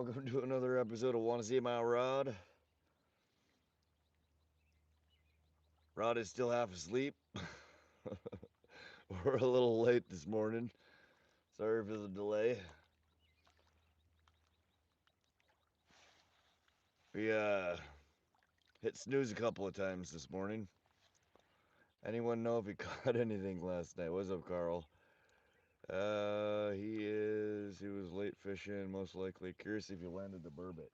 Welcome to another episode of Want to See My Rod. Rod is still half asleep. We're a little late this morning. Sorry for the delay. We hit snooze a couple of times this morning. Anyone know if he caught anything last night? What's up, Carl? He was late fishing, most likely. Curious if he landed the burbot.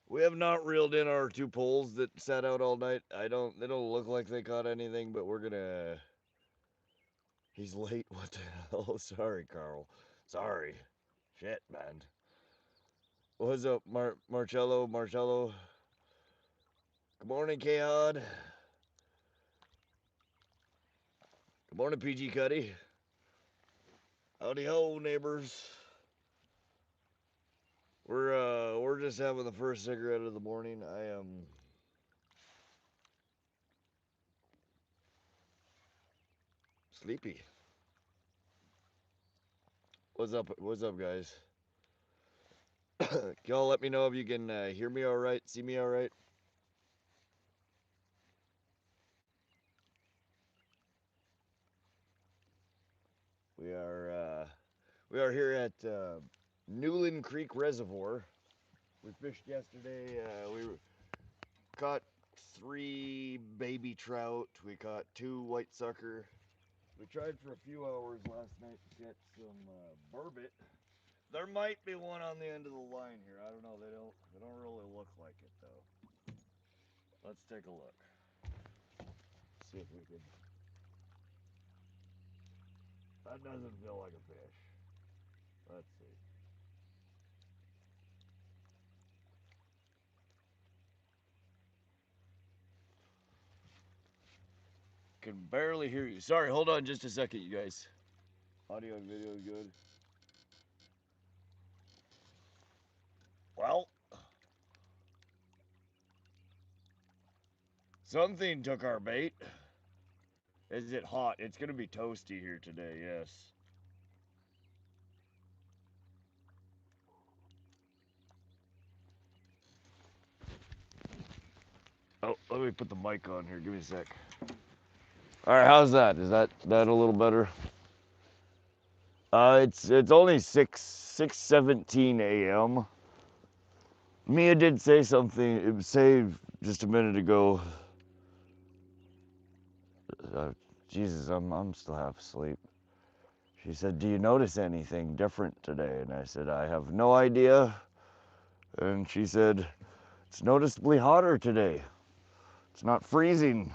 We have not reeled in our two poles that sat out all night. They don't look like they caught anything, but we're gonna. He's late. What the hell? Sorry, Carl. Sorry. Shit, man. What's up, Marcello? Good morning, K-Hod. Good morning, PG Cuddy. Howdy ho, neighbors. We're just having the first cigarette of the morning. I am sleepy. What's up, guys? Y'all let me know if you can hear me all right, see me all right. We are here at Newlan Creek Reservoir. We fished yesterday. We caught 3 baby trout. We caught 2 white sucker. We tried for a few hours last night to get some burbot. There might be one on the end of the line here. I don't know. They don't really look like it though. Let's take a look. See if we can. That doesn't feel like a fish. Let's see. Can barely hear you. Sorry, hold on just a second, you guys. Audio and video is good. Well, something took our bait. Is it hot? It's going to be toasty here today, yes. Oh, let me put the mic on here. Give me a sec. All right, how's that? Is that a little better? It's only 6:17 a.m. Mia did say something. It was saved just a minute ago. Jesus, I'm still half asleep. She said, "Do you notice anything different today?" And I said, "I have no idea." And she said, "It's noticeably hotter today. It's not freezing.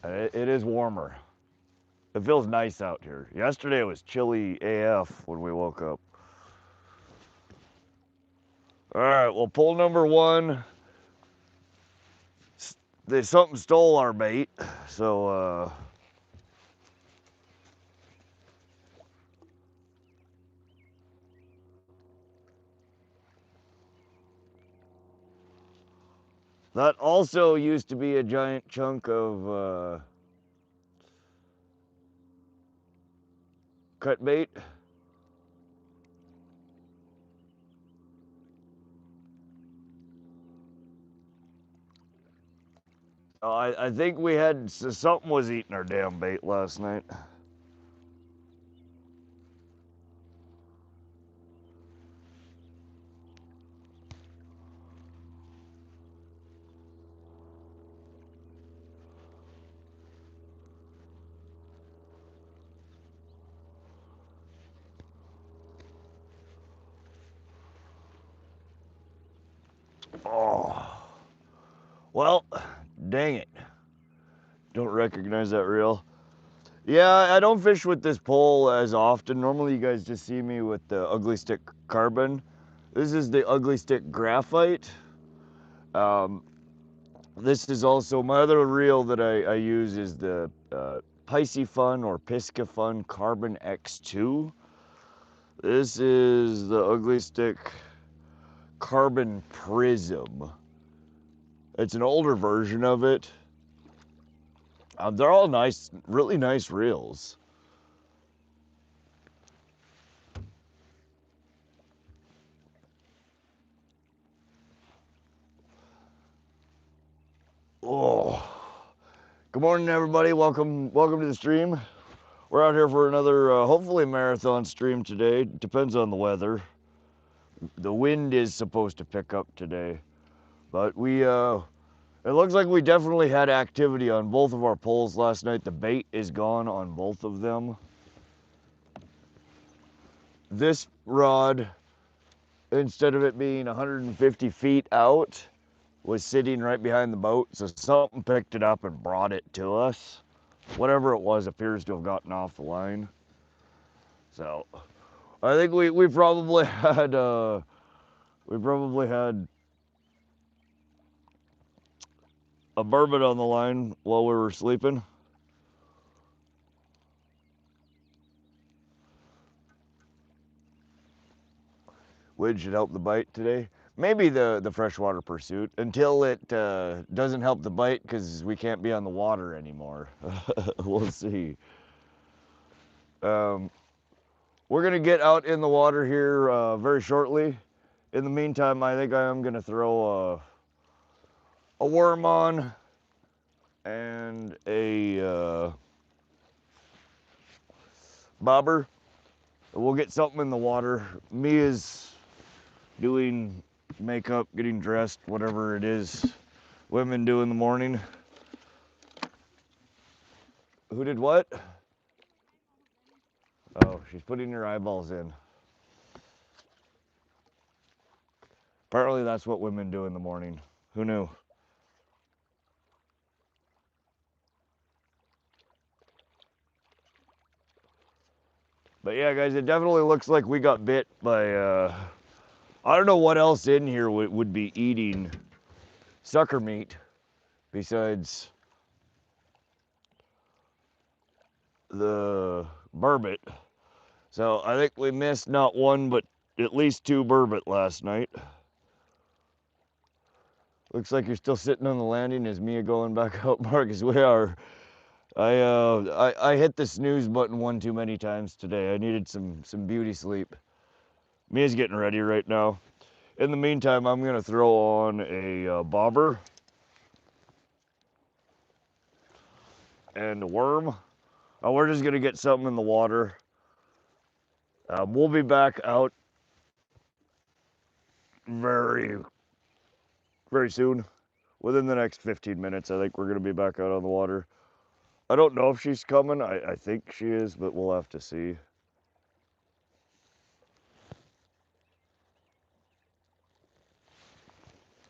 And it is warmer. It feels nice out here. Yesterday it was chilly AF when we woke up." All right, well, pull number 1. Something stole our bait, so that also used to be a giant chunk of cut bait. I think we had something was eating our damn bait last night. Oh, well, dang it. Don't recognize that reel. Yeah, I don't fish with this pole as often. Normally you guys just see me with the ugly stick carbon. This is the ugly stick graphite. This is also my other reel that I use is the Piscifun or Piscifun Carbon X2. This is the ugly stick carbon prism. It's an older version of it. They're all nice, really nice reels. Good morning, everybody. Welcome to the stream. We're out here for another, hopefully, marathon stream today. Depends on the weather. The wind is supposed to pick up today, but it looks like we definitely had activity on both of our poles last night. The bait is gone on both of them. This rod, instead of it being 150 feet out, was sitting right behind the boat, so something picked it up and brought it to us. Whatever it was appears to have gotten off the line. So I think we probably had a burbot on the line while we were sleeping. Wind should help the bite today. Maybe the freshwater pursuit until it doesn't help the bite because we can't be on the water anymore. We'll see. We're gonna get out in the water here very shortly. In the meantime, I think I am gonna throw a worm on and a bobber. We'll get something in the water. Mia's doing makeup, getting dressed, whatever it is women do in the morning. Who did what? Oh, she's putting her eyeballs in. Apparently that's what women do in the morning. Who knew? But yeah, guys, it definitely looks like we got bit by, I don't know what else in here would be eating sucker meat besides the burbot. So I think we missed not one, but at least 2 burbot last night. Looks like you're still sitting on the landing. Is Mia going back out, Marcus? We are. I hit the snooze button one too many times today. I needed some beauty sleep. Mia's getting ready right now. In the meantime, I'm gonna throw on a bobber and a worm. We're just gonna get something in the water. We'll be back out very soon. Within the next 15 minutes, I think we're gonna be back out on the water. I don't know if she's coming. I think she is, but we'll have to see.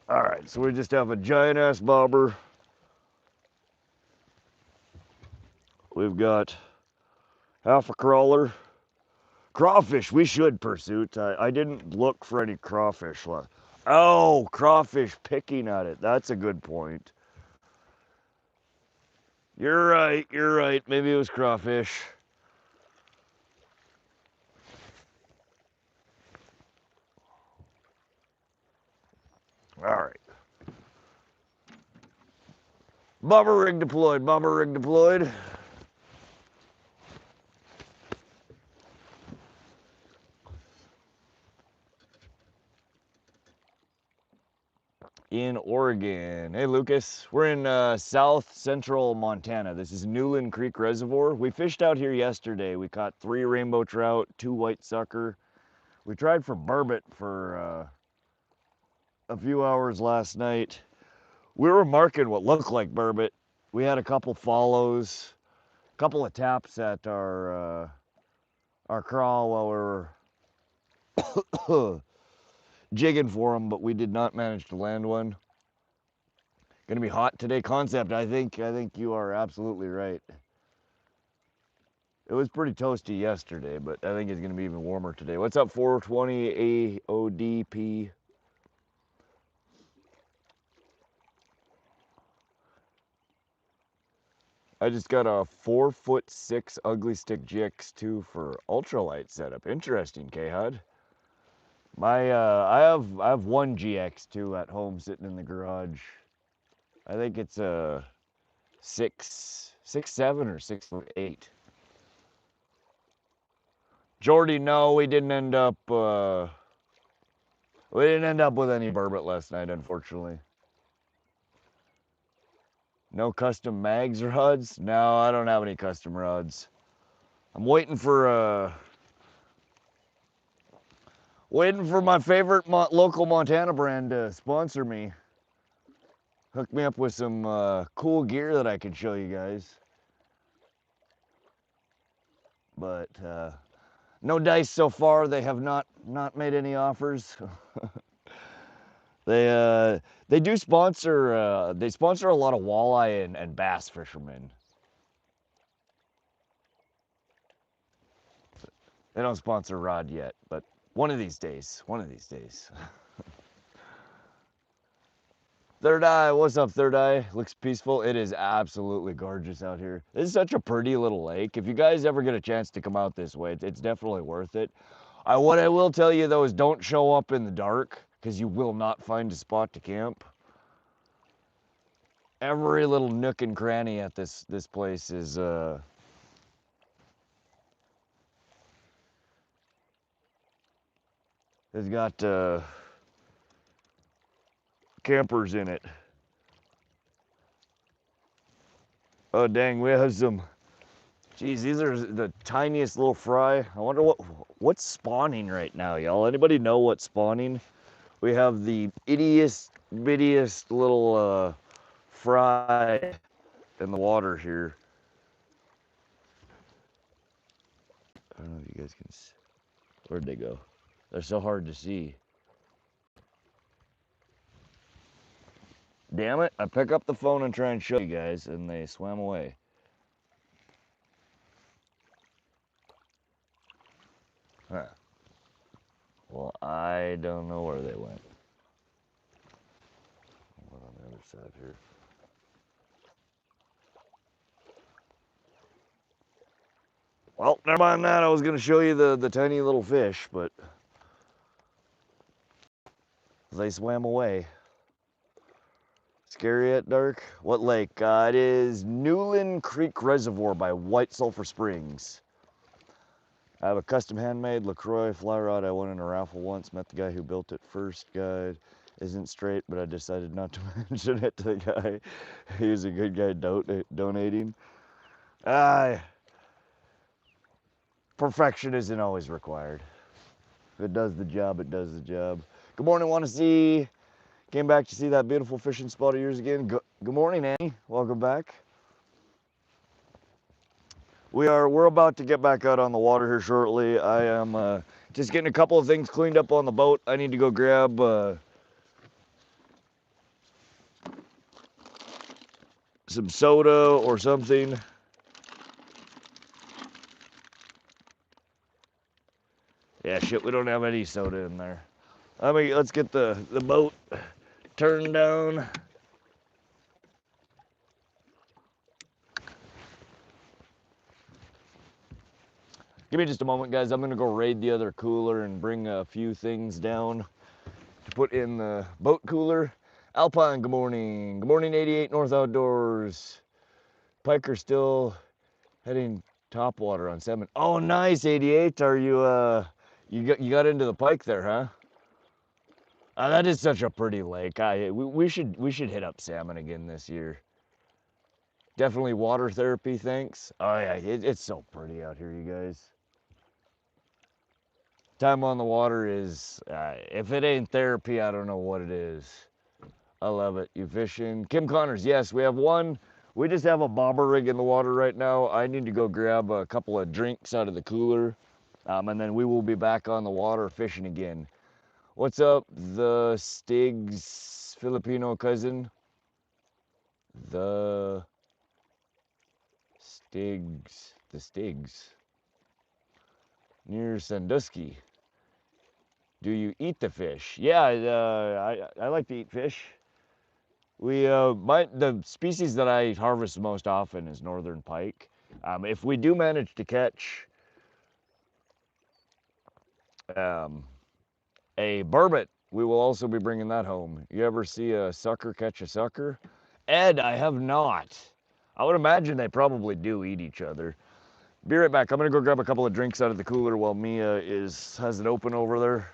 All right, so we just have a giant ass bobber. We've got half a crawler. Crawfish, we should pursuit. I didn't look for any crawfish left. Oh, crawfish picking at it. That's a good point. You're right. Maybe it was crawfish. All right. Bobber rig deployed. In Oregon. Hey, Lucas. We're in south central Montana. This is Newlan Creek Reservoir. We fished out here yesterday. We caught 3 rainbow trout, 2 white sucker. We tried for burbot for a few hours last night. We were marking what looked like burbot. We had a couple follows, a couple of taps at our crawl while we were jigging for them, but we did not manage to land one. Gonna be hot today. Concept, I think you are absolutely right. It was pretty toasty yesterday, but I think it's gonna be even warmer today. What's up, 420 AODP? I just got a 4'6" ugly stick Jigs 2 for ultralight setup. Interesting, K-Hud. I have one GX2 at home sitting in the garage. I think it's a 6'7" or 6'8". Jordy, no, we didn't end up with any burbot last night, unfortunately. No custom mags rods? No, I don't have any custom rods. I'm waiting for my favorite local Montana brand to sponsor me. Hook me up with some cool gear that I can show you guys. But no dice so far. They have not made any offers. They do sponsor they sponsor a lot of walleye and bass fishermen. They don't sponsor Rod yet, but one of these days. Third Eye, what's up, Third Eye? Looks peaceful. It is absolutely gorgeous out here. This is such a pretty little lake. If you guys ever get a chance to come out this way, it's definitely worth it. What I will tell you though is don't show up in the dark because you will not find a spot to camp. Every little nook and cranny at this place is has got campers in it. Oh dang, we have some. Geez, these are the tiniest little fry. I wonder what's spawning right now, y'all. Anybody know what's spawning? We have the ittiest bittiest little fry in the water here. I don't know if you guys can see. Where'd they go? They're so hard to see. Damn it, I pick up the phone and try and show you guys, and they swam away. Huh. Well, I don't know where they went. What on the other side here? Well, never mind that. I was going to show you the tiny little fish, but they swam away. Scary at dark? What lake? It is Newlan Creek Reservoir by White Sulphur Springs. I have a custom handmade LaCroix fly rod. I won in a raffle once. Met the guy who built it first. Guide isn't straight, but I decided not to mention it to the guy. He was a good guy donating. Perfection isn't always required. If it does the job, it does the job. Good morning, want to see. Came back to see that beautiful fishing spot of yours again. Good morning, Annie. Welcome back. We're about to get back out on the water here shortly. I am just getting a couple of things cleaned up on the boat. I need to go grab some soda or something. Yeah, shit, we don't have any soda in there. Let's get the boat turned down. Give me just a moment, guys. I'm gonna go raid the other cooler and bring a few things down to put in the boat cooler. Alpine, good morning. Good morning, 88 North Outdoors. Pike are still heading topwater on 7. Oh, nice, 88. Are you, you got into the Pike there, huh? That is such a pretty lake. We should hit up salmon again this year. Definitely water therapy, thanks. Oh yeah, it's so pretty out here, you guys. Time on the water is, if it ain't therapy, I don't know what it is. I love it. You fishing? Kim Connors, yes, we have one. We just have a bobber rig in the water right now. I need to go grab a couple of drinks out of the cooler, and then we will be back on the water fishing again. What's up, the Stig's Filipino cousin? The Stigs. Near Sandusky. Do you eat the fish? Yeah, I like to eat fish. The species that I harvest most often is northern pike. If we do manage to catch a burbot, we will also be bringing that home. You ever see a sucker catch a sucker? Ed, I have not. I would imagine they probably do eat each other. Be right back. I'm gonna go grab a couple of drinks out of the cooler while Mia has it open over there.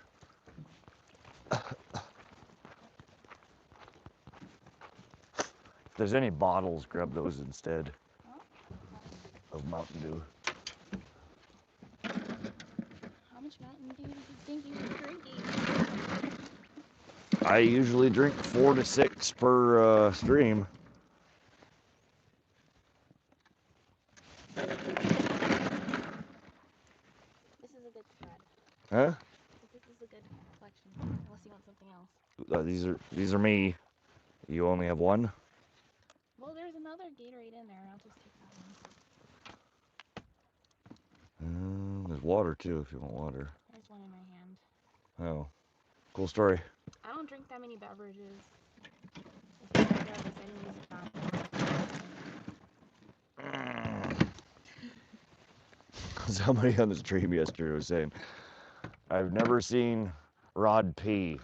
there's any bottles, grab those instead of Mountain Dew. How much Mountain Dew do you think you were drinking? I usually drink 4 to 6 per stream. This is a good spread. Huh? This is a good collection, unless you want something else. These are me. You only have one? Well, there's another Gatorade in there. I'll just take that one. There's water too if you want water. There's one in my hand. Oh, cool story. I don't drink that many beverages. If I does, I didn't use it that Somebody on the stream yesterday was saying, I've never seen Rod pee.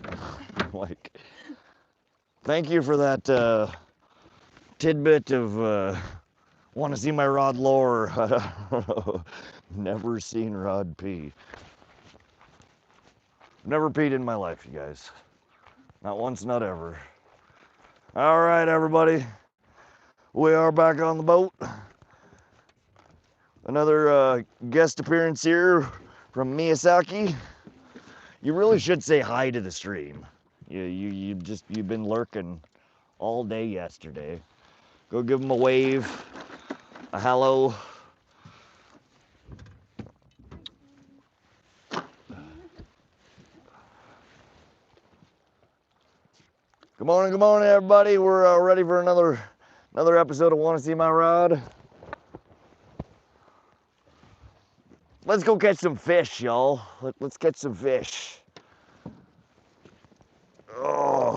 Like, thank you for that tidbit of want to see my Rod lore. Never seen Rod pee. Never peed in my life, you guys. Not once, not ever. All right, everybody. We are back on the boat. Another guest appearance here from Miyazaki. You really should say hi to the stream. You've been lurking all day yesterday. Go give them a wave, a hello. Good morning, everybody. We're ready for another episode of Want to See My Rod. Let's go catch some fish, y'all. Let's catch some fish. Oh.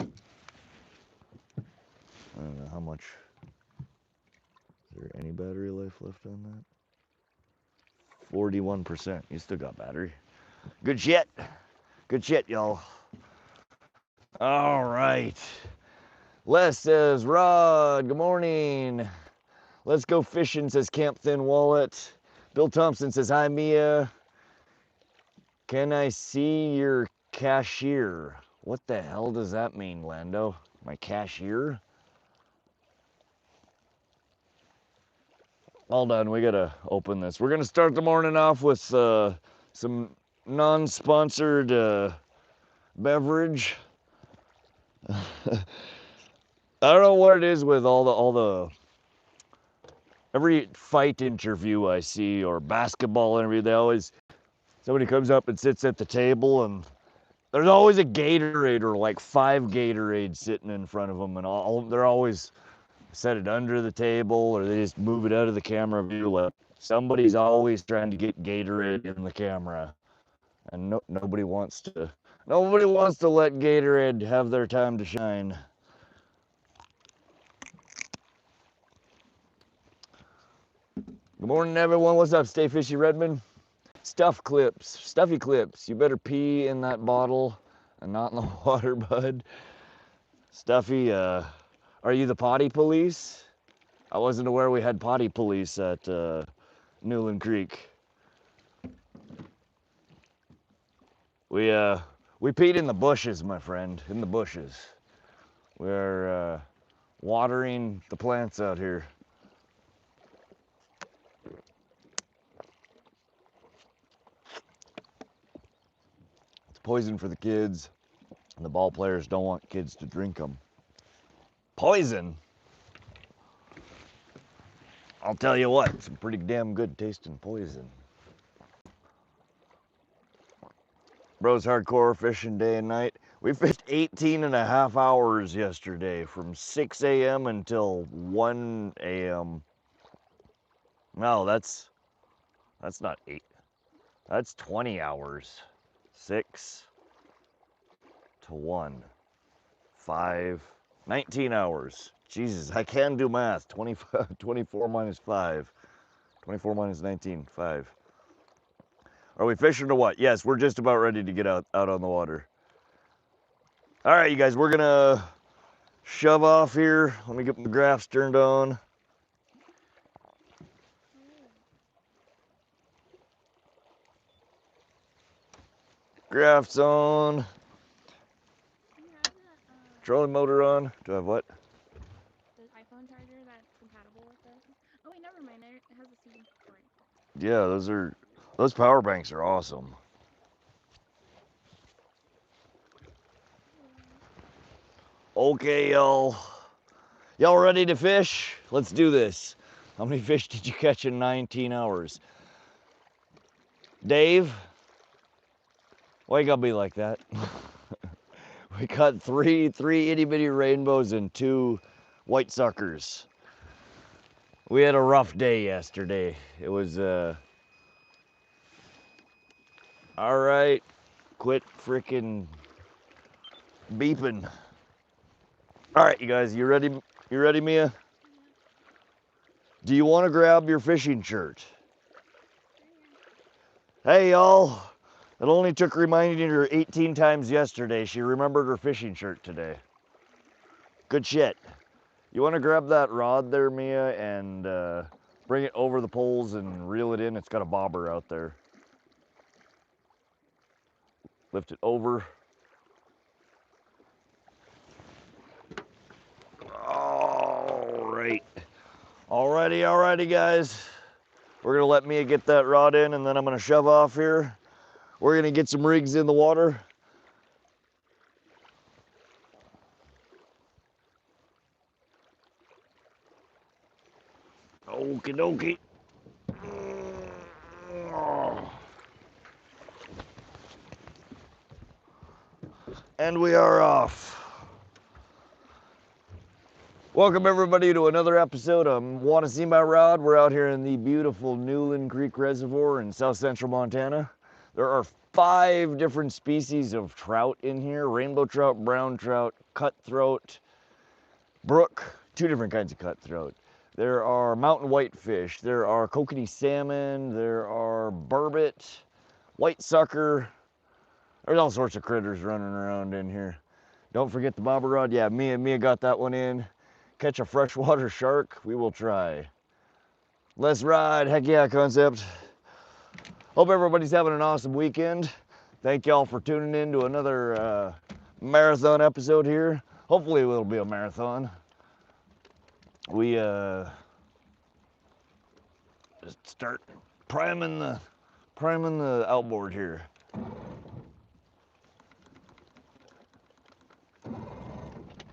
I don't know how much. Is there any battery life left on that? 41%. You still got battery. Good shit. Good shit, y'all. All right. Les says, Rod, good morning. Let's go fishing, says Camp Thin Wallet. Bill Thompson says, hi, Mia. Can I see your cashier? What the hell does that mean, Lando? My cashier? Hold on, we gotta open this. We're gonna start the morning off with some non-sponsored beverage. I don't know what it is with all the every fight interview I see or basketball interview, somebody comes up and sits at the table and there's always a Gatorade or like 5 Gatorades sitting in front of them, and they're always set it under the table or they just move it out of the camera view. Like somebody's always trying to get Gatorade in the camera, and nobody wants to let Gatorade have their time to shine. Good morning, everyone. What's up, Stay Fishy Redmond? Stuffy clips. You better pee in that bottle and not in the water, bud. Stuffy, are you the potty police? I wasn't aware we had potty police at Newlan Creek. We peed in the bushes, my friend, in the bushes. We're watering the plants out here. It's poison for the kids, and the ball players don't want kids to drink them. Poison? I'll tell you what, some pretty damn good tasting poison. Bro's hardcore fishing day and night. We fished 18 and a half hours yesterday from 6 a.m. until 1 a.m. No, that's not 8. That's 20 hours. 6 to 1. 5, 19 hours. Jesus, I can do math. 24 minus 5. 24 minus 19, 5. Are we fishing or what? Yes, we're just about ready to get out on the water. All right, you guys, we're gonna shove off here. Let me get my graphs turned on. Graphs on. Trolling motor on. Do I have what? The iPhone charger that's compatible with this. Oh wait, never mind. It has a C port. Yeah, those power banks are awesome. Okay, y'all. Y'all ready to fish? Let's do this. How many fish did you catch in 19 hours? Dave? Why you gotta be like that? We caught three itty bitty rainbows and 2 white suckers. We had a rough day yesterday. It was, all right, quit freaking beeping. All right, you guys, you ready? You ready, Mia? Do you want to grab your fishing shirt? Hey, y'all. It only took reminding her 18 times yesterday. She remembered her fishing shirt today. Good shit. You want to grab that rod there, Mia, and bring it over the poles and reel it in? It's got a bobber out there. Lift it over. All right. Alrighty, guys. We're gonna let Mia get that rod in, and then I'm gonna shove off here. We're gonna get some rigs in the water. Okie dokie. And we are off. Welcome everybody to another episode of Want to See My Rod. We're out here in the beautiful Newlan Creek Reservoir in south central Montana. There are 5 different species of trout in here: rainbow trout, brown trout, cutthroat, brook, 2 different kinds of cutthroat. There are mountain whitefish, there are Kokanee salmon, there are burbot, white sucker. There's all sorts of critters running around in here. Don't forget the bobber rod. Yeah, Mia got that one in. Catch a freshwater shark, we will try. Let's ride, heck yeah concept. Hope everybody's having an awesome weekend. Thank y'all for tuning in to another marathon episode here. Hopefully it will be a marathon. We just start priming the outboard here.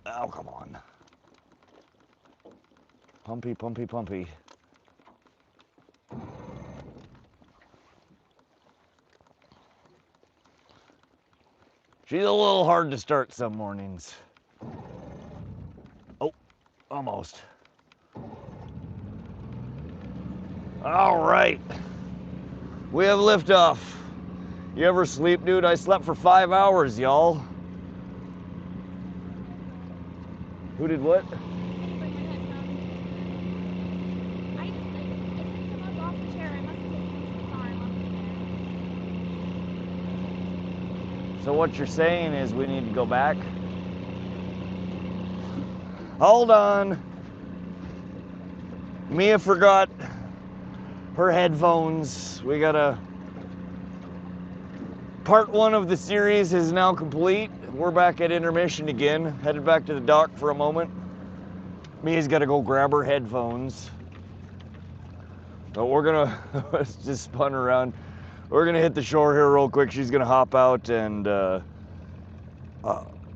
Oh, come on. Pumpy, pumpy, pumpy. She's a little hard to start some mornings. Oh, almost. All right. We have liftoff. You ever sleep, dude? I slept for 5 hours, y'all. Who did what? So what you're saying is we need to go back? Hold on. Mia forgot her headphones. We gotta... Part 1 of the series is now complete. We're back at intermission again. Headed back to the dock for a moment. Mia's gotta go grab her headphones. But we're gonna... just spun around. We're gonna hit the shore here real quick. She's gonna hop out and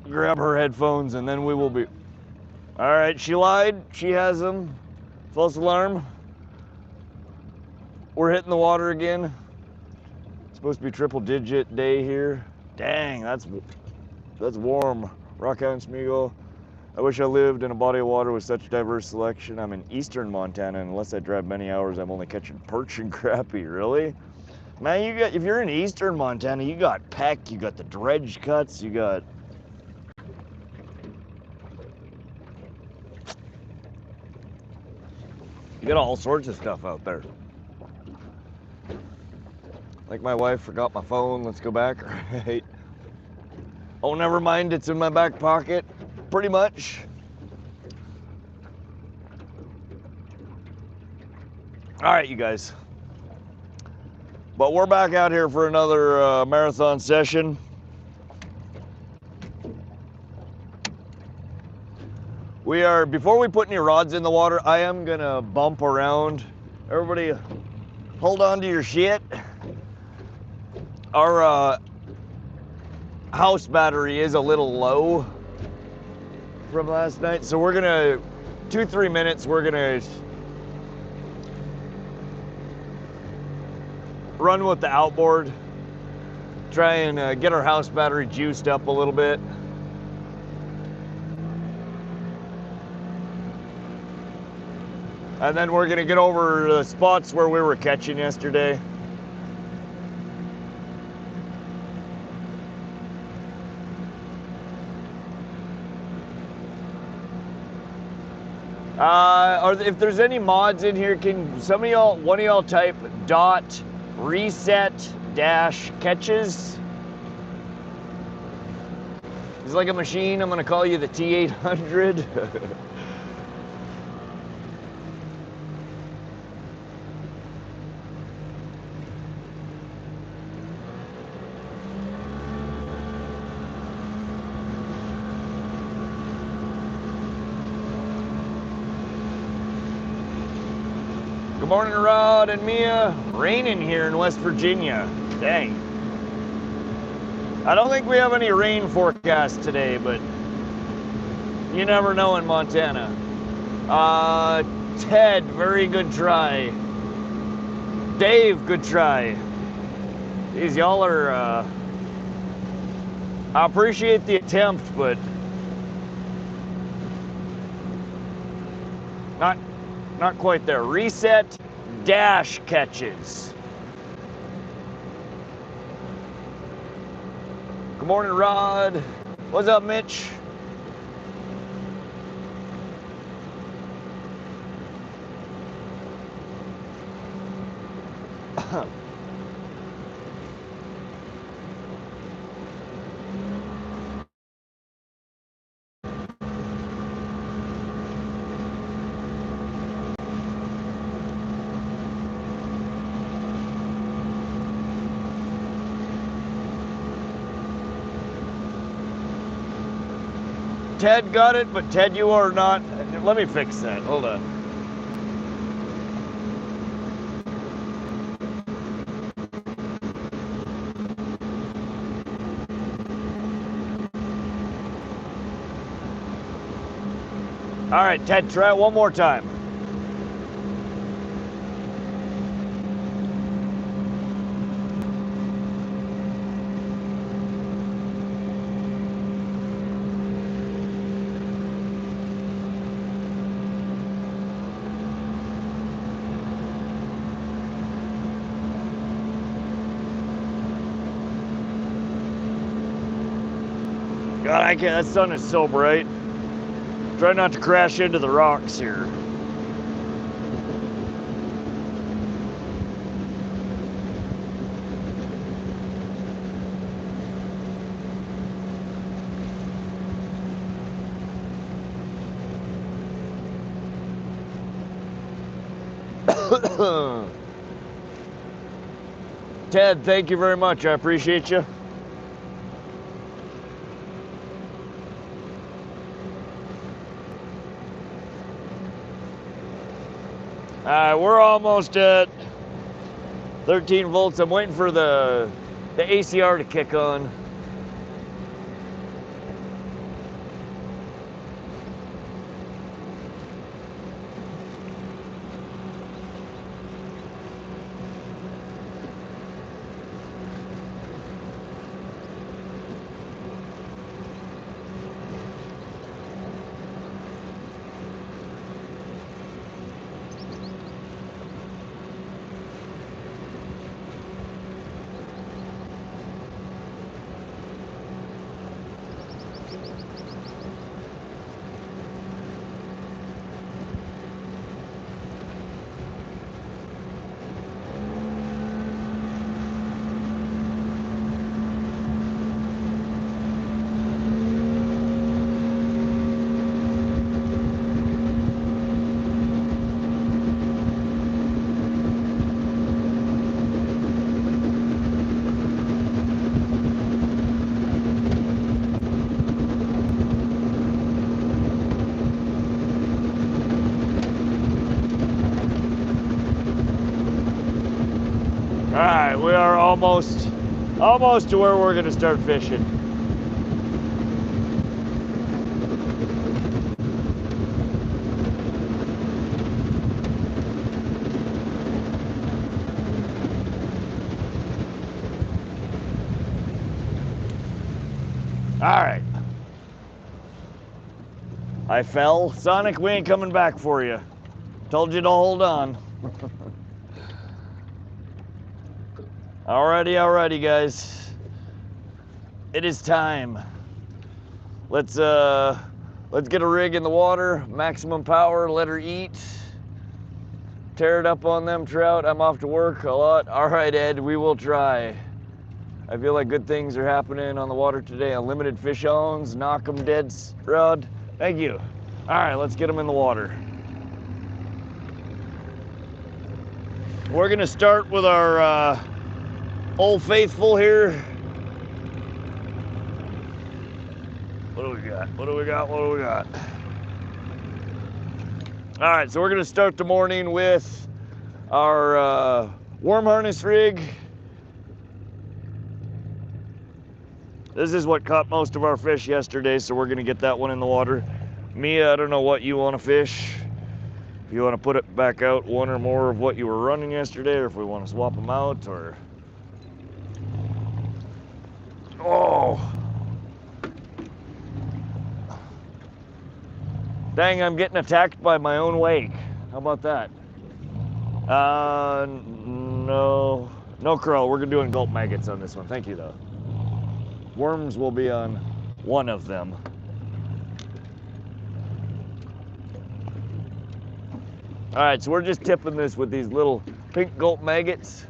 grab her headphones, and then we will be... All right, she lied. She has them. False alarm. We're hitting the water again. It's supposed to be triple-digit day here. Dang, that's warm. Rockhound Smeagol. I wish I lived in a body of water with such diverse selection. I'm in eastern Montana, and unless I drive many hours, I'm only catching perch and crappie. Really? Man, if you're in eastern Montana, you got peck, you got the dredge cuts, you got... You got all sorts of stuff out there. Like my wife forgot my phone. Let's go back. Right. Oh, never mind. It's in my back pocket. Pretty much. All right, you guys. But we're back out here for another marathon session. We are, before we put any rods in the water, I am gonna bump around. Everybody hold on to your shit. Our house battery is a little low from last night, so we're gonna, 2-3 minutes, we're gonna run with the outboard, try and get our house battery juiced up a little bit. And then we're gonna get over the spots where we were catching yesterday. If there's any mods in here, can one of y'all type .reset-catches? It's like a machine. I'm gonna call you the T800. Good morning, Rod and Mia. Raining here in West Virginia. Dang. I don't think we have any rain forecast today, but you never know in Montana. Ted, very good try. Dave, good try. These y'all are, I appreciate the attempt, but not quite there. Reset-catches. Good morning, Rod. What's up, Mitch? Ted got it, but Ted, you are not. Let me fix that. Hold on. All right, Ted, try it one more time. God, I can't. That sun is so bright. Try not to crash into the rocks here. Ted, thank you very much. I appreciate you. We're almost at 13 volts. I'm waiting for the ACR to kick on. All right, we are almost to where we're gonna start fishing. All right. I fell. Sonic, we ain't coming back for you. Told you to hold on. Alrighty, guys. It is time. Let's get a rig in the water, maximum power, let her eat. Tear it up on them trout. I'm off to work a lot. All right, Ed, we will try. I feel like good things are happening on the water today. Unlimited fish owns, knock 'em dead, Rod. Thank you. All right, let's get them in the water. We're gonna start with our Old Faithful here. What do we got? What do we got? What do we got? All right, so we're gonna start the morning with our worm harness rig. This is what caught most of our fish yesterday, so we're gonna get that one in the water. Mia, I don't know what you wanna fish. If you wanna put it back out one or more of what you were running yesterday, or if we wanna swap them out, or... Oh! Dang, I'm getting attacked by my own wake. How about that? No crow. We're doing gulp maggots on this one. Thank you, though. Worms will be on one of them. All right, so we're just tipping this with these little pink gulp maggots.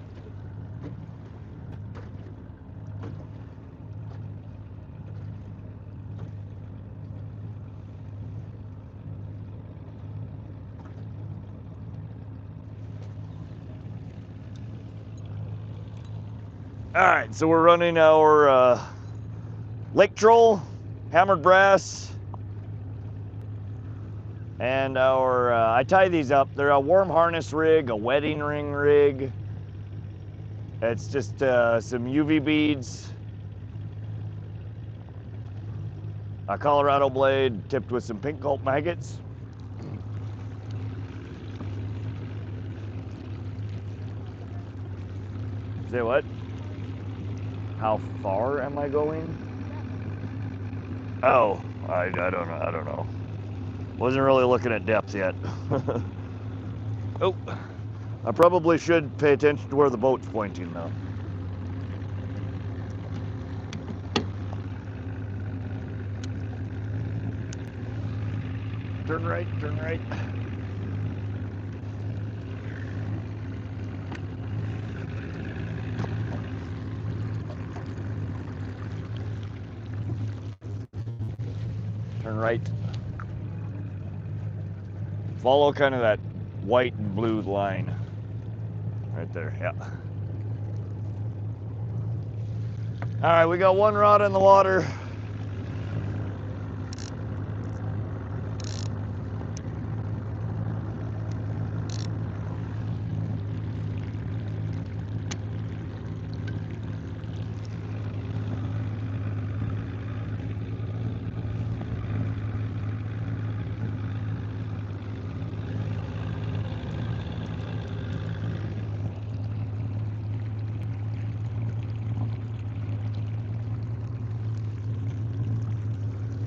All right, so we're running our lake troll, hammered brass, and our, I tie these up. They're a worm harness rig, a wedding ring rig. It's just some UV beads, a Colorado blade tipped with some pink gulp maggots. Say what? How far am I going? Oh, I don't know. Wasn't really looking at depth yet. Oh, I probably should pay attention to where the boat's pointing though. Turn right, turn right. Turn right. Follow kind of that white and blue line. Right there, yeah. All right, we got one rod in the water.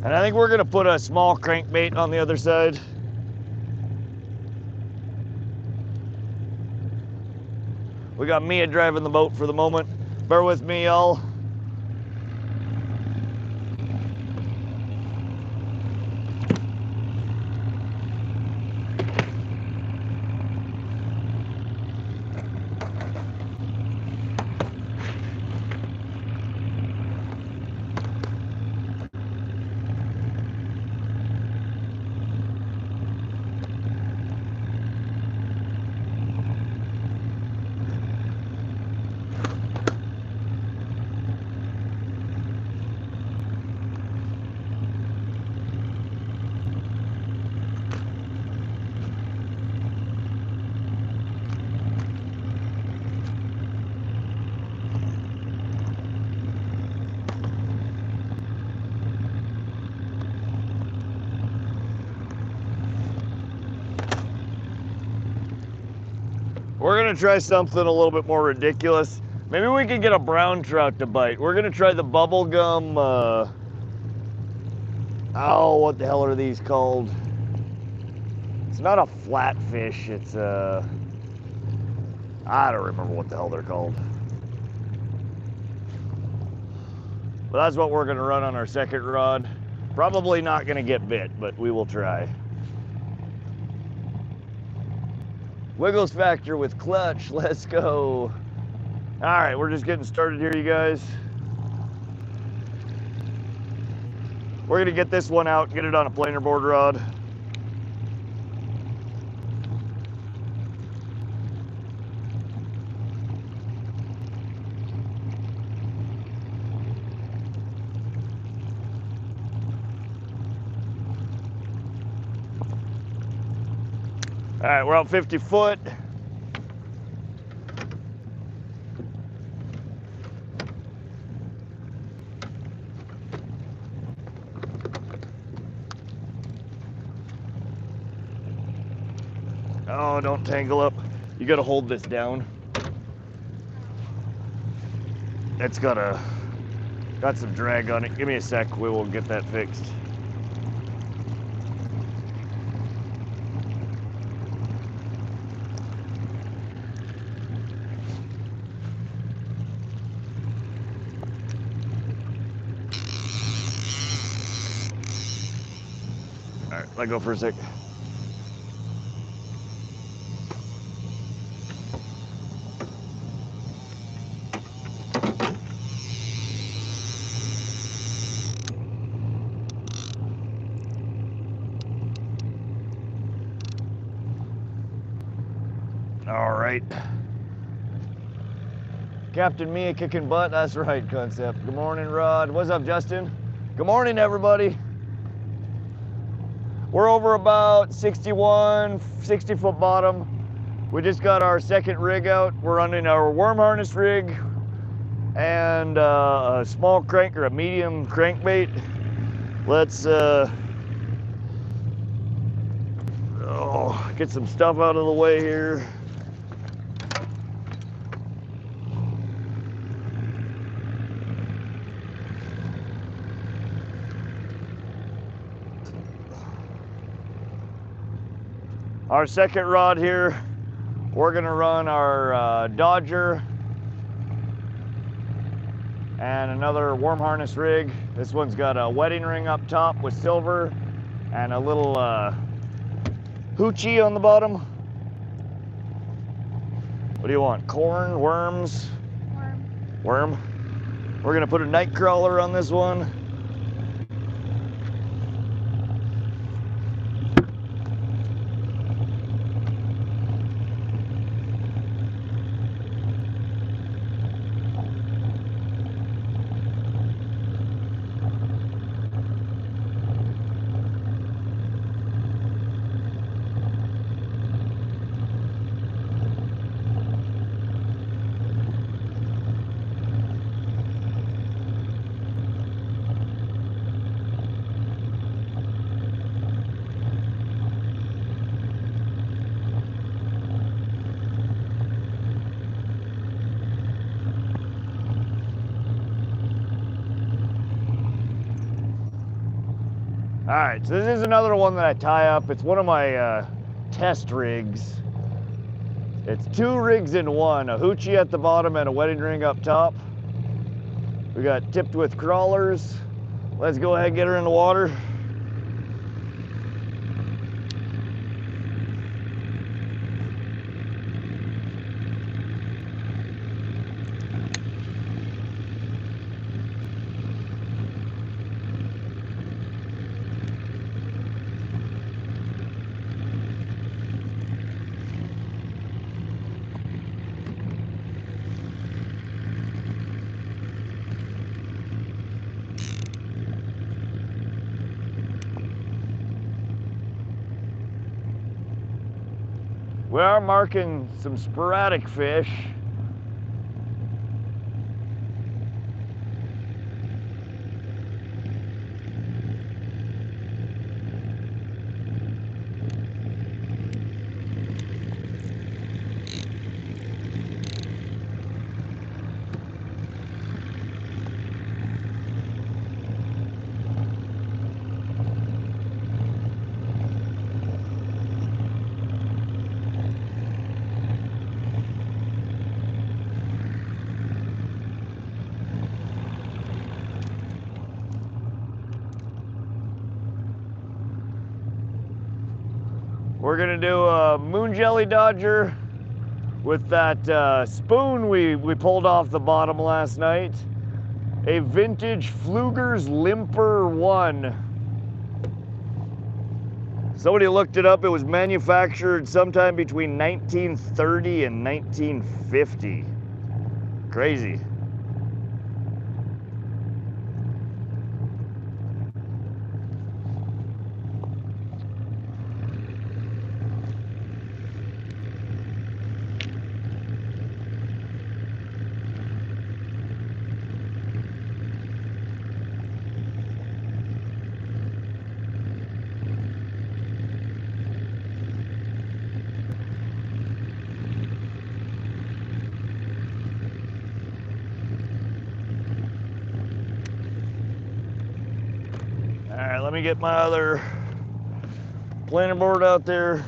And I think we're gonna put a small crankbait on the other side. We got Mia driving the boat for the moment. Bear with me, y'all. We're gonna try something a little bit more ridiculous. Maybe we can get a brown trout to bite. We're gonna try the bubblegum, oh, what the hell are these called? It's not a flatfish, it's I don't remember what the hell they're called. But that's what we're gonna run on our second rod. Probably not gonna get bit, but we will try. Wiggles factor with clutch, let's go. All right, we're just getting started here, you guys. We're gonna get this one out, get it on a planer board rod. All right, we're out 50 foot. Oh, don't tangle up. You gotta hold this down. It's got some drag on it. Give me a sec, we will get that fixed. All right, let go for a sec. All right. Captain Mia kicking butt, that's right, Concept. Good morning, Rod. What's up, Justin? Good morning, everybody. We're over about 61, 60 foot bottom. We just got our second rig out. We're running our worm harness rig and a small crank or a medium crankbait. Let's get some stuff out of the way here. Our second rod here, we're gonna run our Dodger and another worm harness rig. This one's got a wedding ring up top with silver and a little hoochie on the bottom. What do you want? Corn, worms? Worm. We're gonna put a night crawler on this one. All right, so this is another one that I tie up. It's one of my test rigs. It's two rigs in one, a hoochie at the bottom and a wedding ring up top. We got tipped with crawlers. Let's go ahead and get her in the water. We are marking some sporadic fish. We're gonna do a moon jelly dodger with that spoon we pulled off the bottom last night. A vintage Pfluger's Limper 1. Somebody looked it up. It was manufactured sometime between 1930 and 1950. Crazy. Alright, let me get my other planer board out there.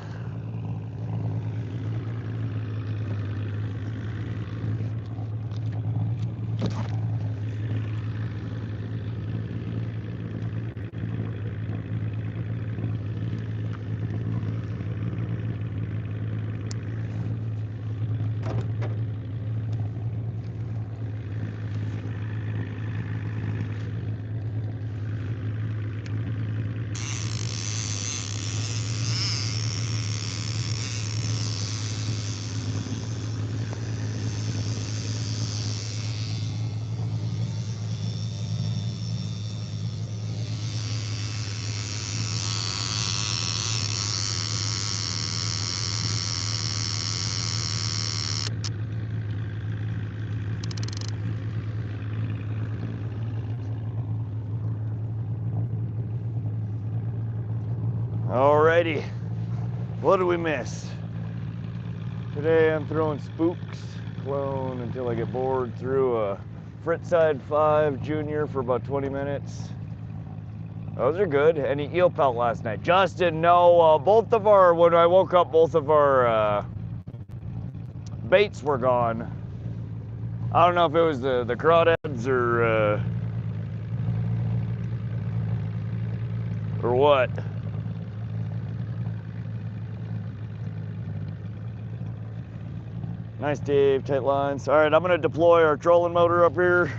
Alrighty, what did we miss? Today I'm throwing spooks, clone until I get bored, through a Fritside 5 Junior for about 20 minutes. Those are good. Any eel pelt last night? Justin, no, both of our, when I woke up, both of our baits were gone. I don't know if it was the crawdads or what. Nice, Dave, tight lines. All right, I'm gonna deploy our trolling motor up here.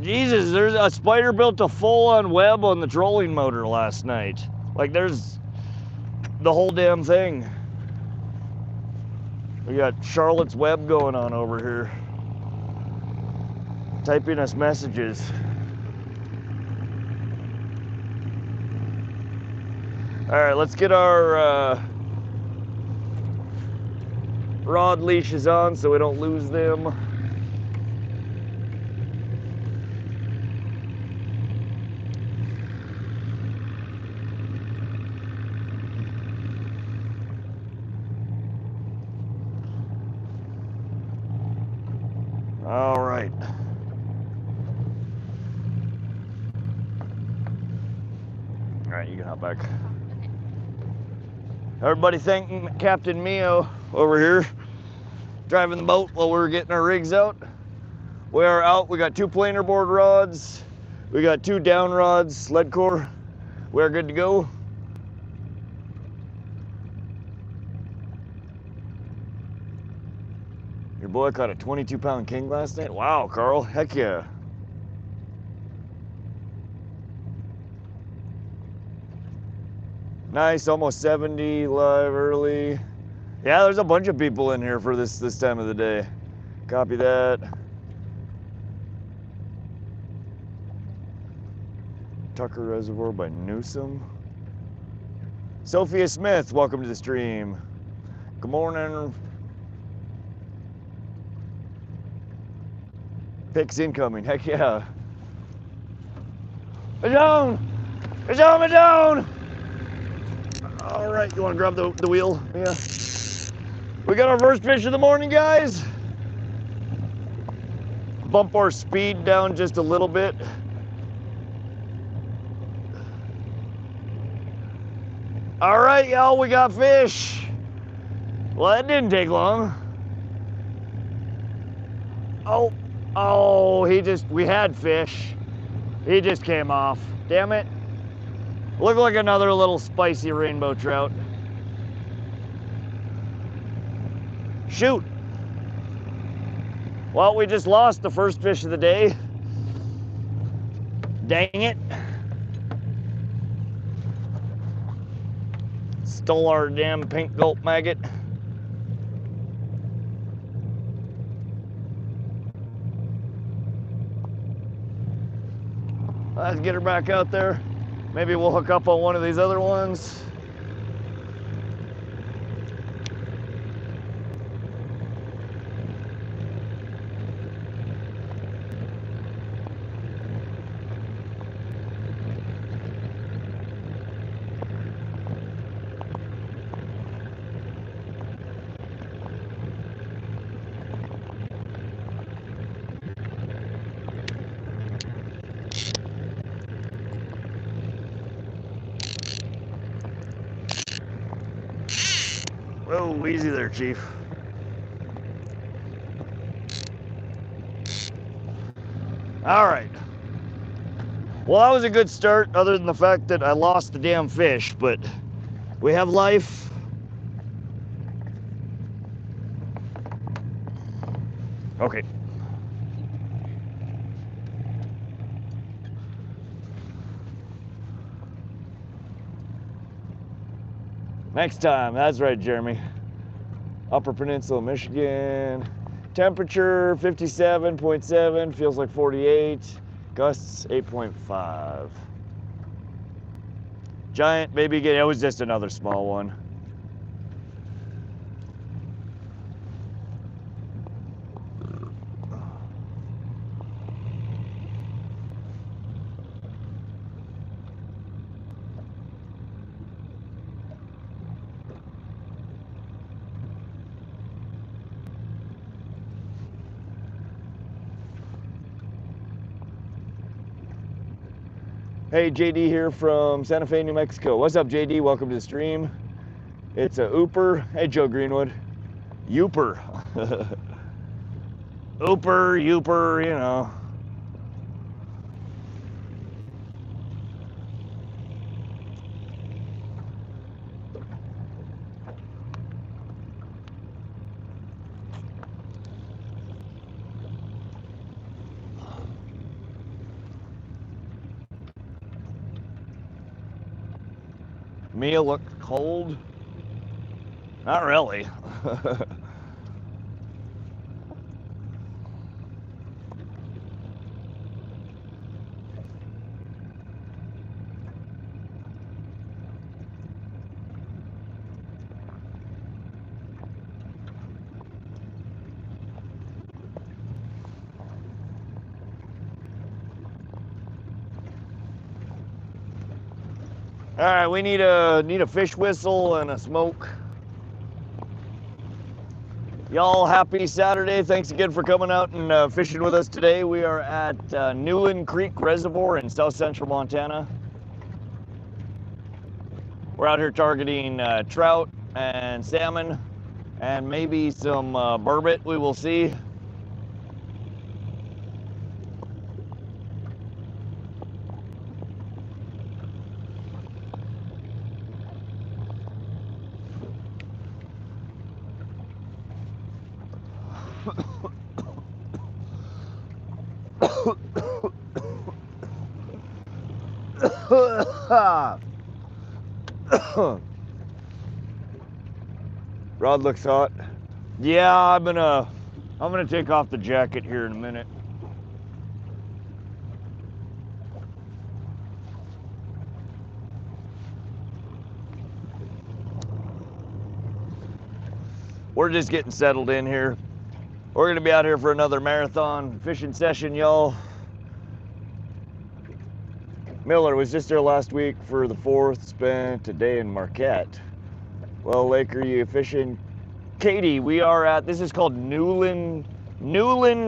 Jesus, there's a spider built a full-on web on the trolling motor last night. Like, there's the whole damn thing. We got Charlotte's Web going on over here. Typing us messages. All right, let's get our rod leashes on so we don't lose them. All right. All right, you can hop back. Everybody thanking Captain Mio over here, driving the boat while we're getting our rigs out. We are out. We got 2 planer board rods. We got 2 down rods, sled core. We are good to go. Your boy caught a 22-pound king last night. Wow, Carl, heck yeah. Nice, almost 70 live early. Yeah, there's a bunch of people in here for this time of the day. Copy that. Tucker Reservoir by Newsom. Sophia Smith, welcome to the stream. Good morning. Pics incoming, heck yeah. It's on! It's on, it's on! All right, you wanna grab the wheel? Yeah. We got our first fish of the morning, guys. Bump our speed down just a little bit. All right, y'all, we got fish. Well, that didn't take long. Oh, we had fish. He just came off. Damn it. Look like another little spicy rainbow trout. Shoot. Well, we just lost the first fish of the day. Dang it. Stole our damn pink gulp maggot. Let's get her back out there. Maybe we'll hook up on one of these other ones. Whoa, easy there, Chief. All right. Well, that was a good start, other than the fact that I lost the damn fish, but we have life. Okay. Next time, that's right, Jeremy. Upper Peninsula, Michigan. Temperature 57.7, feels like 48. Gusts 8.5. Giant baby gate, it was just another small one. Hey, JD here from Santa Fe, New Mexico. What's up, JD? Welcome to the stream. It's a Ooper. Hey, Joe Greenwood. Youper. Ooper, Youper, you know. Mia looked cold. Not really. All right, we need a fish whistle and a smoke. Y'all, happy Saturday. Thanks again for coming out and fishing with us today. We are at Newlan Creek Reservoir in south central Montana. We're out here targeting trout and salmon and maybe some burbot, we will see. Rod looks hot. Yeah, I'm gonna take off the jacket here in a minute. We're just getting settled in here. We're gonna be out here for another marathon fishing session, y'all. Miller was just there last week for the 4th, spent a day in Marquette. Well, Lake, are you fishing? Katie, we are at, this is called Newlan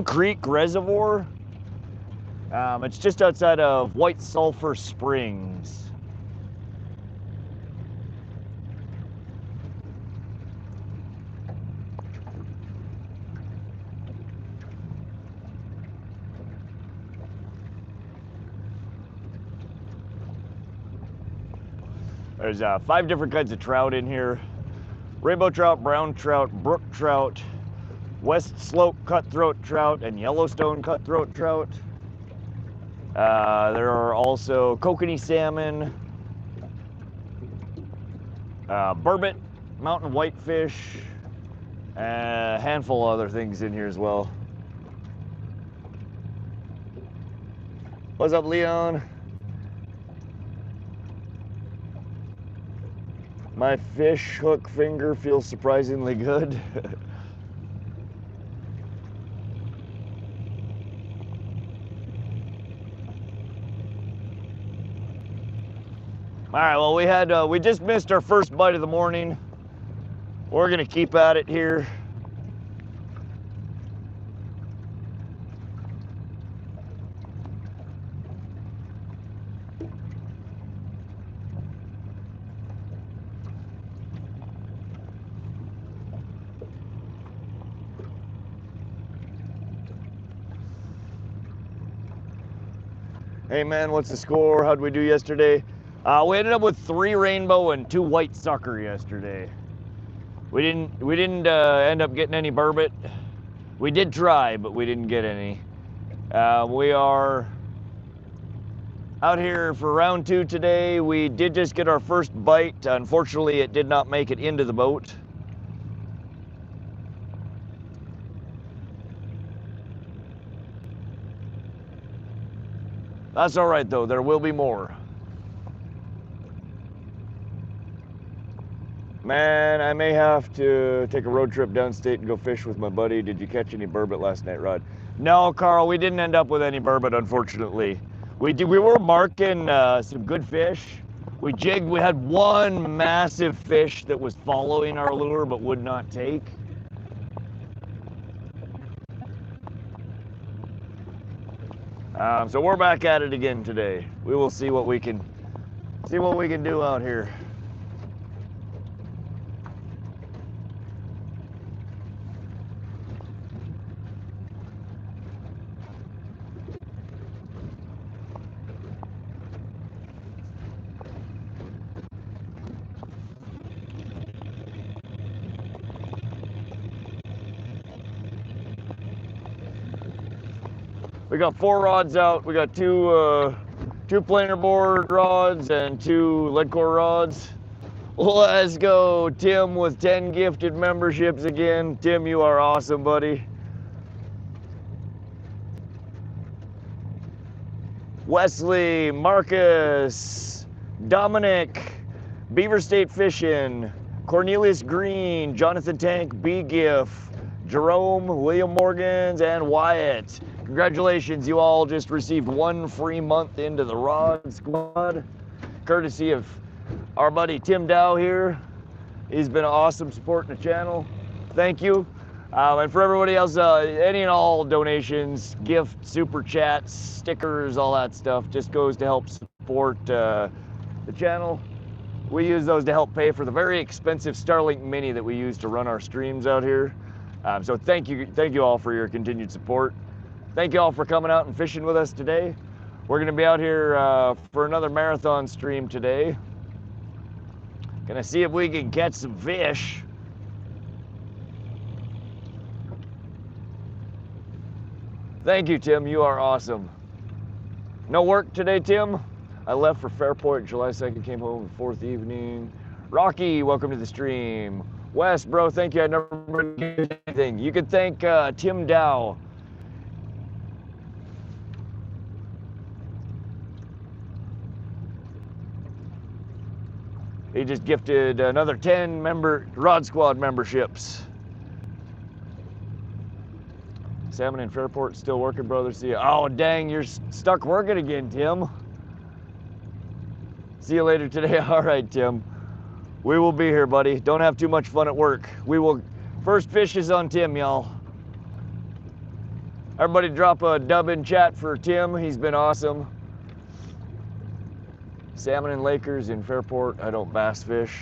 Creek Reservoir. It's just outside of White Sulphur Springs. There's 5 different kinds of trout in here. Rainbow trout, brown trout, brook trout, West Slope cutthroat trout, and Yellowstone cutthroat trout. There are also kokanee salmon, burbot, mountain whitefish, and a handful of other things in here as well. What's up, Leon? My fish hook finger feels surprisingly good. All right, well, we just missed our first bite of the morning. We're gonna keep at it here. Hey man, what's the score? How'd we do yesterday? We ended up with 3 rainbow and 2 white sucker yesterday. We didn't end up getting any burbot. We did try, but we didn't get any. We are out here for round 2 today. We did just get our first bite. Unfortunately, it did not make it into the boat. That's all right though, there will be more. Man, I may have to take a road trip downstate and go fish with my buddy. Did you catch any burbot last night, Rod? No, Carl, we didn't end up with any burbot, unfortunately. We were marking some good fish. We had one massive fish that was following our lure but would not take. So we're back at it again today. We will see what we can do out here. We got 4 rods out. We got two planer board rods and 2 lead core rods. Let's go, Tim, with 10 gifted memberships again. Tim, you are awesome, buddy. Wesley, Marcus, Dominic, Beaver State Fishing, Cornelius Green, Jonathan Tank, B. Giff, Jerome, William Morgans, and Wyatt. Congratulations, you all just received 1 free month into the Rod Squad, courtesy of our buddy Tim Dow here. He's been an awesome support in the channel. Thank you. And for everybody else, any and all donations, gift, super chats, stickers, all that stuff just goes to help support the channel. We use those to help pay for the very expensive Starlink Mini that we use to run our streams out here. So thank you all for your continued support. Thank you all for coming out and fishing with us today. We're gonna be out here for another marathon stream today. Gonna see if we can catch some fish. Thank you, Tim, you are awesome. No work today, Tim? I left for Fairport July 2nd, came home the 4th evening. Rocky, welcome to the stream. Wes, bro, thank you, I never did anything. You could thank Tim Dow. He just gifted another 10 Rod Squad memberships. Salmon in Fairport still working, brother. See you. Oh, dang, you're stuck working again, Tim. See you later today. All right, Tim. We will be here, buddy. Don't have too much fun at work. First fish is on Tim, y'all. Everybody drop a dub in chat for Tim. He's been awesome. Salmon and Lakers in Fairport. I don't bass fish.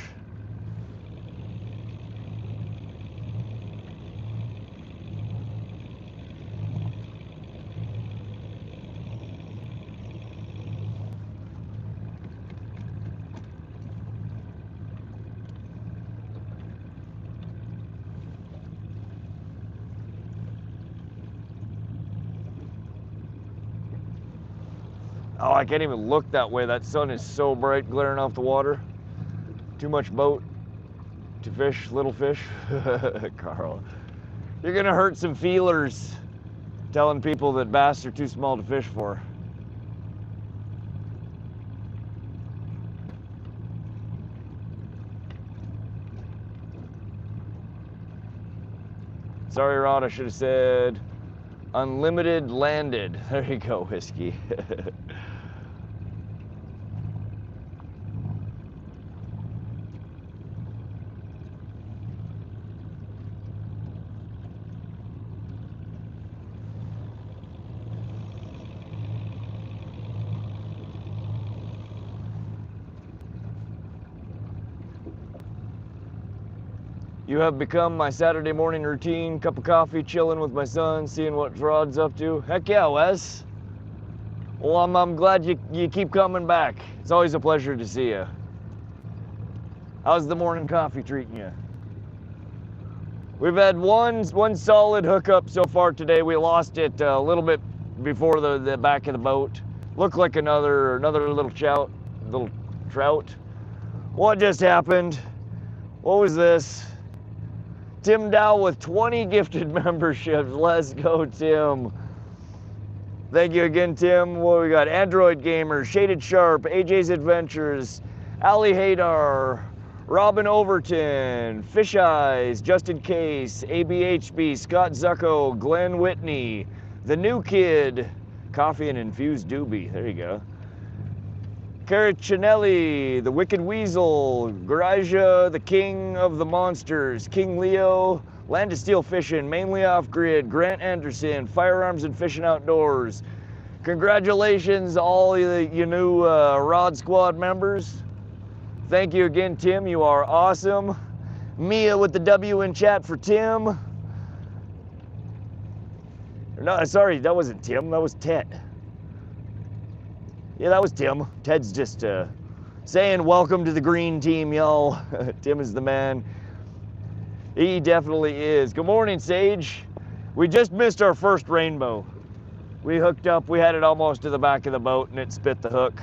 Oh, I can't even look that way. That sun is so bright glaring off the water. Too much boat to fish, little fish. Carl, you're gonna hurt some feelers telling people that bass are too small to fish for. Sorry, Rod, I should have said unlimited landed. There you go, Whiskey. You have become my Saturday morning routine. Cup of coffee, chilling with my son, seeing what Rod's up to. Heck yeah, Wes. Well, I'm glad you keep coming back. It's always a pleasure to see you. How's the morning coffee treating you? We've had one solid hookup so far today. We lost it a little bit before the back of the boat. Looked like another little trout. What just happened? What was this? Tim Dow with 20 gifted memberships. Let's go, Tim. Thank you again, Tim. What we got? Android Gamer, Shaded Sharp, AJ's Adventures, Ali Hadar, Robin Overton, Fish Eyes, Justin Case, ABHB, Scott Zucco, Glenn Whitney, The New Kid, Coffee and Infused Doobie. There you go. Caracinelli, The Wicked Weasel, Garaja, the King of the Monsters, King Leo, Land of Steel Fishing, Mainly Off Grid, Grant Anderson, Firearms and Fishing Outdoors. Congratulations, all you new Rod Squad members. Thank you again, Tim. You are awesome. Mia with the W in chat for Tim. No, sorry, that wasn't Tim. That was Ted. Yeah, that was Tim. Ted's just saying welcome to the green team, y'all. Tim is the man. He definitely is. Good morning, Sage. We just missed our first rainbow. We hooked up, we had it almost to the back of the boat and it spit the hook.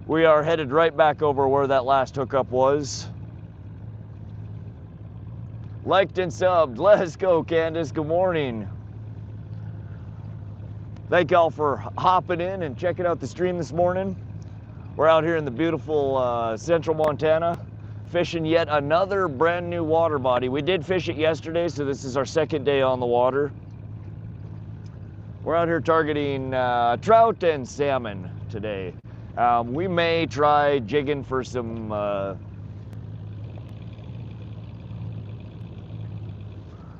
We are headed right back over where that last hookup was. Liked and subbed. Let's go, Candace. Good morning. Thank y'all for hopping in and checking out the stream this morning. We're out here in the beautiful central Montana, fishing yet another brand new water body. We did fish it yesterday, so this is our second day on the water. We're out here targeting trout and salmon today. We may try jigging for some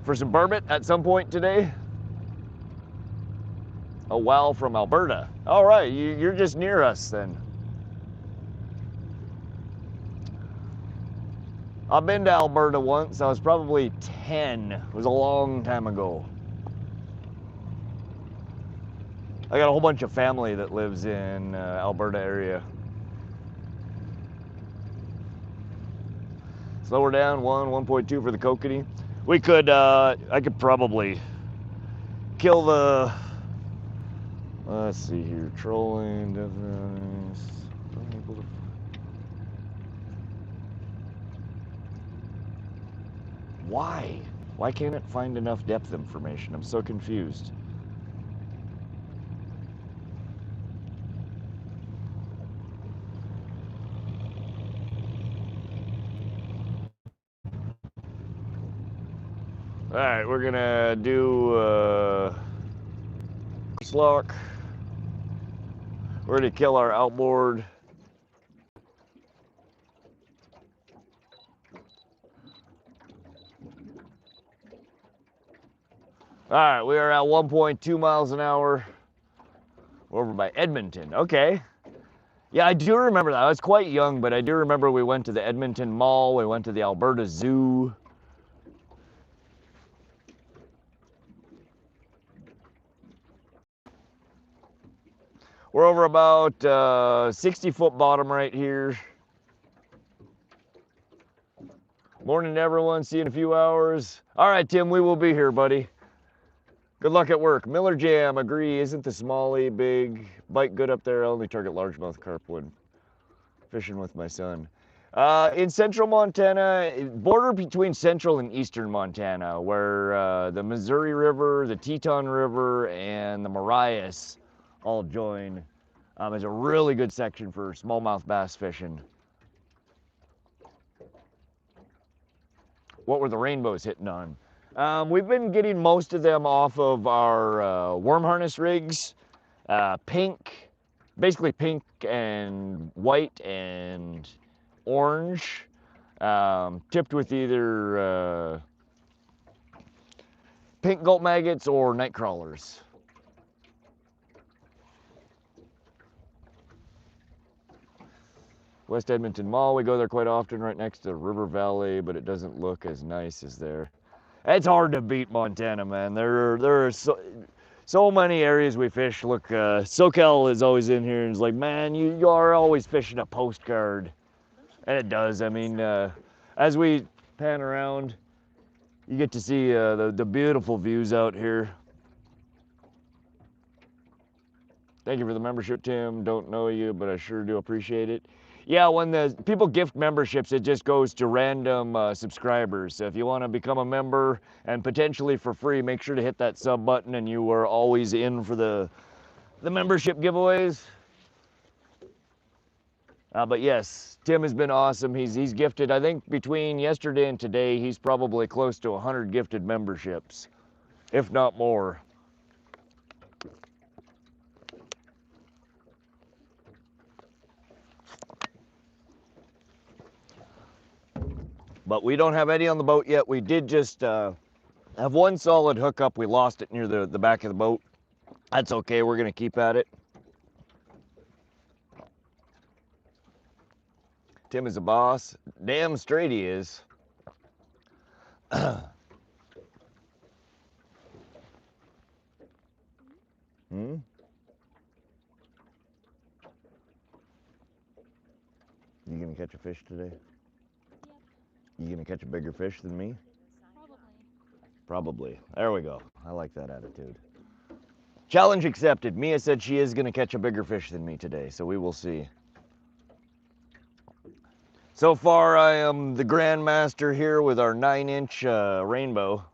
burbot at some point today. Oh, wow, from Alberta. All right, you're just near us then. I've been to Alberta once. I was probably 10. It was a long time ago. I got a whole bunch of family that lives in Alberta area. Slower down, 1.2 for the Kokanee. We could, I could probably kill the, let's see here, trolling, definitely. Why? Why can't it find enough depth information? I'm so confused. All right, we're gonna do lock. We're gonna kill our outboard. All right, we are at 1.2 miles an hour. We're over by Edmonton. Okay. Yeah, I do remember that. I was quite young, but I do remember we went to the Edmonton Mall. We went to the Alberta Zoo. We're over about 60-foot bottom right here. Morning, everyone. See you in a few hours. All right, Tim, we will be here, buddy. Good luck at work. Miller Jam, agree. Isn't the smallie big? Bite good up there. I only target largemouth carp when fishing with my son. In central Montana, border between central and eastern Montana, where the Missouri River, the Teton River, and the Marias all join, is a really good section for smallmouth bass fishing. What were the rainbows hitting on? We've been getting most of them off of our worm harness rigs, pink, basically pink and white and orange, tipped with either pink gulp maggots or night crawlers. West Edmonton Mall, we go there quite often, right next to River Valley, but it doesn't look as nice as there. It's hard to beat Montana, man. There are so many areas we fish. Look, SoCal is always in here and it's like, man, you are always fishing a postcard. And it does. I mean, as we pan around, you get to see the beautiful views out here. Thank you for the membership, Tim. Don't know you, but I sure do appreciate it. Yeah, when the people gift memberships, it just goes to random subscribers. So if you want to become a member and potentially for free, make sure to hit that sub button and you are always in for the membership giveaways. But yes, Tim has been awesome. He's gifted, I think between yesterday and today, he's probably close to 100 gifted memberships, if not more. But we don't have any on the boat yet. We did just have one solid hookup. We lost it near the back of the boat. That's okay, we're gonna keep at it. Tim is a boss. Damn straight he is. Hmm? You gonna catch a fish today? Yep. You gonna catch a bigger fish than me? Probably. Probably. There we go. I like that attitude. Challenge accepted. Mia said she is gonna catch a bigger fish than me today, so we will see. So far, I am the Grandmaster here with our 9-inch rainbow.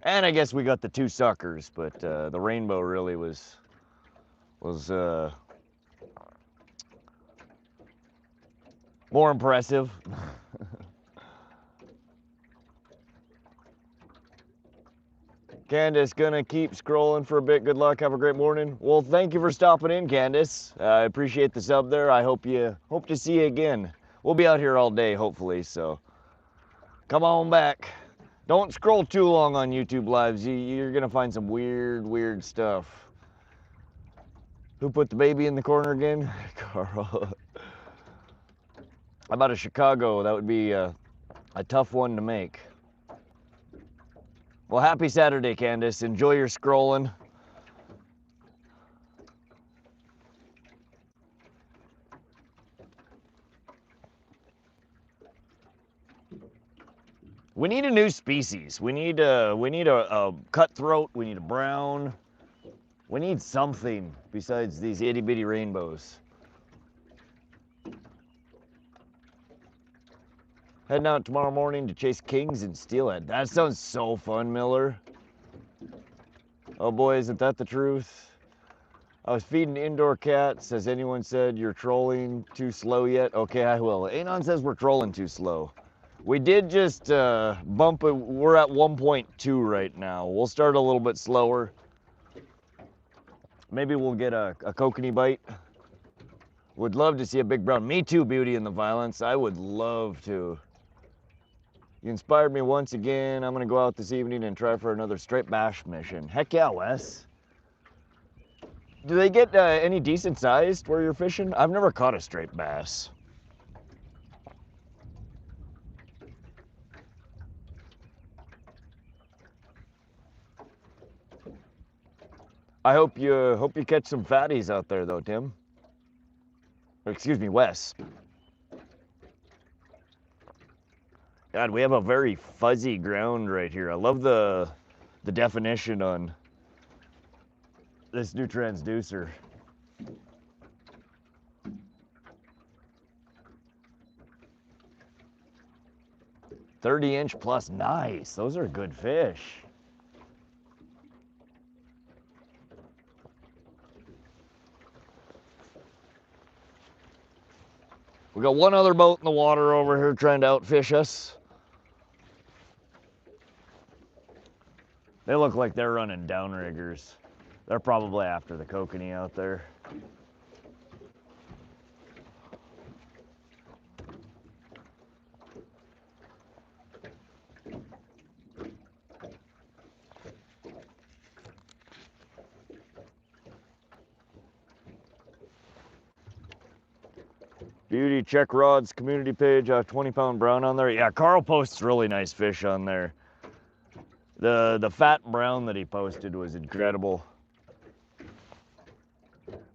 And I guess we got the 2 suckers, but the rainbow really was more impressive. Candace, gonna keep scrolling for a bit. Good luck. Have a great morning. Well, thank you for stopping in, Candace. I appreciate the sub there. I hope to see you again. We'll be out here all day, hopefully, so come on back. Don't scroll too long on YouTube lives. You're gonna find some weird stuff. Who put the baby in the corner again? Carl. How about a Chicago? That would be a tough one to make. Well, happy Saturday, Candace. Enjoy your scrolling. We need a new species. We need a cutthroat. We need a brown. We need something besides these itty bitty rainbows. Heading out tomorrow morning to chase kings and steelhead. That sounds so fun, Miller. Oh boy, isn't that the truth? I was feeding indoor cats. Has anyone said you're trolling too slow yet? Okay, I will. Anon says we're trolling too slow. We did just bump it. We're at 1.2 right now. We'll start a little bit slower. Maybe we'll get a kokanee bite. Would love to see a big brown. Me too, Beauty and the Violence. I would love to. You inspired me once again. I'm gonna go out this evening and try for another straight bass mission. Heck yeah, Wes. Do they get any decent sized where you're fishing? I've never caught a straight bass. I hope you catch some fatties out there though, Tim. Or, excuse me, Wes. God, we have a very fuzzy ground right here. I love the the definition on this new transducer. 30-inch plus, nice. Those are good fish. We got one other boat in the water over here trying to outfish us. They look like they're running downriggers. They're probably after the Kokanee out there. Beauty Check Rods community page, 20-pound brown on there. Yeah, Carl posts really nice fish on there. The fat brown that he posted was incredible.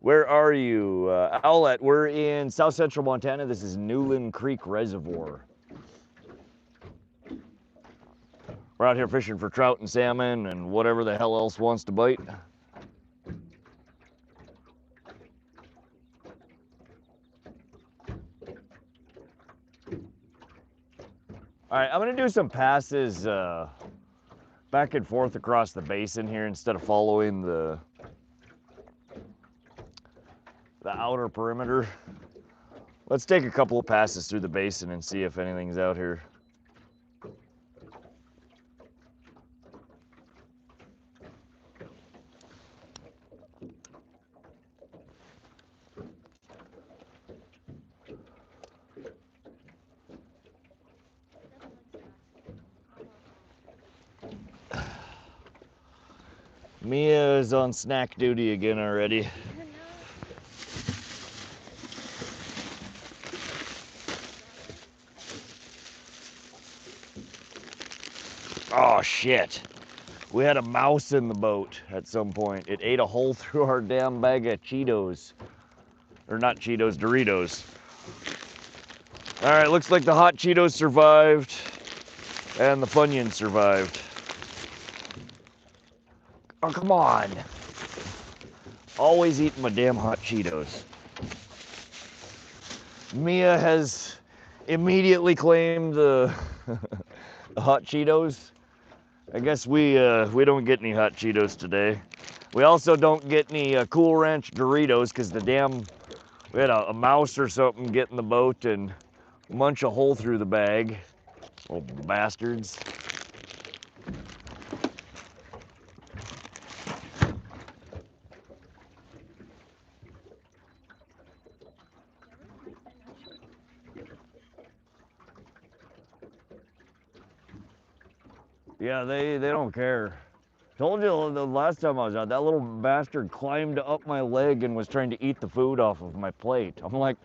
Where are you? Owlette, we're in south central Montana. This is Newlan Creek Reservoir. We're out here fishing for trout and salmon and whatever the hell else wants to bite. All right, I'm gonna do some passes back and forth across the basin here instead of following the outer perimeter. Let's take a couple of passes through the basin and see if anything's out here. Mia is on snack duty again already. Oh shit. We had a mouse in the boat at some point. It ate a hole through our damn bag of Cheetos. Or not Cheetos, Doritos. All right, looks like the hot Cheetos survived and the Funyuns survived. Oh, come on. Always eating my damn hot Cheetos. Mia has immediately claimed the, the hot Cheetos. I guess we don't get any hot Cheetos today. We also don't get any Cool Ranch Doritos because we had a mouse or something get in the boat and munch a hole through the bag. Little bastards. Yeah, they don't care. Told you the last time I was out, that little bastard climbed up my leg and was trying to eat the food off of my plate. I'm like,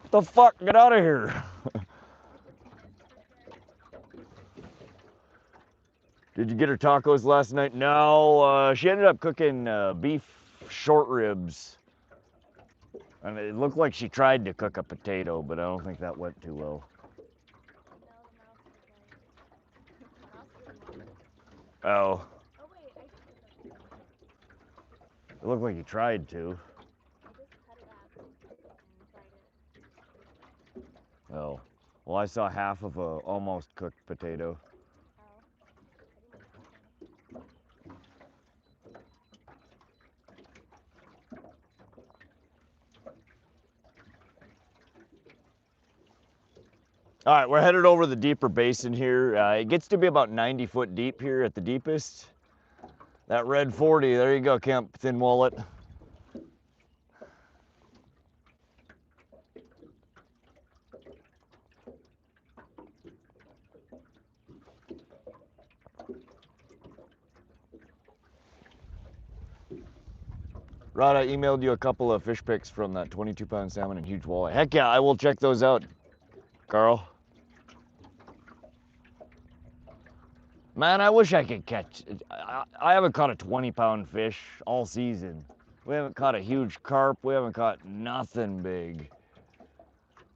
what the fuck, get out of here. Did you get her tacos last night? No, she ended up cooking beef short ribs. And it looked like she tried to cook a potato, but I don't think that went too well. Oh. It looked like he tried to. Oh. Well, I saw half of a almost cooked potato. All right, we're headed over the deeper basin here. It gets to be about 90 foot deep here at the deepest. That red 40, there you go, Kemp, thin wallet. Rod, I emailed you a couple of fish pics from that 22-pound salmon and huge walleye. Heck yeah, I will check those out, Carl. Man, I wish I could catch. I haven't caught a 20-pound fish all season. We haven't caught a huge carp. We haven't caught nothing big.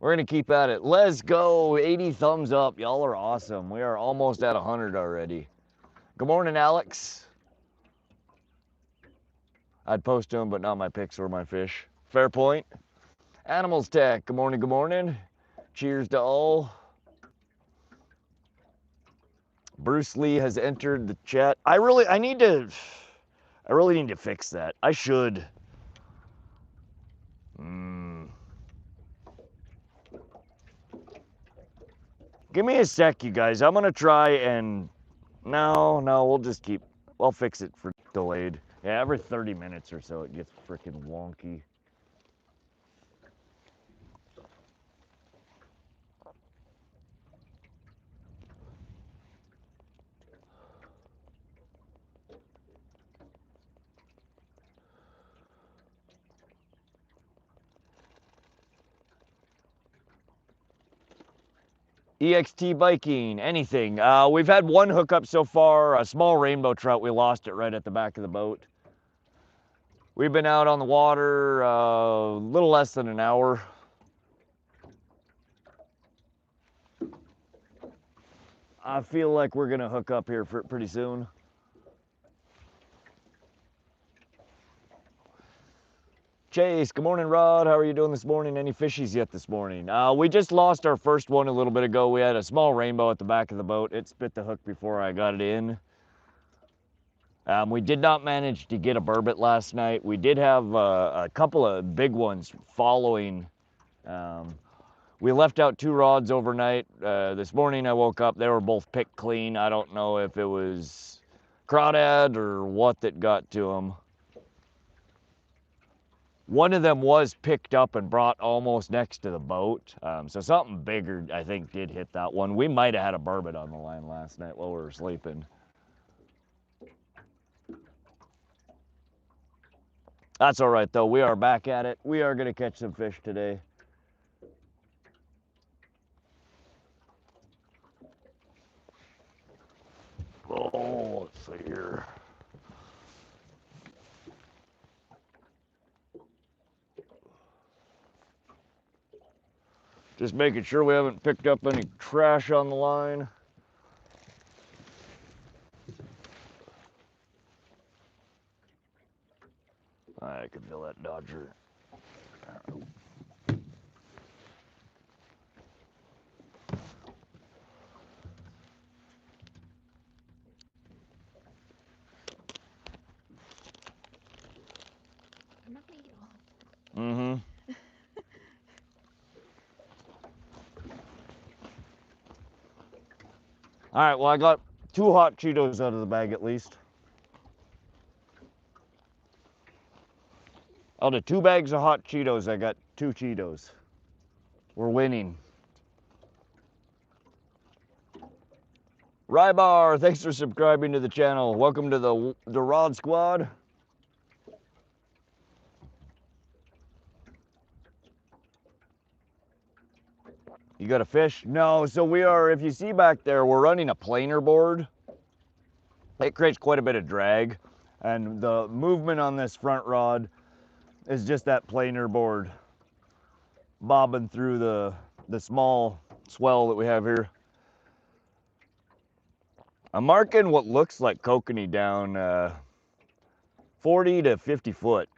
We're gonna keep at it. Let's go. 80 thumbs up. Y'all are awesome. We are almost at 100 already. Good morning, Alex. I'd post to him, but not my pics or my fish. Fair point. Animals Tech, good morning, good morning. Cheers to all. Bruce Lee has entered the chat. I really need to fix that. I should. Give me a sec, you guys. I'm gonna try and no, we'll just keep. I'll fix it for delayed. Yeah, every 30 minutes or so it gets freaking wonky. EXT biking, anything. We've had one hookup so far, a small rainbow trout. We lost it right at the back of the boat. We've been out on the water a little less than an hour. I feel like we're gonna hook up here pretty soon. Chase, good morning, Rod. How are you doing this morning? Any fishies yet this morning? We just lost our first one a little bit ago. We had a small rainbow at the back of the boat. It spit the hook before I got it in. We did not manage to get a burbot last night. We did have a couple of big ones following. We left out 2 rods overnight. This morning I woke up, they were both picked clean. I don't know if it was crawdad or what that got to them. One of them was picked up and brought almost next to the boat. So something bigger, I think, did hit that one. We might have had a burbot on the line last night while we were sleeping. That's all right, though. We are back at it. We are going to catch some fish today. Oh, let's see here. Just making sure we haven't picked up any trash on the line. I can feel that dodger. I'm not gonna eat all. Mm-hmm. All right, well, I got 2 hot Cheetos out of the bag at least. Out of 2 bags of hot Cheetos, I got 2 Cheetos. We're winning. Rybar, thanks for subscribing to the channel. Welcome to the Rod Squad. You got a fish? No, so we are, if you see back there, we're running a planer board. It creates quite a bit of drag. And the movement on this front rod is just that planer board bobbing through the small swell that we have here. I'm marking what looks like kokanee down 40 to 50 foot.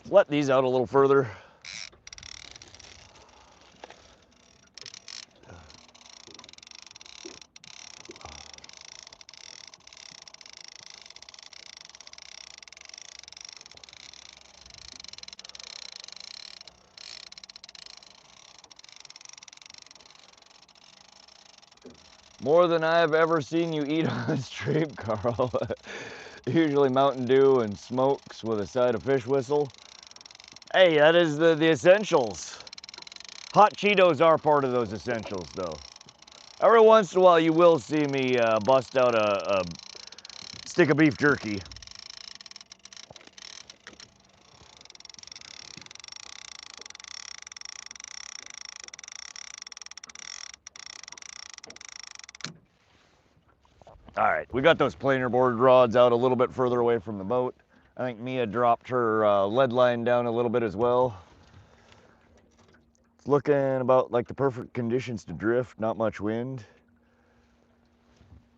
Let these out a little further. More than I have ever seen you eat on stream, Carl. Usually Mountain Dew and smokes with a side of fish whistle. Hey, that is the essentials. Hot Cheetos are part of those essentials, though. Every once in a while, you will see me bust out a stick of beef jerky. All right, we got those planer board rods out a little bit further away from the boat. I think Mia dropped her lead line down a little bit as well. It's looking about like the perfect conditions to drift, not much wind.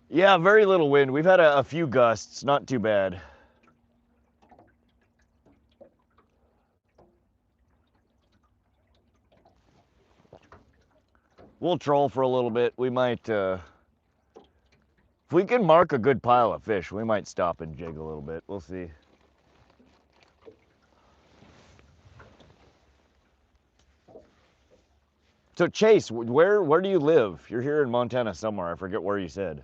Yeah, very little wind. We've had a few gusts, not too bad. We'll troll for a little bit. We might, if we can mark a good pile of fish, we might stop and jig a little bit. We'll see. So Chase, where do you live? You're here in Montana somewhere. I forget where you said.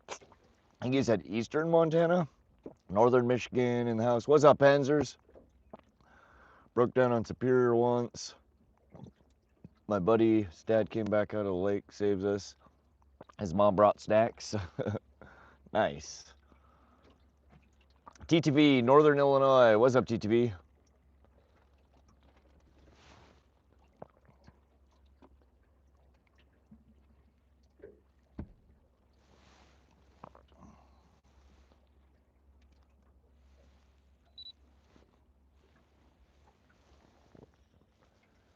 I think you said eastern Montana? Northern Michigan in the house. What's up, Panzers? Broke down on Superior once. My buddy, his dad came back out of the lake, saves us. His mom brought snacks. Nice. TTV, Northern Illinois. What's up, TTV?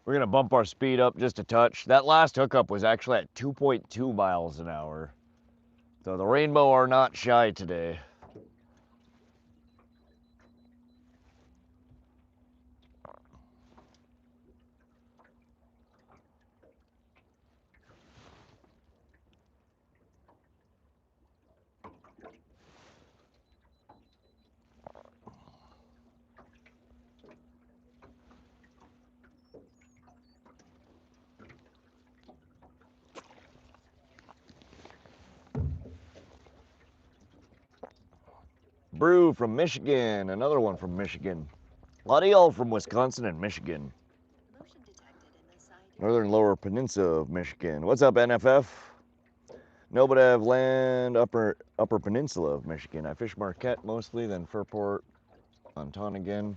We're gonna bump our speed up just a touch. That last hookup was actually at 2.2 miles an hour. So the Rainbow are not shy today. Brew from Michigan, another one from Michigan. A lot of y'all from Wisconsin and Michigan. Northern Lower Peninsula of Michigan. What's up, NFF? No, but I have land upper peninsula of Michigan. I fish Marquette mostly, then Fairport, Ontonagon.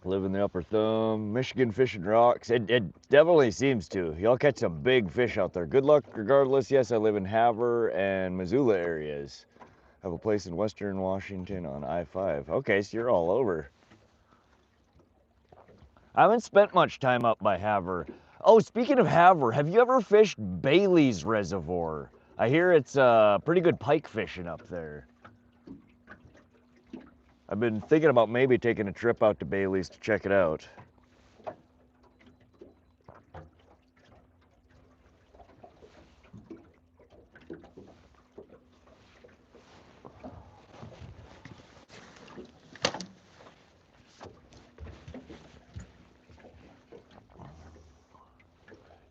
Live in the Upper Thumb, Michigan fishing rocks. It definitely seems to. Y'all catch some big fish out there. Good luck regardless. Yes, I live in Havre and Missoula areas. Have a place in Western Washington on I-5. Okay, so you're all over. I haven't spent much time up by Havre. Oh, speaking of Havre, have you ever fished Bailey's Reservoir? I hear it's pretty good pike fishing up there. I've been thinking about maybe taking a trip out to Bailey's to check it out.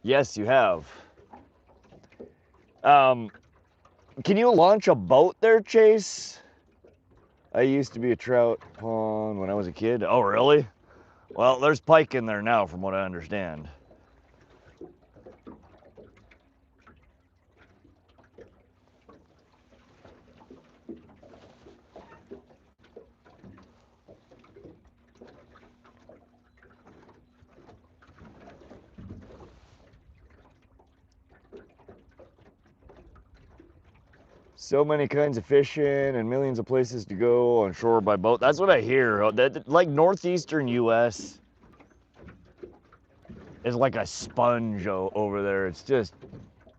Yes, you have. Can you launch a boat there, Chase? I used to be a trout pond when I was a kid. Oh, really? Well, there's pike in there now, from what I understand. So many kinds of fishing and millions of places to go on shore by boat. That's what I hear. Like northeastern U.S. is like a sponge over there. It's just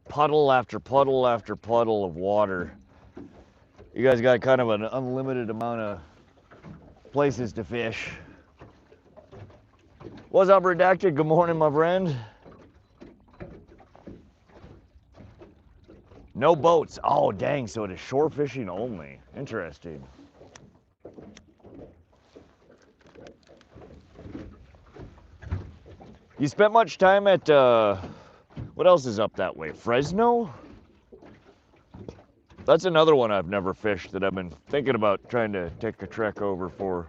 puddle after puddle after puddle of water. You guys got kind of an unlimited amount of places to fish. What's up, Redacted? Good morning, my friend. No boats. Oh, dang, so it is shore fishing only. Interesting. You spent much time at, what else is up that way? Fresno? That's another one I've never fished that I've been thinking about trying to take a trek over for.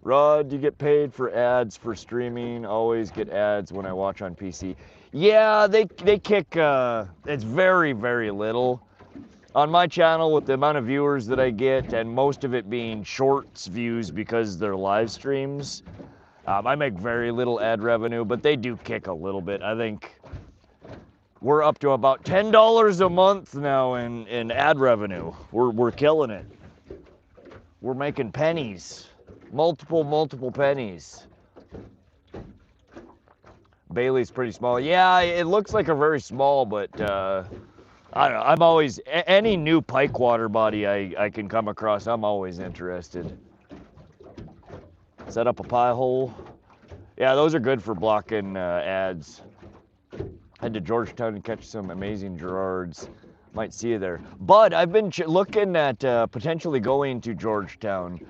Rod, you get paid for ads for streaming. Always get ads when I watch on PC. Yeah, they kick, it's very, very little. On my channel, with the amount of viewers that I get, and most of it being shorts views because they're live streams, I make very little ad revenue, but they do kick a little bit. I think we're up to about $10 a month now in ad revenue. We're killing it. We're making pennies. Multiple pennies. Bailey's pretty small. Yeah, it looks like a very small, but I don't know. I'm always, any new pike water body I can come across, I'm always interested. Set up a pie hole. Yeah, those are good for blocking ads. Head to Georgetown and catch some amazing Gerards. Might see you there. But I've been looking at potentially going to Georgetown.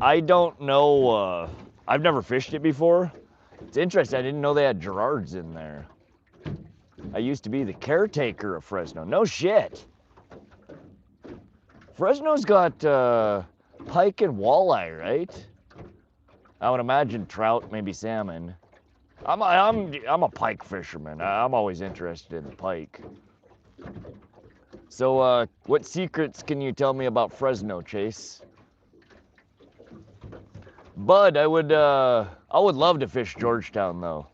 I don't know, I've never fished it before. It's interesting, I didn't know they had Gerards in there. I used to be the caretaker of Fresno. No shit. Fresno's got pike and walleye, right? I would imagine trout, maybe salmon. I'm a pike fisherman. I'm always interested in the pike. So, what secrets can you tell me about Fresno, Chase? Bud, I would love to fish Georgetown though.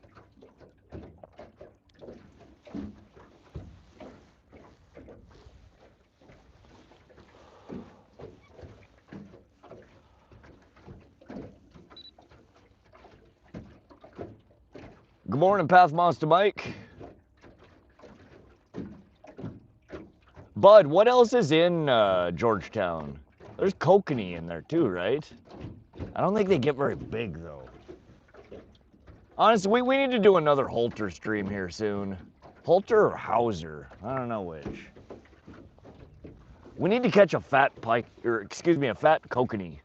Good morning, Path Monster Mike. Bud, what else is in Georgetown? There's Kokanee in there too, right? I don't think they get very big though. Honestly, we need to do another Halter stream here soon. Halter or Hauser? I don't know which. We need to catch a fat pike, or excuse me, a fat Kokanee.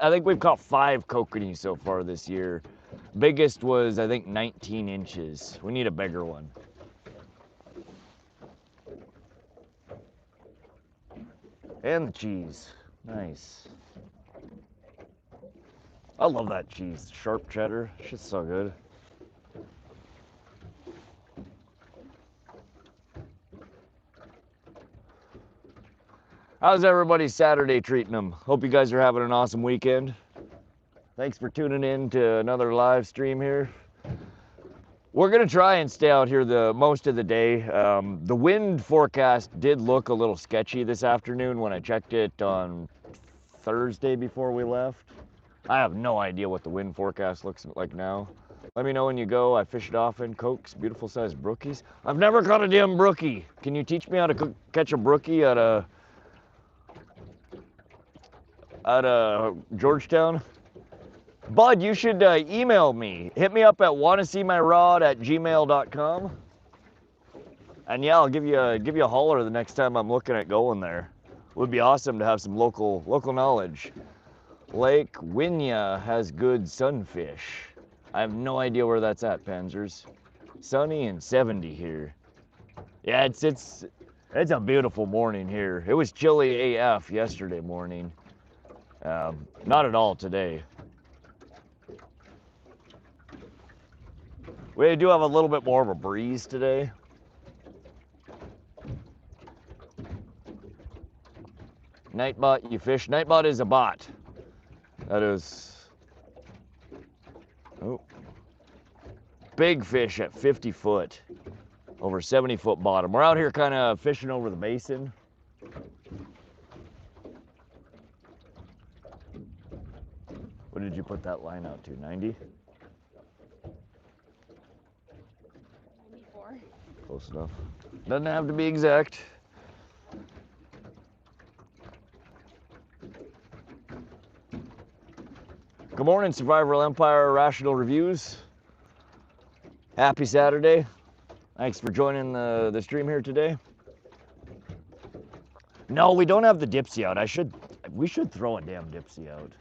I think we've caught 5 Kokanee so far this year. Biggest was, I think, 19 inches. We need a bigger one. And the cheese. Nice. I love that cheese. Sharp cheddar. Shit's so good. How's everybody Saturday treating them? Hope you guys are having an awesome weekend. Thanks for tuning in to another live stream here. We're gonna try and stay out here the most of the day. The wind forecast did look a little sketchy this afternoon when I checked it on Thursday before we left. I have no idea what the wind forecast looks like now. Let me know when you go. I fish it often. Cokes, beautiful sized brookies. I've never caught a damn brookie. Can you teach me how to catch a brookie at Georgetown? Bud, you should email me. Hit me up at wannaseemyrod@gmail.com. And yeah, I'll give you a holler the next time I'm looking at going there. Would be awesome to have some local knowledge. Lake Winya has good sunfish. I have no idea where that's at, Panzers. Sunny and 70 here. Yeah, it's a beautiful morning here. It was chilly AF yesterday morning. Not at all today. We do have a little bit more of a breeze today. Nightbot, you fish? Nightbot is a bot. That is, oh, big fish at 50 foot, over 70 foot bottom. We're out here kind of fishing over the basin. What did you put that line out to, 90? 94. Close enough. Doesn't have to be exact. Good morning, Survival Empire Rational Reviews. Happy Saturday. Thanks for joining the stream here today. No, we don't have the Dipsy out. We should throw a damn Dipsy out.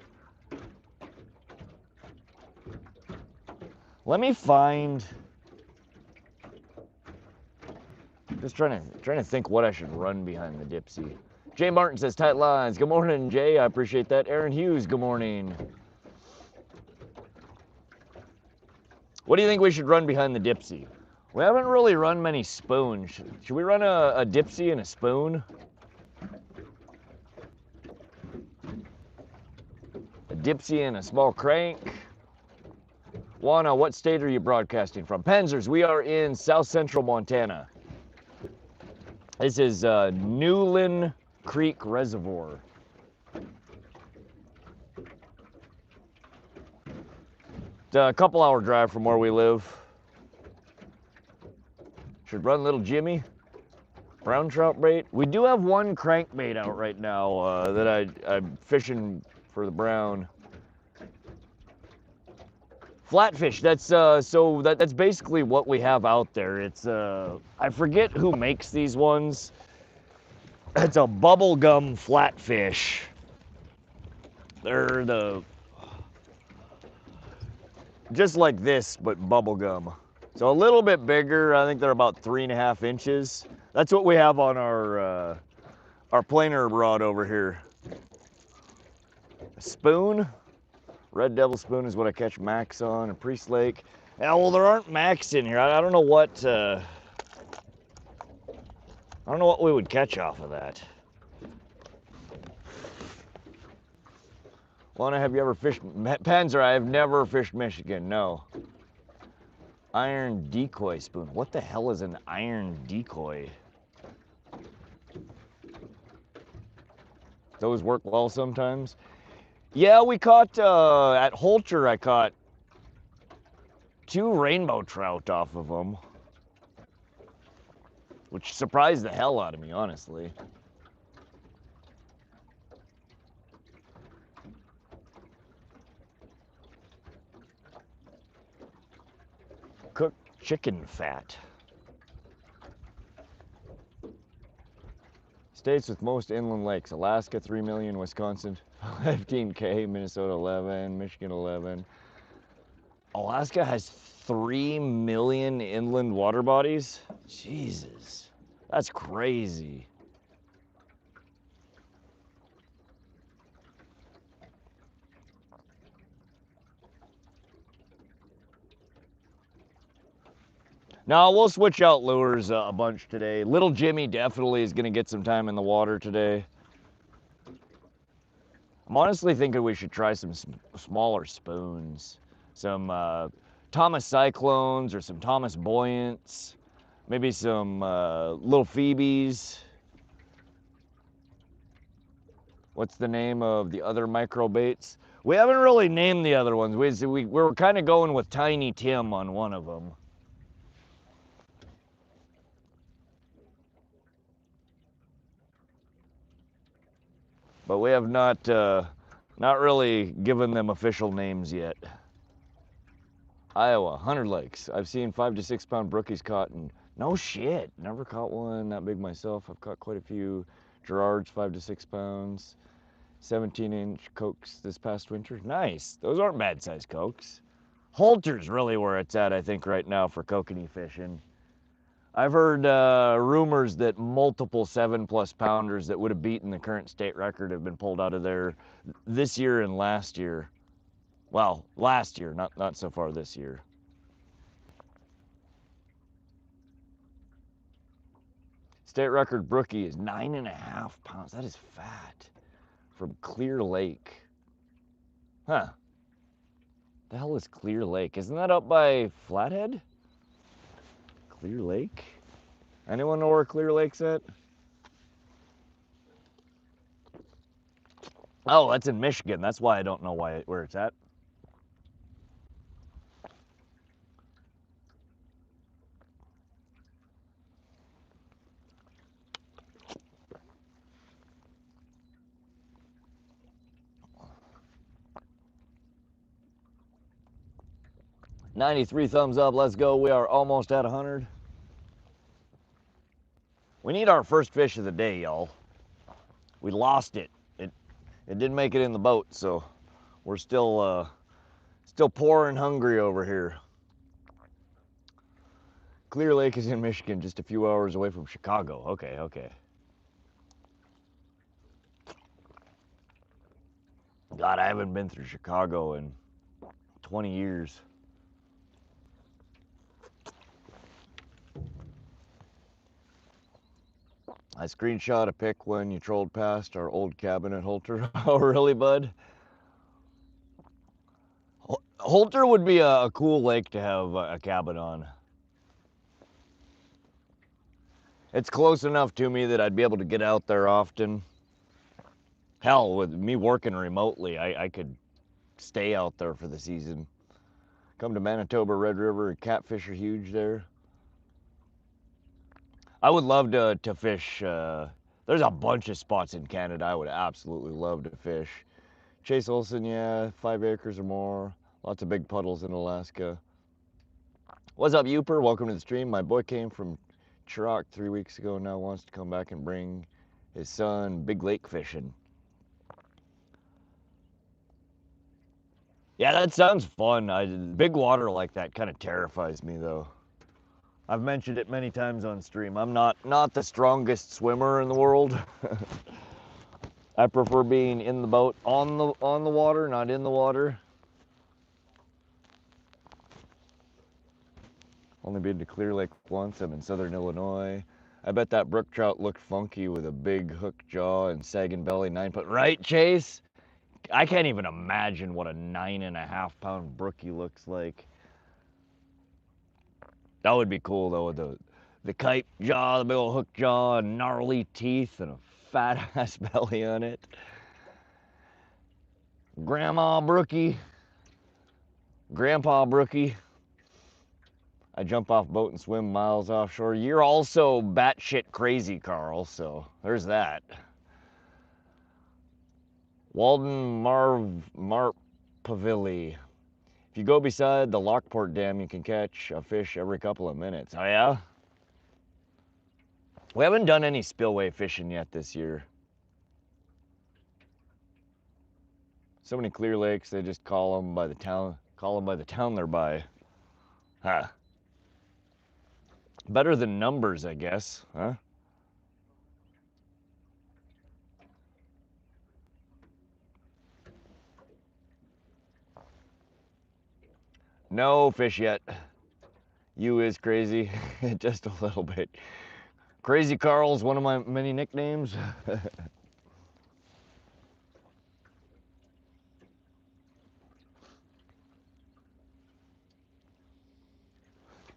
Let me find Just trying to think what I should run behind the Dipsy. Jay Martin says, tight lines. Good morning, Jay. I appreciate that. Aaron Hughes, good morning. What do you think we should run behind the Dipsy? We haven't really run many spoons. Should we run a Dipsy and a spoon? A Dipsy and a small crank. Juana, what state are you broadcasting from? Panzers, we are in south central Montana. This is Newlan Creek Reservoir. It's a couple-hour drive from where we live. Should run little Jimmy. Brown trout bait. We do have one crankbait out right now that I'm fishing for the brown. FlatFish, that's basically what we have out there. It's I forget who makes these ones. It's a Bubblegum FlatFish. They're just like this, but bubblegum. So a little bit bigger. I think they're about 3.5 inches. That's what we have on our planer rod over here. A spoon. Red Devil spoon is what I catch Max on, and Priest Lake. Yeah, well, there aren't Max in here. I don't know what we would catch off of that. Lana, have you ever fished Panzer? I have never fished Michigan. No. Iron decoy spoon. What the hell is an iron decoy? Those work well sometimes. Yeah, we caught, at Holter, I caught 2 rainbow trout off of them, which surprised the hell out of me, honestly. Cooked chicken fat. States with most inland lakes: Alaska 3 million, Wisconsin 15K, Minnesota 11, Michigan 11. Alaska has 3 million inland water bodies? Jesus, that's crazy. Now, we'll switch out lures a bunch today. Little Jimmy definitely is going to get some time in the water today. I'm honestly thinking we should try some smaller spoons. Some Thomas Cyclones or some Thomas Buoyants. Maybe some little Phoebes. What's the name of the other micro baits? We haven't really named the other ones. We're kind of going with Tiny Tim on one of them. But we have not really given them official names yet. Iowa, 100 lakes. I've seen 5 to 6 pound brookies caught, and no shit, never caught one that big myself. I've caught quite a few Gerards, 5 to 6 pounds, 17-inch cokes this past winter. Nice. Those aren't bad sized cokes. Holter's really where it's at, I think, right now for kokanee fishing. I've heard rumors that multiple 7+ pounders that would have beaten the current state record have been pulled out of there this year and last year. Well, last year, not so far this year. State record brookie is 9.5 pounds. That is fat from Clear Lake. Huh. The hell is Clear Lake? Isn't that up by Flathead? Clear Lake? Anyone know where Clear Lake's at? Oh, that's in Michigan. That's why I don't know where it's at. $93 thumbs up. Let's go. We are almost at 100. We need our first fish of the day, y'all. We lost it. It didn't make it in the boat, so we're still poor and hungry over here. Clear Lake is in Michigan, just a few hours away from Chicago. Okay, okay. God, I haven't been through Chicago in 20 years. I screenshot a pic when you trolled past our old cabin at Holter. Oh, really, bud? Holter would be a cool lake to have a cabin on. It's close enough to me that I'd be able to get out there often. Hell, with me working remotely, I could stay out there for the season. Come to Manitoba, Red River, catfish are huge there. I would love to fish. There's a bunch of spots in Canada I would absolutely love to fish. Chase Olson, yeah, 5 acres or more. Lots of big puddles in Alaska. What's up, Youper? Welcome to the stream. My boy came from Trout 3 weeks ago, now wants to come back and bring his son big lake fishing. Yeah, that sounds fun. Big water like that kind of terrifies me, though. I've mentioned it many times on stream. I'm not the strongest swimmer in the world. I prefer being in the boat on the water, not in the water. Only been to Clear Lake once. I'm in southern Illinois. I bet that brook trout looked funky with a big hook jaw and sagging belly, 9 foot. Right, Chase? I can't even imagine what a 9.5 pound brookie looks like. That would be cool though, with the kite jaw, the big old hook jaw, and gnarly teeth, and a fat ass belly on it. Grandma brookie, Grandpa brookie. I jump off boat and swim miles offshore. You're also batshit crazy, Carl, so there's that. Walden Marpavili. If you go beside the Lockport Dam, you can catch a fish every couple of minutes. Oh, yeah? We haven't done any spillway fishing yet this year. So many Clear Lakes, they just call them by the town they're by. Huh. Better than numbers, I guess, huh? No fish yet. You is crazy, just a little bit. Crazy Carl's one of my many nicknames.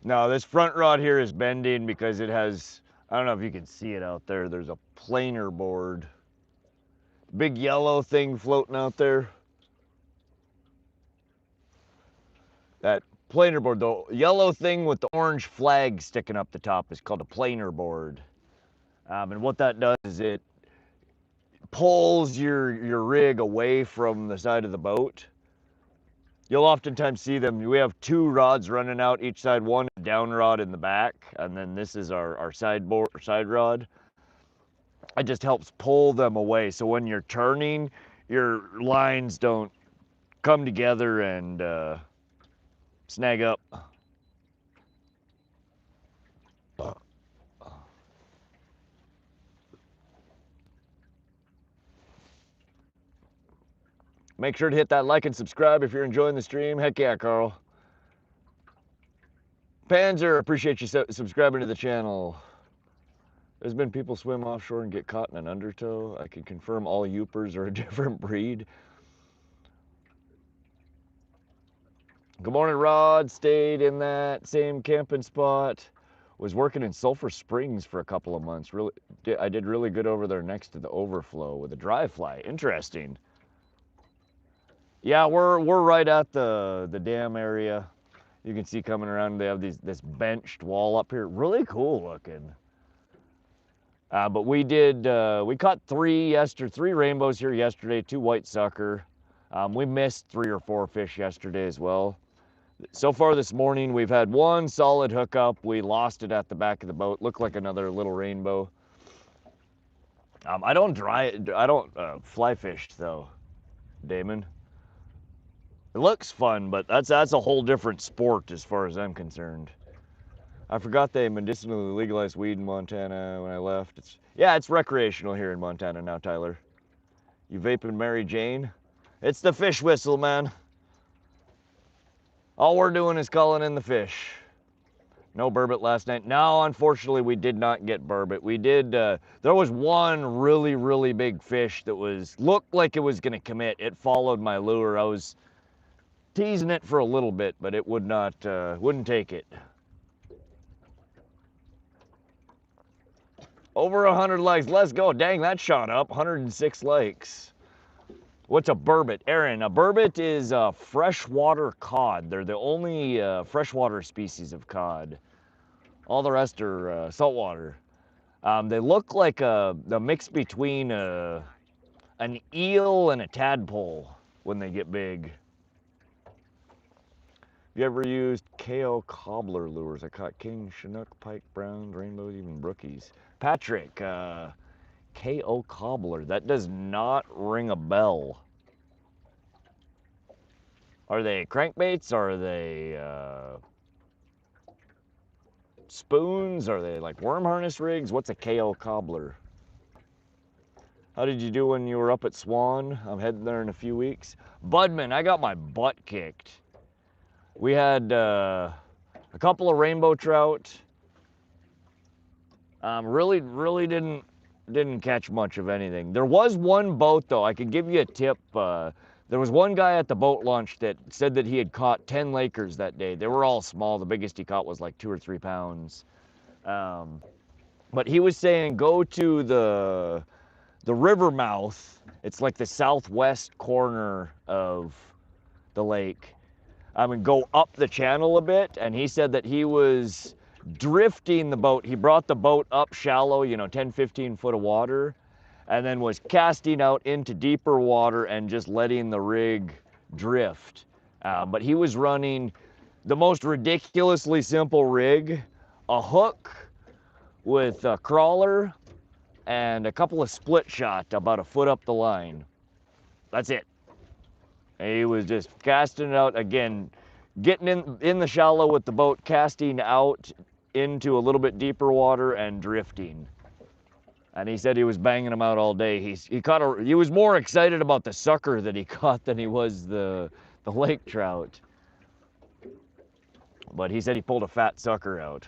No, this front rod here is bending because it has, I don't know if you can see it out there, there's a planer board. Big yellow thing floating out there. That planer board, the yellow thing with the orange flag sticking up the top is called a planer board. And what that does is it pulls your rig away from the side of the boat. You'll oftentimes see them. We have 2 rods running out each side, one down rod in the back, and then this is our side rod. It just helps pull them away. So when you're turning, your lines don't come together and snag up. Make sure to hit that like and subscribe if you're enjoying the stream. Heck yeah, Carl. Panzer, appreciate you subscribing to the channel. There's been people swim offshore and get caught in an undertow. I can confirm all Yoopers are a different breed. Good morning, Rod. Stayed in that same camping spot. Was working in Sulphur Springs for a couple of months. I did really good over there next to the overflow with a dry fly. Interesting. Yeah, we're right at the dam area. You can see coming around, they have this benched wall up here. Really cool looking. But we caught 3 rainbows here yesterday, 2 white sucker. We missed 3 or 4 fish yesterday as well. So far this morning, we've had 1 solid hookup. We lost it at the back of the boat. Looked like another little rainbow. I don't fly fish though, Damon. It looks fun, but that's a whole different sport as far as I'm concerned. I forgot they medicinally legalized weed in Montana when I left. It's recreational here in Montana now, Tyler. You vaping Mary Jane? It's the fish whistle, man. All we're doing is calling in the fish. No burbot last night. No, unfortunately, we did not get burbot. We did, there was one really, really big fish that looked like it was gonna commit. It followed my lure. I was teasing it for a little bit, but it wouldn't take it. Over 100 likes, let's go. Dang, that shot up, 106 likes. What's a burbot? Aaron, a burbot is a freshwater cod. They're the only freshwater species of cod. All the rest are saltwater. They look like the mix between an eel and a tadpole when they get big. Have you ever used KO cobbler lures? I caught king, chinook, pike, browns, rainbows, even brookies. Patrick, KO cobbler. That does not ring a bell. Are they crankbaits? Are they spoons? Are they like worm harness rigs? What's a KO cobbler? How did you do when you were up at Swan? I'm heading there in a few weeks. Budman, I got my butt kicked. We had a couple of rainbow trout. Really didn't catch much of anything. There was one boat though. I could give you a tip. There was one guy at the boat launch that said that he had caught 10 Lakers that day. They were all small. The biggest he caught was like 2 or 3 pounds. But he was saying go to the river mouth. It's like the southwest corner of the lake. And go up the channel a bit. And he said that he was drifting the boat. He brought the boat up shallow, 10, 15 foot of water, and then was casting out into deeper water and just letting the rig drift. But he was running the most ridiculously simple rig, a hook with a crawler and a couple of split shot about a foot up the line. That's it. He was just casting it out again, getting in the shallow with the boat, casting out into a little bit deeper water and drifting. And he said he was banging them out all day. He was more excited about the sucker that he caught than he was the lake trout. But he said he pulled a fat sucker out.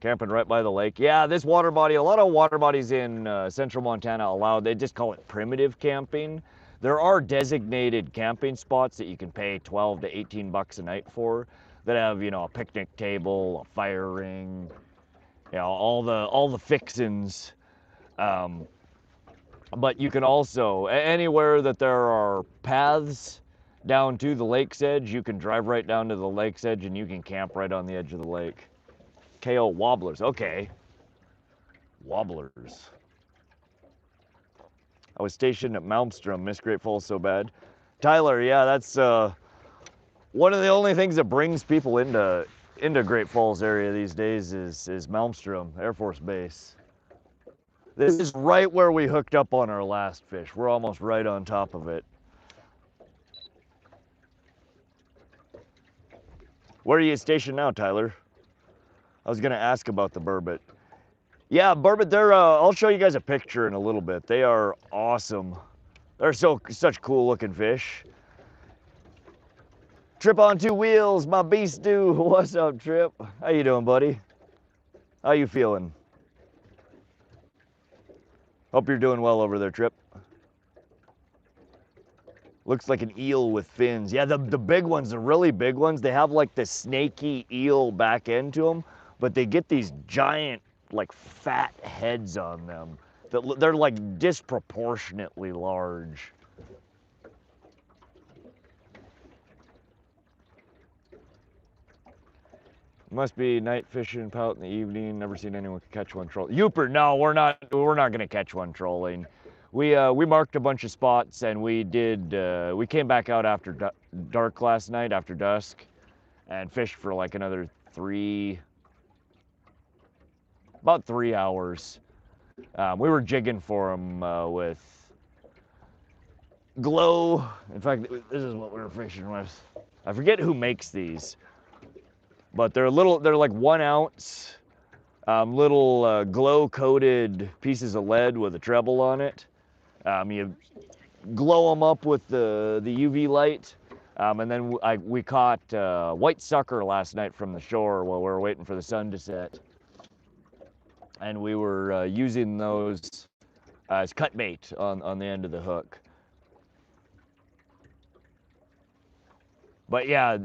Camping right by the lake. Yeah, this water body, a lot of water bodies in central Montana they just call it primitive camping. There are designated camping spots that you can pay 12 to 18 bucks a night for that have, a picnic table, a fire ring, all the fixins. But you can also, anywhere that there are paths down to the lake's edge, you can drive right down to the lake's edge and you can camp right on the edge of the lake. KO wobblers, okay. Wobblers. I was stationed at Malmstrom, missed Great Falls so bad. Tyler, yeah, that's one of the only things that brings people into Great Falls area these days is Malmstrom Air Force Base. This is right where we hooked up on our last fish. We're almost right on top of it. Where are you stationed now, Tyler? I was gonna ask about the burbot. Yeah, burbot, I'll show you guys a picture in a little bit. They are awesome. They're such cool looking fish. Trip on 2 wheels, my beast do. What's up, Trip? How you doing, buddy? How you feeling? Hope you're doing well over there, Trip. Looks like an eel with fins. Yeah, the big ones, the really big ones, they have like this snaky eel back end to them, but they get these giant, like fat heads on them. They're like disproportionately large. Must be night fishing, pout in the evening. Never seen anyone catch one trolling. Youper, no, we're not gonna catch one trolling. We marked a bunch of spots and we came back out after dark last night, after dusk, and fished for like another about 3 hours. We were jigging for them with glow. In fact, this is what we were fishing with. I forget who makes these, but they're like 1 ounce, little glow-coated pieces of lead with a treble on it. You glow them up with the UV light, and then we caught white sucker last night from the shore while we were waiting for the sun to set, and we were using those as cut bait on the end of the hook. But yeah,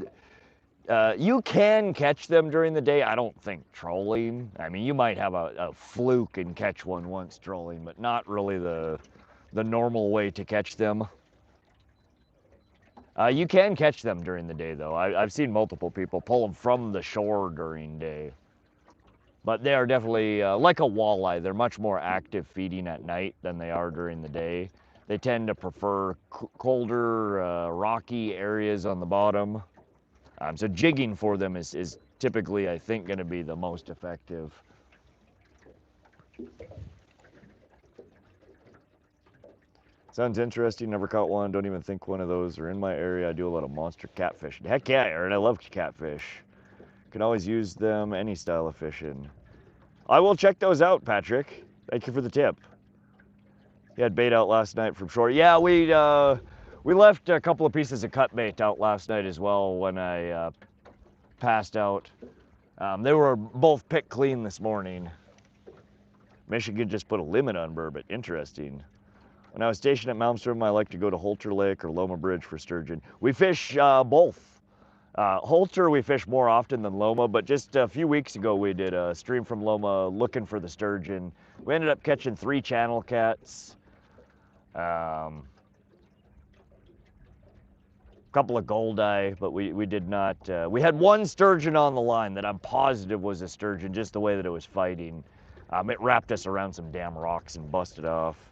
you can catch them during the day. I don't think trolling. I mean, you might have a fluke and catch one once trolling, but not really the normal way to catch them. You can catch them during the day, though. I've seen multiple people pull them from the shore during day. But they are definitely, like a walleye, they're much more active feeding at night than they are during the day. They tend to prefer colder, rocky areas on the bottom. So jigging for them is typically, I think, going to be the most effective. Sounds interesting. Never caught one. Don't even think one of those are in my area. I do a lot of monster catfish. Heck yeah, Aaron. I love catfish. Can always use them any style of fishing. I will check those out, Patrick. Thank you for the tip. You had bait out last night from shore. Yeah, we left a couple of pieces of cut bait out last night as well when I passed out. They were both picked clean this morning. Michigan just put a limit on burbot. Interesting. When I was stationed at Malmstrom, I like to go to Holter Lake or Loma Bridge for sturgeon. We fish both. Holter we fish more often than Loma, but just a few weeks ago we did a stream from Loma looking for the sturgeon. We ended up catching 3 channel cats, couple of goldeye, but we did not. We had 1 sturgeon on the line that I'm positive was a sturgeon, just the way that it was fighting. It wrapped us around some damn rocks and busted off.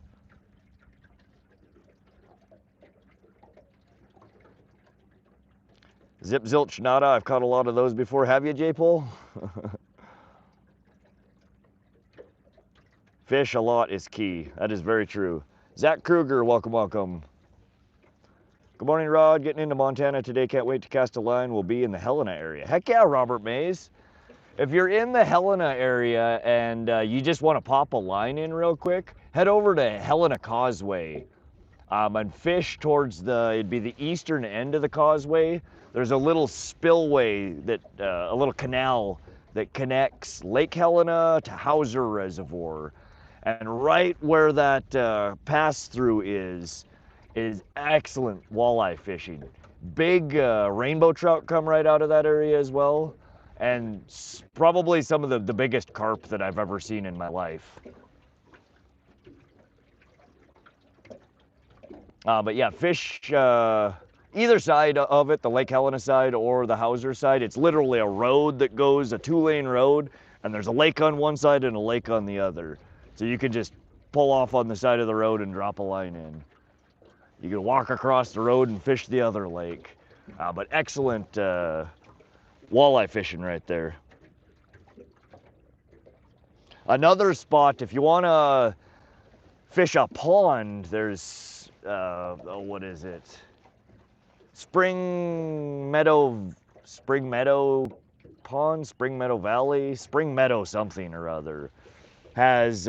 Zip zilch nada, I've caught a lot of those before. Have you, J-Pole? Fish a lot is key. That is very true. Zach Kruger, welcome, welcome. Good morning, Rod. Getting into Montana today. Can't wait to cast a line. We'll be in the Helena area. Heck yeah, Robert Mays. If you're in the Helena area and you just want to pop a line in real quick, head over to Helena Causeway and fish towards it'd be the eastern end of the causeway. There's a little spillway a little canal that connects Lake Helena to Hauser Reservoir. And right where that pass-through is excellent walleye fishing. Big rainbow trout come right out of that area as well. And probably some of the biggest carp that I've ever seen in my life. But yeah, fish either side of it, the Lake Helena side or the Hauser side. It's literally a road that goes, a 2-lane road, and there's a lake on one side and a lake on the other. So you can just pull off on the side of the road and drop a line in. You can walk across the road and fish the other lake. But excellent walleye fishing right there. Another spot, if you want to fish a pond, there's, what is it? Spring Meadow Pond, Spring Meadow Valley, Spring Meadow something or other, has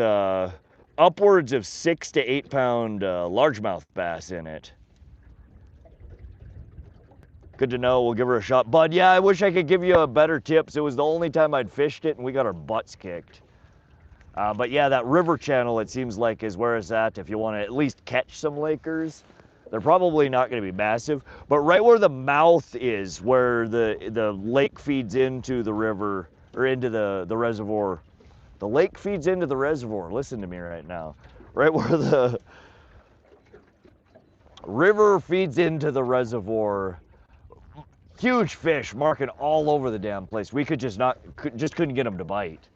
upwards of 6 to 8 pound largemouth bass in it. Good to know. We'll give her a shot. Bud, yeah, I wish I could give you a better tips. It was the only time I'd fished it and we got our butts kicked. But yeah, that river channel, it seems like, is where it's at if you want to at least catch some Lakers. They're probably not going to be massive, but right where the mouth is, where the lake feeds into the river, or into the reservoir. The lake feeds into the reservoir. Listen to me right now. Right where the river feeds into the reservoir. Huge fish marking all over the damn place. We just couldn't get them to bite.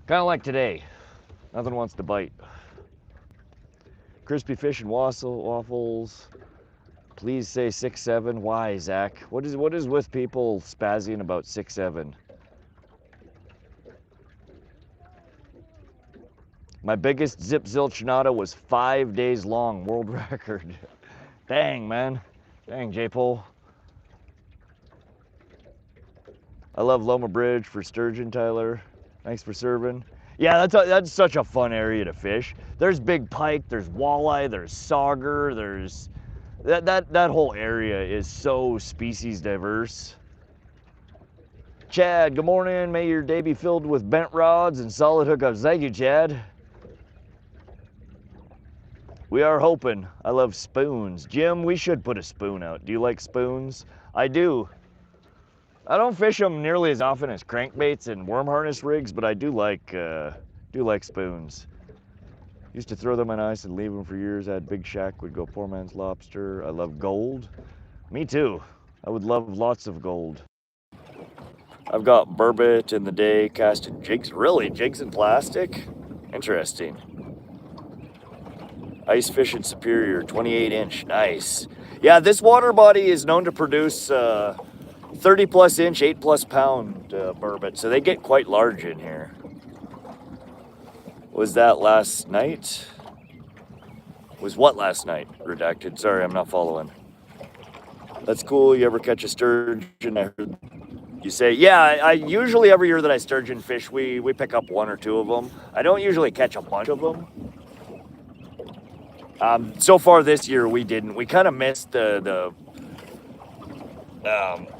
Kind of like today. Nothing wants to bite. Crispy fish and waffles. Please say 6'7". Why, Zach? What is with people spazzing about 6'7"? My biggest zip zilchinata was 5 days long, world record. Dang, man. Dang, J-Pole. I love Loma Bridge for sturgeon, Tyler. Thanks for serving. Yeah, that's such a fun area to fish. There's big pike, there's walleye, there's sauger, there's that whole area is so species diverse. Chad, good morning. May your day be filled with bent rods and solid hookups. Thank you, Chad. We are hoping. I love spoons. Jim, we should put a spoon out. Do you like spoons? I do. I don't fish them nearly as often as crankbaits and worm harness rigs, but I do like spoons. Used to throw them on ice and leave them for years. I had Big Shack, would go poor man's lobster. I love gold. Me too. I would love lots of gold. I've got burbot in the day, casted jigs. Really? Jigs in plastic? Interesting. Ice fishing Superior, 28 inch. Nice. Yeah, this water body is known to produce 30 plus inch, 8 plus pound burbot, so they get quite large in here. Was that last night? Was what last night? Redacted. Sorry, I'm not following. That's cool. You ever catch a sturgeon? I heard you say, yeah, I usually every year that I sturgeon fish, we pick up 1 or 2 of them. I don't usually catch a bunch of them. So far this year we didn't. We kind of missed the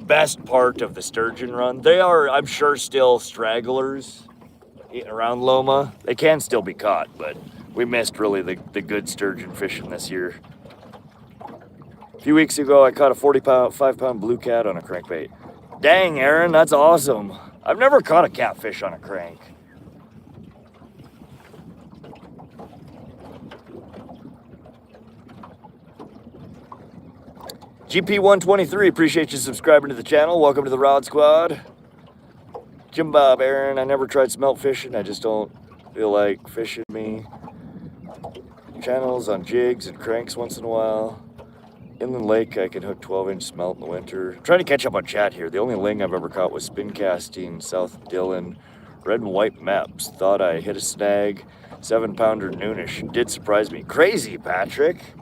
best part of the sturgeon run. They are, I'm sure, still stragglers around Loma. They can still be caught, but we missed really the good sturgeon fishing this year. A few weeks ago, I caught a 5-pound blue cat on a crankbait. Dang, Aaron, that's awesome. I've never caught a catfish on a crank. GP123, appreciate you subscribing to the channel. Welcome to the Rod Squad. Jim Bob, Aaron, I never tried smelt fishing. I just don't feel like fishing me. Channels on jigs and cranks once in a while. Inland Lake, I can hook 12-inch smelt in the winter. I'm trying to catch up on chat here. The only ling I've ever caught was spin casting, South Dillon, red and white maps. Thought I hit a snag, 7-pounder noonish. Did surprise me. Crazy, Patrick.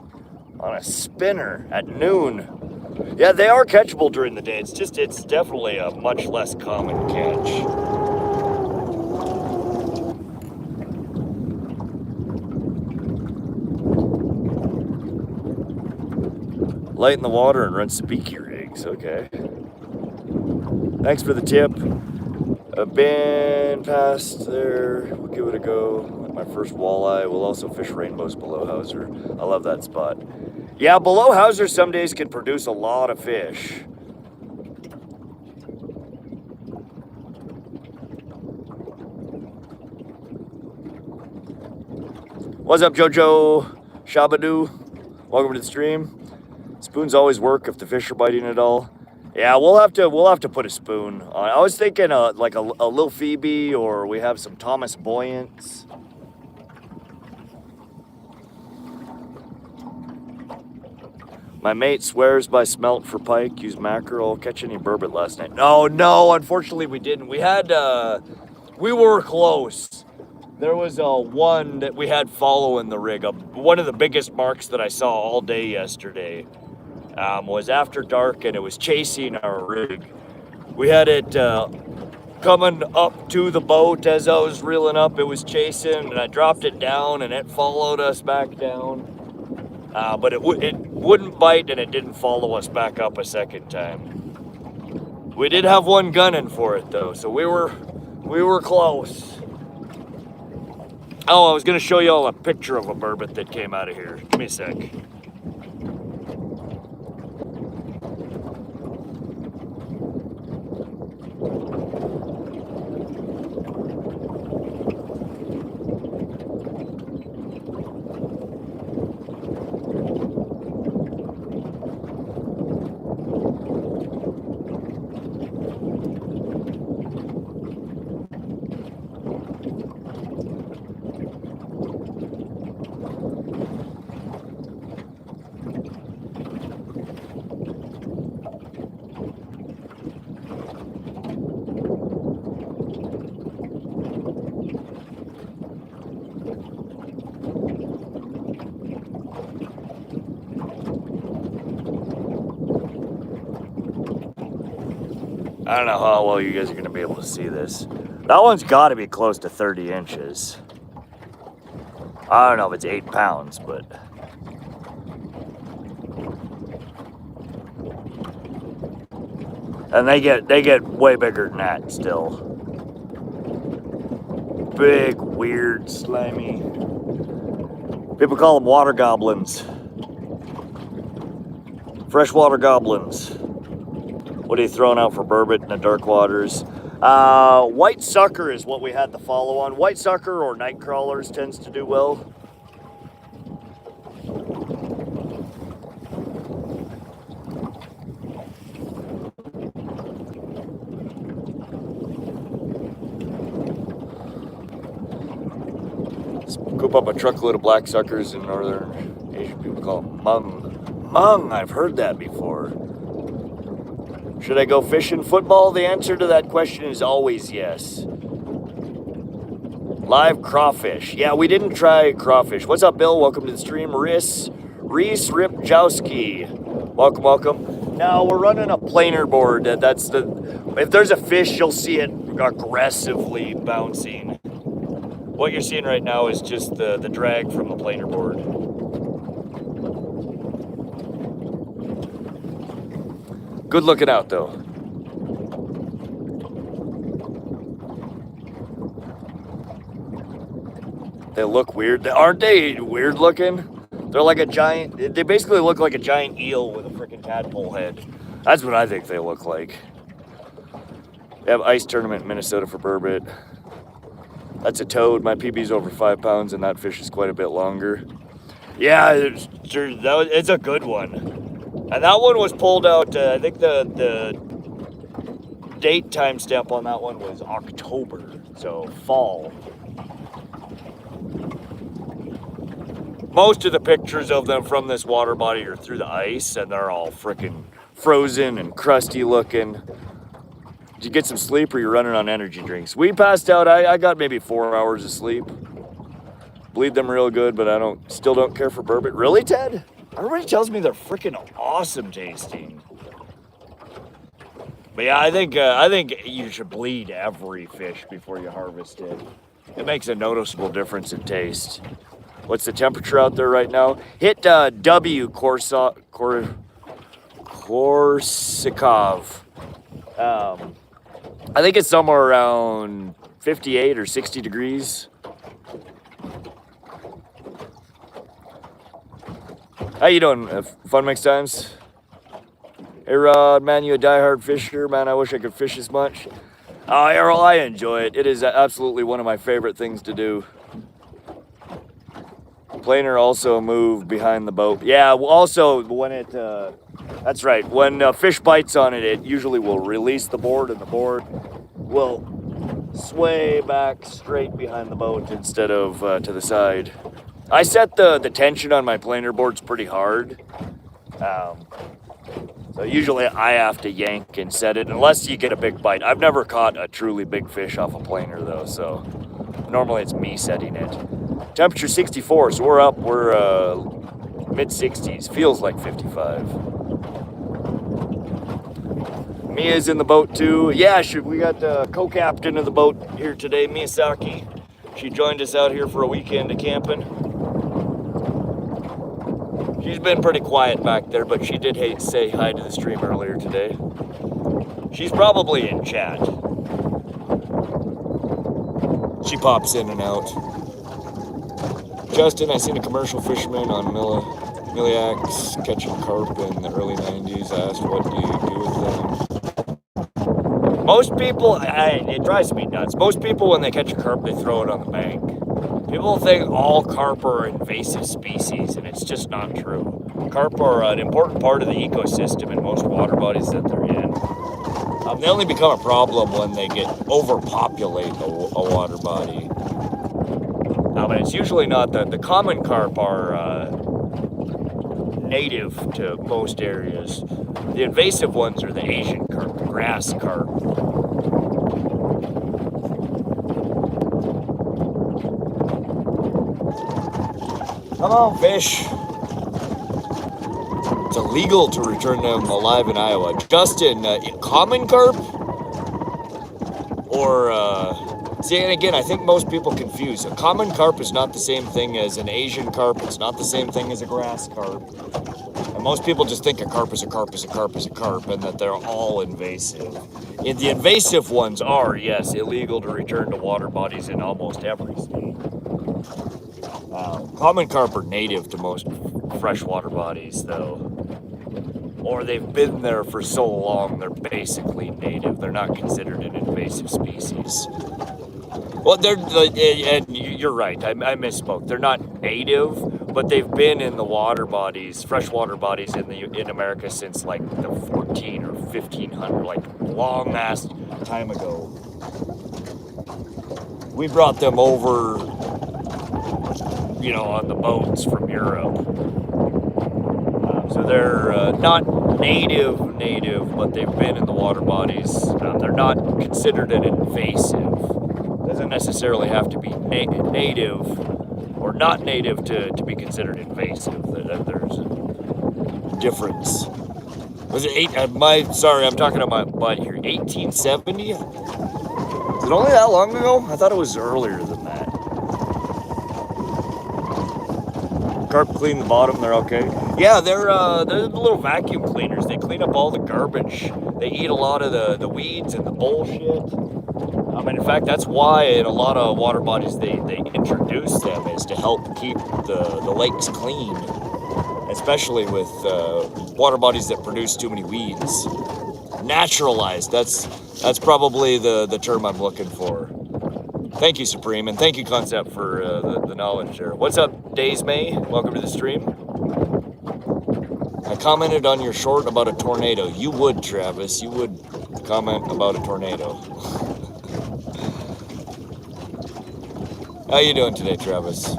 On a spinner at noon. Yeah, they are catchable during the day. It's definitely a much less common catch. Light in the water and run speaky rigs. Okay. Thanks for the tip. I've been past there. We'll give it a go. My first walleye. We'll also fish rainbows below Hauser. I love that spot. Yeah, below Hauser some days can produce a lot of fish. What's up, Jojo Shabadoo? Welcome to the stream. Spoons always work if the fish are biting at all. Yeah, we'll have to put a spoon on. I was thinking like a Lil Phoebe, or we have some Thomas Buoyants. My mate swears by smelt for pike. Use mackerel. Catch any burbot last night? No, unfortunately we didn't. We had, we were close. There was one that we had following the rig. One of the biggest marks that I saw all day yesterday was after dark, and it was chasing our rig. We had it coming up to the boat as I was reeling up. It was chasing, and I dropped it down, and it followed us back down. But it wouldn't bite, and it didn't follow us back up a second time. We did have one gunning for it though, so we were close. Oh, I was gonna show you all a picture of a burbot that came out of here. Give me a sec. I don't know how well you guys are going to be able to see this. That one's got to be close to 30 inches. I don't know if it's 8 pounds, but... And they get way bigger than that still. Big, weird, slimy. People call them water goblins. Freshwater goblins. What are you throwing out for burbot in the dark waters? White sucker is what we had to follow on. White sucker or night crawlers tends to do well. Scoop up a truckload of black suckers in northern Asian people call them mung. Mung, I've heard that before. Should I go fishing football? The answer to that question is always yes. Live crawfish. Yeah, we didn't try crawfish. What's up, Bill? Welcome to the stream. Reese Ripjowski. Welcome, welcome. Now we're running a planer board. That's the. If there's a fish, you'll see it aggressively bouncing. What you're seeing right now is just the drag from the planer board. Good looking out though. They look weird. Aren't they weird looking? They're like a giant, they basically look like a giant eel with a freaking tadpole head. That's what I think they look like. They have ice tournament in Minnesota for burbot. That's a toad. My PB's over 5 pounds and that fish is quite a bit longer. Yeah, it's a good one. And that one was pulled out, I think the date timestamp on that one was October, so fall. Most of the pictures of them from this water body are through the ice, and they're all freaking frozen and crusty looking. Did you get some sleep or you're running on energy drinks? We passed out, I got maybe 4 hours of sleep. Bleed them real good, but I still don't care for burbot. Really, Ted? Everybody tells me they're freaking awesome tasting. But yeah, I think you should bleed every fish before you harvest it. It makes a noticeable difference in taste. What's the temperature out there right now? Hit W Korsikov. I think it's somewhere around 58 or 60 degrees. How you doing, Fun Mix Times? Hey Rod, man, you a diehard fisher? Man, I wish I could fish as much. Oh, Errol, I enjoy it. It is absolutely one of my favorite things to do. Planer also move behind the boat. Yeah, also when it, that's right, when fish bites on it, it usually will release the board and the board will sway back straight behind the boat instead of to the side. I set the tension on my planer boards pretty hard. So usually I have to yank and set it unless you get a big bite. I've never caught a truly big fish off a planer though, so normally it's me setting it. Temperature 64, so we're up, we're mid 60s, feels like 55. Mia's in the boat too. Yeah, we got the co-captain of the boat here today, Miyazaki. She joined us out here for a weekend of camping. She's been pretty quiet back there, but she did say hi to the stream earlier today. She's probably in chat. She pops in and out. Justin, I seen a commercial fisherman on Miliacs catching carp in the early 90s. I asked, what do you do with them? Most people, it drives me nuts. Most people, when they catch a carp, they throw it on the bank. People think all carp are invasive species, and it's just not true. Carp are an important part of the ecosystem in most water bodies that they're in. They only become a problem when they overpopulate a water body. But it's usually not the common carp are native to most areas. The invasive ones are the Asian carp, the grass carp. Come on, fish. It's illegal to return them alive in Iowa. Justin, common carp? for, see, and again, I think most people confuse. A common carp is not the same thing as an Asian carp. It's not the same thing as a grass carp. And most people just think a carp is a carp is a carp is a carp, and that they're all invasive. And the invasive ones are, yes, illegal to return to water bodies in almost every state. Common carp are native to most freshwater bodies, though. Or they've been there for so long, they're basically native. They're not considered an invasive species. Well, and you're right, I misspoke. They're not native, but they've been in the water bodies, freshwater bodies in America since like the 14 or 1500, like long ass time ago. We brought them over, you know, on the boats from Europe. So they're not native, but they've been in the water bodies. They're not considered an invasive. Doesn't necessarily have to be native or not native to be considered invasive. There's a difference. Was it sorry, I'm talking about my butt here. 1870? Is it only that long ago? I thought it was earlier than that. Carp clean the bottom, they're okay. Yeah, they're the little vacuum cleaners. They clean up all the garbage. They eat a lot of the weeds and the bullshit. And in fact, that's why in a lot of water bodies they introduce them, is to help keep the lakes clean, especially with water bodies that produce too many weeds. Naturalized, that's probably the term I'm looking for. Thank you, Supreme, and thank you, Concept, for the knowledge there. What's up, Days May? Welcome to the stream. I commented on your short about a tornado. You would, Travis. You would comment about a tornado. How you doing today, Travis?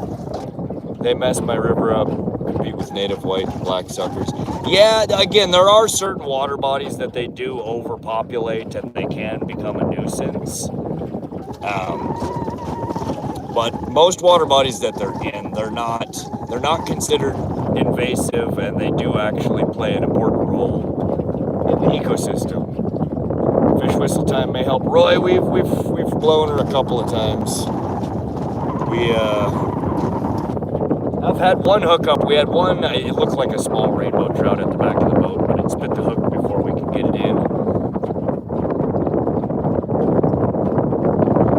They mess my river up. Compete with native white and black suckers. Yeah, again, there are certain water bodies that they do overpopulate and they can become a nuisance. But most water bodies that they're in, they're not considered invasive, and they do actually play an important role in the ecosystem. Fish whistle time may help. Roy, we've blown her a couple of times. I've had one hookup. We had one, it looked like a small rainbow trout at the back of the boat, but it spit the hook before we could get it in.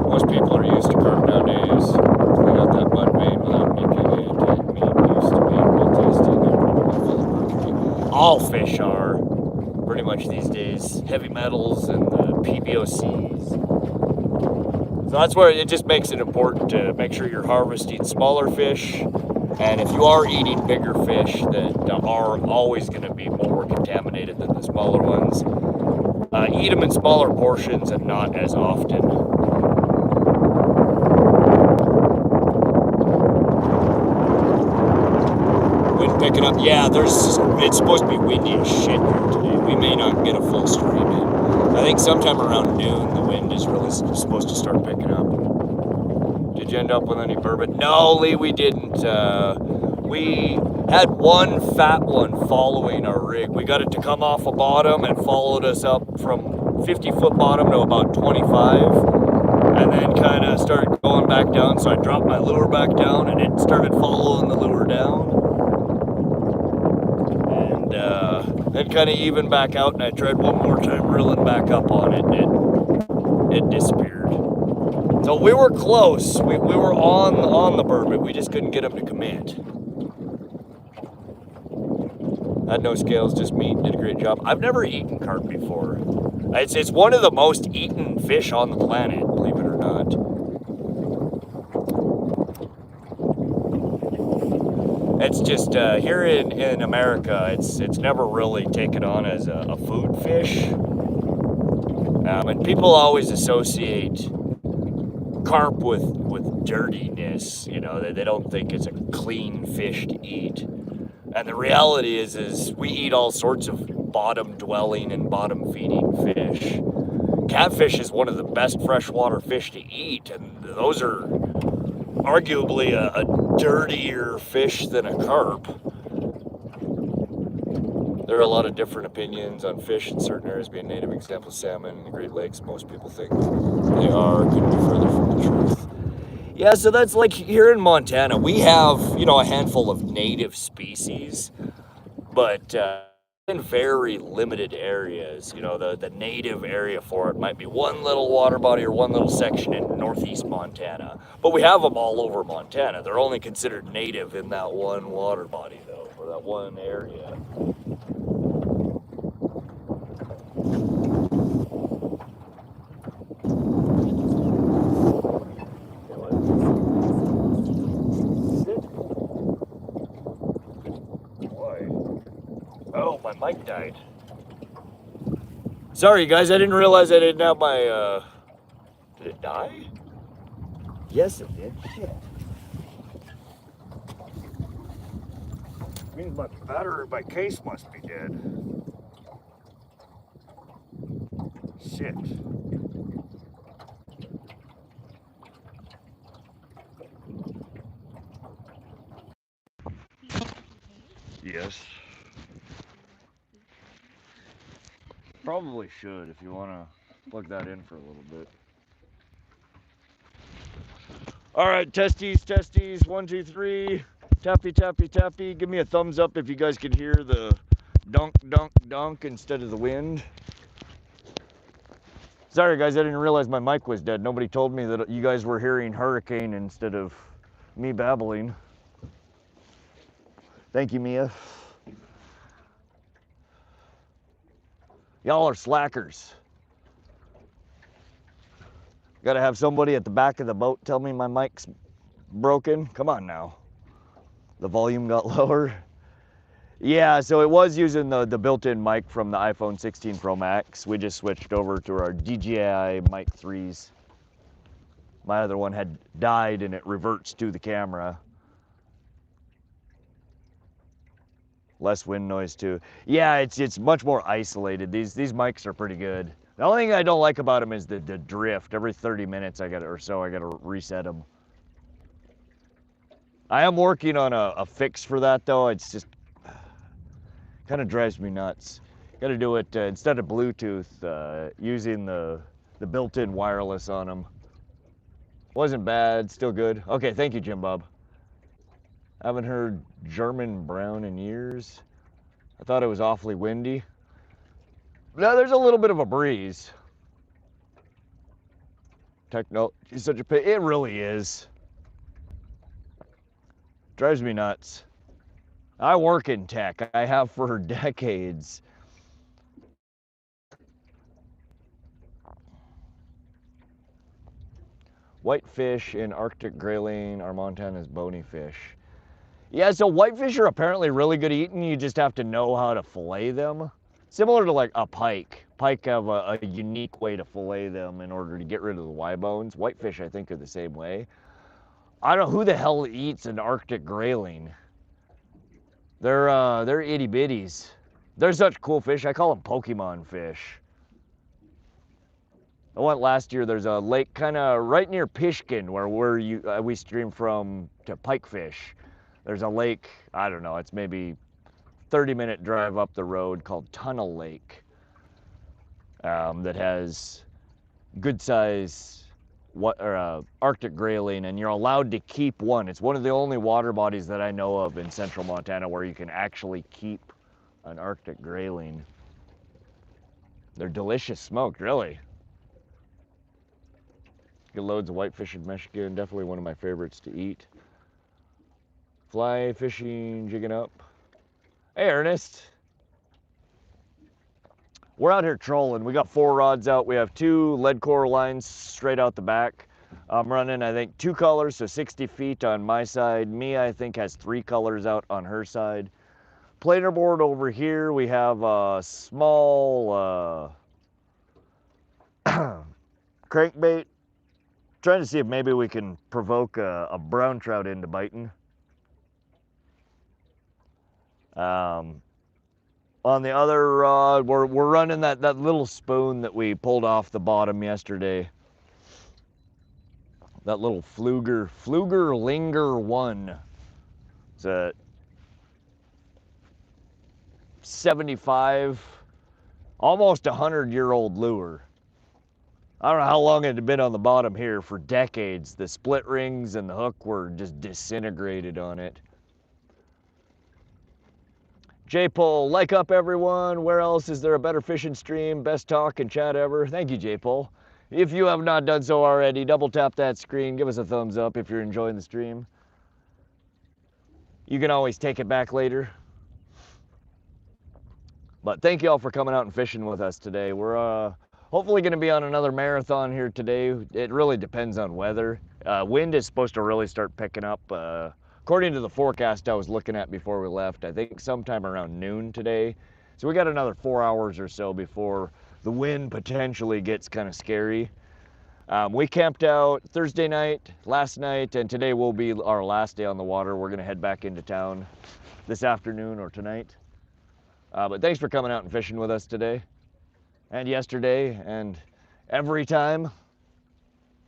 Most people are used to carp nowadays. Clean out that mud vein without making it. Meat used to be real tasty. All fish are, pretty much these days. Heavy metals and the PBOCs. So that's where it just makes it important to make sure you're harvesting smaller fish. And if you are eating bigger fish that are always going to be more contaminated than the smaller ones, eat them in smaller portions and not as often. Wind picking up. Yeah, it's supposed to be windy as shit here today. We may not get a full stream in. I think sometime around noon the wind is really supposed to start picking up. Did you end up with any burbot? No, Lee, we didn't. We had one fat one following our rig. We got it to come off a bottom and followed us up from 50-foot bottom to about 25, and then kind of started going back down. So I dropped my lure back down, and it started following the lure down, and then kind of even back out. And I tried one more time reeling back up on it, and it disappeared. So we were close. We were on the burbot. We just couldn't get him to commit. Had no scales, just meat. Did a great job. I've never eaten carp before. It's one of the most eaten fish on the planet, believe it or not. It's just here in America, it's never really taken on as a food fish. And people always associate carp with dirtiness. You know, they don't think it's a clean fish to eat. And the reality is we eat all sorts of bottom-dwelling and bottom-feeding fish. Catfish is one of the best freshwater fish to eat, and those are arguably a dirtier fish than a carp. There are a lot of different opinions on fish in certain areas being native. Example, salmon in the Great Lakes. Most people think they are. Couldn't be further from the truth. Yeah, so that's like here in Montana, we have, you know, a handful of native species, but in very limited areas. You know, the native area for it might be one little water body or one little section in northeast Montana. But we have them all over Montana. They're only considered native in that one water body, though, or that one area. Oh, my mic died. Sorry, guys, I didn't realize I didn't have my, Did it die? Yes, it did. Shit. Means my battery, my case must be dead. Shit. Yes. Probably should if you want to plug that in for a little bit. All right, testes, 1, 2, 3. Tappy, tappy, tappy. Give me a thumbs up if you guys could hear the dunk, dunk, dunk instead of the wind. Sorry, guys, I didn't realize my mic was dead. Nobody told me that you guys were hearing hurricane instead of me babbling. Thank you, Mia. Y'all are slackers. Gotta have somebody at the back of the boat tell me my mic's broken. Come on now. The volume got lower. Yeah, so it was using the built-in mic from the iPhone 16 Pro Max. We just switched over to our DJI Mic 3s. My other one had died and it reverts to the camera. Less wind noise too. Yeah, it's much more isolated. These mics are pretty good. The only thing I don't like about them is the drift. Every 30 minutes I gotta reset them. I am working on a fix for that though. It's just kind of drives me nuts. Got to do it instead of Bluetooth, using the built-in wireless on them. Wasn't bad, still good. Okay, thank you, Jim Bob. Haven't heard German Brown in years. I thought it was awfully windy. No, there's a little bit of a breeze. Techno, he's such a pain. It really is. Drives me nuts. I work in tech. I have for decades. Whitefish in Arctic grayling are Montana's bony fish. Yeah, so whitefish are apparently really good eating. You just have to know how to fillet them. Similar to like a pike. Pike have a unique way to fillet them in order to get rid of the Y bones. Whitefish, I think, are the same way. I don't know who the hell eats an Arctic grayling. They're itty bitties. They're such cool fish. I call them Pokemon fish. I went last year. There's a lake kind of right near Pishkin where we stream from to pikefish. There's a lake, I don't know, it's maybe 30-minute drive up the road called Tunnel Lake, that has good size Arctic grayling, and you're allowed to keep one. It's one of the only water bodies that I know of in central Montana where you can actually keep an Arctic grayling. They're delicious smoked, really. Get loads of whitefish in Michigan, definitely one of my favorites to eat. Fly fishing, jigging up. Hey, Ernest. We're out here trolling. We got 4 rods out. We have 2 lead core lines straight out the back. I'm running, I think, 2 colors, so 60 feet on my side. Mia, I think, has 3 colors out on her side. Planer board over here, we have a small crankbait. Trying to see if maybe we can provoke a brown trout into biting. On the other rod, we're running that little spoon that we pulled off the bottom yesterday. That little Fluger Linger 1. It's a 75, almost 100-year-old lure. I don't know how long it had been on the bottom here, for decades. The split rings and the hook were just disintegrated on it. J-Pole, like up everyone. Where else is there a better fishing stream? Best talk and chat ever. Thank you, J-Pole. If you have not done so already, double tap that screen. Give us a thumbs up if you're enjoying the stream. You can always take it back later. But thank you all for coming out and fishing with us today. We're hopefully going to be on another marathon here today. It really depends on weather. Wind is supposed to really start picking up. According to the forecast I was looking at before we left, I think sometime around noon today. So we got another 4 hours or so before the wind potentially gets kind of scary. We camped out Thursday night, last night, and today will be our last day on the water. We're going to head back into town this afternoon or tonight. But thanks for coming out and fishing with us today and yesterday and every time.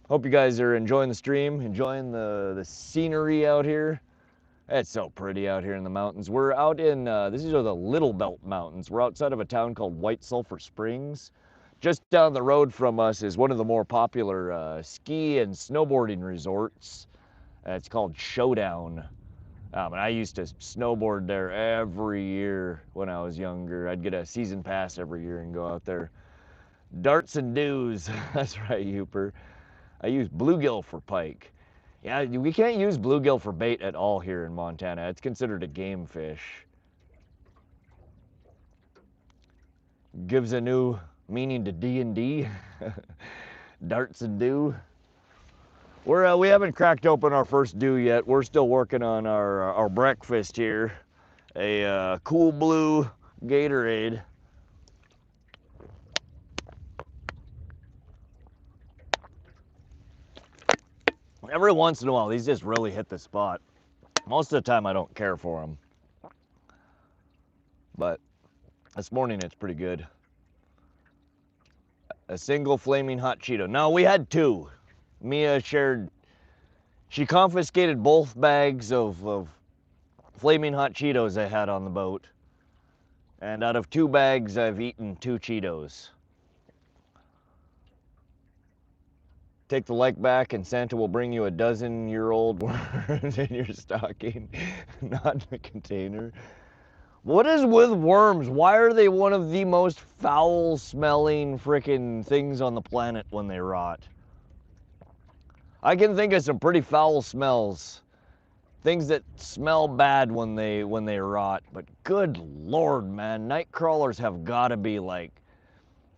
Hope you guys are enjoying the stream, enjoying the scenery out here. It's so pretty out here in the mountains. We're out in, these are the Little Belt Mountains. We're outside of a town called White Sulphur Springs. Just down the road from us is one of the more popular ski and snowboarding resorts. It's called Showdown. And I used to snowboard there every year when I was younger. I'd get a season pass every year and go out there. Darts and dews, that's right, Hooper. I use bluegill for pike. Yeah, we can't use bluegill for bait at all here in Montana. It's considered a game fish. Gives a new meaning to D&D. Darts and dew. We haven't cracked open our first dew yet. We're still working on our breakfast here. A cool blue Gatorade. Every once in a while, these just really hit the spot. Most of the time, I don't care for them. But this morning, it's pretty good. A single flaming hot Cheeto. No, we had two. Mia shared, she confiscated both bags of flaming hot Cheetos I had on the boat. And out of 2 bags, I've eaten 2 Cheetos. Take the like back and Santa will bring you a dozen-year-old worms in your stocking, not in a container. What is with worms? Why are they one of the most foul-smelling frickin' things on the planet when they rot? I can think of some pretty foul smells. Things that smell bad when they rot. But good Lord, man, night crawlers have gotta be like,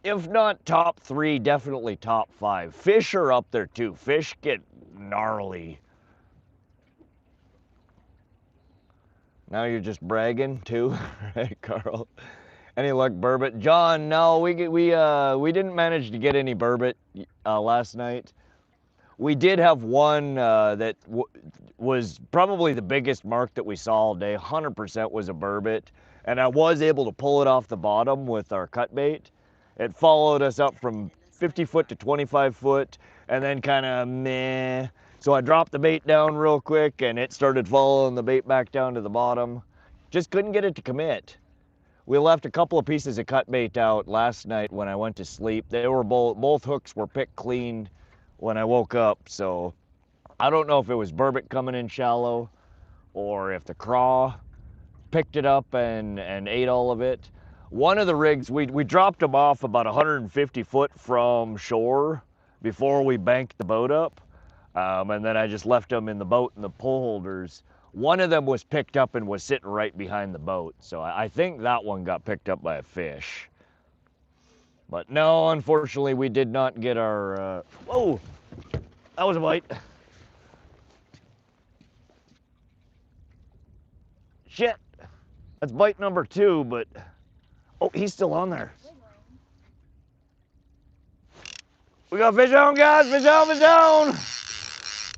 if not top 3, definitely top 5. Fish are up there too. Fish get gnarly. Now you're just bragging too, right, Carl? Any luck, Burbot? John, no, we didn't manage to get any Burbot last night. We did have one that was probably the biggest mark that we saw all day. 100% was a Burbot, and I was able to pull it off the bottom with our cut bait. It followed us up from 50 foot to 25 foot, and then kind of meh. So I dropped the bait down real quick, and it started following the bait back down to the bottom. Just couldn't get it to commit. We left a couple of pieces of cut bait out last night when I went to sleep. They were both hooks were picked clean when I woke up, so I don't know if it was Burbot coming in shallow or if the craw picked it up and ate all of it. One of the rigs, we dropped them off about 150 foot from shore before we banked the boat up, and then I just left them in the boat in the pole holders. One of them was picked up and was sitting right behind the boat, so I think that one got picked up by a fish. But no, unfortunately, we did not get our, whoa, that was a bite. Shit, that's bite number 2, but, oh, he's still on there. We got fish on, guys, fish on, fish on.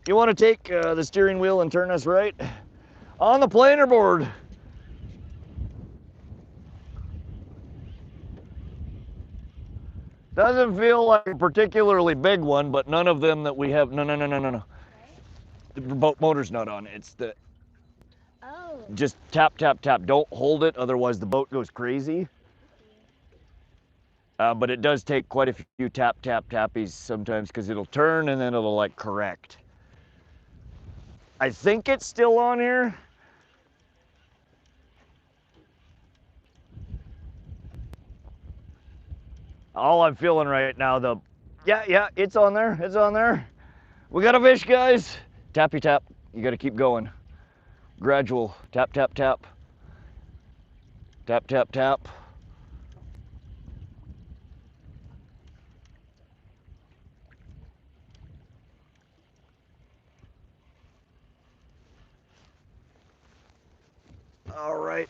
You want to take the steering wheel and turn us right? On the planer board. Doesn't feel like a particularly big one, but none of them that we have, no. The boat motor's not on, it's the, Oh. Just tap, tap, tap. Don't hold it, otherwise the boat goes crazy. But it does take quite a few tap, tap, tappies sometimes because it'll turn and then it'll like correct. I think it's still on here. All I'm feeling right now, yeah, it's on there, it's on there. We got a fish, guys. Tappy tap, you gotta keep going. Gradual, tap, tap, tap. Tap, tap, tap. All right.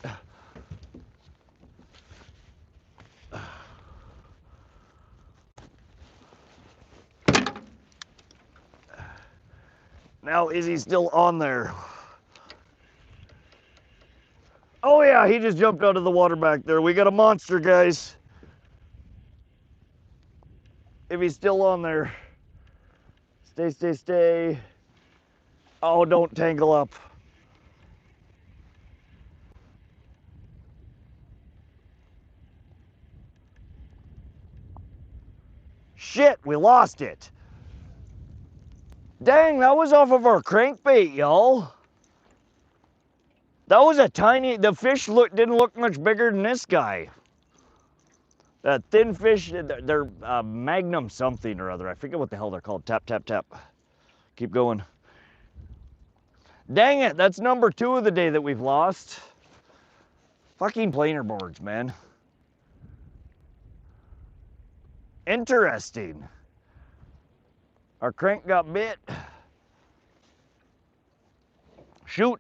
Now, is he still on there? Oh yeah, he just jumped out of the water back there. We got a monster, guys. If he's still on there. Stay, stay, stay. Oh, don't tangle up. Shit, we lost it. Dang, that was off of our crankbait, y'all. That was a tiny, the fish didn't look much bigger than this guy. Thin fish, they're Magnum something or other. I forget what the hell they're called. Tap, tap, tap. Keep going. Dang it, that's number 2 of the day that we've lost. Fucking planer boards, man. Interesting. Our crank got bit. Shoot.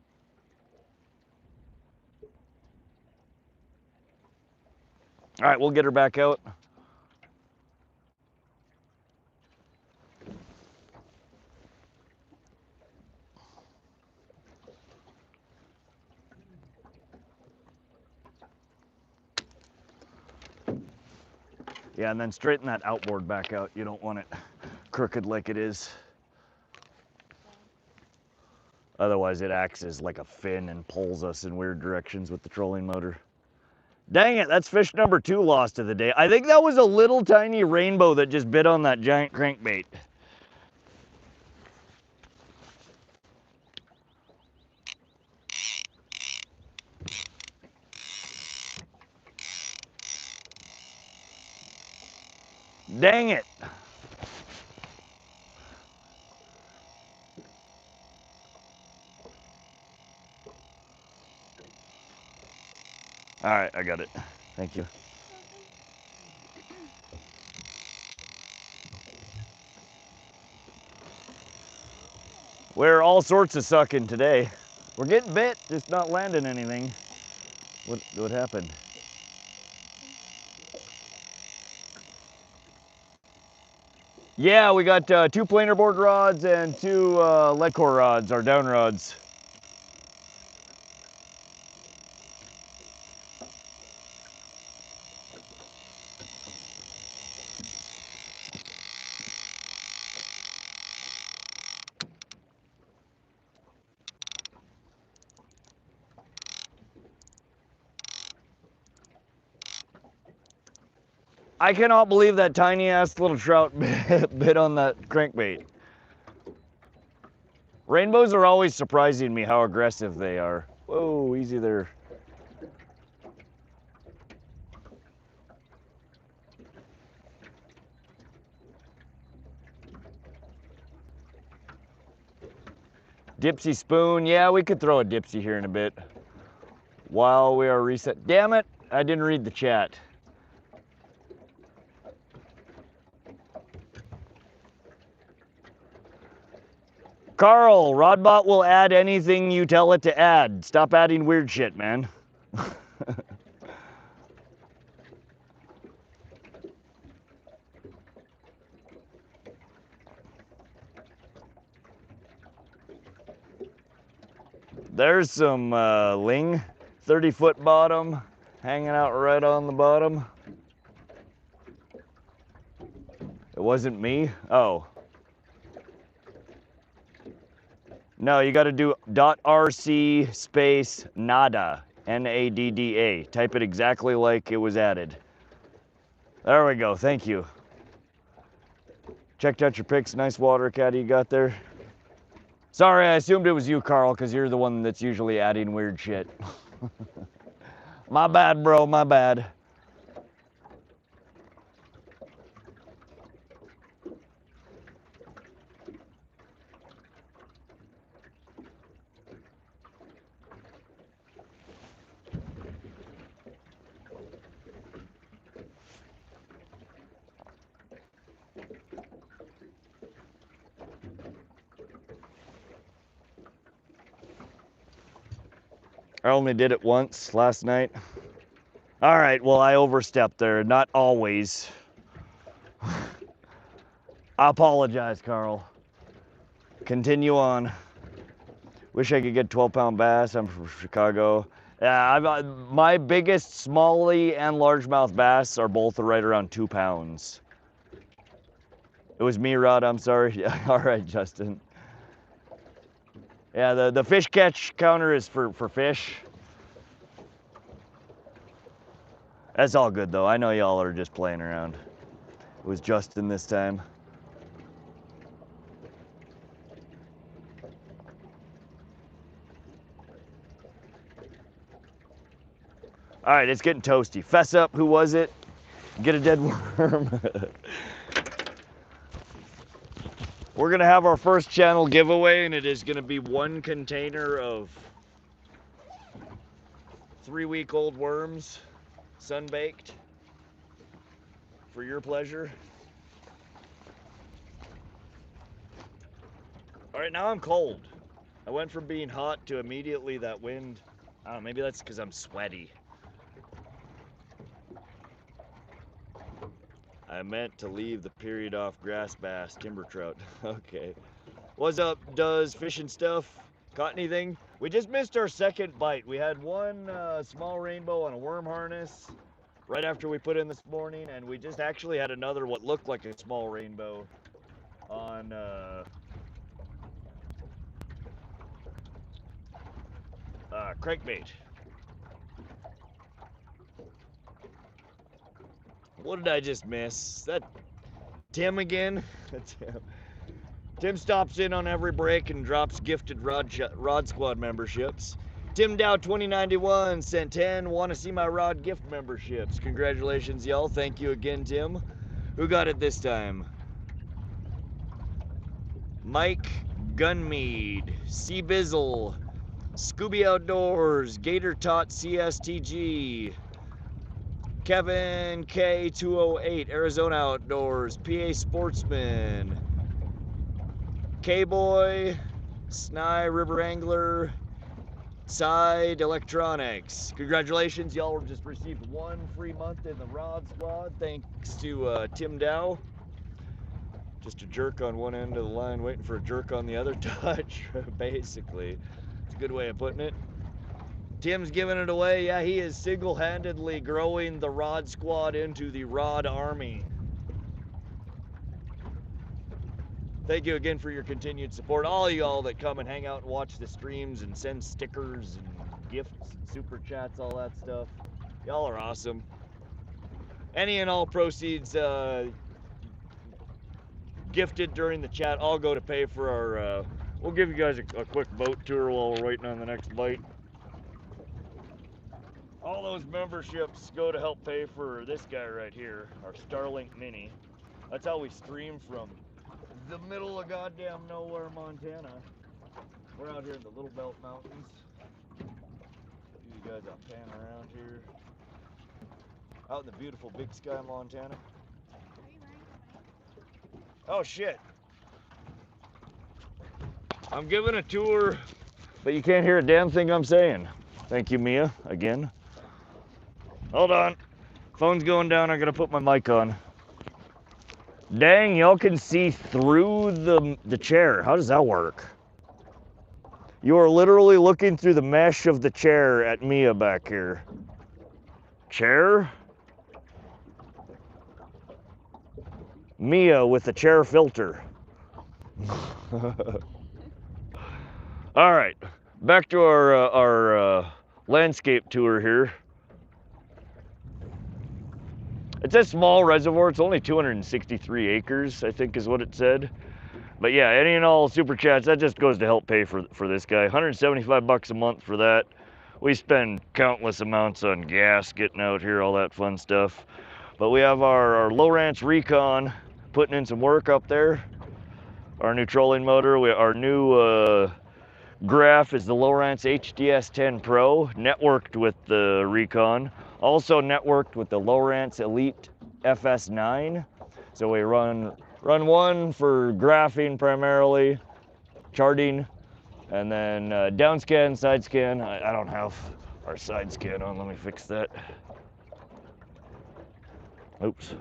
All right, we'll get her back out. Yeah, and then straighten that outboard back out. You don't want it crooked like it is. Otherwise it acts as like a fin and pulls us in weird directions with the trolling motor. Dang it, that's fish number 2 lost of the day. I think that was a little tiny rainbow that just bit on that giant crankbait. Dang it. All right, I got it. Thank you. We're all sorts of sucking today. We're getting bit, just not landing anything. What happened? Yeah, we got 2 planer board rods and 2 lead core rods, our down rods. I cannot believe that tiny ass little trout bit on that crankbait. Rainbows are always surprising me how aggressive they are. Whoa, easy there. Dipsy spoon, yeah, we could throw a dipsy here in a bit. While we are reset, damn it, I didn't read the chat. Carl, Rodbot will add anything you tell it to add. Stop adding weird shit, man. There's some Ling, 30-foot bottom, hanging out right on the bottom. It wasn't me? Oh. No, you got to do .rc space nada, N-A-D-D-A. Type it exactly like it was added. There we go, thank you. Checked out your pics, nice water caddy you got there. Sorry, I assumed it was you, Carl, because you're the one that's usually adding weird shit. My bad, bro, my bad. I only did it once last night. All right, well, I overstepped there. Not always. I apologize, Carl. Continue on. Wish I could get 12-pound bass. I'm from Chicago. Yeah, my biggest smallie and largemouth bass are both right around 2 pounds. It was me, Rod. I'm sorry. Yeah, all right, Justin. Yeah, the fish catch counter is for fish. That's all good, though. I know y'all are just playing around. It was Justin this time. All right, it's getting toasty. Fess up, who was it? Get a dead worm. We're gonna have our first channel giveaway, and it is gonna be 1 container of 3-week-old worms, sun-baked, for your pleasure. All right, now I'm cold. I went from being hot to immediately that wind. I don't know, maybe that's because I'm sweaty. I meant to leave the period off grass bass, timber trout. Okay. What's up, Does Fish and Stuff? Caught anything? We just missed our second bite. We had one small rainbow on a worm harness right after we put in this morning, and we just actually had another what looked like a small rainbow on crankbait. What did I just miss? That Tim again? Tim stops in on every break and drops gifted Rod Squad memberships. Tim Dow 2091 sent 10. Want to see my Rod gift memberships? Congratulations, y'all. Thank you again, Tim. Who got it this time? Mike Gunmead, C Bizzle, Scooby Outdoors, Gator Tot CSTG, Kevin K208, Arizona Outdoors, PA Sportsman, K-Boy, Sny River Angler, Side Electronics. Congratulations, y'all just received 1 free month in the Rod Squad thanks to Tim Dow. Just a jerk on one end of the line waiting for a jerk on the other touch, basically. It's a good way of putting it. Tim's giving it away. Yeah, he is single-handedly growing the Rod Squad into the Rod Army. Thank you again for your continued support. All y'all that come and hang out and watch the streams and send stickers and gifts and super chats, all that stuff. Y'all are awesome. Any and all proceeds gifted during the chat all go to pay for our, we'll give you guys a quick boat tour while we're waiting on the next bite. All those memberships go to help pay for this guy right here, our Starlink Mini. That's how we stream from the middle of goddamn nowhere, Montana. We're out here in the Little Belt Mountains. Give you guys a pan around here. Out in the beautiful Big Sky, Montana. Oh shit. I'm giving a tour, but you can't hear a damn thing I'm saying. Thank you, Mia, again. Hold on. Phone's going down, I gotta put my mic on. Dang, y'all can see through the chair. How does that work? You are literally looking through the mesh of the chair at Mia back here. Chair? Mia with the chair filter. All right, back to our landscape tour here. It's a small reservoir. It's only 263 acres, I think is what it said. But yeah, any and all super chats, that just goes to help pay for this guy. 175 bucks a month for that. We spend countless amounts on gas getting out here, all that fun stuff. But we have our Lowrance Recon putting in some work up there. Our new trolling motor, our new graph is the Lowrance HDS10 Pro, networked with the Recon. Also networked with the Lowrance Elite FS9. So we run one for graphing primarily, charting, and then down scan, side scan. I don't have our side scan on, let me fix that. Oops.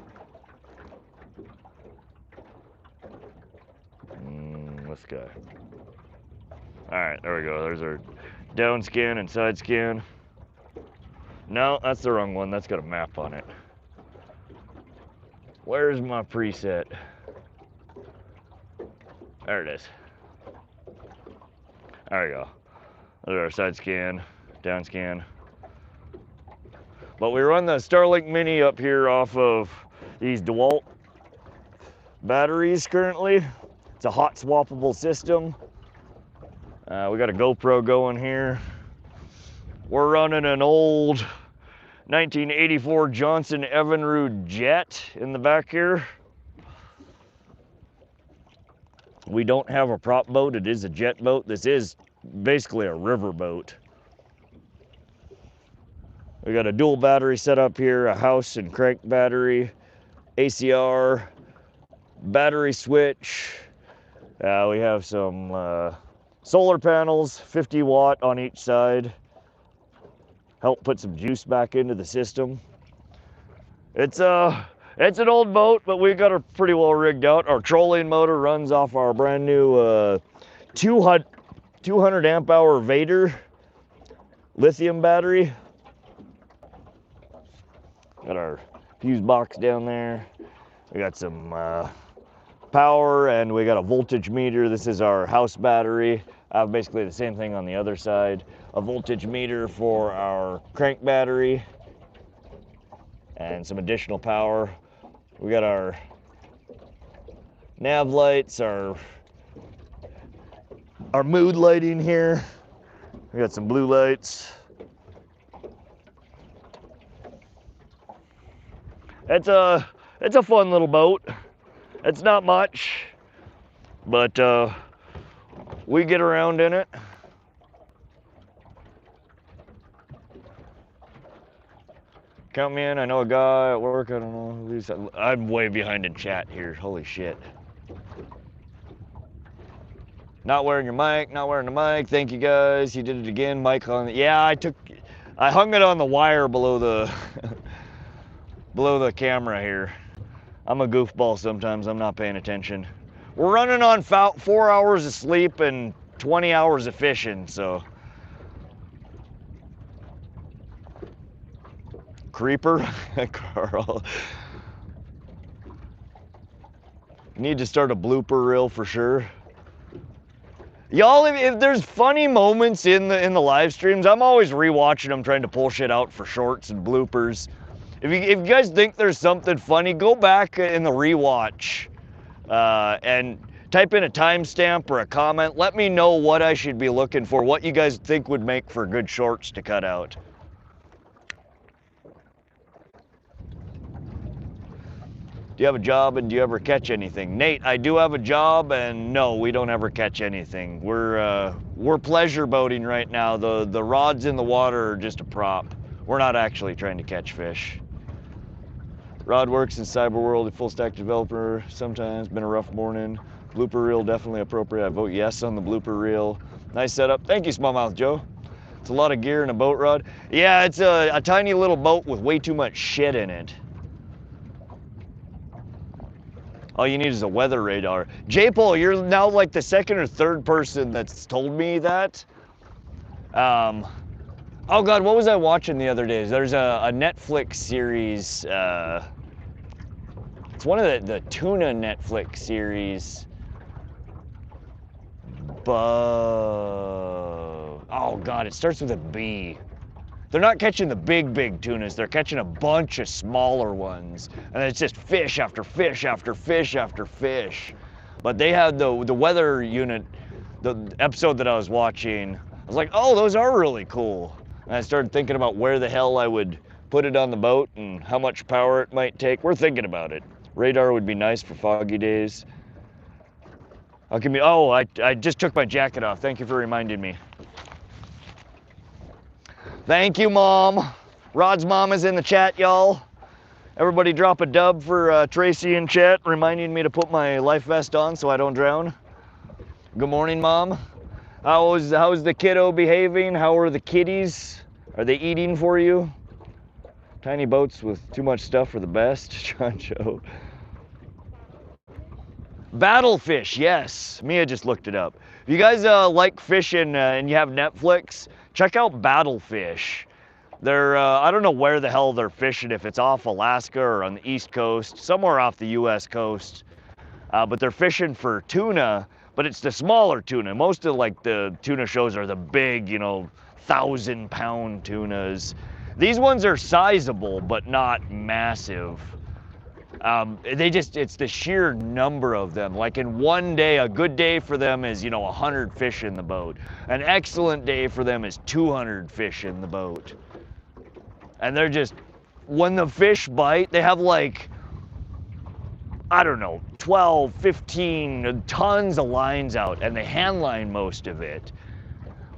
This guy. All right, there we go. There's our down scan and side scan. No, that's the wrong one. That's got a map on it. Where's my preset? There it is. There we go. There's our side scan, down scan. But we run the Starlink Mini up here off of these DeWalt batteries currently. It's a hot swappable system. We got a GoPro going here. We're running an old 1984 Johnson Evinrude jet in the back here. We don't have a prop boat, it is a jet boat. This is basically a river boat. We got a dual battery set up here, a house and crank battery, ACR, battery switch. We have some solar panels, 50 watt on each side. Help put some juice back into the system. It's an old boat, but we got her pretty well rigged out. Our trolling motor runs off our brand new 200 amp hour Vader lithium battery. Got our fuse box down there. We got some power, and we got a voltage meter. This is our house battery. I have basically the same thing on the other side. A voltage meter for our crank battery and some additional power. We got our nav lights, our mood lighting here. We got some blue lights. It's a fun little boat. It's not much, but we get around in it. Count me in. I know a guy at work. I don't know. I'm way behind in chat here. Holy shit. Not wearing your mic. Not wearing the mic. Thank you guys. You did it again. Mic on. Yeah, I hung it on the wire below the below the camera here. I'm a goofball sometimes. I'm not paying attention. We're running on 4 hours of sleep and 20 hours of fishing, so. Creeper, Carl. Need to start a blooper reel for sure. Y'all, if there's funny moments in the live streams, I'm always rewatching them, trying to pull shit out for shorts and bloopers. If you guys think there's something funny, go back in the rewatch and type in a timestamp or a comment. Let me know what I should be looking for, what you guys think would make for good shorts to cut out. Do you have a job and do you ever catch anything? Nate, I do have a job, and no, we don't ever catch anything. We're pleasure boating right now. The rods in the water are just a prop. We're not actually trying to catch fish. Rod works in cyber world, a full stack developer. Sometimes been a rough morning. Blooper reel definitely appropriate. I vote yes on the blooper reel. Nice setup. Thank you, Smallmouth Joe. It's a lot of gear in a boat rod. Yeah, it's a tiny little boat with way too much shit in it. All you need is a weather radar. J-Pole, you're now like the second or third person that's told me that. Oh God, what was I watching the other day? There's a Netflix series. It's one of the Tuna Netflix series. God, it starts with a B. They're not catching the big tunas. They're catching a bunch of smaller ones. And it's just fish after fish after fish after fish. But they had the weather unit, the episode that I was watching, I was like, oh, those are really cool. And I started thinking about where the hell I would put it on the boat and how much power it might take. We're thinking about it. Radar would be nice for foggy days. How can we, oh, I just took my jacket off. Thank you for reminding me. Thank you, Mom. Rod's mom is in the chat, y'all. Everybody drop a dub for Tracy in chat, reminding me to put my life vest on so I don't drown. Good morning, Mom. How's the kiddo behaving? How are the kitties? Are they eating for you? Tiny boats with too much stuff are the best. John Joe. Battlefish, yes. Mia just looked it up. If you guys like fishing and you have Netflix, check out Battlefish. They're, I don't know where the hell they're fishing, if it's off Alaska or on the East Coast, somewhere off the US coast. But they're fishing for tuna, but it's the smaller tuna. Most of like the tuna shows are the big, you know, 1,000-pound tunas. These ones are sizable, but not massive. It's the sheer number of them. Like in one day, a good day for them is, you know, 100 fish in the boat. An excellent day for them is 200 fish in the boat. And they're just, when the fish bite, they have like, I don't know, 12, 15 tons of lines out, and they hand line most of it.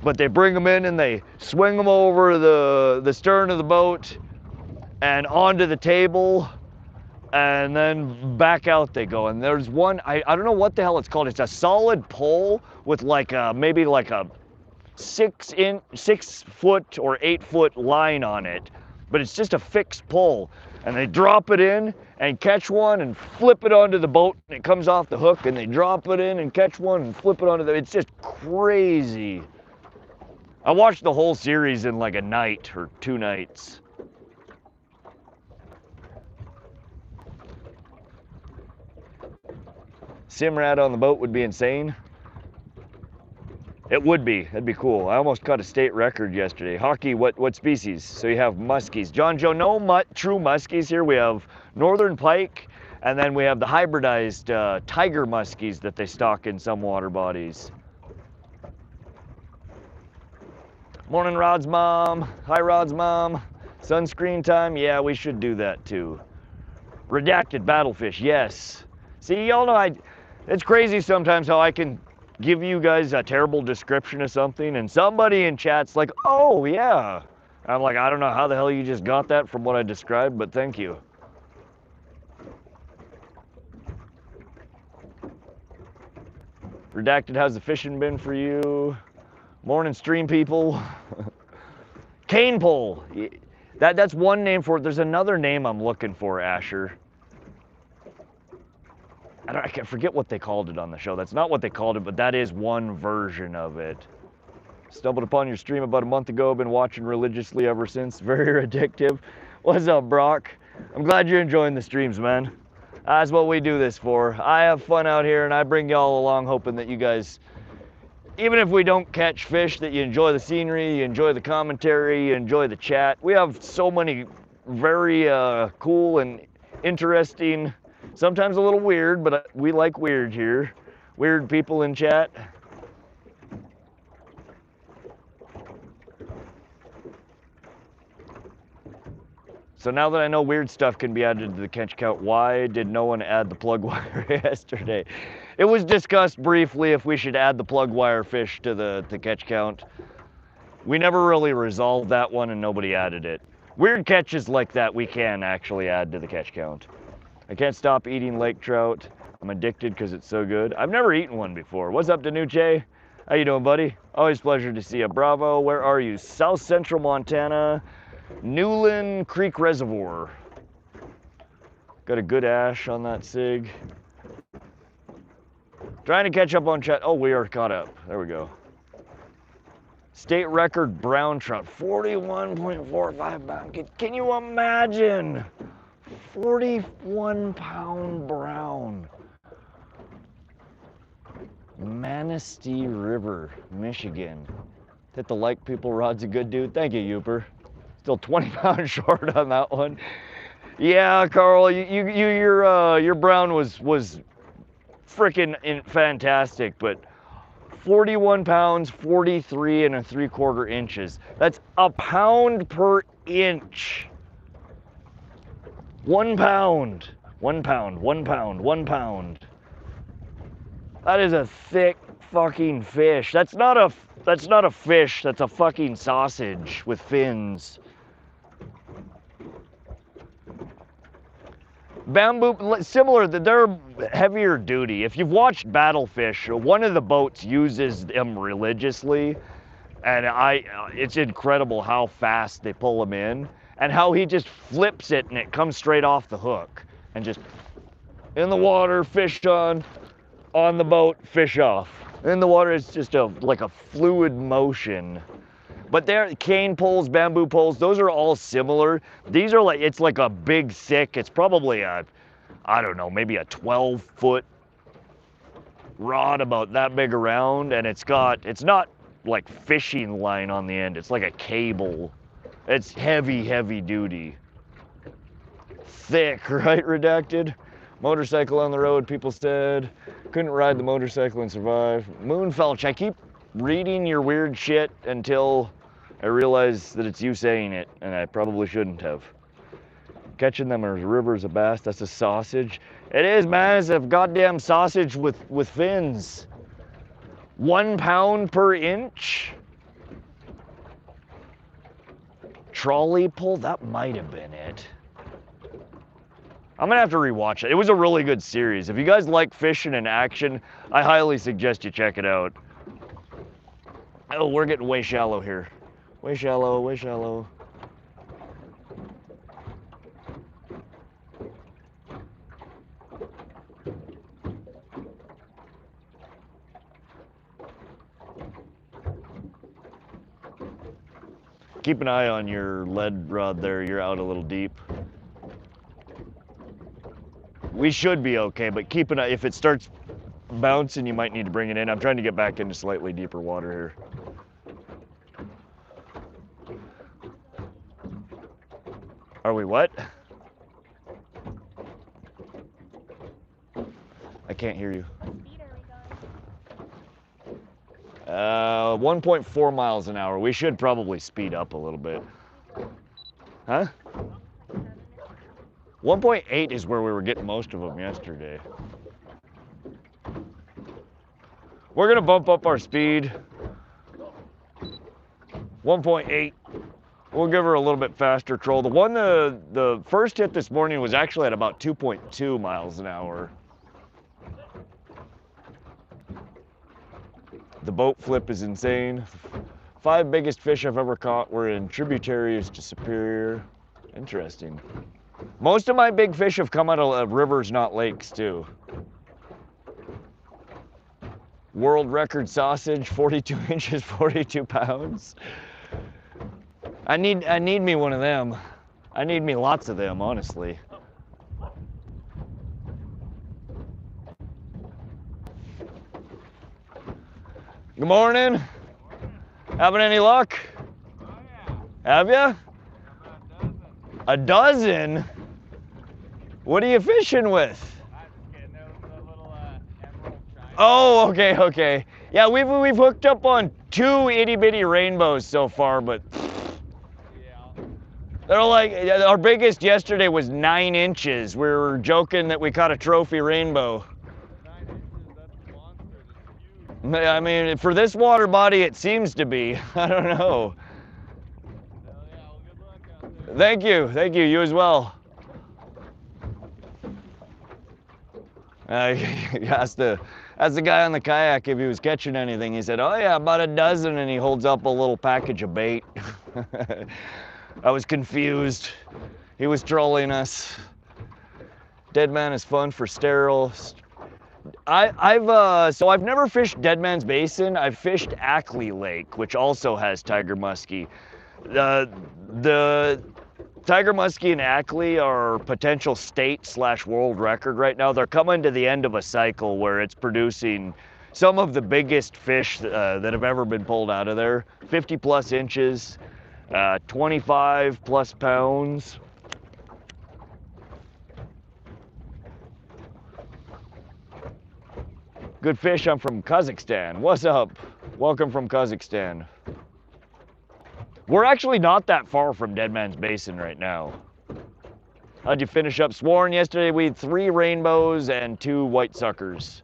But they bring them in and they swing them over the stern of the boat and onto the table, and then back out they go. And there's one, I don't know what the hell it's called. It's a solid pole with like maybe like a 6 foot or 8 foot line on it, but it's just a fixed pole. And they drop it in and catch one and flip it onto the boat, and it comes off the hook, and they drop it in and catch one and flip it onto the, it's just crazy. I watched the whole series in like a night or 2 nights. Simrad on the boat would be insane. It would be. That'd be cool. I almost caught a state record yesterday. Hockey, what species? So you have muskies. John Joe, no true muskies here. We have northern pike, and then we have the hybridized tiger muskies that they stock in some water bodies. Morning, Rod's mom. Hi, Rod's mom. Sunscreen time? Yeah, we should do that too. Redacted battlefish, yes. See, y'all know it's crazy sometimes how I can give you guys a terrible description of something, and somebody in chat's like, oh yeah. I'm like, I don't know how the hell you just got that from what I described, but thank you. Redacted, how's the fishing been for you? Morning, stream people. Cane pole. That's one name for it. There's another name I'm looking for, Asher. I can forget what they called it on the show. That's not what they called it, but that is one version of it. Stumbled upon your stream about a month ago. Been watching religiously ever since. Very addictive. What's up, Brock? I'm glad you're enjoying the streams, man. That's what we do this for. I have fun out here, and I bring y'all along hoping that you guys, even if we don't catch fish, that you enjoy the scenery, you enjoy the commentary, you enjoy the chat. We have so many very cool and interesting, sometimes a little weird, but we like weird here. Weird people in chat. So now that I know weird stuff can be added to the catch count, why did no one add the plug wire yesterday? It was discussed briefly if we should add the plug wire fish to the catch count. We never really resolved that one and nobody added it. Weird catches like that we can actually add to the catch count. I can't stop eating lake trout. I'm addicted because it's so good. I've never eaten one before. What's up, Danuche? How you doing, buddy? Always a pleasure to see you. Bravo, where are you? South Central Montana, Newlan Creek Reservoir. Got a good ash on that sig. Trying to catch up on chat. Oh, we are caught up. There we go. State record brown trout, 41.45 pound. Can you imagine? 41-pound brown. Manistee River, Michigan. Hit the like, people. Rod's a good dude. Thank you, Youper. Still 20 pounds short on that one. Yeah, Carl, your brown was freaking fantastic, but 41 pounds, 43 and 3/4 inches. That's a pound per inch. 1 pound. 1 pound, 1 pound, 1 pound. That is a thick fucking fish. That's not a fish, that's a fucking sausage with fins. Bamboo, similar, they're heavier duty. If you've watched Battlefish, one of the boats uses them religiously, and it's incredible how fast they pull them in, and how he just flips it and it comes straight off the hook, and just in the water, fish on the boat, fish off. In the water, it's just like a fluid motion. But there, cane poles, bamboo poles, those are all similar. These are like, it's like a big, thick, it's probably I don't know, maybe a 12-foot rod about that big around, and it's not like fishing line on the end, it's like a cable. It's heavy, heavy duty. Thick, right, Redacted? Motorcycle on the road, people said. Couldn't ride the motorcycle and survive. Moonfelch, I keep reading your weird shit until I realize that it's you saying it, and I probably shouldn't have. Catching them as rivers of bass, that's a sausage. It is, man, it's a goddamn sausage with fins. 1 pound per inch? Trolley pull, that might have been it. I'm gonna have to rewatch it. It was a really good series. If you guys like fishing in action, I highly suggest you check it out. Oh, we're getting way shallow here. Way shallow, way shallow. Keep an eye on your lead rod there. You're out a little deep. We should be okay, but keep an eye. If it starts bouncing, you might need to bring it in. I'm trying to get back into slightly deeper water here. Are we what? I can't hear you. What speed are we going? 1.4 miles an hour. We should probably speed up a little bit. Huh? 1.8 is where we were getting most of them yesterday. We're gonna bump up our speed. 1.8. We'll give her a little bit faster troll. The first hit this morning was actually at about 2.2 miles an hour. The boat flip is insane. 5 biggest fish I've ever caught were in tributaries to Superior. Interesting. Most of my big fish have come out of rivers, not lakes, too. World record sausage, 42 inches, 42 pounds. I need me one of them. I need me lots of them, honestly. Good morning. Having any luck? Oh yeah. Have ya? A dozen. A dozen? What are you fishing with? I'm just getting out the little emerald shine. Oh, okay. Yeah, we've hooked up on 2 itty bitty rainbows so far, but Yeah. they're like, our biggest yesterday was 9 inches. We were joking that we caught a trophy rainbow. 9 inches, that's a monster. That's huge. I mean, for this water body, it seems to be. I don't know. Hell yeah, well, good luck out there. Thank you, you as well. He asked the guy on the kayak if he was catching anything. He said, oh yeah, about a dozen, and he holds up a little package of bait. I was confused. He was trolling us. Dead Man is fun for sterile. I've never fished Dead Man's Basin. I've fished Ackley Lake, which also has tiger muskie. The tiger muskie and Ackley are potential state/world record right now. They're coming to the end of a cycle where it's producing some of the biggest fish that have ever been pulled out of there. 50 plus inches, 25 plus pounds. Good fish, I'm from Kazakhstan. What's up? Welcome from Kazakhstan. We're actually not that far from Dead Man's Basin right now. How'd you finish up Sworn yesterday? We had 3 rainbows and 2 white suckers.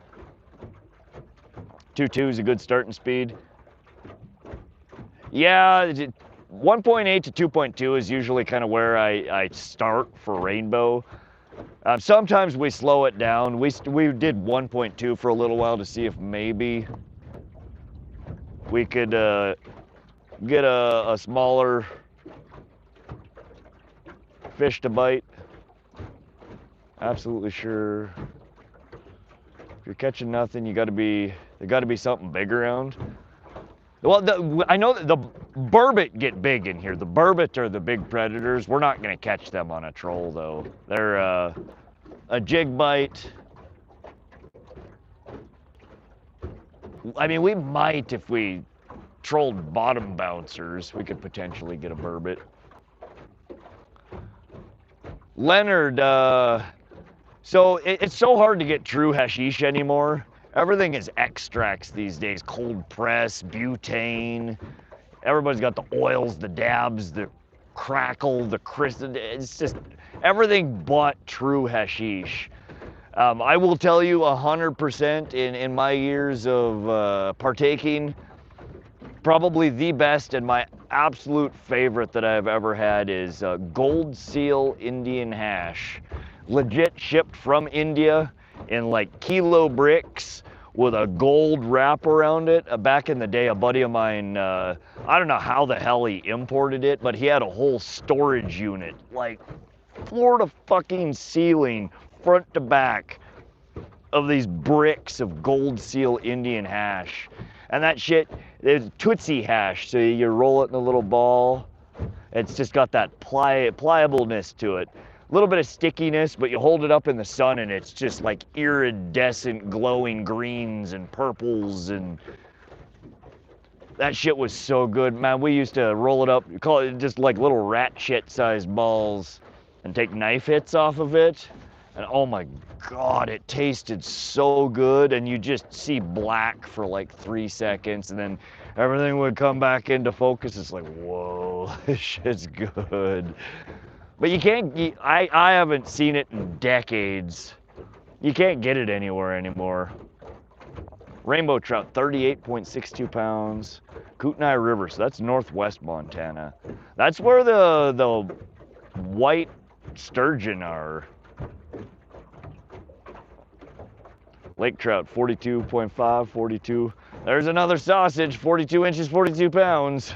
2.2 is a good starting speed. Yeah, 1.8 to 2.2 is usually kind of where I start for rainbow. Sometimes we slow it down. We did 1.2 for a little while to see if maybe we could get a smaller fish to bite. Absolutely sure. If you're catching nothing, there got to be something big around. Well, I know that the burbot get big in here. The burbot are the big predators. We're not going to catch them on a troll, though. They're a jig bite. I mean, we might, if we trolled bottom bouncers, we could potentially get a burbot. Leonard, so it's so hard to get true hashish anymore. Everything is extracts these days. Cold press, butane. Everybody's got the oils, the dabs, the crackle, the crystal. It's just everything but true hashish. I will tell you 100% in my years of partaking, probably the best and my absolute favorite that I've ever had is Gold Seal Indian hash. Legit shipped from India in like kilo bricks with a gold wrap around it. Back in the day, a buddy of mine, I don't know how the hell he imported it, but he had a whole storage unit, like floor to fucking ceiling, front to back, of these bricks of Gold Seal Indian hash. And that shit is Tootsie hash, so you roll it in a little ball. It's just got that pliableness to it. A little bit of stickiness, but you hold it up in the sun and it's just like iridescent glowing greens and purples, and that shit was so good. Man, we used to roll it up, call it just like little rat shit sized balls, and take knife hits off of it. And oh my God, it tasted so good. And you just see black for like 3 seconds, and then everything would come back into focus. It's like, whoa, this shit's good. But you can't, I haven't seen it in decades. You can't get it anywhere anymore. Rainbow trout, 38.62 pounds. Kootenai River, so that's northwest Montana. That's where the white sturgeon are. Lake trout, 42.5, 42. There's another sausage, 42 inches, 42 pounds.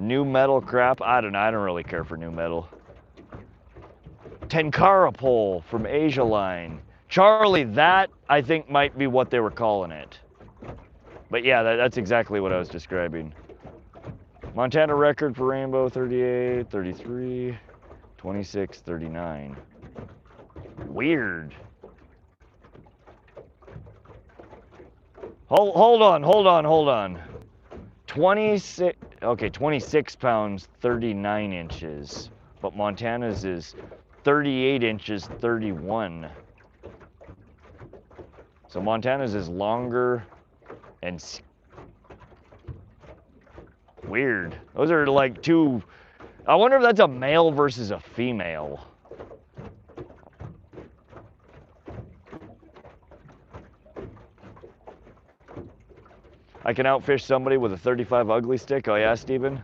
New metal crap, I don't know, I don't really care for new metal. Tenkara pole from Asia Line. Charlie, that I think might be what they were calling it. But yeah, that's exactly what I was describing. Montana record for rainbow, 38, 33, 26, 39. Weird. Hold on. 26, okay, 26 pounds, 39 inches. But Montana's is 38 inches, 31. So Montana's is longer and weird. Those are like two, I wonder if that's a male versus a female. I can outfish somebody with a 35 ugly stick. Oh yeah, Steven?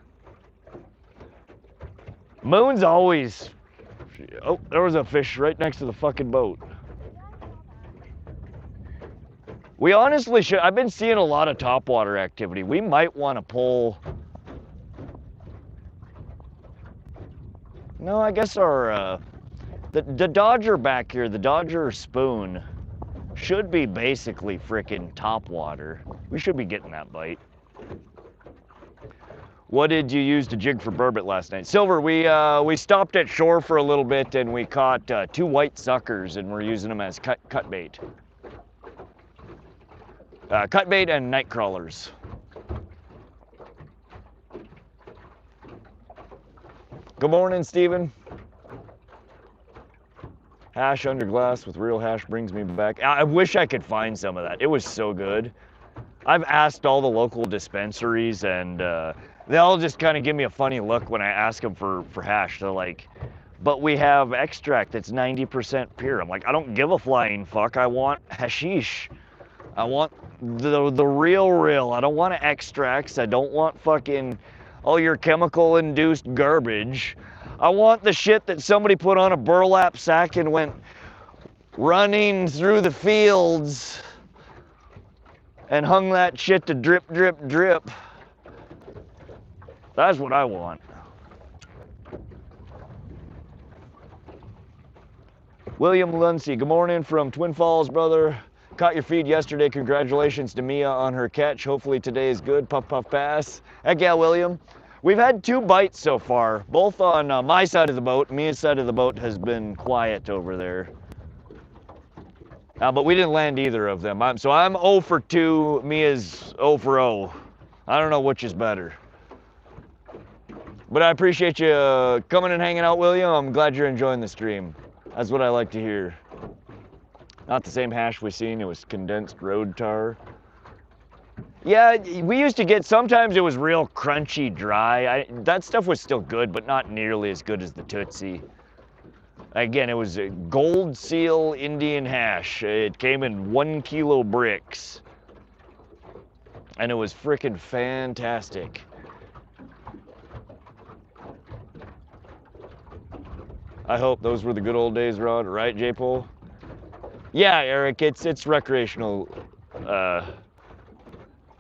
Moon's always, oh, there was a fish right next to the fucking boat. We honestly should, I've been seeing a lot of topwater activity. We might want to pull, no, I guess our, the Dodger back here, the Dodger spoon, should be basically frickin' topwater. We should be getting that bite. What did you use to jig for burbot last night? Silver, we stopped at shore for a little bit and we caught 2 white suckers and we're using them as cut bait. Cut bait and night crawlers. Good morning, Steven. Hash under glass with real hash brings me back. I wish I could find some of that. It was so good. I've asked all the local dispensaries, and they all just kind of give me a funny look when I ask them for hash. They're like, but we have extract that's 90% pure. I'm like, I don't give a flying fuck. I want hashish. I want the real. I don't want extracts. I don't want fucking all your chemical-induced garbage. I want the shit that somebody put on a burlap sack and went running through the fields and hung that shit to drip, drip, drip. That's what I want. William Luncey, good morning from Twin Falls, brother. Caught your feed yesterday. Congratulations to Mia on her catch. Hopefully today is good. Puff, puff, pass. Heck yeah, William. We've had 2 bites so far, both on my side of the boat. Mia's side of the boat has been quiet over there. But we didn't land either of them. So I'm 0 for 2, Mia's 0 for 0. I don't know which is better. But I appreciate you coming and hanging out, William. I'm glad you're enjoying the stream. That's what I like to hear. Not the same hash we seen, it was condensed road tar. Yeah, we used to get, sometimes it was real crunchy, dry. That stuff was still good, but not nearly as good as the Tootsie. Again, it was a Gold Seal Indian hash. It came in 1 kilo bricks. And it was frickin' fantastic. I hope those were the good old days, Rod. Right, J-Pole? Yeah, Eric, it's recreational,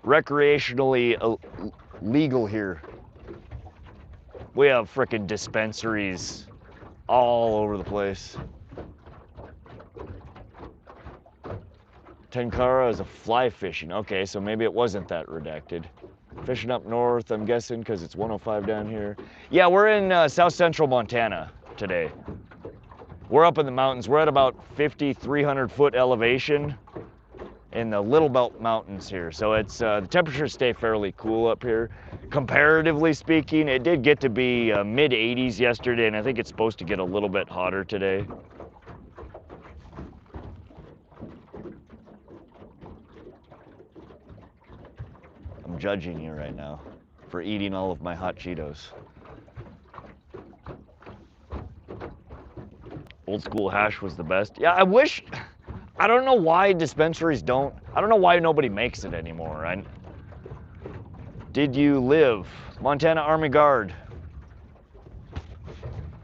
recreationally legal here. We have frickin' dispensaries all over the place. Tenkara is a fly fishing. Okay, so maybe it wasn't that redacted. Fishing up north, I'm guessing, because it's 105 down here. Yeah, we're in south central Montana today. We're up in the mountains. We're at about 5,300 foot elevation in the Little Belt Mountains here. So it's the temperatures stay fairly cool up here. Comparatively speaking, it did get to be mid 80s yesterday, and I think it's supposed to get a little bit hotter today. I'm judging you right now for eating all of my hot Cheetos. Old school hash was the best. Yeah, I don't know why dispensaries don't. I don't know why nobody makes it anymore, right? Did you live? Montana Army Guard.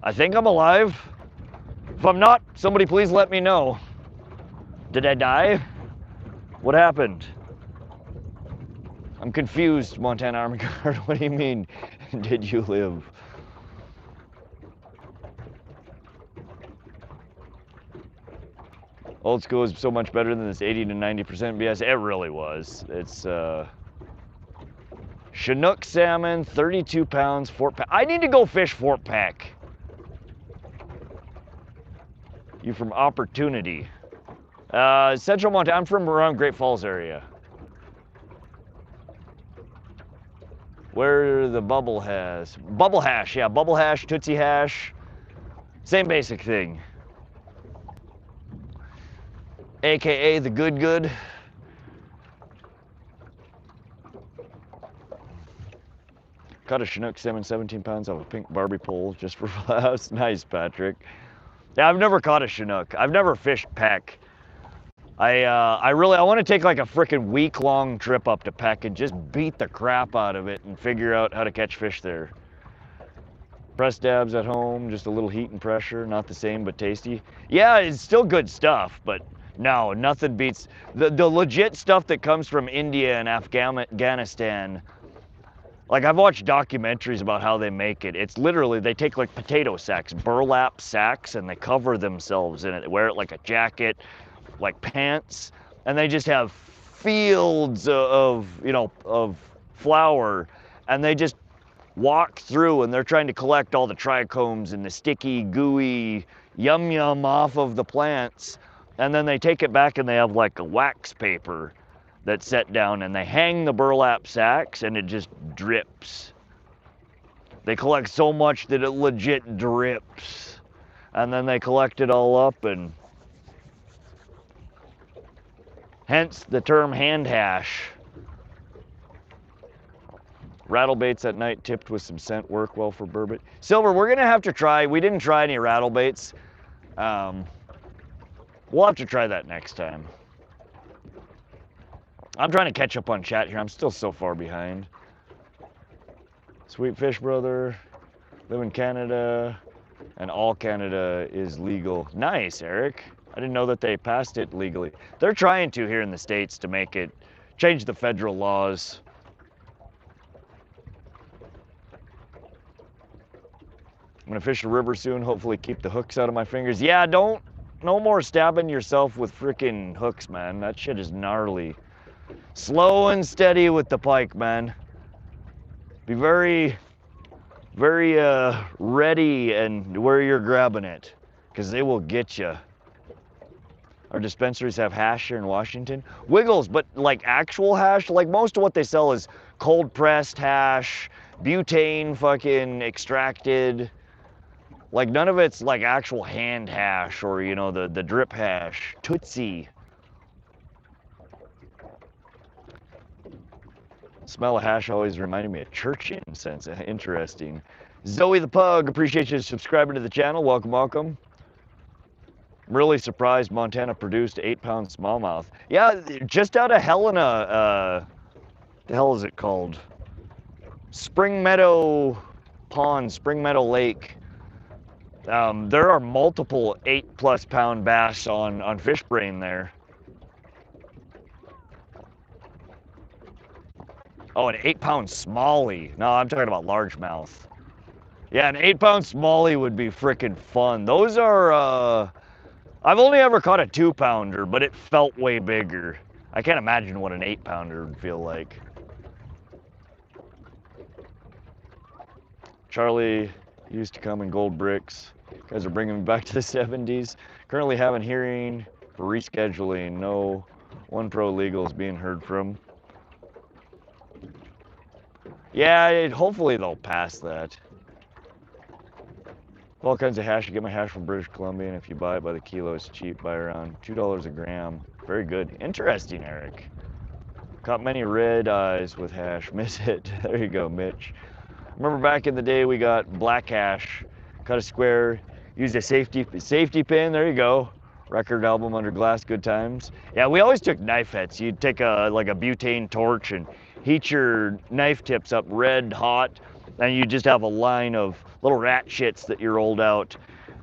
I think I'm alive. If I'm not, somebody please let me know. Did I die? What happened? I'm confused, Montana Army Guard. What do you mean, did you live? Old school is so much better than this 80 to 90% BS. It really was. It's Chinook salmon, 32 pounds, Fort Pack. I need to go fish Fort Pack. You from Opportunity? Central Montana. I'm from around Great Falls area. Where the bubble hash, yeah, bubble hash, Tootsie hash, same basic thing. AKA the good. Caught a Chinook salmon, 17 pounds off a pink Barbie pole just for laughs. Nice, Patrick. Yeah, I've never caught a Chinook. I've never fished Peck. I want to take like a frickin' week-long trip up to Peck and just beat the crap out of it and figure out how to catch fish there. Press dabs at home, just a little heat and pressure, not the same but tasty. Yeah, it's still good stuff, but no, nothing beats the legit stuff that comes from India and Afghanistan. Like, I've watched documentaries about how they make it. It's literally, they take like potato sacks, burlap sacks, and they cover themselves in it. They wear it like a jacket, like pants, and they just have fields of flour, and they just walk through, and they're trying to collect all the trichomes and the sticky, gooey yum off of the plants, and then they take it back and they have like a wax paper that's set down, and they hang the burlap sacks and it just drips. They collect so much that it legit drips. And then they collect it all up, and hence the term hand hash. Rattle baits at night tipped with some scent work well for burbot. Silver, we're gonna have to try, we didn't try any rattle baits. We'll have to try that next time. I'm trying to catch up on chat here. I'm still so far behind. Sweet Fish Brother, live in Canada, and all Canada is legal. Nice, Eric. I didn't know that they passed it legally. They're trying to here in the States to make it, change the federal laws. I'm gonna fish a river soon, hopefully keep the hooks out of my fingers. Yeah, no more stabbing yourself with freaking hooks, man. That shit is gnarly. Slow and steady with the pike, man. Be very, very ready and where you're grabbing it, because they will get you. Our dispensaries have hash here in Washington. Wiggles, but like actual hash, like most of what they sell is cold pressed hash, butane fucking extracted. Like none of it's like actual hand hash or, you know, the drip hash. Tootsie. Smell of hash always reminded me of church incense. Interesting. Zoe the Pug, appreciate you subscribing to the channel. Welcome, welcome. I'm really surprised Montana produced 8-pound smallmouth. Yeah, just out of Helena, the hell is it called? Spring Meadow Pond, Spring Meadow Lake. There are multiple 8+ pound bass on Fish Brain there. Oh, an 8-pound smallie. No, I'm talking about largemouth. Yeah, an 8-pound smallie would be freaking fun. Those are, I've only ever caught a 2-pounder, but it felt way bigger. I can't imagine what an 8-pounder would feel like. Charlie used to come in gold bricks. You guys are bringing me back to the 70s. Currently having hearing for rescheduling. No one pro legal is being heard from. Yeah, hopefully they'll pass that. All kinds of hash. You get my hash from British Columbia, and if you buy it by the kilo, it's cheap, by around $2 a gram. Very good. Interesting, Eric. Caught many red eyes with hash. Miss it. There you go, Mitch. Remember back in the day, we got black hash. Cut a square, used a safety pin. There you go. Record album under glass, good times. Yeah, we always took knife heads. You'd take like a butane torch and heat your knife tips up red hot, and you just have a line of little rat shits that you rolled out,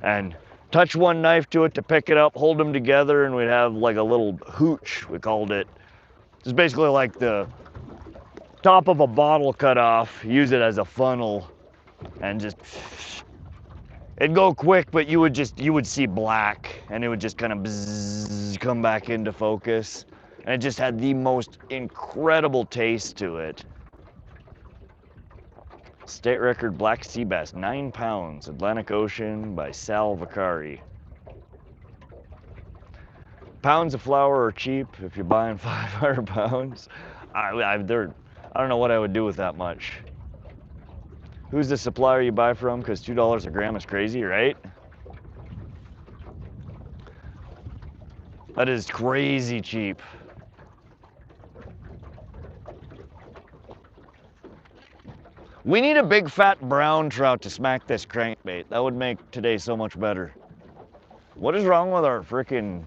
and touch one knife to it to pick it up, hold them together, and we'd have like a little hooch, we called it. It's basically like the top of a bottle cut off, use it as a funnel, and just, it'd go quick, but you would see black, and it would just kind of bzzz, come back into focus. And it just had the most incredible taste to it. State record black sea bass, 9 pounds, Atlantic Ocean by Sal Vicari. Pounds of flour are cheap if you're buying 500 pounds. I don't know what I would do with that much. Who's the supplier you buy from? Because $2 a gram is crazy, right? That is crazy cheap. We need a big fat brown trout to smack this crankbait. That would make today so much better. What is wrong with our freaking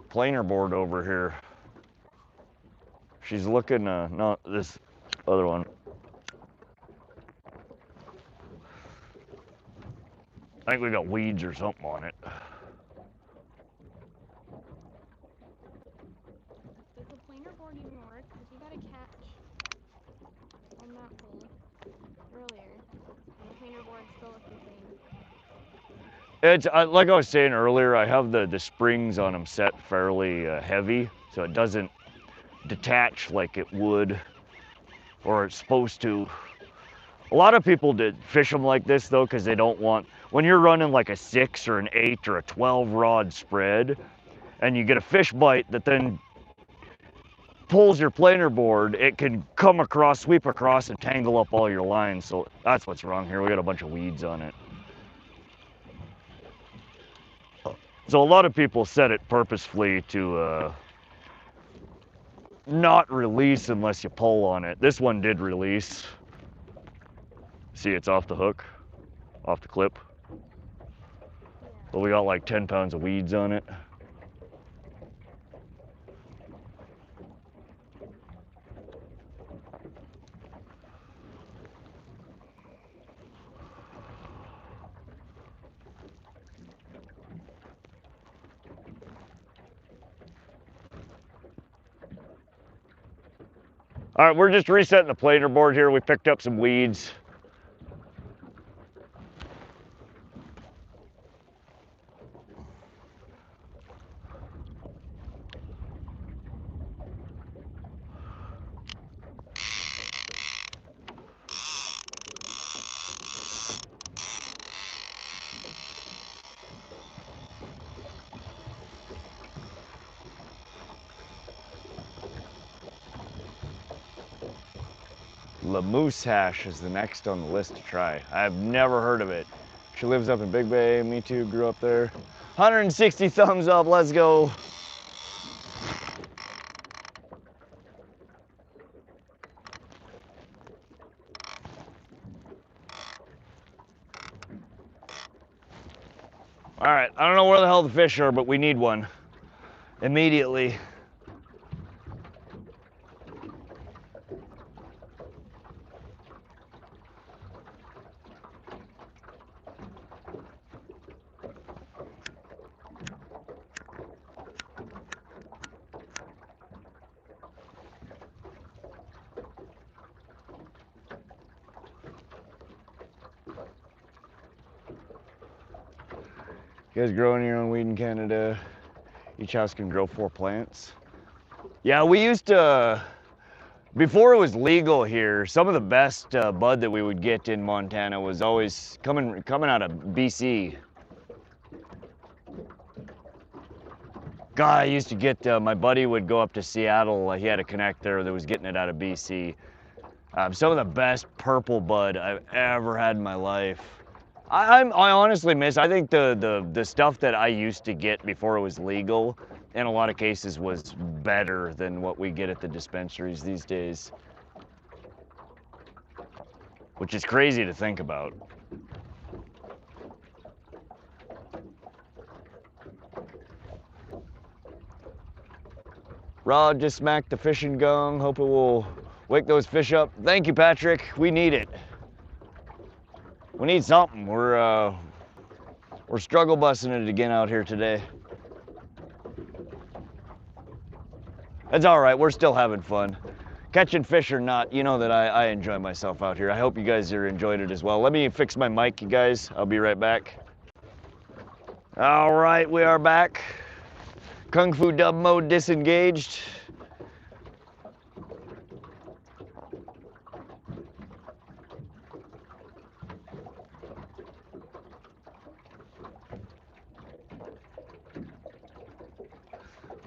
planer board over here? She's looking, no, this other one. I think we got weeds or something on it. Does the planer board even work? Because we got a catch on that hole earlier, and the planer board still looks the same. It's like I was saying earlier, I have the springs on them set fairly heavy, so it doesn't detach like it would, or it's supposed to. A lot of people did fish them like this though, because they don't want, when you're running like a 6 or an 8 or a 12 rod spread, and you get a fish bite that then pulls your planer board, it can come across, sweep across, and tangle up all your lines. So that's what's wrong here. We got a bunch of weeds on it. So a lot of people set it purposefully to not release unless you pull on it. This one did release. See, it's off the hook, off the clip. But we got like 10 pounds of weeds on it. All right, we're just resetting the planer board here. We picked up some weeds. La Moose Hash is the next on the list to try. I've never heard of it. She lives up in Big Bay, me too, grew up there. 160 thumbs up, let's go. All right, I don't know where the hell the fish are, but we need one immediately. You guys growing your own weed in Canada? Each house can grow 4 plants. Yeah, we used to, before it was legal here, some of the best bud that we would get in Montana was always coming out of BC. God, I used to get, my buddy would go up to Seattle. He had a connect there that was getting it out of BC. Some of the best purple bud I've ever had in my life. I honestly miss, I think the stuff that I used to get before it was legal, in a lot of cases, was better than what we get at the dispensaries these days. Which is crazy to think about. Rod just smacked the fishing gong. Hope it will wake those fish up. Thank you, Patrick. We need it. We need something. We're struggle busting it again out here today. It's all right. We're still having fun. Catching fish or not, you know that I enjoy myself out here. I hope you guys are enjoying it as well. Let me fix my mic, you guys. I'll be right back. All right, we are back. Kung Fu dub mode disengaged.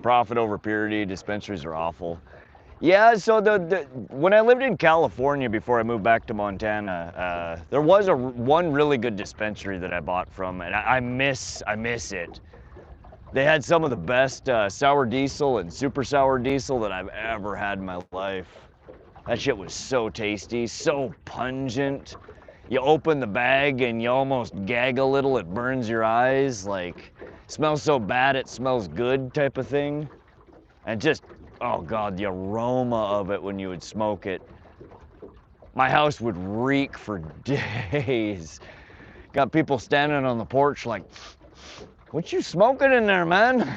Profit over purity, dispensaries are awful. Yeah, so when I lived in California before I moved back to Montana, there was one really good dispensary that I bought from, and I miss it. They had some of the best sour diesel and super sour diesel that I've ever had in my life. That shit was so tasty, so pungent. You open the bag and you almost gag a little, it burns your eyes, like, smells so bad it smells good type of thing. And just, oh God, the aroma of it when you would smoke it. My house would reek for days. Got people standing on the porch like, what you smoking in there, man?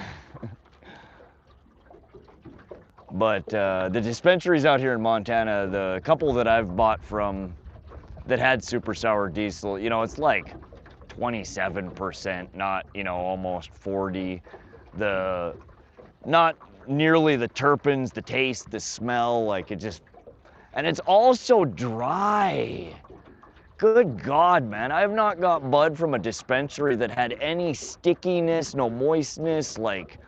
But the dispensaries out here in Montana, the couple that I've bought from that had super sour diesel, you know, it's like 27%, not, you know, almost 40. Not nearly the terpenes, the taste, the smell, like it just, and it's also dry. Good God, man, I have not got bud from a dispensary that had any stickiness, no moistness. Like,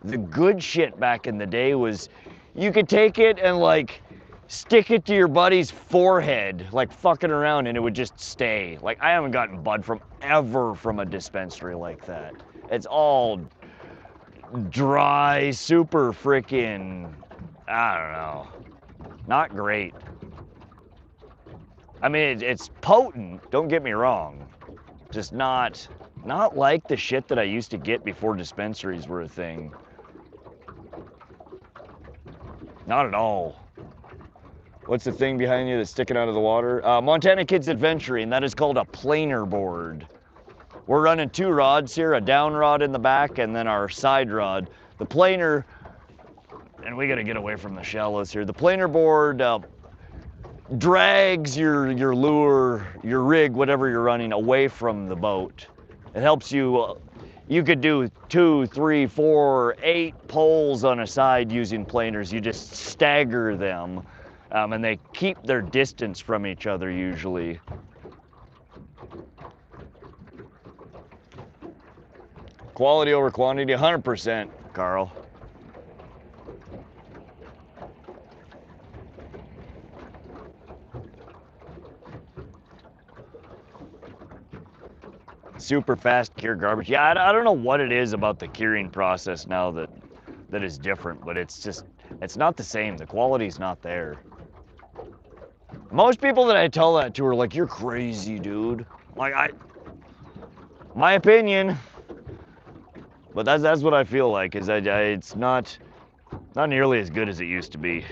the good shit back in the day was, you could take it and like stick it to your buddy's forehead, like fucking around, and it would just stay. Like, I haven't gotten bud from a dispensary like that. It's all dry, super freaking, I don't know, not great. I mean, it's potent, don't get me wrong, just not like the shit that I used to get before dispensaries were a thing. Not at all. What's the thing behind you that's sticking out of the water? Montana Kids Adventuring, that is called a planer board. We're running 2 rods here, a down rod in the back and then our side rod. The planer, and we gotta get away from the shallows here. The planer board drags your lure, your rig, whatever you're running, away from the boat. It helps you, you could do 2, 3, 4, 8 poles on a side using planers. You just stagger them. And they keep their distance from each other usually. Quality over quantity, 100%, Carl. Super fast cure garbage. Yeah, I don't know what it is about the curing process now that is different, but it's just, it's not the same. The quality's not there. Most people that I tell that to are like, you're crazy, dude. Like, my opinion, but that's what I feel like, is it's not nearly as good as it used to be.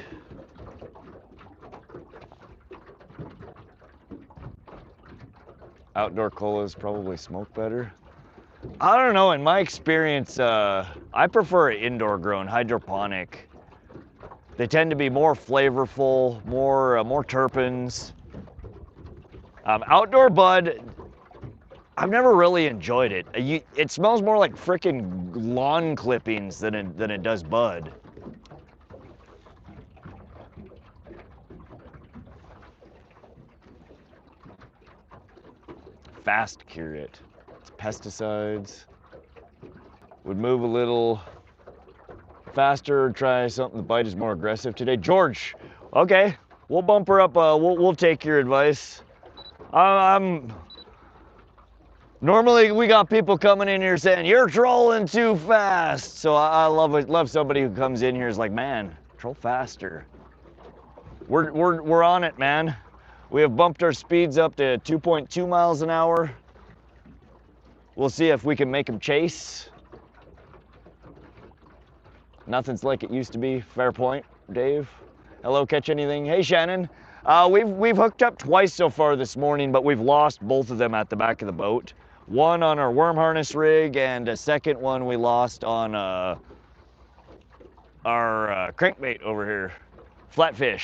Outdoor colas probably smoke better. I don't know, in my experience, I prefer indoor grown, hydroponic. They tend to be more flavorful, more terpenes. Outdoor bud, I've never really enjoyed it. It smells more like frickin' lawn clippings than it does bud. Fast cure it. It's pesticides. Would move a little faster, try something. The bite is more aggressive today. George, okay, we'll bump her up. We'll take your advice. Normally we got people coming in here saying you're trolling too fast. So I love somebody who comes in here is like, man, troll faster. We're on it, man. We have bumped our speeds up to 2.2 miles an hour. We'll see if we can make them chase. Nothing's like it used to be. Fair point, Dave. Hello, catch anything? Hey, Shannon. We've hooked up twice so far this morning, but we've lost both of them at the back of the boat. One on our worm harness rig, and a second one we lost on our crankbait over here, FlatFish.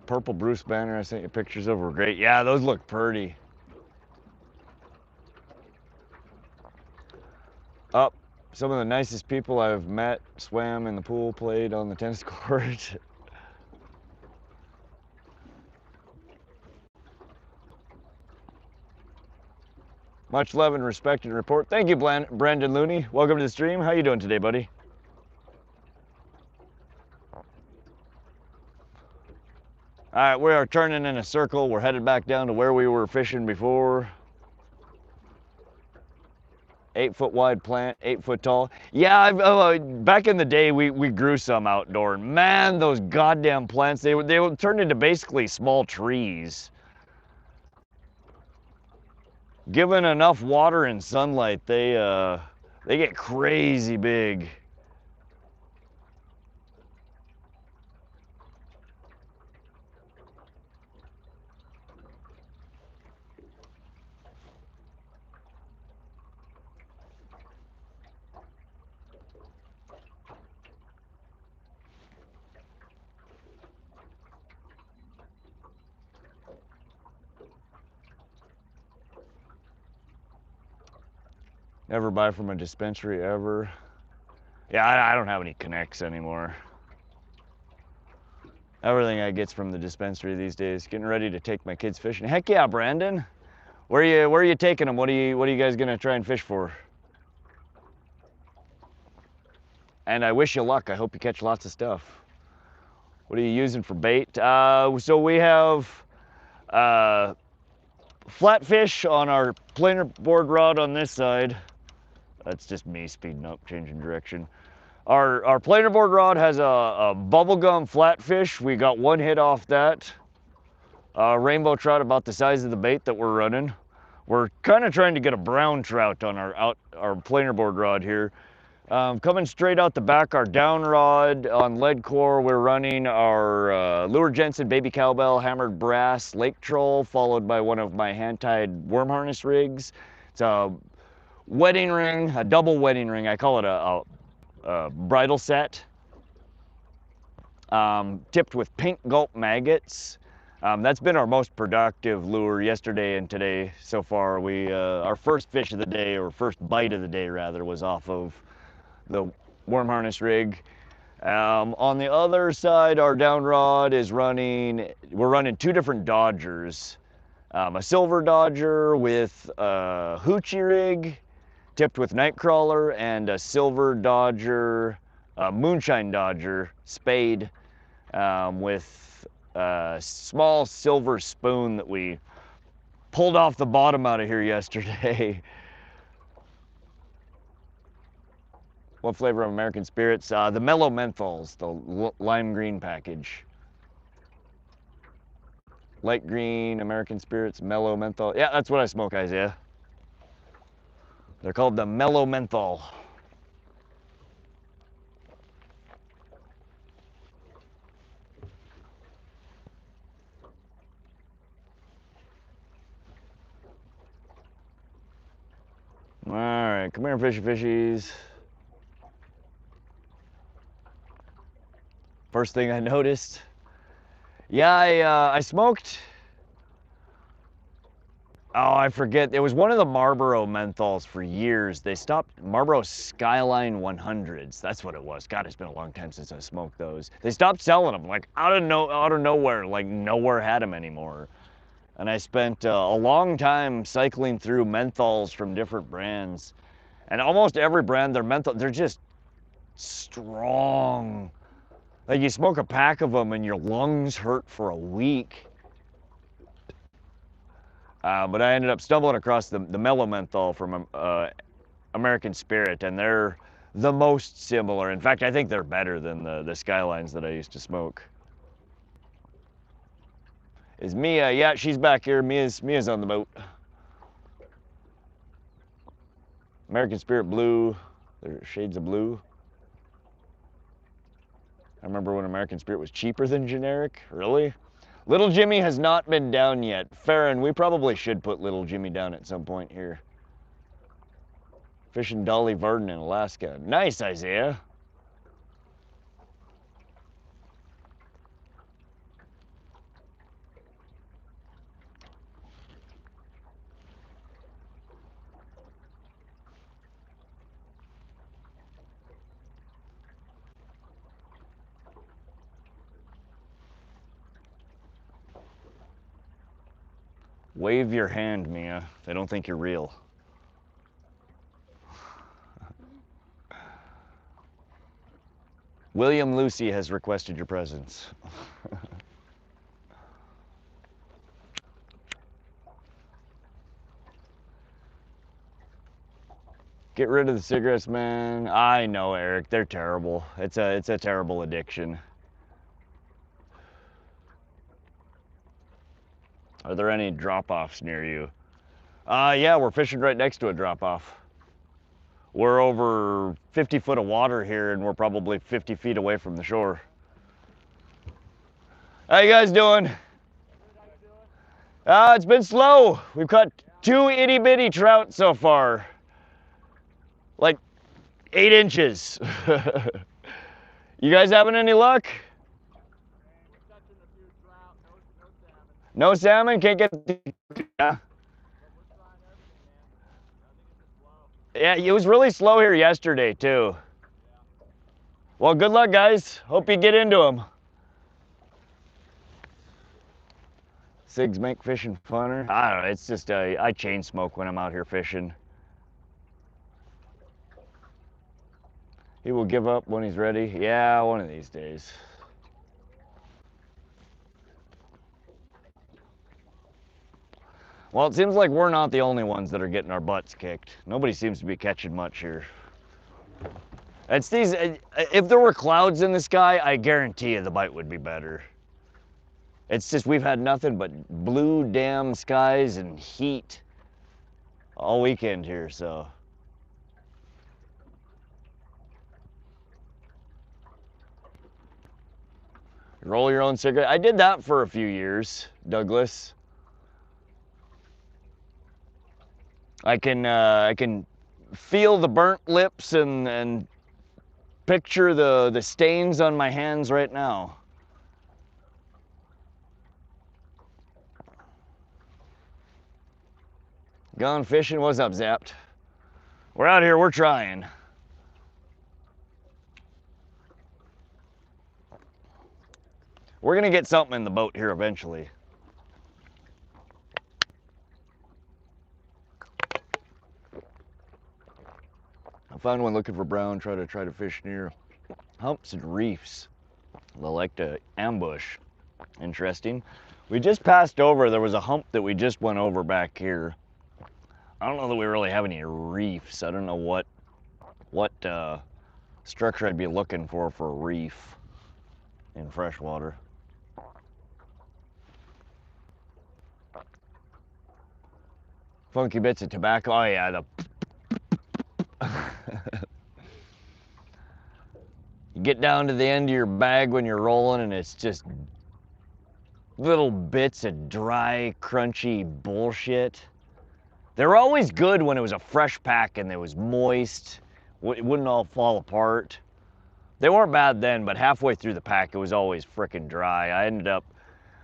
Purple Bruce banner I sent you pictures of were great. Yeah, those look pretty. Up, some of the nicest people I've met swam in the pool, played on the tennis court. Much love and respect and report. Thank you, Brandon Looney. Welcome to the stream. How you doing today, buddy? All right, we are turning in a circle. We're headed back down to where we were fishing before. 8 foot wide plant, 8 foot tall. Yeah, back in the day, we grew some outdoor, and man, those goddamn plants, they would turn into basically small trees. Given enough water and sunlight, they get crazy big. Never buy from a dispensary ever. Yeah, I don't have any connects anymore. Everything I get's from the dispensary these days. Getting ready to take my kids fishing. Heck yeah, Brandon. Where are you taking them? What are you guys gonna try and fish for? And I wish you luck. I hope you catch lots of stuff. What are you using for bait? So we have FlatFish on our planer board rod on this side. That's just me speeding up, changing direction. Our planer board rod has a Bubblegum FlatFish. We got one hit off that. Rainbow trout about the size of the bait that we're running. We're kind of trying to get a brown trout on our planer board rod here. Coming straight out the back, our down rod on lead core, we're running our Lure Jensen baby cowbell hammered brass lake troll, followed by one of my hand-tied worm harness rigs. It's a wedding ring, a double wedding ring. I call it a bridal set, tipped with pink Gulp maggots. That's been our most productive lure yesterday and today so far. Our first fish of the day, or first bite of the day rather, was off of the worm harness rig. On the other side, our down rod is we're running two different Dodgers. A silver Dodger with a hoochie rig tipped with nightcrawler, and a silver Dodger, moonshine Dodger spade with a small silver spoon that we pulled off the bottom out of here yesterday. What flavor of American Spirits? The Mellow Menthols, the lime green package. Light green American Spirits, Mellow Menthol. Yeah, that's what I smoke, Isaiah. They're called the Mellow Menthol. All right, come here, fishy fishies. First thing I noticed, yeah, I smoked, oh, I forget, it was one of the Marlboro menthols for years. They stopped, Marlboro Skyline 100s, that's what it was. God, it's been a long time since I smoked those. They stopped selling them, like out of nowhere, like nowhere had them anymore. And I spent a long time cycling through menthols from different brands. And almost every brand, they're just strong. Like you smoke a pack of them and your lungs hurt for a week. But I ended up stumbling across the Mellow Menthol from American Spirit, and they're the most similar. In fact, I think they're better than the Skylines that I used to smoke. Is Mia? Yeah, she's back here. Mia's on the boat. American Spirit blue. There's shades of blue. I remember when American Spirit was cheaper than generic. Really? Little Jimmy has not been down yet. Farron, we probably should put Little Jimmy down at some point here. Fishing Dolly Varden in Alaska. Nice, Isaiah. Wave your hand, Mia. They don't think you're real. William Lucy has requested your presence. Get rid of the cigarettes, man. I know, Eric. They're terrible. It's a terrible addiction. Are there any drop-offs near you? Yeah, we're fishing right next to a drop-off. We're over 50 foot of water here, and we're probably 50 feet away from the shore. How you guys doing? It's been slow. We've caught 2 itty-bitty trout so far. Like 8 inches. You guys having any luck? No salmon? Can't get the... Yeah, it was really slow here yesterday too. Well, good luck, guys. Hope you get into them. SIGs make fishing funner. I don't know, it's just, I chain smoke when I'm out here fishing. He will give up when he's ready. Yeah, one of these days. Well, it seems like we're not the only ones that are getting our butts kicked. Nobody seems to be catching much here. It's these, if there were clouds in the sky, I guarantee you the bite would be better. It's just we've had nothing but blue damn skies and heat all weekend here, so. Roll your own cigarette. I did that for a few years, Douglas. I can feel the burnt lips and picture the stains on my hands right now. Gone fishing? What's up, Zapped? We're out here, we're trying. We're gonna get something in the boat here eventually. I found one looking for brown, try to fish near humps and reefs. They like to ambush. Interesting. We just passed over, there was a hump that we just went over back here. I don't know that we really have any reefs. I don't know what structure I'd be looking for a reef in freshwater. Funky bits of tobacco. Oh yeah, you get down to the end of your bag when you're rolling and it's just little bits of dry, crunchy bullshit. They were always good when it was a fresh pack and it was moist. It wouldn't all fall apart. They weren't bad then, but halfway through the pack, it was always frickin' dry.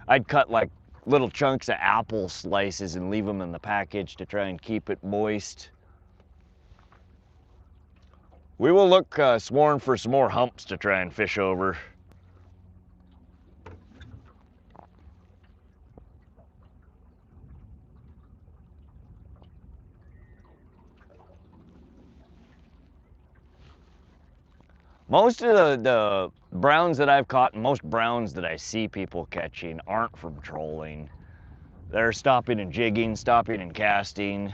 I'd cut like little chunks of apple slices and leave them in the package to try and keep it moist. We will look sworn for some more humps to try and fish over. Most of the browns that I've caught, and most browns that I see people catching aren't from trolling. They're stopping and jigging, stopping and casting.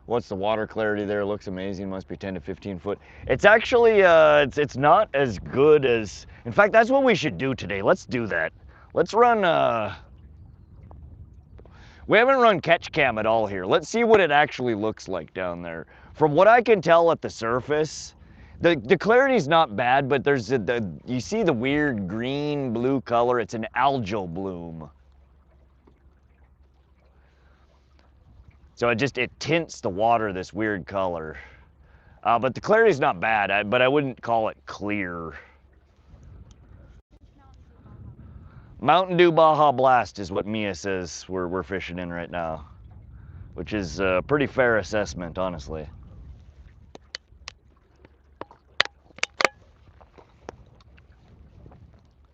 What's the water clarity there? Looks amazing, must be 10 to 15 foot. It's actually, it's not as good as, in fact, that's what we should do today. Let's do that. Let's run, we haven't run catch cam at all here. Let's see what it actually looks like down there. From what I can tell at the surface, the clarity's not bad, but there's you see the weird green blue color. It's an algal bloom. So it tints the water this weird color. But the clarity's not bad, but I wouldn't call it clear. Mountain Dew Baja Blast is what Mia says we're fishing in right now, which is a pretty fair assessment, honestly.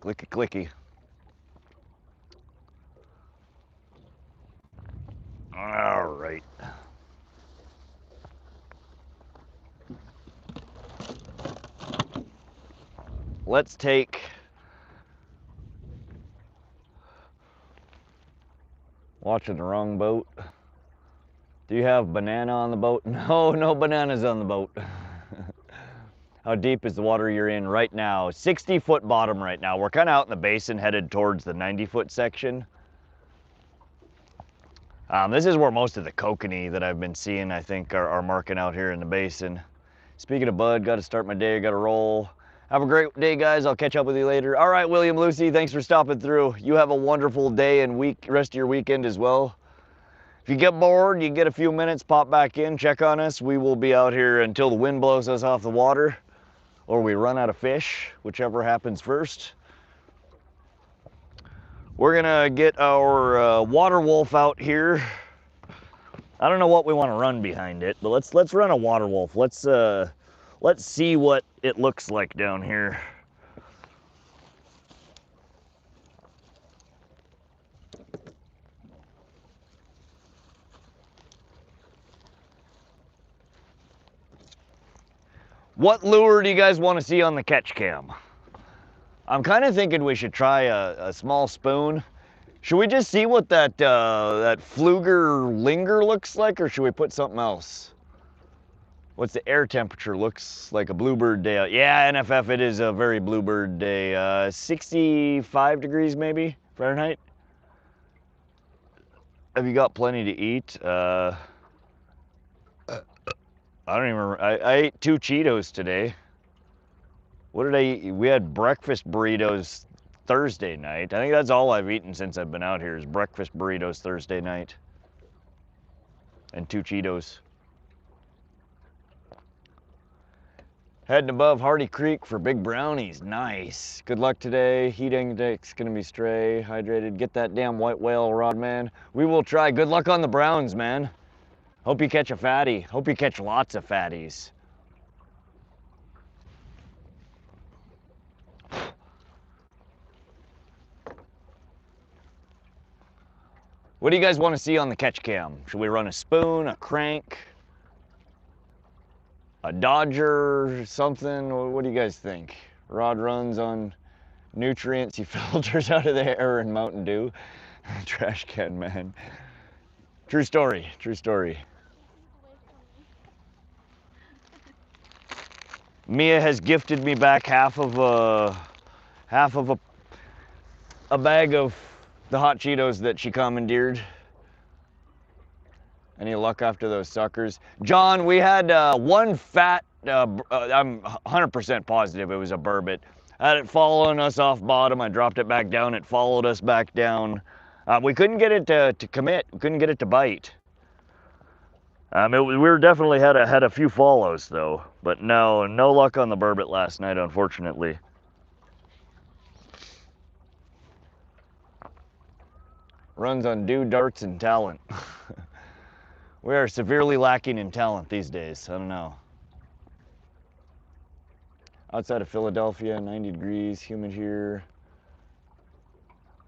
Clicky clicky. All right. Let's take watching the wrong boat. Do you have banana on the boat? No, no bananas on the boat. How deep is the water you're in right now? 60-foot bottom right now. We're kind of out in the basin headed towards the 90-foot section. This is where most of the kokanee that I've been seeing, I think, are marking out here in the basin. Speaking of bud, got to start my day, got to roll. Have a great day, guys. I'll catch up with you later. All right, William, Lucy, thanks for stopping through. You have a wonderful day and rest of your weekend as well. If you get bored, you get a few minutes, pop back in, check on us. We will be out here until the wind blows us off the water or we run out of fish, whichever happens first. We're gonna get our water wolf out here. I don't know what we want to run behind it, but let's run a water wolf. Let's see what it looks like down here. What lure do you guys want to see on the catch cam? I'm kind of thinking we should try a small spoon. Should we just see what that Fluger Linger looks like, or should we put something else? What's the air temperature? Looks like a bluebird day out. Yeah, NFF, it is a very bluebird day. 65 degrees maybe, Fahrenheit. Have you got plenty to eat? I don't even remember. I ate 2 Cheetos today. What did I eat? We had breakfast burritos Thursday night. I think that's all I've eaten since I've been out here is breakfast burritos Thursday night. And 2 Cheetos. Heading above Hardy Creek for big brownies. Nice. Good luck today. Heat index gonna be stray, hydrated. Get that damn white whale rod, man. We will try. Good luck on the browns, man. Hope you catch a fatty. Hope you catch lots of fatties. What do you guys want to see on the catch cam? Should we run a spoon, a crank, a Dodger, something? What do you guys think? Rod runs on nutrients he filters out of the air and Mountain Dew. Trash can man. True story, true story. Mia has gifted me back half of a bag of the hot Cheetos that she commandeered. Any luck after those suckers? John, we had one fat, I'm 100% positive it was a burbot. I had it following us off bottom. I dropped it back down. It followed us back down. We couldn't get it to commit. We couldn't get it to bite. We were definitely had a few follows though, but no luck on the burbot last night, unfortunately. Runs on dew, darts, and talent. We are severely lacking in talent these days. I don't know. Outside of Philadelphia, 90 degrees, humid here.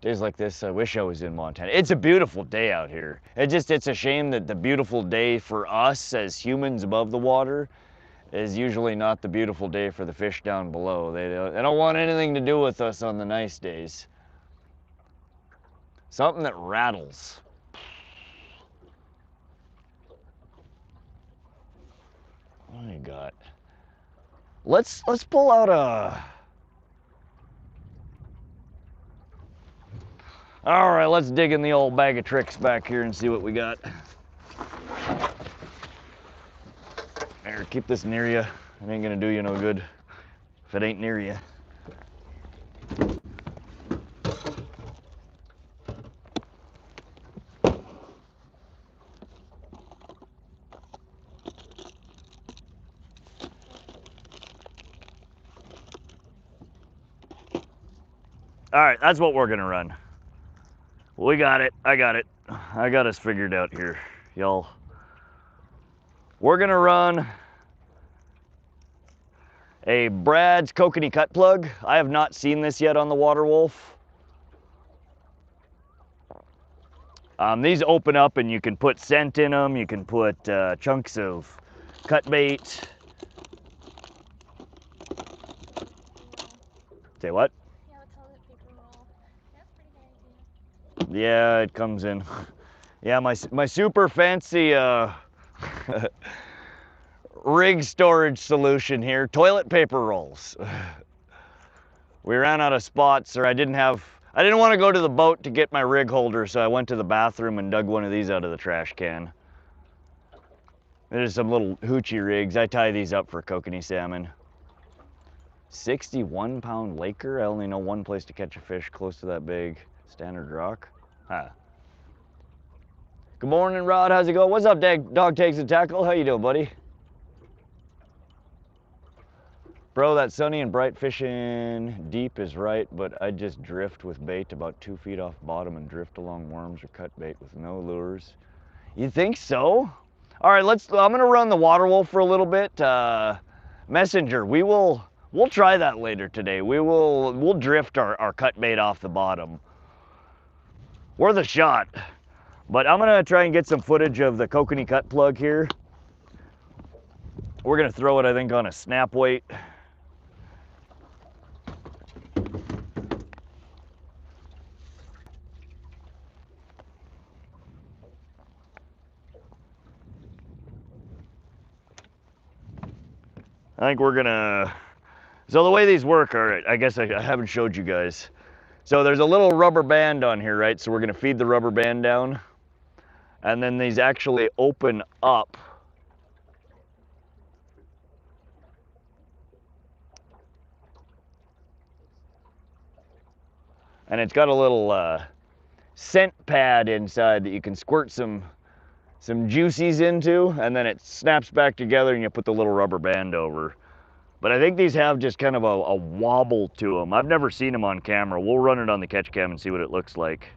Days like this, I wish I was in Montana. It's a beautiful day out here. It's a shame that the beautiful day for us as humans above the water is usually not the beautiful day for the fish down below. They don't want anything to do with us on the nice days. Something that rattles. What do you got? Let's pull out a... All right, let's dig in the old bag of tricks back here and see what we got. Here, keep this near you. It ain't gonna do you no good if it ain't near you. All right, that's what we're gonna run. We got it. I got it. I got us figured out here, y'all. We're gonna run a Brad's Kokanee cut plug. I have not seen this yet on the Water Wolf. These open up and you can put scent in them. You can put chunks of cut bait. Say what? Yeah, it comes in. Yeah, my super fancy rig storage solution here. Toilet paper rolls. We ran out of spots, or I didn't want to go to the boat to get my rig holder, so I went to the bathroom and dug one of these out of the trash can. There's some little hoochie rigs. I tie these up for kokanee salmon. 61-pound Laker. I only know one place to catch a fish close to that big. Standard rock. Huh. Good morning, Rod. How's it going? What's up, Dog Takes a Tackle? How you doing, buddy? Bro, that sunny and bright fishing deep is right, but I just drift with bait about 2 feet off bottom and drift along worms or cut bait with no lures. You think so? All right, I'm gonna run the water wolf for a little bit. Messenger, we'll try that later today. We'll drift our cut bait off the bottom. Worth a shot. But I'm gonna try and get some footage of the Kokanee cut plug here. We're gonna throw it, I think, on a snap weight. I think we're gonna, so the way these work, all right, I guess I haven't showed you guys. So there's a little rubber band on here, right? So we're gonna feed the rubber band down. And then these actually open up. And it's got a little scent pad inside that you can squirt some juices into, and then it snaps back together and you put the little rubber band over. But I think these have just kind of a wobble to them. I've never seen them on camera. We'll run it on the catch cam and see what it looks like.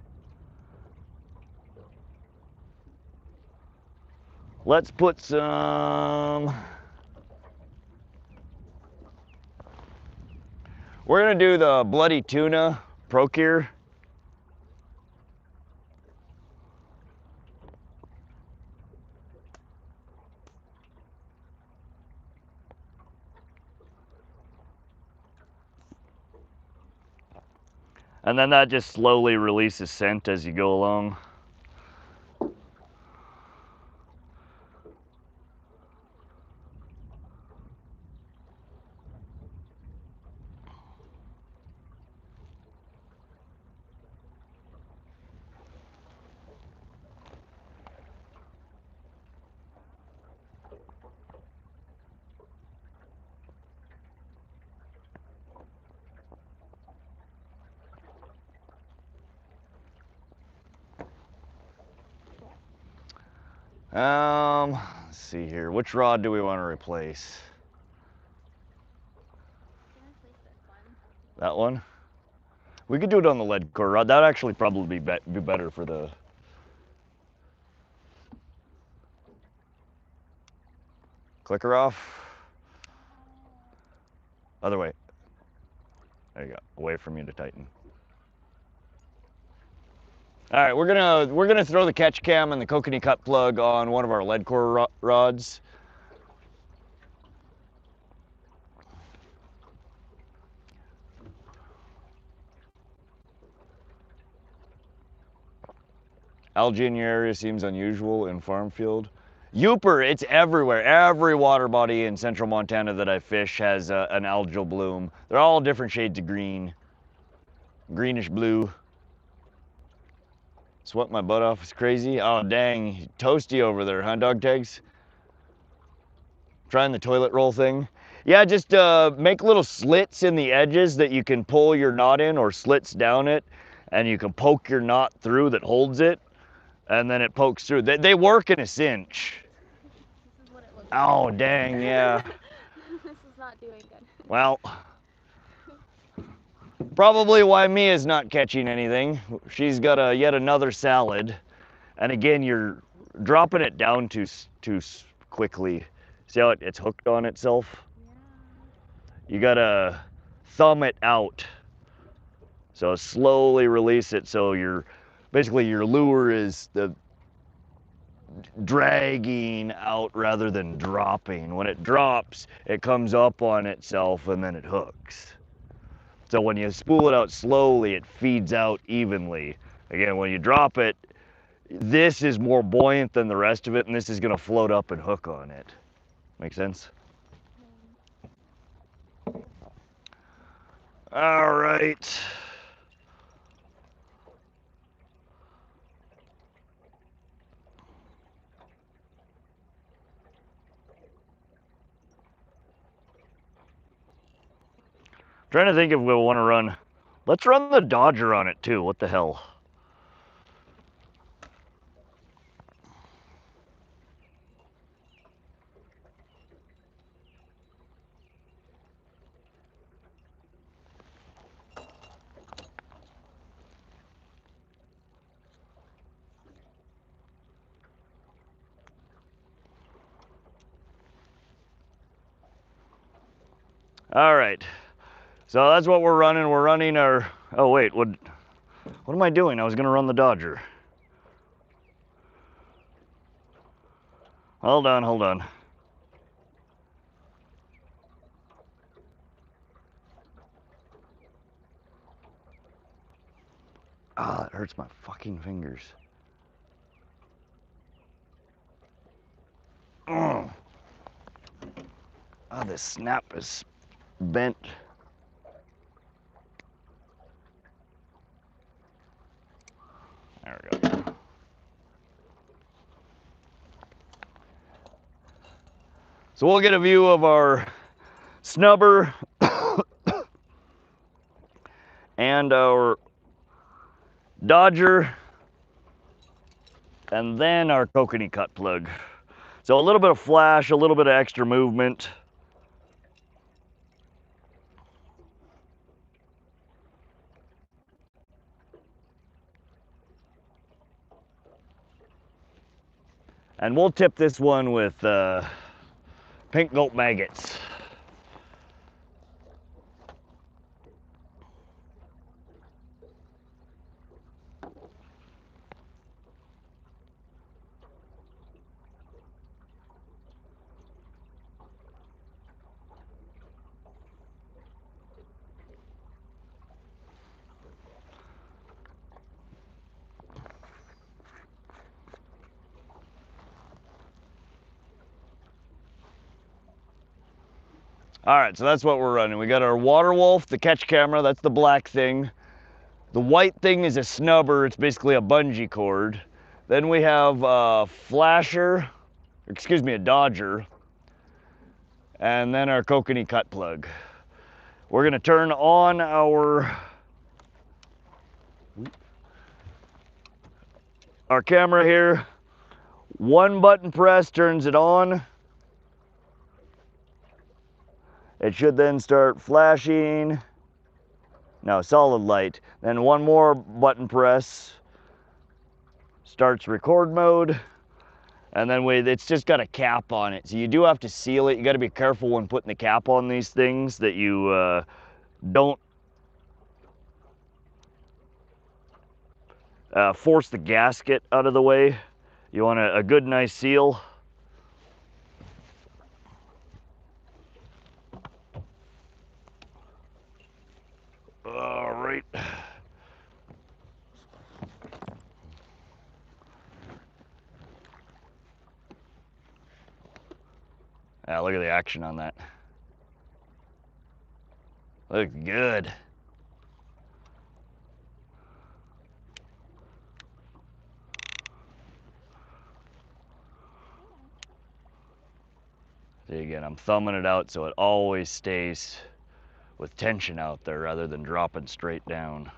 Let's put some... We're gonna do the bloody tuna Procure. And then that just slowly releases scent as you go along. Let's see here. Which rod do we want to replace? That one? We could do it on the lead core rod. That'd actually probably be better for the... Clicker off. Other way. There you go. Away from you to tighten. All right, we're gonna throw the catch cam and the Kokanee cut plug on one of our lead core rods. Algae in your area seems unusual in farm field. Youper, it's everywhere. Every water body in central Montana that I fish has an algal bloom. They're all different shades of green. Greenish blue. Sweat my butt off, it's crazy. Oh dang, toasty over there, huh, dog tags? Trying the toilet roll thing. Yeah, just make little slits in the edges that you can pull your knot in, or slits down it, and you can poke your knot through that holds it, and then it pokes through. They work in a cinch. This is what it looks Oh dang, yeah. This is not doing good. Well, probably why Mia's not catching anything. She's got yet another salad. And again, you're dropping it down too quickly. See how it's hooked on itself? Yeah. You gotta thumb it out. So slowly release it so basically your lure is dragging out rather than dropping. When it drops, it comes up on itself and then it hooks. So when you spool it out slowly, it feeds out evenly. Again, when you drop it, this is more buoyant than the rest of it, and this is gonna float up and hook on it. Make sense? All right. Trying to think if we want to run. Let's run the Dodger on it too. What the hell? All right. So that's what we're running. We're running our, oh wait, what am I doing? I was gonna run the Dodger. Hold on, hold on. Ah, that hurts my fucking fingers. Oh, this snap is bent. There we go. So we'll get a view of our snubber and our Dodger, and then our Kokanee cut plug. So a little bit of flash, a little bit of extra movement. And we'll tip this one with pink Gulp maggots. All right, so that's what we're running. We got our water wolf, the catch camera, that's the black thing. The white thing is a snubber, it's basically a bungee cord. Then we have a flasher, excuse me, a Dodger, and then our Kokanee cut plug. We're gonna turn on our camera here. One button press turns it on. It should then start flashing. No, solid light. Then one more button press starts record mode. And then it's just got a cap on it. So you do have to seal it. You gotta be careful when putting the cap on these things that you don't force the gasket out of the way. You want a good, nice seal. All right. Look at the action on that. Looks good. See, again, I'm thumbing it out so it always stays with tension out there rather than dropping straight down.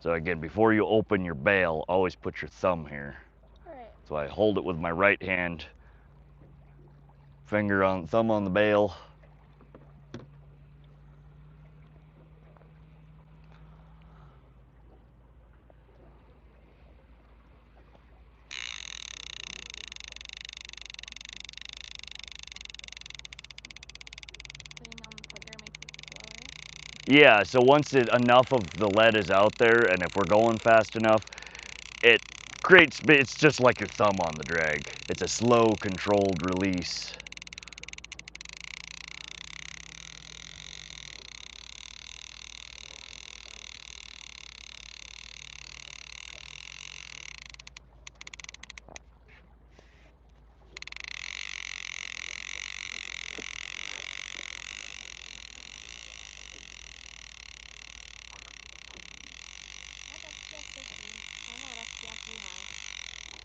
So again, before you open your bail, always put your thumb here. Right. So I hold it with my right hand, thumb on the bail. Putting on the trigger makes it slower. Yeah, so once enough of the lead is out there, and if we're going fast enough, it's just like your thumb on the drag. It's a slow, controlled release.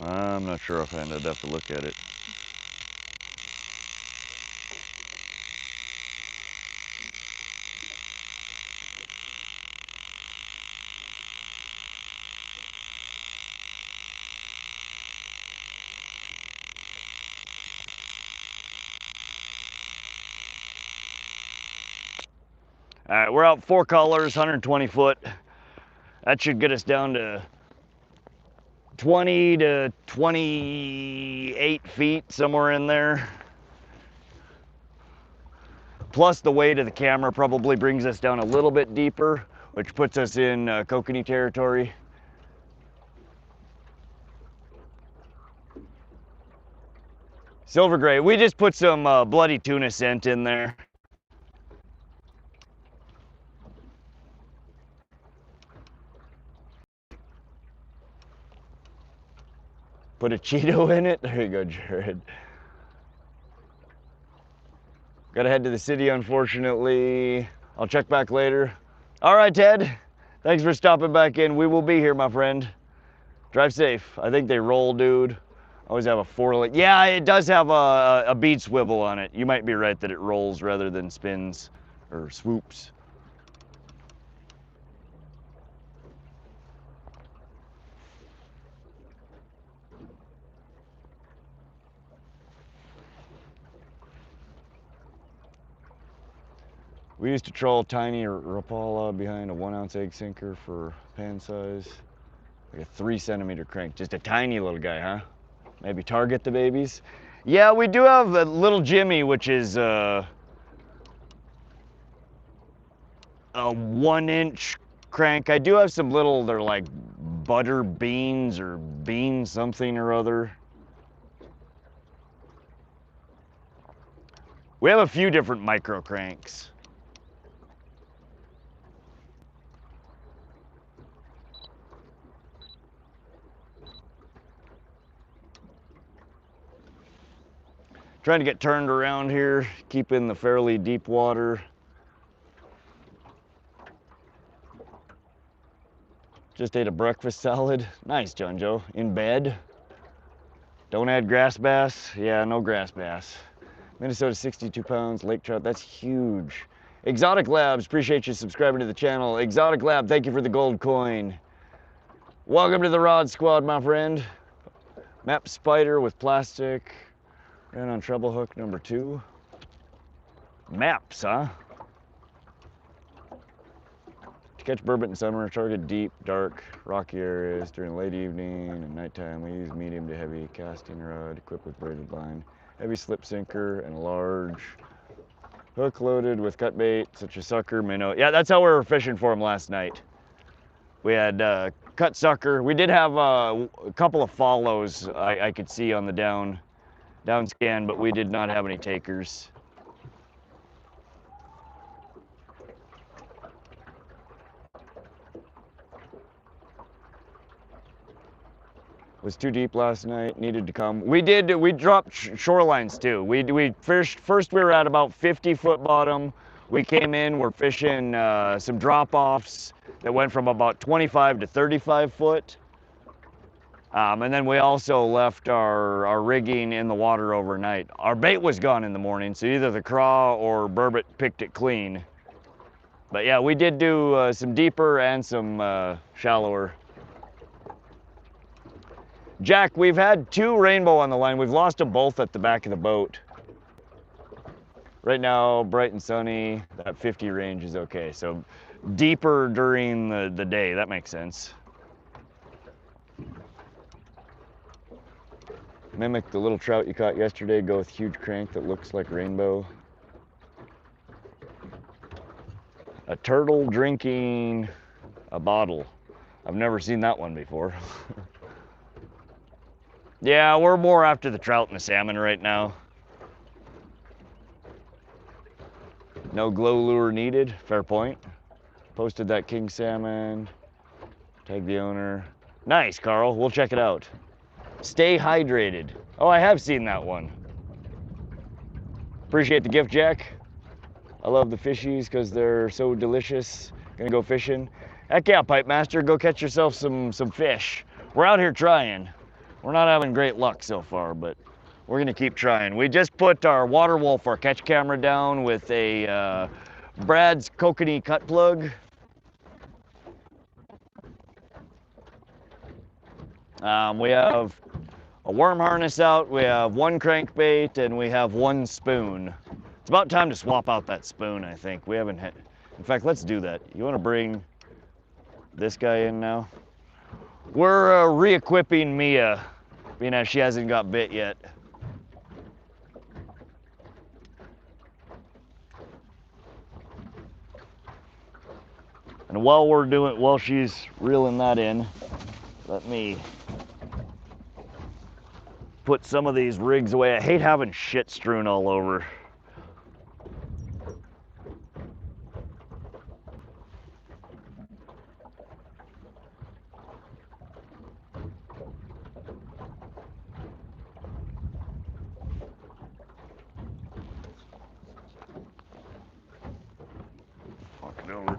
I'm not sure offhand, I'd have to look at it. All right, we're out 4 colors, 120 foot. That should get us down to 20 to 28 feet, somewhere in there. plus the weight of the camera probably brings us down a little bit deeper, which puts us in Kokanee territory. Silver gray, we just put some bloody tuna scent in there. Put a Cheeto in it. There you go, Jared. Gotta head to the city, unfortunately. I'll check back later. All right, Ted. Thanks for stopping back in. We will be here, my friend. Drive safe. I think they roll, dude. Always have a 4-link. Yeah, it does have a bead swivel on it. You might be right that it rolls rather than spins or swoops. We used to troll tiny Rapala behind a 1-ounce egg sinker for pan size. Like a 3-centimeter crank. Just a tiny little guy, huh? Maybe target the babies. Yeah, we do have a little Jimmy, which is a 1-inch crank. I do have some little, they're like butter beans or bean something or other. We have a few different micro cranks. Trying to get turned around here, keep in the fairly deep water. Just ate a breakfast salad. Nice, John Joe. In bed. Don't add grass bass. Yeah, no grass bass. Minnesota, 62 pounds. Lake trout, that's huge. Exotic Labs, appreciate you subscribing to the channel. Exotic Lab, thank you for the gold coin. Welcome to the Rod Squad, my friend. Map spider with plastic. Ran on treble hook number 2. Maps, huh? To catch burbot in summer, target deep, dark, rocky areas during late evening and nighttime. We use medium to heavy casting rod equipped with braided line, heavy slip sinker, and a large hook loaded with cut bait such as sucker, minnow. Yeah, that's how we were fishing for them last night. We had cut sucker. We did have a couple of follows I could see on the down scan, but we did not have any takers. Was too deep last night, needed to come. We dropped shorelines too. We fished, first we were at about 50-foot bottom. We came in, we're fishing some drop-offs that went from about 25 to 35 foot. And then we also left our rigging in the water overnight. Our bait was gone in the morning, so either the craw or burbot picked it clean. But yeah, we did do some deeper and some shallower. Jack, we've had 2 rainbow on the line. We've lost them both at the back of the boat. Right now, bright and sunny, that 50 range is okay. So deeper during the day, that makes sense. Mimic the little trout you caught yesterday, go with huge crank that looks like rainbow. A turtle drinking a bottle. I've never seen that one before. Yeah, we're more after the trout and the salmon right now. No glow lure needed, fair point. Posted that king salmon, tag the owner. Nice, Carl, we'll check it out. Stay hydrated. Oh, I have seen that one. Appreciate the gift, Jack. I love the fishies because they're so delicious. Gonna go fishing. Heck yeah, Pipe Master, go catch yourself some fish. We're out here trying. We're not having great luck so far, but we're gonna keep trying. We just put our water wolf, our catch camera down with a Brad's Kokanee cut plug. We have a worm harness out, we have 1 crankbait, and we have 1 spoon. It's about time to swap out that spoon, I think. We haven't had, in fact, let's do that. You wanna bring this guy in now? We're re-equipping Mia, being as she hasn't got bit yet. And while she's reeling that in, let me put some of these rigs away. I hate having shit strewn all over. Walk it over.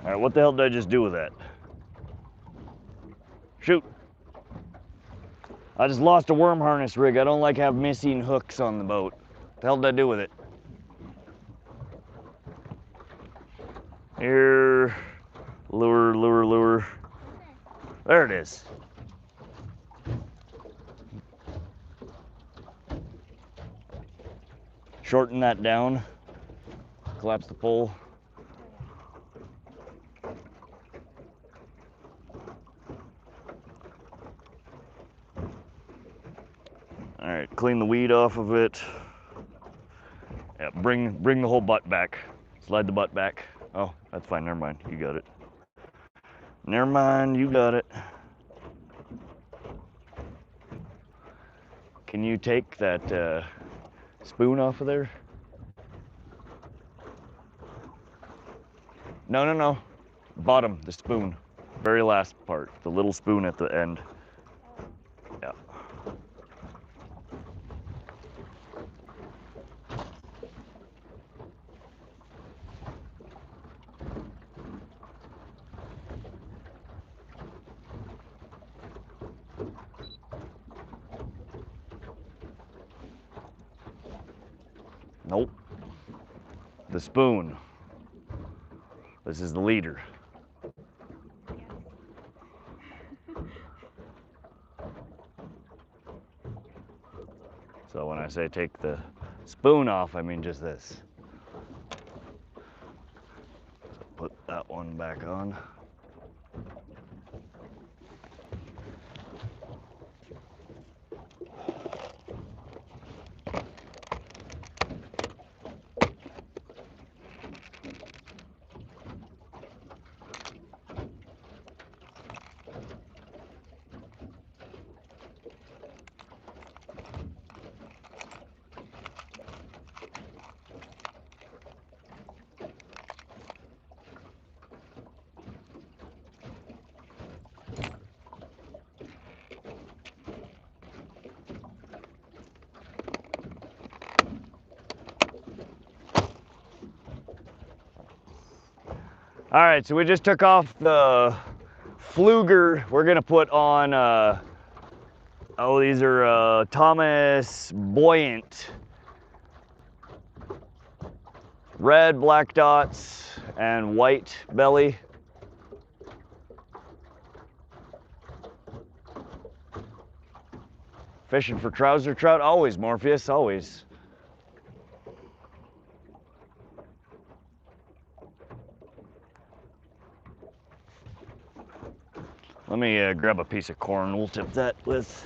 All right, what the hell did I just do with that? Shoot. I just lost a worm harness rig. I don't like have missing hooks on the boat. What the hell did I do with it? Here, lure. There it is. Shorten that down, collapse the pole. All right, clean the weed off of it. Yeah, bring the whole butt back. Slide the butt back. Oh, that's fine, never mind, you got it. Never mind, you got it. Can you take that spoon off of there? No. Bottom, the spoon. Very last part, the little spoon at the end. Yeah. Nope. The spoon. This is the leader. So when I say take the spoon off, I mean just this. So put that one back on. All right, so we just took off the fluger. We're gonna put on, these are Thomas Buoyant. Red, black dots, and white belly. Fishing for trouser trout, always Morpheus, always. Let me grab a piece of corn. We'll tip that with.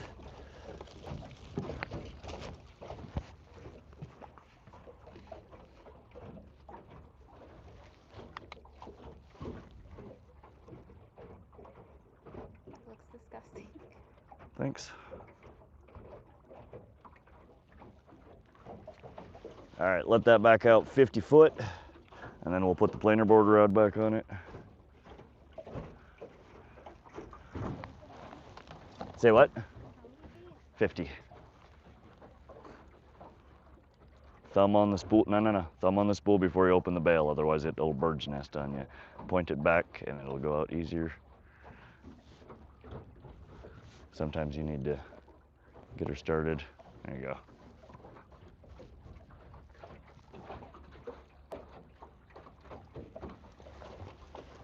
Looks disgusting. Thanks. All right, let that back out 50 foot, and then we'll put the planer board rod back on it. Say what? 50. Thumb on the spool. No. Thumb on the spool before you open the bail, otherwise it'll bird's nest on you. Point it back and it'll go out easier. Sometimes you need to get her started. There you go.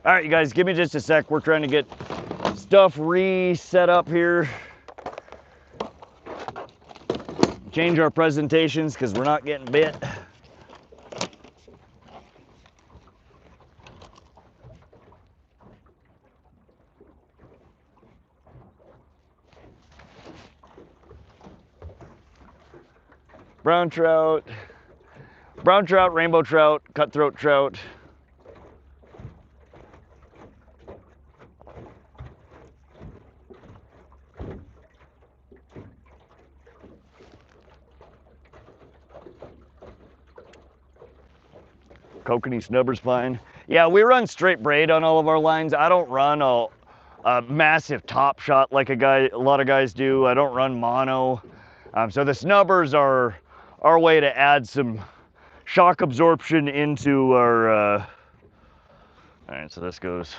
All right, you guys, give me just a sec. We're trying to get stuff reset up here. Change our presentations because we're not getting bit. brown trout, rainbow trout, cutthroat trout. Kokanee snubber's fine. Yeah, we run straight braid on all of our lines. I don't run a massive top shot like a lot of guys do. I don't run mono. So the snubbers are our way to add some shock absorption into our, all right, so this goes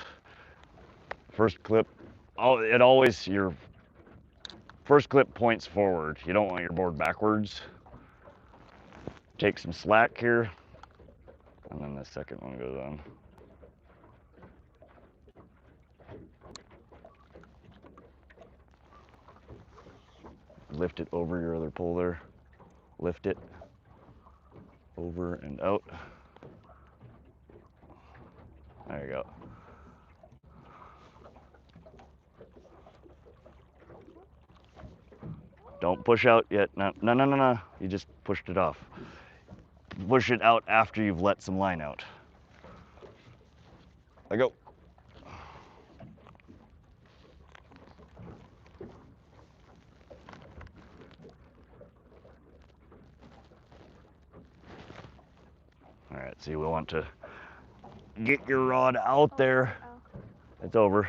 first clip. Oh, your first clip points forward. You don't want your board backwards. Take some slack here, and then the second one goes on. Lift it over your other pole there. Lift it over and out. There you go. Don't push out yet. No. You just pushed it off. Push it out after you've let some line out. Let go. All right, see, we want to get your rod out there. It's over.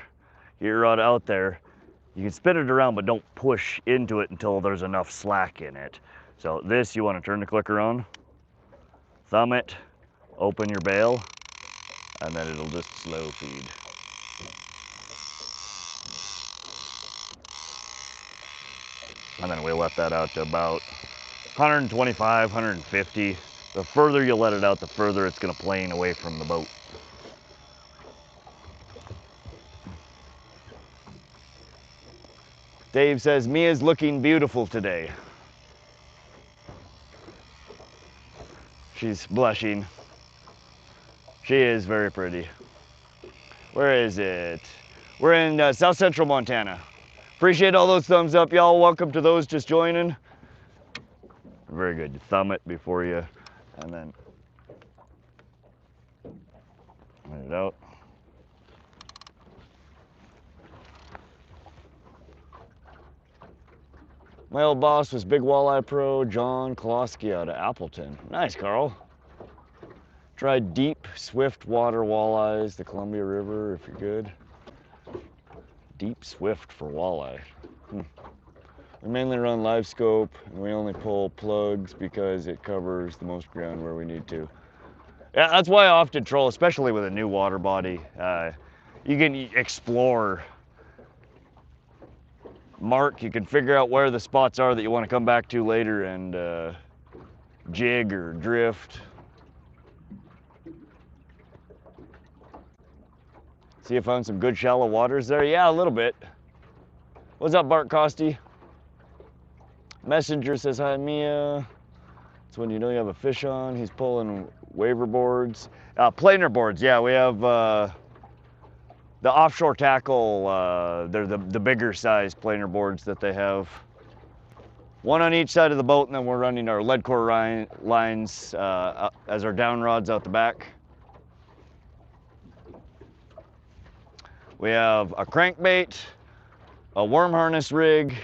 Get your rod out there. You can spin it around, but don't push into it until there's enough slack in it. So this, you want to turn the clicker on, thumb it, open your bail, and then it'll just slow feed. And then we let that out to about 125, 150. The further you let it out, the further it's going to plane away from the boat. Dave says, Mia's looking beautiful today. She's blushing. She is very pretty. Where is it? We're in South Central Montana. Appreciate all those thumbs up, y'all. Welcome to those just joining. Very good. You thumb it before you, and then let it out. My old boss was Big Walleye Pro John Kolosky out of Appleton. Nice, Carl. Tried deep, swift water walleyes, the Columbia River, if you're good. Deep, swift for walleye. We mainly run live scope, and we only pull plugs because it covers the most ground where we need to. Yeah, that's why I often troll, especially with a new water body. You can explore. Mark, you can figure out where the spots are that you want to come back to later and jig or drift. See, I found some good shallow waters there. Yeah, a little bit. What's up, Bart Costi? Messenger says hi, Mia. It's when you know you have a fish on. He's pulling waver boards. Planer boards, yeah, we have the offshore tackle. They're the bigger size planer boards that they have. One on each side of the boat, and then we're running our lead core lines as our down rods out the back. We have a crankbait, a worm harness rig,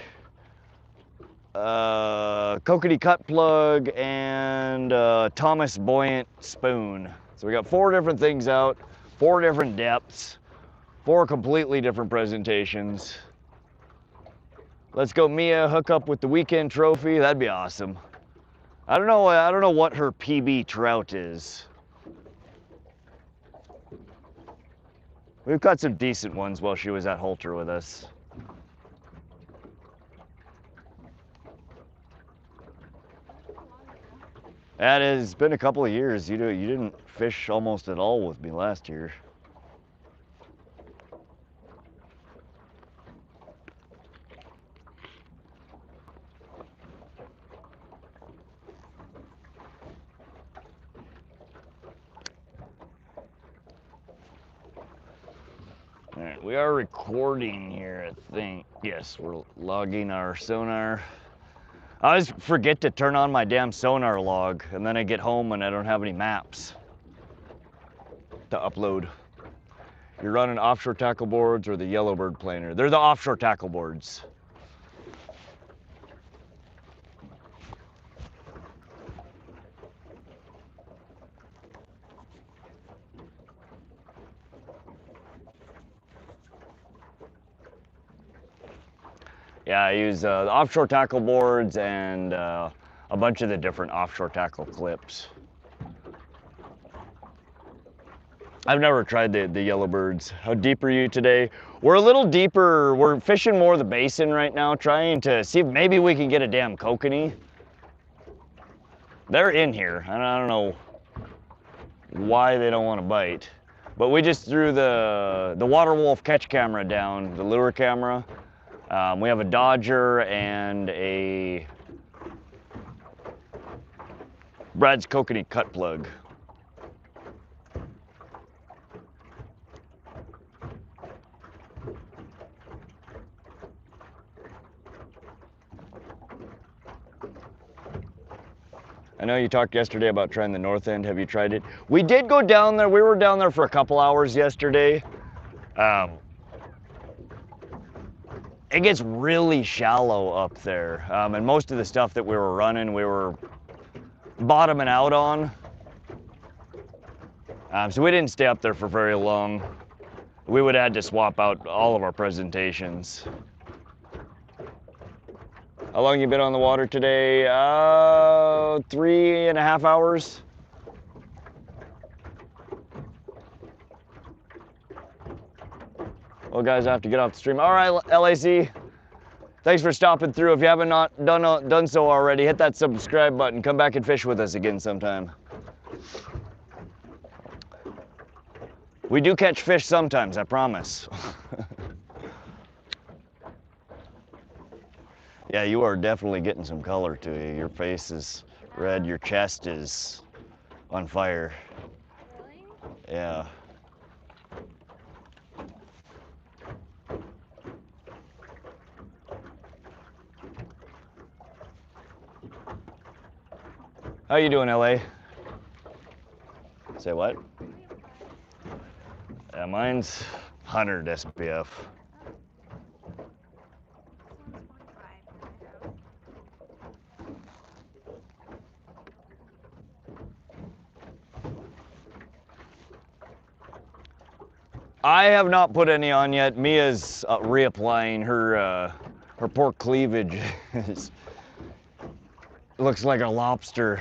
Kokanee cut plug, and Thomas buoyant spoon. So we got 4 different things out, 4 different depths, 4 completely different presentations. Let's go, Mia, hook up with the weekend trophy. That'd be awesome. I don't know what her PB trout is. We've got some decent ones while she was at Halter with us. That has been a couple of years. You didn't fish almost at all with me last year. All right, we are recording here, I think. Yes, we're logging our sonar. I always forget to turn on my damn sonar log, and then I get home and I don't have any maps to upload. You're running offshore tackle boards or the Yellowbird planer? They're the offshore tackle boards. Yeah, I use the offshore tackle boards and a bunch of the different offshore tackle clips. I've never tried the Yellowbirds. How deep are you today? We're a little deeper. We're fishing more the basin right now, trying to see if maybe we can get a damn kokanee. They're in here, and I don't know why they don't want to bite. But we just threw the water wolf catch camera down, the lure camera. We have a Dodger and a Brad's Kokanee cut plug. I know you talked yesterday about trying the north end. Have you tried it? We did go down there. We were down there for a couple hours yesterday. It gets really shallow up there. And most of the stuff that we were running, we were bottoming out on. So we didn't stay up there for very long. We would have had to swap out all of our presentations. How long you been on the water today? 3.5 hours. Well, guys, I have to get off the stream. All right, LAC. Thanks for stopping through. If you haven't not done so already, hit that subscribe button. Come back and fish with us again sometime. We do catch fish sometimes, I promise. Yeah, you are definitely getting some color to you. Your face is red, your chest is on fire. Really? Yeah. How you doing, LA? Say what? Yeah, mine's 100 SPF. I have not put any on yet. Mia's reapplying her poor cleavage. Looks like a lobster.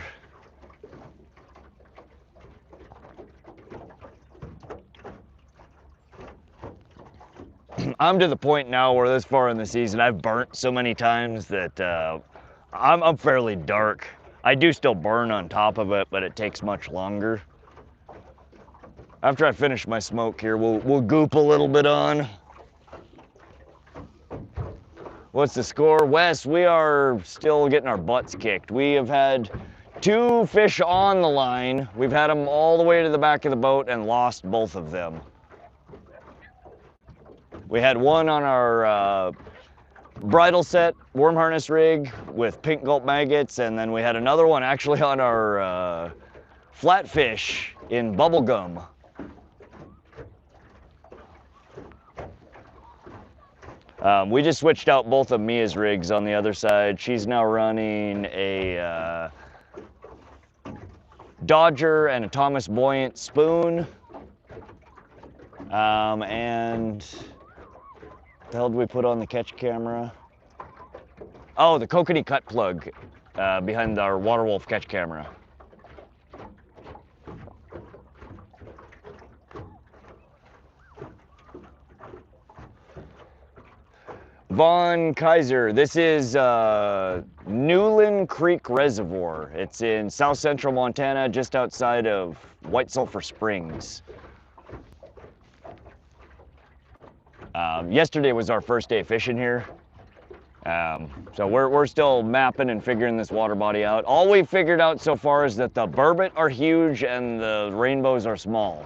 I'm to the point now where this far in the season, I've burnt so many times that I'm fairly dark. I do still burn on top of it, but it takes much longer. After I finish my smoke here, we'll goop a little bit on. What's the score? Wes, we are still getting our butts kicked. We have had 2 fish on the line. We've had them all the way to the back of the boat and lost both of them. We had one on our Bridal set worm harness rig with pink Gulp maggots, and then we had another one actually on our FlatFish in Bubblegum. We just switched out both of Mia's rigs on the other side. She's now running a Dodger and a Thomas Buoyant spoon. And what the hell did we put on the catch camera? Oh, the Kokanee cut plug behind our Water Wolf catch camera. Von Kaiser, this is Newlan Creek Reservoir. It's in south central Montana, just outside of White Sulphur Springs. Yesterday was our first day fishing here. So we're still mapping and figuring this water body out. All we've figured out so far is that the burbot are huge and the rainbows are small.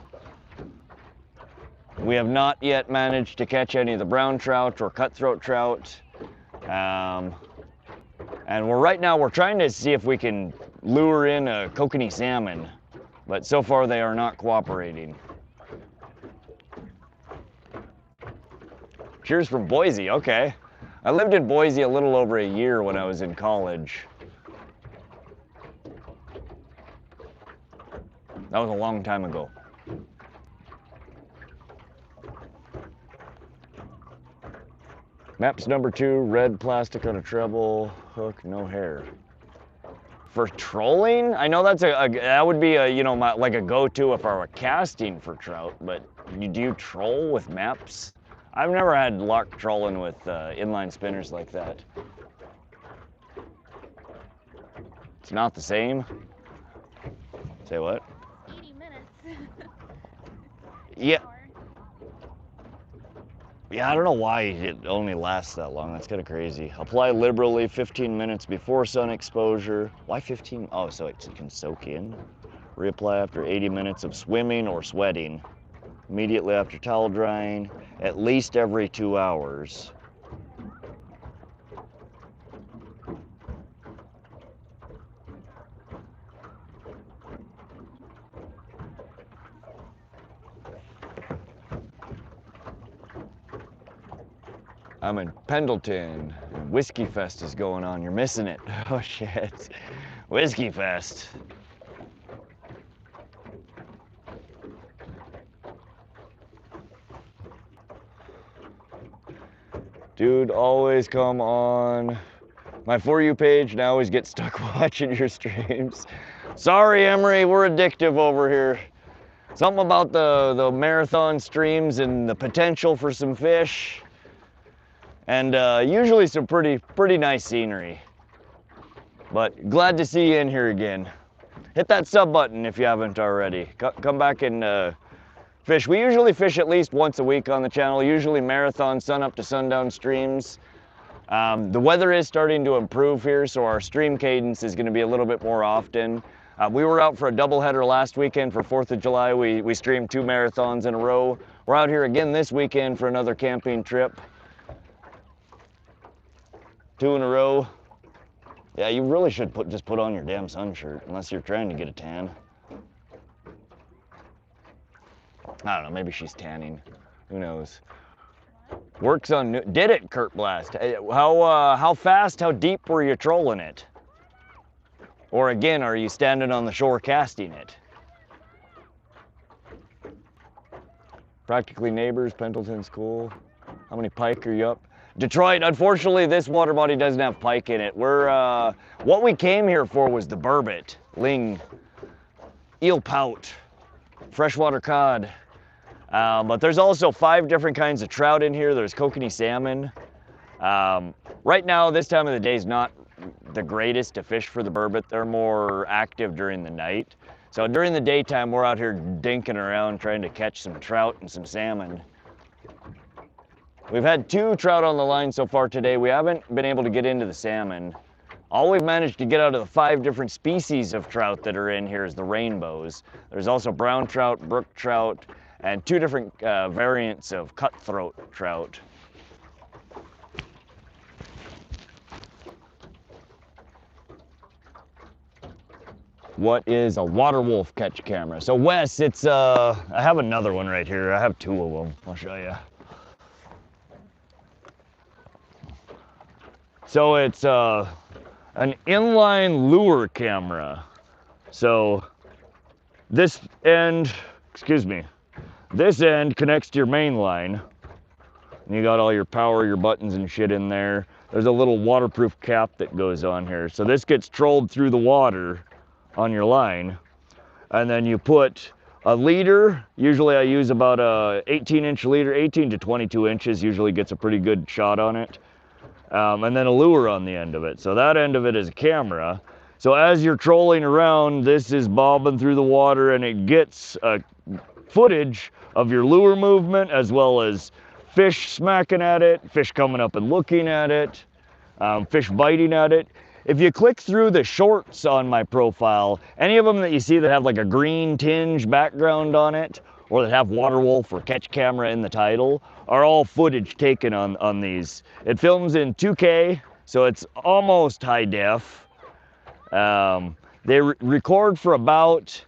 We have not yet managed to catch any of the brown trout or cutthroat trout. And And right now we're trying to see if we can lure in a Kokanee salmon, but so far they are not cooperating. Cheers from Boise, okay. I lived in Boise a little over a year when I was in college. That was a long time ago. Maps number 2, red plastic on a treble, hook, no hair. For trolling, I know that's that would be a, you know, like a go-to if I were casting for trout, but do you troll with maps? I've never had luck trolling with inline spinners like that. It's not the same? Say what? 80 minutes. Yeah. Yeah, I don't know why it only lasts that long. That's kind of crazy. Apply liberally 15 minutes before sun exposure. Why 15? Oh, so it can soak in. Reapply after 80 minutes of swimming or sweating. Immediately after towel drying, at least every 2 hours. I'm in Pendleton, and Whiskey Fest is going on. You're missing it. Oh shit. Whiskey Fest. Dude, always come on my For You page and I always get stuck watching your streams. Sorry, Emery, we're addictive over here. Something about the marathon streams and the potential for some fish. And usually some pretty nice scenery. But glad to see you in here again. Hit that sub button if you haven't already. Come back and fish. We usually fish at least once a week on the channel, usually marathon sun up to sundown streams. The weather is starting to improve here, so our stream cadence is going to be a little bit more often. We were out for a doubleheader last weekend for 4th of July. We streamed 2 marathons in a row. We're out here again this weekend for another camping trip. 2 in a row. Yeah, you really should just put on your damn sun shirt, unless you're trying to get a tan. I don't know, maybe she's tanning. Who knows? Works on did it, Kurt Blast. How fast, how deep were you trolling it? Or again, are you standing on the shore casting it? Practically neighbors, Pendleton School. How many pike are you up? Detroit, unfortunately, this water body doesn't have pike in it. What we came here for was the burbot, ling, eel pout, freshwater cod. But there's also 5 different kinds of trout in here. There's Kokanee salmon. Right now, this time of the day is not the greatest to fish for the burbot. They're more active during the night. So during the daytime, we're out here dinking around trying to catch some trout and some salmon. We've had 2 trout on the line so far today. We haven't been able to get into the salmon. All we've managed to get out of the 5 different species of trout that are in here is the rainbows. There's also brown trout, brook trout, and 2 different variants of cutthroat trout. What is a water wolf catch camera? So Wes, it's I have another one right here. I have 2 of them. I'll show you. So it's an inline lure camera. So this end, this end connects to your main line. And you got all your power, your buttons and shit in there. There's a little waterproof cap that goes on here. So this gets trolled through the water on your line. And then you put a leader. Usually I use about a 18-inch leader, 18 to 22 inches usually gets a pretty good shot on it. And then a lure on the end of it. So that end of it is a camera. So as you're trolling around, this is bobbing through the water and it gets footage of your lure movement as well as fish smacking at it, fish coming up and looking at it, fish biting at it. If you click through the shorts on my profile, any of them that you see that have like a green tinge background on it, or that have water wolf or catch camera in the title, are all footage taken on these. It films in 2K, so it's almost high def. They record for about,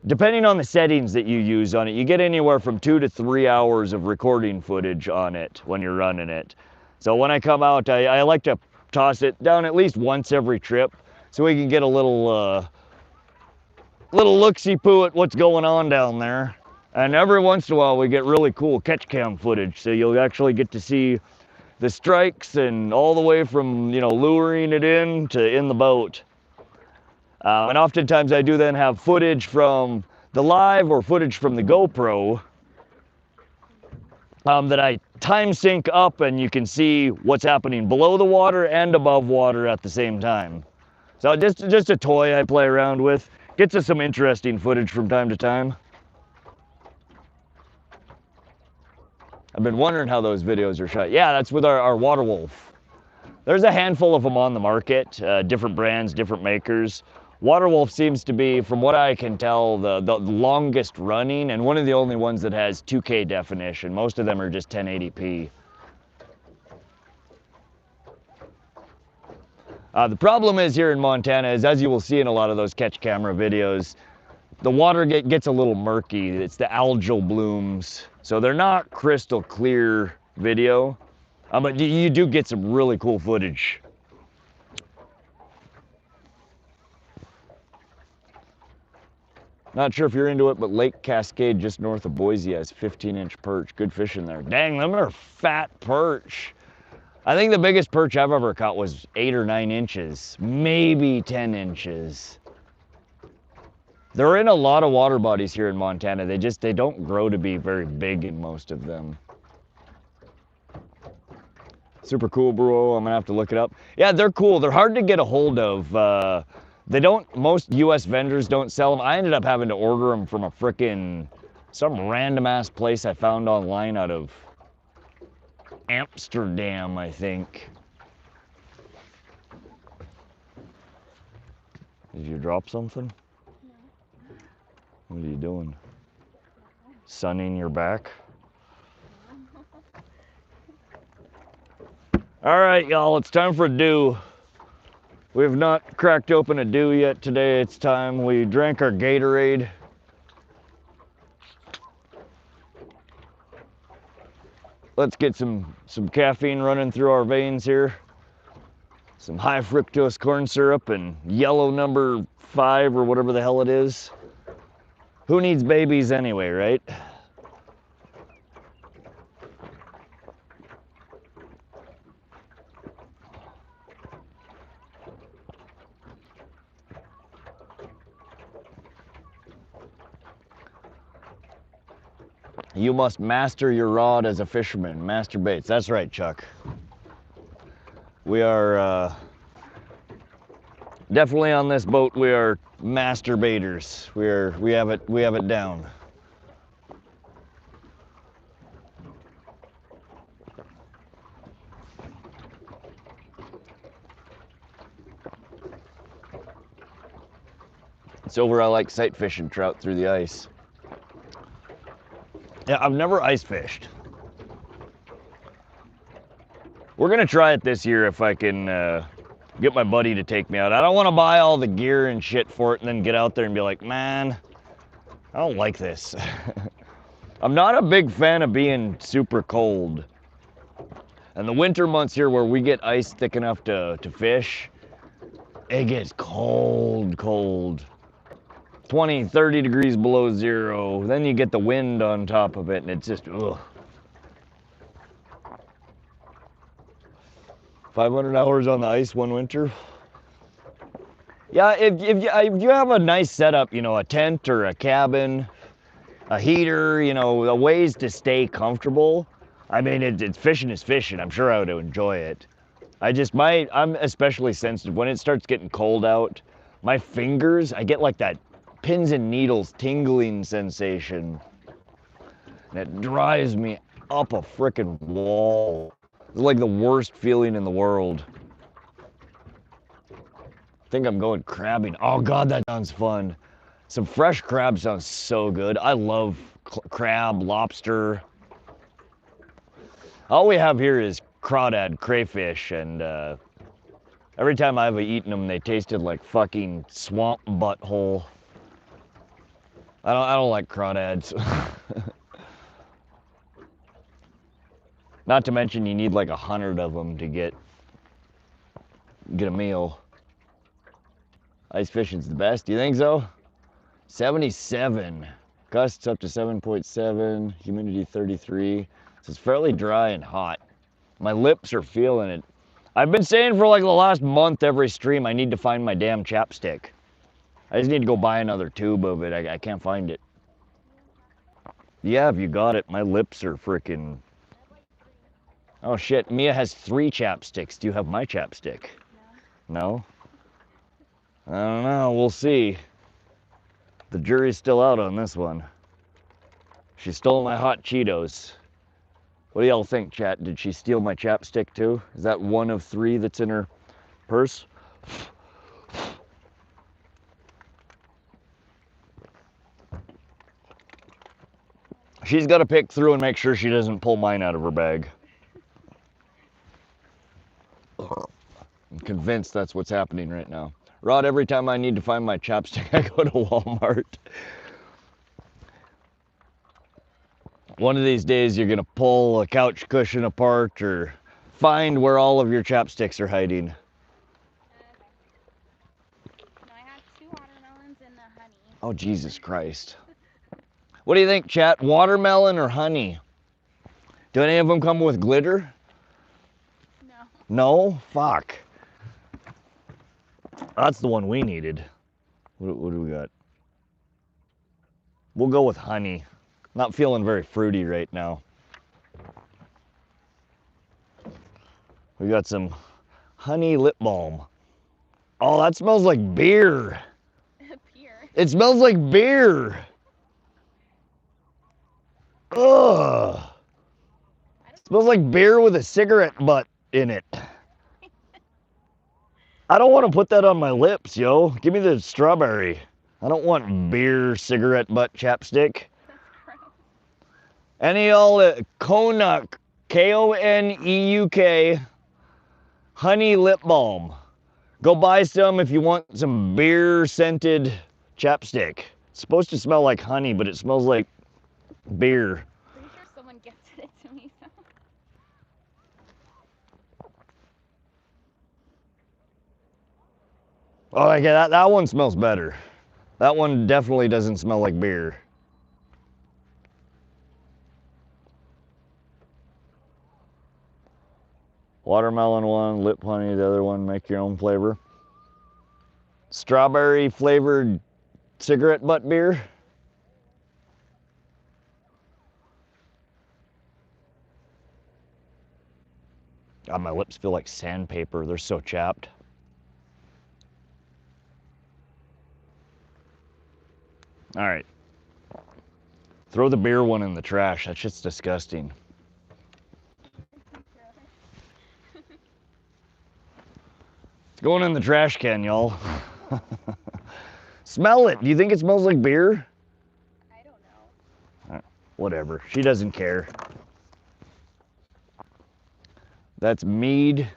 depending on the settings that you use on it, you get anywhere from 2 to 3 hours of recording footage on it when you're running it. So when I come out, I like to toss it down at least once every trip so we can get a little look-see-poo at what's going on down there. And every once in a while we get really cool catch cam footage, so you'll actually get to see the strikes and all the way from, you know, luring it in to in the boat. And oftentimes I do then have footage from the live or footage from the GoPro that I time sync up, and you can see what's happening below the water and above water at the same time. So just a toy I play around with. Gets us some interesting footage from time to time. I've been wondering how those videos are shot. Yeah, that's with our water wolf. There's a handful of them on the market, different brands, different makers. Water wolf seems to be, from what I can tell, the longest running and one of the only ones that has 2K definition. Most of them are just 1080p. The problem is here in Montana is, as you will see in a lot of those catch camera videos, the water gets a little murky. It's the algal blooms. So they're not crystal clear video, but you do get some really cool footage. Not sure if you're into it, but Lake Cascade just north of Boise has 15-inch perch. Good fish in there. Dang, them are fat perch. I think the biggest perch I've ever caught was 8 or 9 inches, maybe 10 inches. They're in a lot of water bodies here in Montana. They don't grow to be very big in most of them. Super cool, bro. I'm gonna have to look it up. Yeah, they're cool. They're hard to get a hold of. Most US vendors don't sell them. I ended up having to order them from some random ass place I found online out of Amsterdam, I think. Did you drop something? No. What are you doing? Sunning your back? All right, y'all, it's time for a dew. We have not cracked open a dew yet today. It's time. We drank our Gatorade. Let's get some caffeine running through our veins here. Some high fructose corn syrup and yellow number 5 or whatever the hell it is. Who needs babies anyway, right? You must master your rod as a fisherman. Master baits. That's right, Chuck. We are definitely on this boat. We are master baiters. We have it down. It's over. I like sight fishing trout through the ice. Yeah, I've never ice fished. We're gonna try it this year if I can get my buddy to take me out. I don't want to buy all the gear and shit for it and then get out there and be like, man, I don't like this. I'm not a big fan of being super cold. And the winter months here where we get ice thick enough to fish, it gets cold, cold. 20, 30 degrees below zero. Then you get the wind on top of it and it's just, ugh. 500 hours on the ice one winter. Yeah, if you have a nice setup, you know, a tent or a cabin, a heater, you know, the ways to stay comfortable. I mean, it's fishing is fishing. I'm sure I would enjoy it. I'm especially sensitive when it starts getting cold out. My fingers, I get like that pins and needles tingling sensation. And it drives me up a frickin' wall. It's like the worst feeling in the world. I think I'm going crabbing. Oh God, that sounds fun. Some fresh crab sounds so good. I love crab, lobster. All we have here is crawdad, crayfish, and Every time I've eaten them, they tasted like fucking swamp butthole. I don't like crawdads. Not to mention you need like 100 of them to get a meal. Ice fishing's the best. Do you think so? 77. Gusts up to 7.7. Humidity 33. So it's fairly dry and hot. My lips are feeling it. I've been saying for like the last month every stream I need to find my damn chapstick. I just need to go buy another tube of it. I can't find it. Yeah, if you got it. My lips are freaking... Oh shit, Mia has 3 chapsticks. Do you have my chapstick? No? I don't know, we'll see. The jury's still out on this one. She stole my hot Cheetos. What do y'all think, chat? Did she steal my chapstick too? Is that one of 3 that's in her purse? She's got to pick through and make sure she doesn't pull mine out of her bag. I'm convinced that's what's happening right now. Rod, every time I need to find my chapstick, I go to Walmart. One of these days, you're going to pull a couch cushion apart or find where all of your chapsticks are hiding. No, I have 2 watermelons and the honey. Oh, Jesus Christ. What do you think, chat? Watermelon or honey? Do any of them come with glitter? No. No? Fuck. That's the one we needed. What do we got? We'll go with honey. Not feeling very fruity right now. We got some honey lip balm. Oh, that smells like beer. Beer. It smells like beer. Ugh. It smells like beer with a cigarette butt in it. I don't want to put that on my lips, yo. Give me the strawberry. I don't want beer, cigarette butt chapstick. That's gross. Any y'all Koneuk, Koneuk, honey lip balm. Go buy some if you want some beer scented chapstick. It's supposed to smell like honey, but it smells like beer. Pretty sure someone gifted it to me. So. Oh, okay, that one smells better. That one definitely doesn't smell like beer. Watermelon one, lip honey, the other one, make your own flavor. Strawberry flavored cigarette butt beer. God, my lips feel like sandpaper. They're so chapped. All right. Throw the beer one in the trash. That shit's disgusting. It's going in the trash can, y'all. Smell it. Do you think it smells like beer? I don't know. Whatever. She doesn't care. That's mead,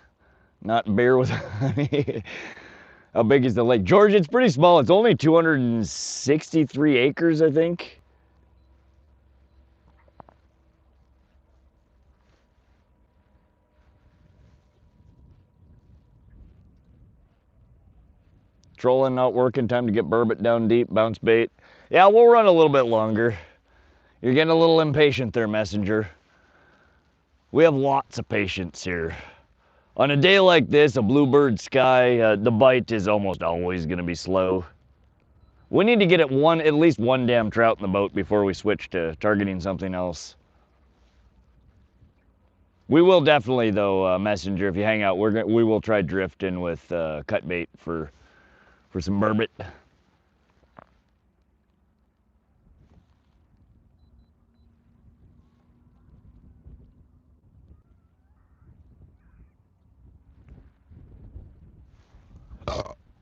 not beer with honey. How big is the lake? George, it's pretty small. It's only 263 acres, I think. Trolling not working. Time to get burbot down deep. Bounce bait. Yeah, we'll run a little bit longer. You're getting a little impatient there, Messenger. We have lots of patience here. On a day like this, a bluebird sky, the bite is almost always going to be slow. We need to get at least one damn trout in the boat before we switch to targeting something else. We will definitely, though, Messenger, if you hang out, we will try drifting with cut bait for some burbot.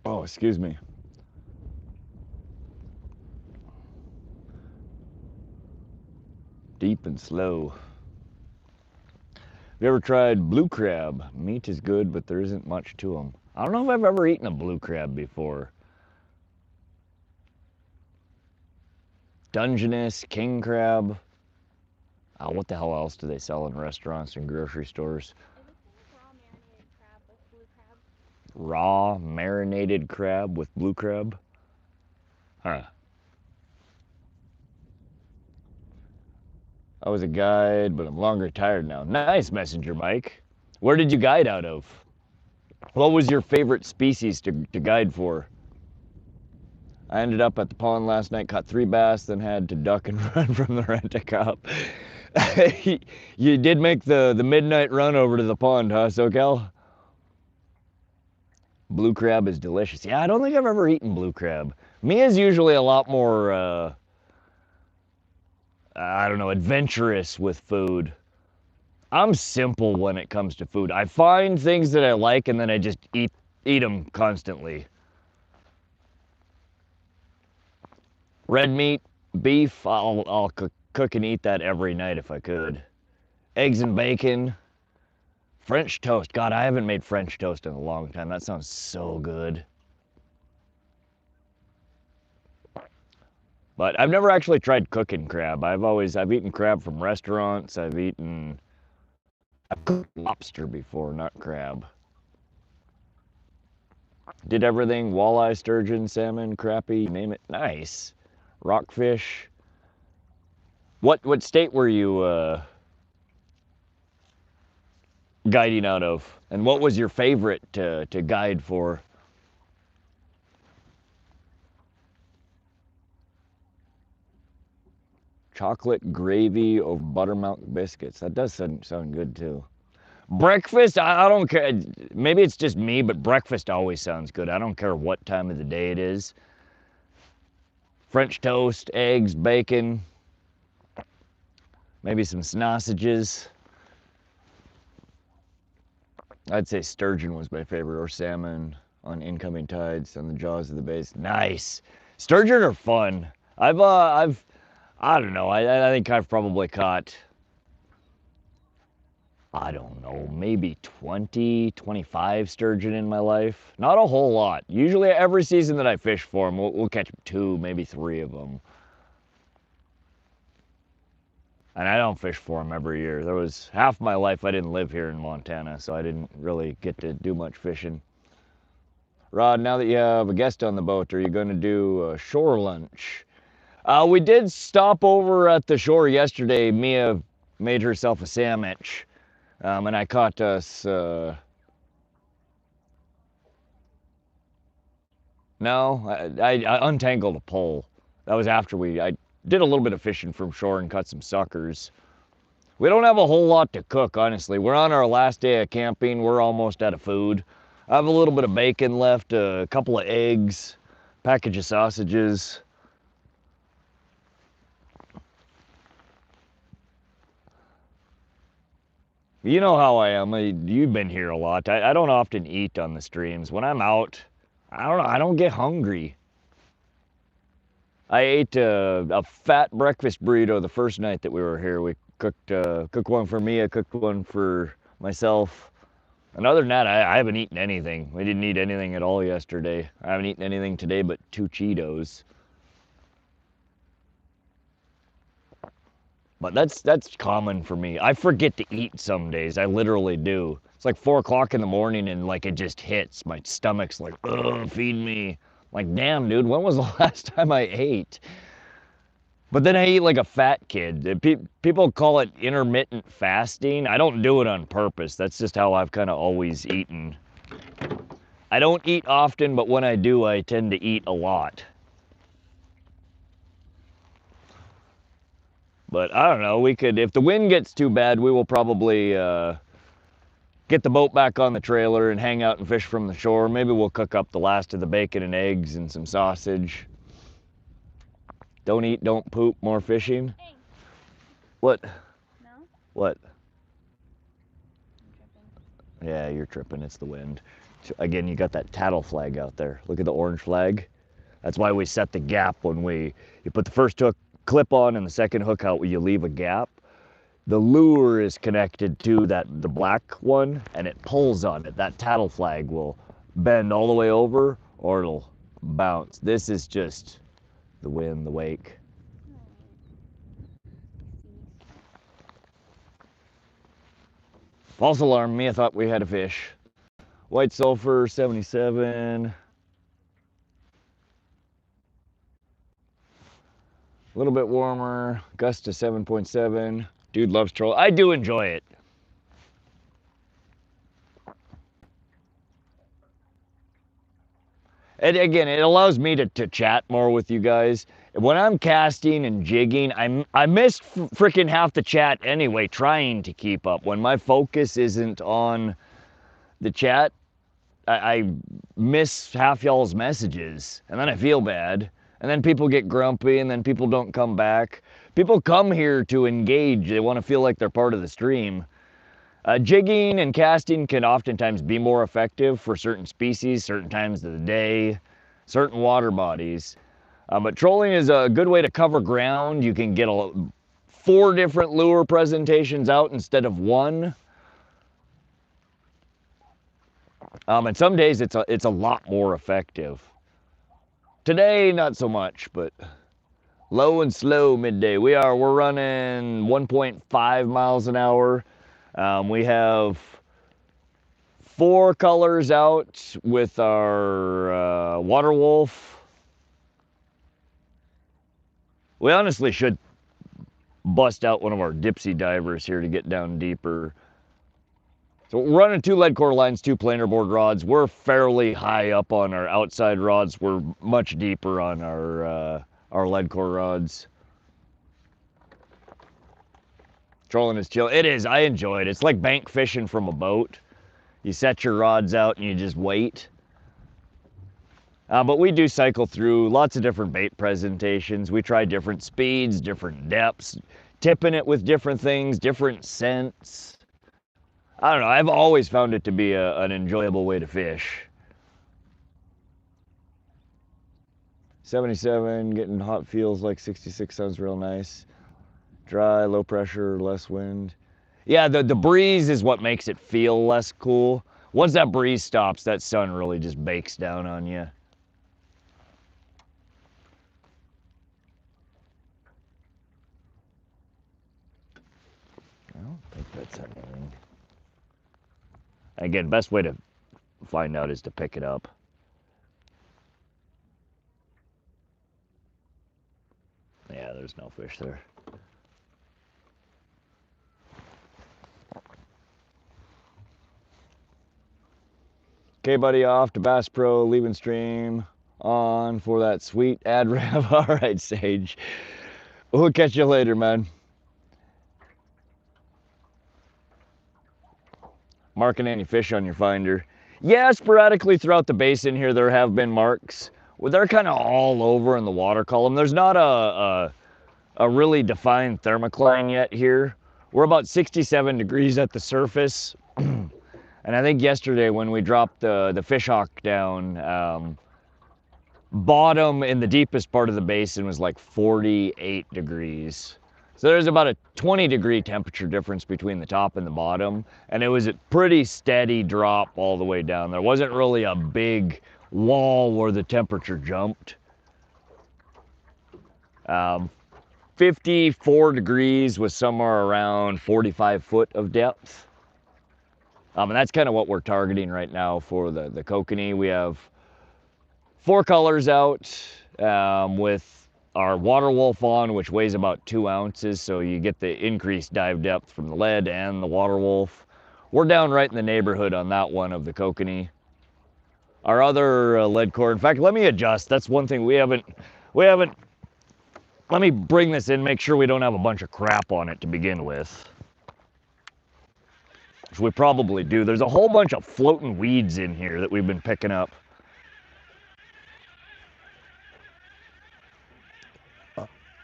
Oh, excuse me. Deep and slow. Have you ever tried blue crab? Meat is good, but there isn't much to them. I don't know if I've ever eaten a blue crab before. Dungeness, king crab. Oh, what the hell else do they sell in restaurants and grocery stores? Raw marinated crab with blue crab. Raw marinated crab with blue crab? Huh. I was a guide, but I'm long retired now. Nice, Messenger Mike. Where did you guide out of? What was your favorite species to guide for? I ended up at the pond last night, caught 3 bass, then had to duck and run from the rent-a-cop. You did make the midnight run over to the pond, huh, SoCal? Blue crab is delicious. Yeah, I don't think I've ever eaten blue crab. Mia's usually a lot more, I don't know, adventurous with food. I'm simple when it comes to food. I find things that I like and then I just eat them constantly. Red meat, beef, I'll cook and eat that every night if I could. Eggs and bacon. French toast. God, I haven't made French toast in a long time. That sounds so good. But I've never actually tried cooking crab. I've eaten crab from restaurants. I've cooked lobster before, not crab. Did everything, walleye, sturgeon, salmon, crappie, name it. Nice. Rockfish. What state were you guiding out of? And what was your favorite to guide for? Chocolate gravy over buttermilk biscuits. That does sound good too. Breakfast, I don't care. Maybe it's just me, but breakfast always sounds good. I don't care what time of the day it is. French toast, eggs, bacon, maybe some sausages. I'd say sturgeon was my favorite, or salmon on incoming tides on the jaws of the Basin. Nice. Sturgeon are fun. I don't know. I think I've probably caught, I don't know, maybe 20, 25 sturgeon in my life. Not a whole lot. Usually every season that I fish for them, we'll catch 2, maybe 3 of them. And I don't fish for them every year. There was half my life I didn't live here in Montana, so I didn't really get to do much fishing. Rod, now that you have a guest on the boat, are you going to do a shore lunch? We did stop over at the shore yesterday. Mia made herself a sandwich, and I caught us, no, I untangled a pole. That was after I did a little bit of fishing from shore and caught some suckers. We don't have a whole lot to cook, honestly. We're on our last day of camping. We're almost out of food. I have a little bit of bacon left, a couple of eggs, package of sausages. You know how I am. You've been here a lot. I don't often eat on the streams. When I'm out, I don't know, I don't get hungry. I ate a fat breakfast burrito the first night that we were here. We cooked one for Mia, cooked one for myself. And other than that, I haven't eaten anything. We didn't eat anything at all yesterday. I haven't eaten anything today but 2 Cheetos. But that's common for me. I forget to eat some days. I literally do. It's like 4 o'clock in the morning and like it just hits. My stomach's like, ugh, feed me. Like, damn, dude, when was the last time I ate? But then I eat like a fat kid. People call it intermittent fasting. I don't do it on purpose. That's just how I've kind of always eaten. I don't eat often, but when I do, I tend to eat a lot. But I don't know, we could, if the wind gets too bad, we will probably get the boat back on the trailer and hang out and fish from the shore. Maybe we'll cook up the last of the bacon and eggs and some sausage. Don't eat, don't poop, more fishing. Hey. What? No? What? I'm tripping. Yeah, you're tripping, it's the wind. Again, you got that Tattle flag out there. Look at the orange flag. That's why we set the gap when you put the first hook clip on and the second hook out where you leave a gap. The lure is connected to the black one and it pulls on it. That Tattle flag will bend all the way over or it'll bounce. This is just the wind, the wake. False alarm me, I thought we had a fish. White Sulphur 77. A little bit warmer, gust to 7.7. Dude loves troll. I do enjoy it. And again, it allows me to chat more with you guys. When I'm casting and jigging, I miss freaking half the chat anyway, trying to keep up. When my focus isn't on the chat, I miss half y'all's messages, and then I feel bad. And then people get grumpy, and then people don't come back. People come here to engage. They want to feel like they're part of the stream. Jigging and casting can oftentimes be more effective for certain species, certain times of the day, certain water bodies. But trolling is a good way to cover ground. You can get 4 different lure presentations out instead of 1. And some days it's a lot more effective. Today, not so much, but low and slow midday. We're running 1.5 miles an hour. We have 4 colors out with our water wolf. We honestly should bust out one of our dipsy divers here to get down deeper. So we're running 2 lead core lines, 2 planer board rods. We're fairly high up on our outside rods. We're much deeper on our lead core rods. Trolling is chill. It is. I enjoy it. It's like bank fishing from a boat. You set your rods out and you just wait. But we do cycle through lots of different bait presentations. We try different speeds, different depths, tipping it with different things, different scents. I don't know. I've always found it to be an enjoyable way to fish. 77, getting hot feels like 66 sounds real nice. Dry, low pressure, less wind. Yeah, the breeze is what makes it feel less cool. Once that breeze stops, that sun really just bakes down on you. I don't think that's anything. Again, best way to find out is to pick it up. Yeah, there's no fish there. Okay, buddy, off to Bass Pro, leaving stream, on for that sweet ad rev. All right, Sage. We'll catch you later, man. Marking any fish on your finder. Yeah, sporadically throughout the basin here, there have been marks. Well, they're kind of all over in the water column. There's not a really defined thermocline yet here. We're about 67 degrees at the surface. And I think yesterday when we dropped the fish hawk down, bottom in the deepest part of the basin was like 48 degrees. So there's about a 20-degree temperature difference between the top and the bottom, and it was a pretty steady drop all the way down. There wasn't really a big wall where the temperature jumped. 54 degrees was somewhere around 45 foot of depth. And that's kind of what we're targeting right now for the Kokanee. We have 4 colors out with our water wolf on, which weighs about 2 ounces, so you get the increased dive depth from the lead and the water wolf. We're down right in the neighborhood on that one of the Kokanee. Our other lead core, in fact, let me adjust. That's one thing we haven't, let me bring this in, make sure we don't have a bunch of crap on it to begin with. Which we probably do. There's a whole bunch of floating weeds in here that we've been picking up.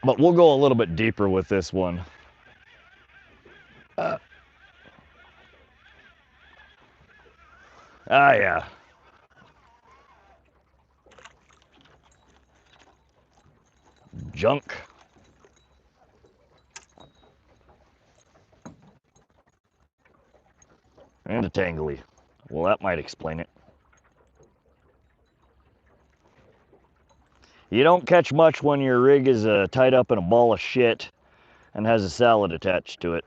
But we'll go a little bit deeper with this one. Yeah. Junk. And a tangly. Well, that might explain it. You don't catch much when your rig is tied up in a ball of shit and has a salad attached to it.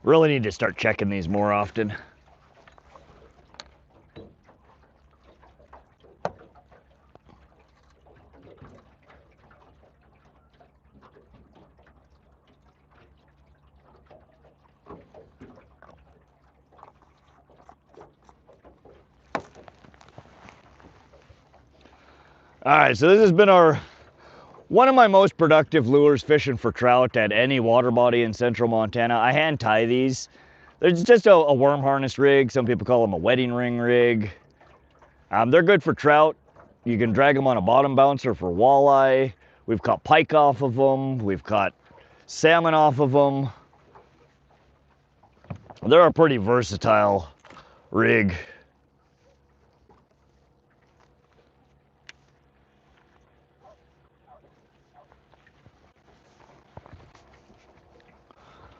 Really need to start checking these more often. All right, so this has been one of my most productive lures fishing for trout at any water body in central Montana. I hand tie these. They're just a worm harness rig. Some people call them a wedding ring rig. They're good for trout. You can drag them on a bottom bouncer for walleye. We've caught pike off of them. We've caught salmon off of them. They're a pretty versatile rig.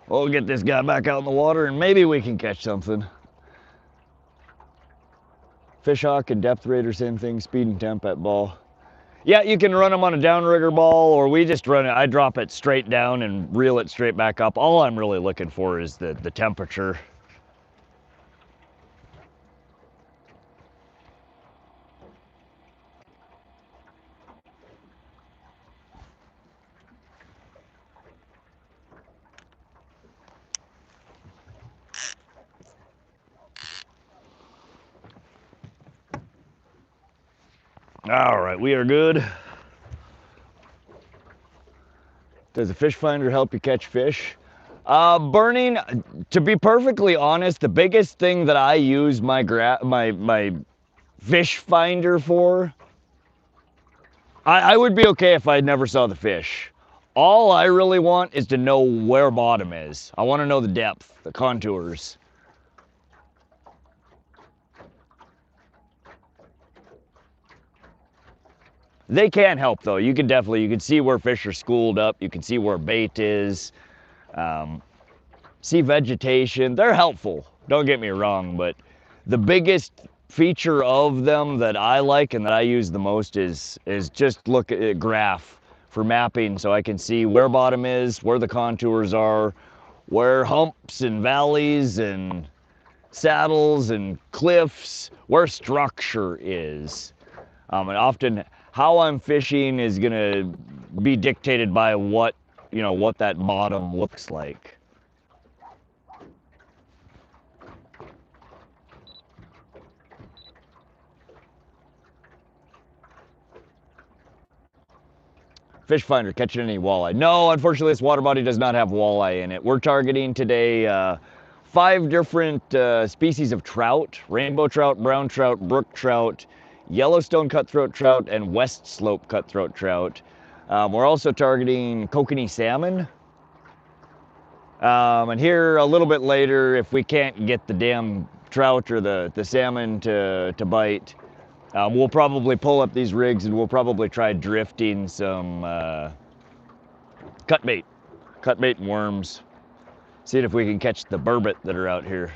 We'll get this guy back out in the water and maybe we can catch something. Fish hawk and depth rate are same thing, speed and temp at ball. Yeah, you can run them on a downrigger ball, or we just run it. I drop it straight down and reel it straight back up. All I'm really looking for is the temperature. All right, we are good. Does a fish finder help you catch fish? Burning, to be perfectly honest, the biggest thing that I use my fish finder for, I would be okay if I never saw the fish. All I really want is to know where bottom is. I want to know the depth, the contours. They can help though. You can see where fish are schooled up. You can see where bait is. See vegetation. They're helpful. Don't get me wrong, but the biggest feature of them that I like and that I use the most is just look at a graph for mapping so I can see where bottom is, where the contours are, where humps and valleys and saddles and cliffs, where structure is. And often how I'm fishing is gonna be dictated by what that bottom looks like. Fish finder, catching any walleye? No, unfortunately this water body does not have walleye in it. We're targeting today 5 different species of trout: rainbow trout, brown trout, brook trout, Yellowstone cutthroat trout, and west slope cutthroat trout. We're also targeting Kokanee salmon. And here a little bit later, if we can't get the damn trout or the salmon to bite, we'll probably pull up these rigs and we'll probably try drifting some cut bait and worms. See if we can catch the burbot that are out here.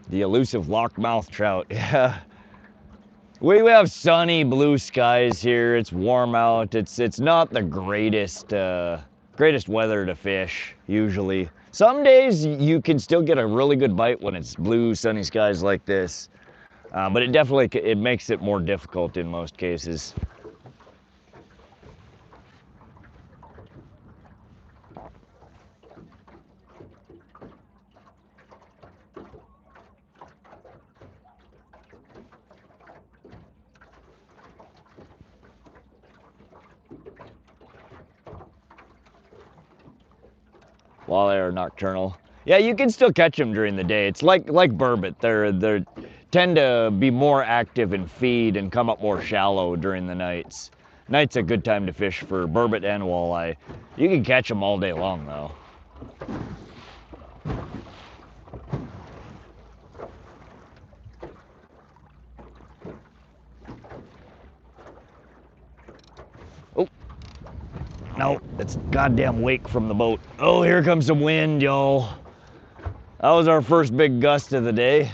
The elusive lockmouth trout, yeah. We have sunny blue skies here. It's warm out. It's not the greatest weather to fish usually. Some days you can still get a really good bite when it's blue sunny skies like this, but it makes it more difficult in most cases. Walleye are nocturnal. Yeah, you can still catch them during the day. It's like burbot. They tend to be more active and feed and come up more shallow during the nights. Night's a good time to fish for burbot and walleye. You can catch them all day long though. No, it's goddamn wake from the boat. Oh, here comes some wind, y'all. That was our first big gust of the day.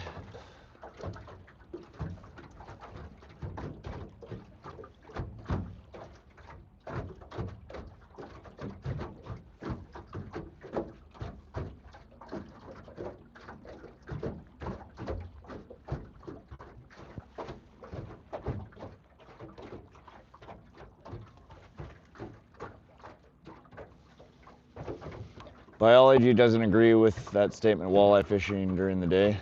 Biology doesn't agree with that statement, walleye fishing during the day.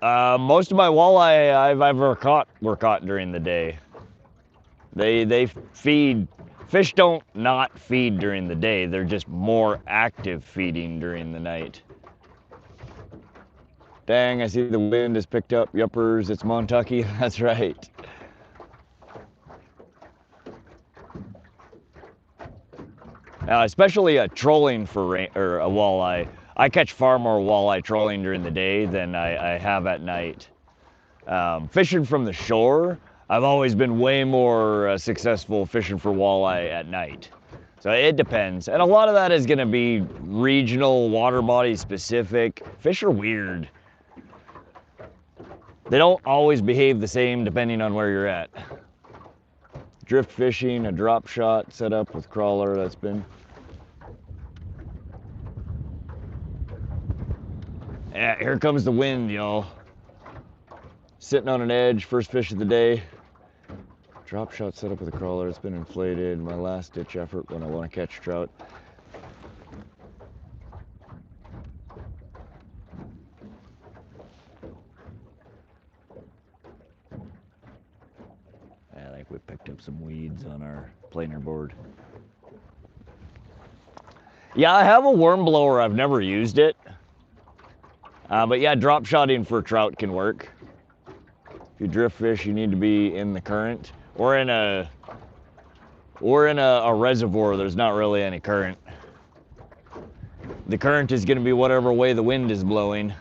Most of my walleye I've ever caught were caught during the day. They feed, fish don't not feed during the day, they're just more active feeding during the night. Dang, I see the wind has picked up. Yuppers, it's Montucky, that's right. Especially trolling for or a walleye. I catch far more walleye trolling during the day than I have at night. Fishing from the shore, I've always been way more successful fishing for walleye at night. So it depends. And a lot of that is gonna be regional, water body specific. Fish are weird. They don't always behave the same depending on where you're at. Drift fishing, a drop shot set up with crawler, that's been. Yeah, here comes the wind, y'all. Sitting on an edge, first fish of the day. Drop shot set up with a crawler, it's been inflated. My last ditch effort when I want to catch trout. I think we picked up some weeds on our planer board. Yeah, I have a worm blower, I've never used it. But yeah, drop shotting for trout can work. If you drift fish, you need to be in the current or in a reservoir. There's not really any current. The current is going to be whatever way the wind is blowing.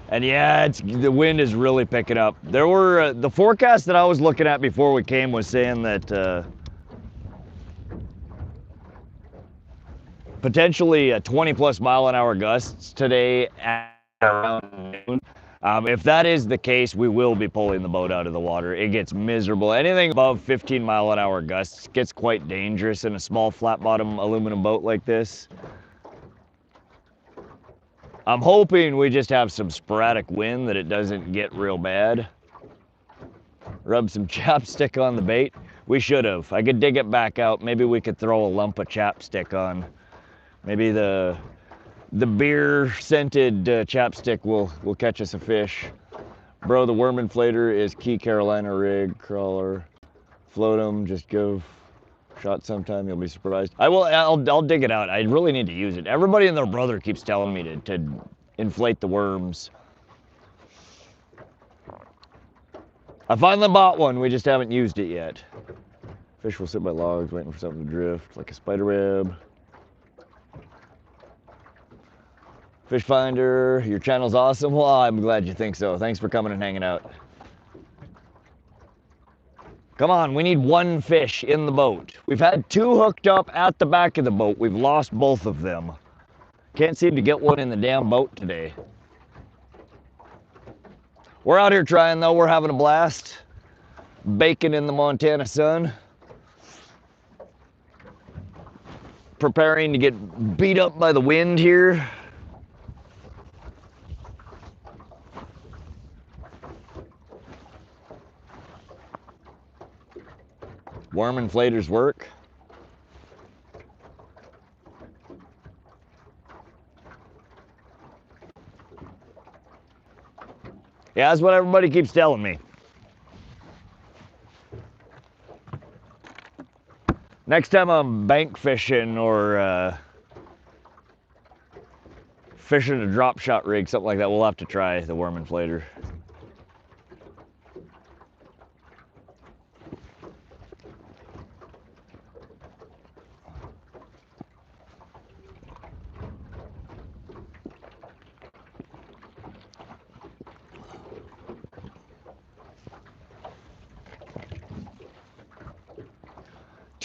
And yeah, the wind is really picking up. There were the forecast that I was looking at before we came was saying that potentially 20 plus mile an hour gusts today at around noon. If that is the case, we will be pulling the boat out of the water. It gets miserable. Anything above 15 mile an hour gusts gets quite dangerous in a small flat bottom aluminum boat like this. I'm hoping we just have some sporadic wind, that it doesn't get real bad. Rub some chapstick on the bait. We should have. I could dig it back out. Maybe we could throw a lump of chapstick on. Maybe the beer scented chapstick will catch us a fish. Bro, the worm inflator is Key Carolina rig, crawler. Float them, just go shot sometime, you'll be surprised. I'll dig it out. I really need to use it. Everybody and their brother keeps telling me to inflate the worms. I finally bought one, we just haven't used it yet. Fish will sit by logs waiting for something to drift, like a spider web. Fish Finder, your channel's awesome. Well, I'm glad you think so. Thanks for coming and hanging out. Come on, we need one fish in the boat. We've had two hooked up at the back of the boat. We've lost both of them. Can't seem to get one in the damn boat today. We're out here trying though, we're having a blast. Baking in the Montana sun. Preparing to get beat up by the wind here. Worm inflators work. Yeah, that's what everybody keeps telling me. Next time I'm bank fishing or fishing a drop shot rig, something like that, we'll have to try the worm inflator.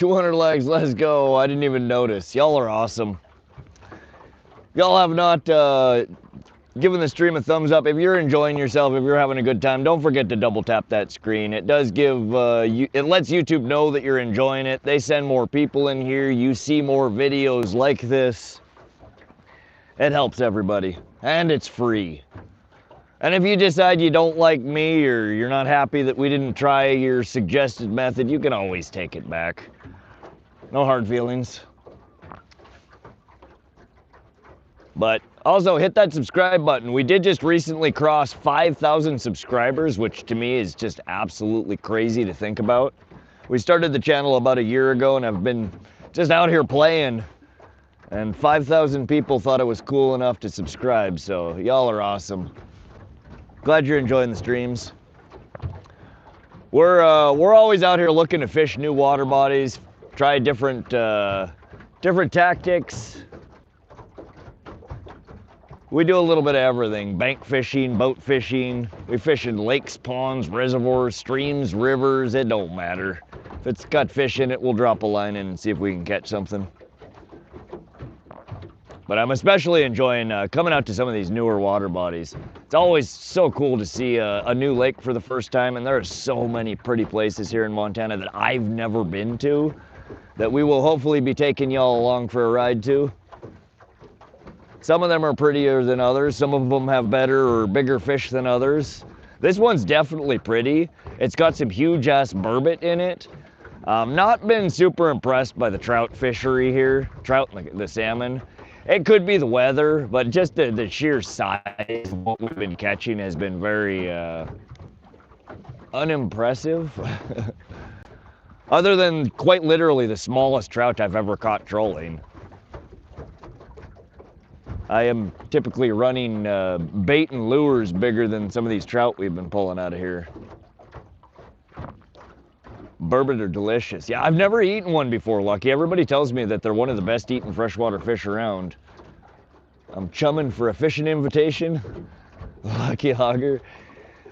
200 legs, let's go. I didn't even notice. Y'all are awesome. Y'all have not given the stream a thumbs up. If you're enjoying yourself, if you're having a good time, don't forget to double tap that screen. It does give, it lets YouTube know that you're enjoying it. They send more people in here. You see more videos like this. It helps everybody, and it's free. And if you decide you don't like me or you're not happy that we didn't try your suggested method, you can always take it back. No hard feelings. But also hit that subscribe button. We did just recently cross 5,000 subscribers, which to me is just absolutely crazy to think about. We started the channel about a year ago and I've been just out here playing, and 5,000 people thought it was cool enough to subscribe, so y'all are awesome. Glad you're enjoying the streams. We're always out here looking to fish new water bodies, try different tactics. We do a little bit of everything: bank fishing, boat fishing. We fish in lakes, ponds, reservoirs, streams, rivers. It don't matter. If it's got fish in it, we'll drop a line in and see if we can catch something. But I'm especially enjoying coming out to some of these newer water bodies. It's always so cool to see a new lake for the first time, and there are so many pretty places here in Montana that I've never been to, that we will hopefully be taking y'all along for a ride to. Some of them are prettier than others. Some of them have better or bigger fish than others. This one's definitely pretty. It's got some huge ass burbot in it. Not been super impressed by the trout fishery here, trout and the salmon. It could be the weather, but just the sheer size of what we've been catching has been very unimpressive. Other than quite literally the smallest trout I've ever caught trolling. I am typically running bait and lures bigger than some of these trout we've been pulling out of here. Burbot are delicious. Yeah, I've never eaten one before, Lucky. Everybody tells me that they're one of the best eaten freshwater fish around. I'm chumming for a fishing invitation. Lucky Hogger.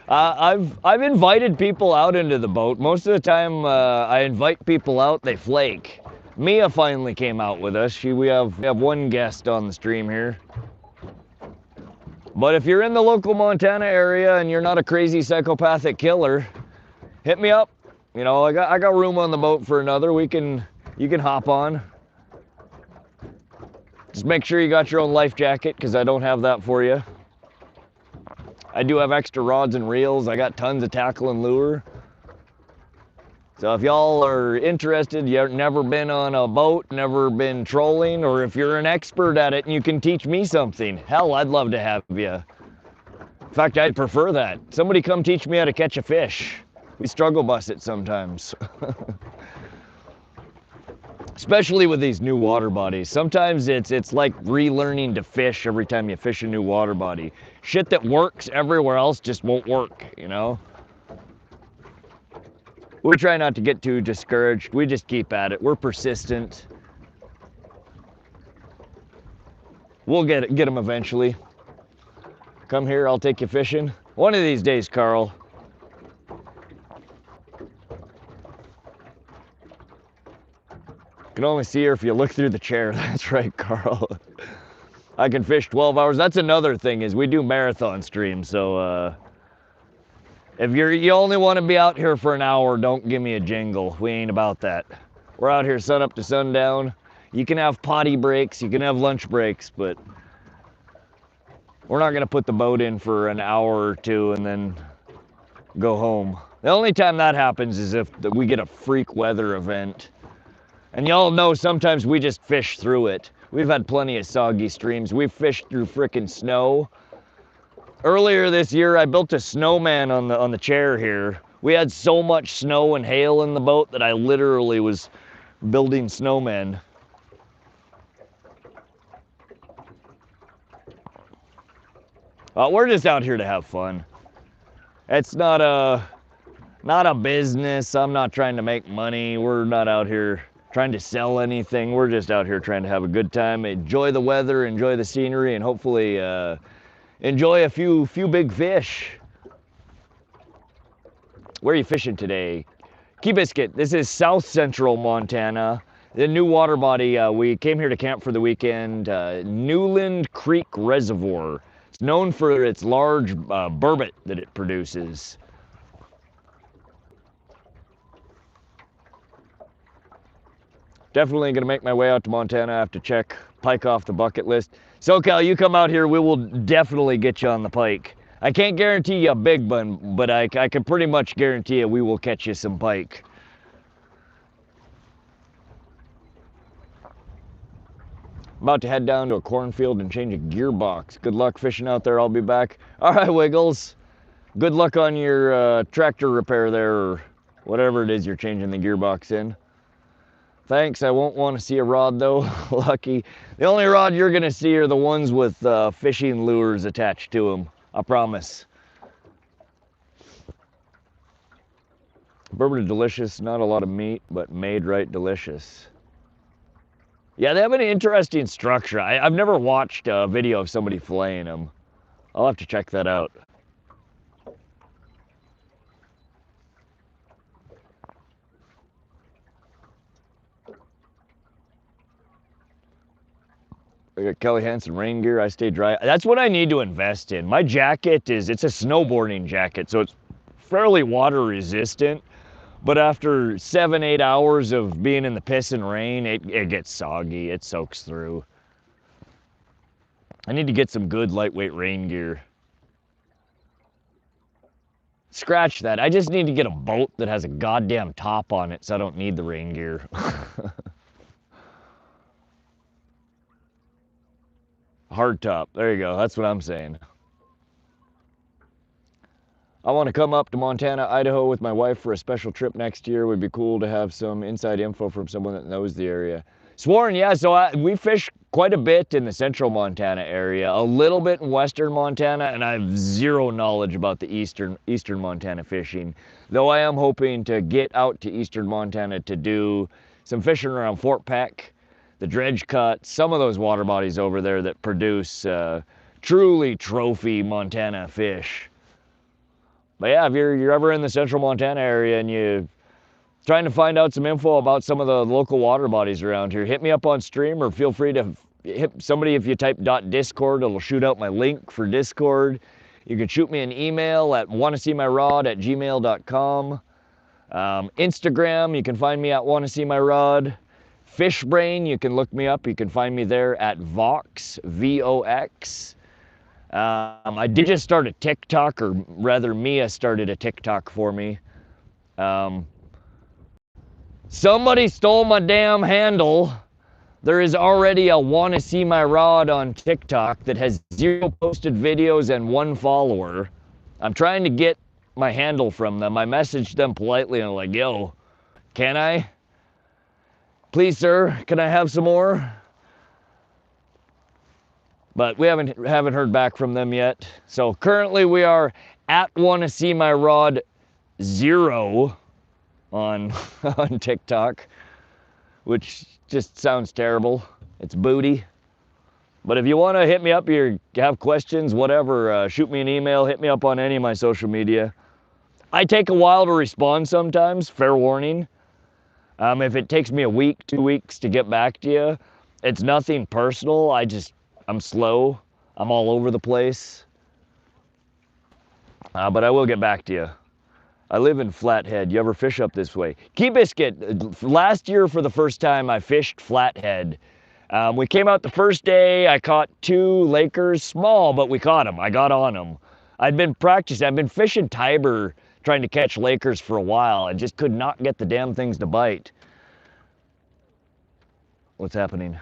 I've invited people out into the boat. Most of the time I invite people out, they flake. Mia finally came out with us. We have one guest on the stream here. But if you're in the local Montana area and you're not a crazy psychopathic killer, hit me up. You know, I got room on the boat for another. You can hop on. Just make sure you got your own life jacket, because I don't have that for you. I do have extra rods and reels. I got tons of tackle and lure. So if y'all are interested, you've never been on a boat, never been trolling, or if you're an expert at it and you can teach me something, hell, I'd love to have you. In fact, I'd prefer that. Somebody come teach me how to catch a fish. We struggle bus it sometimes. Especially with these new water bodies. Sometimes it's like relearning to fish every time you fish a new water body. Shit that works everywhere else just won't work, you know? We try not to get too discouraged. We just keep at it. We're persistent. We'll get them eventually. Come here, I'll take you fishing. One of these days, Carl. You can only see her if you look through the chair. That's right, Carl. I can fish 12 hours. That's another thing, is we do marathon streams, so if you only want to be out here for an hour, don't give me a jingle. We ain't about that. We're out here sun up to sundown. You can have potty breaks, you can have lunch breaks, but we're not gonna put the boat in for an hour or two and then go home. The only time that happens is if we get a freak weather event. And y'all know sometimes we just fish through it. We've had plenty of soggy streams. We've fished through frickin' snow. Earlier this year, I built a snowman on the chair here. We had so much snow and hail in the boat that I literally was building snowmen. We're just out here to have fun. It's not a business. I'm not trying to make money. We're not out here trying to sell anything. We're just out here trying to have a good time, enjoy the weather, enjoy the scenery, and hopefully enjoy a few big fish. Where are you fishing today? Key Biscuit, this is south central Montana. The new water body, we came here to camp for the weekend, Newlan Creek Reservoir. It's known for its large burbot that it produces. Definitely gonna make my way out to Montana. I have to check pike off the bucket list. SoCal, you come out here, we will definitely get you on the pike. I can't guarantee you a big one, but I can pretty much guarantee you we will catch you some pike. About to head down to a cornfield and change a gearbox. Good luck fishing out there, I'll be back. All right, Wiggles. Good luck on your tractor repair there, or whatever it is you're changing the gearbox in. Thanks, I won't want to see a rod though, Lucky. The only rod you're gonna see are the ones with fishing lures attached to them, I promise. Burbot delicious, not a lot of meat, but made right delicious. Yeah, they have an interesting structure. I've never watched a video of somebody filleting them. I'll have to check that out. I got Kelly Hansen rain gear, I stay dry. That's what I need to invest in. My jacket it's a snowboarding jacket, so it's fairly water resistant. But after 7-8 hours of being in the piss and rain, it gets soggy, it soaks through. I need to get some good lightweight rain gear. Scratch that, I just need to get a boat that has a goddamn top on it so I don't need the rain gear. Hard top, there you go, that's what I'm saying. I want to come up to Montana, Idaho with my wife for a special trip next year. It would be cool to have some inside info from someone that knows the area. Sworn, yeah, so we fish quite a bit in the central Montana area, a little bit in western Montana, and I have zero knowledge about the eastern Montana fishing. Though I am hoping to get out to eastern Montana to do some fishing around Fort Peck, the Dredge Cut, some of those water bodies over there that produce truly trophy Montana fish. But yeah, if you're ever in the central Montana area and you're trying to find out some info about some of the local water bodies around here, hit me up on stream, or feel free to hit somebody. If you type .discord, it'll shoot out my link for Discord. You can shoot me an email at wannaseemyrod@gmail.com. Instagram, you can find me at wannaseemyrod. Fishbrain, you can look me up. You can find me there at Vox, V-O-X. I did just start a TikTok, or rather Mia started a TikTok for me. Somebody stole my damn handle. There is already a Wanna See My Rod on TikTok that has 0 posted videos and 1 follower. I'm trying to get my handle from them. I messaged them politely and I'm like, yo, can I? Please, sir, can I have some more? But we haven't heard back from them yet. So currently we are at Wanna See My Rod 0 on TikTok, which just sounds terrible. It's booty. But if you want to hit me up, you have questions, whatever, shoot me an email, hit me up on any of my social media. I take a while to respond sometimes, fair warning. If it takes me a week, 2 weeks to get back to you, it's nothing personal. I'm slow. I'm all over the place. But I will get back to you. I live in Flathead. You ever fish up this way? Key Biscuit, last year for the first time I fished Flathead. We came out the first day, I caught 2 Lakers, small, but we caught them. I got on them. I'd been practicing, I've been fishing Tiber trying to catch Lakers for a while. I just could not get the damn things to bite. What's happening?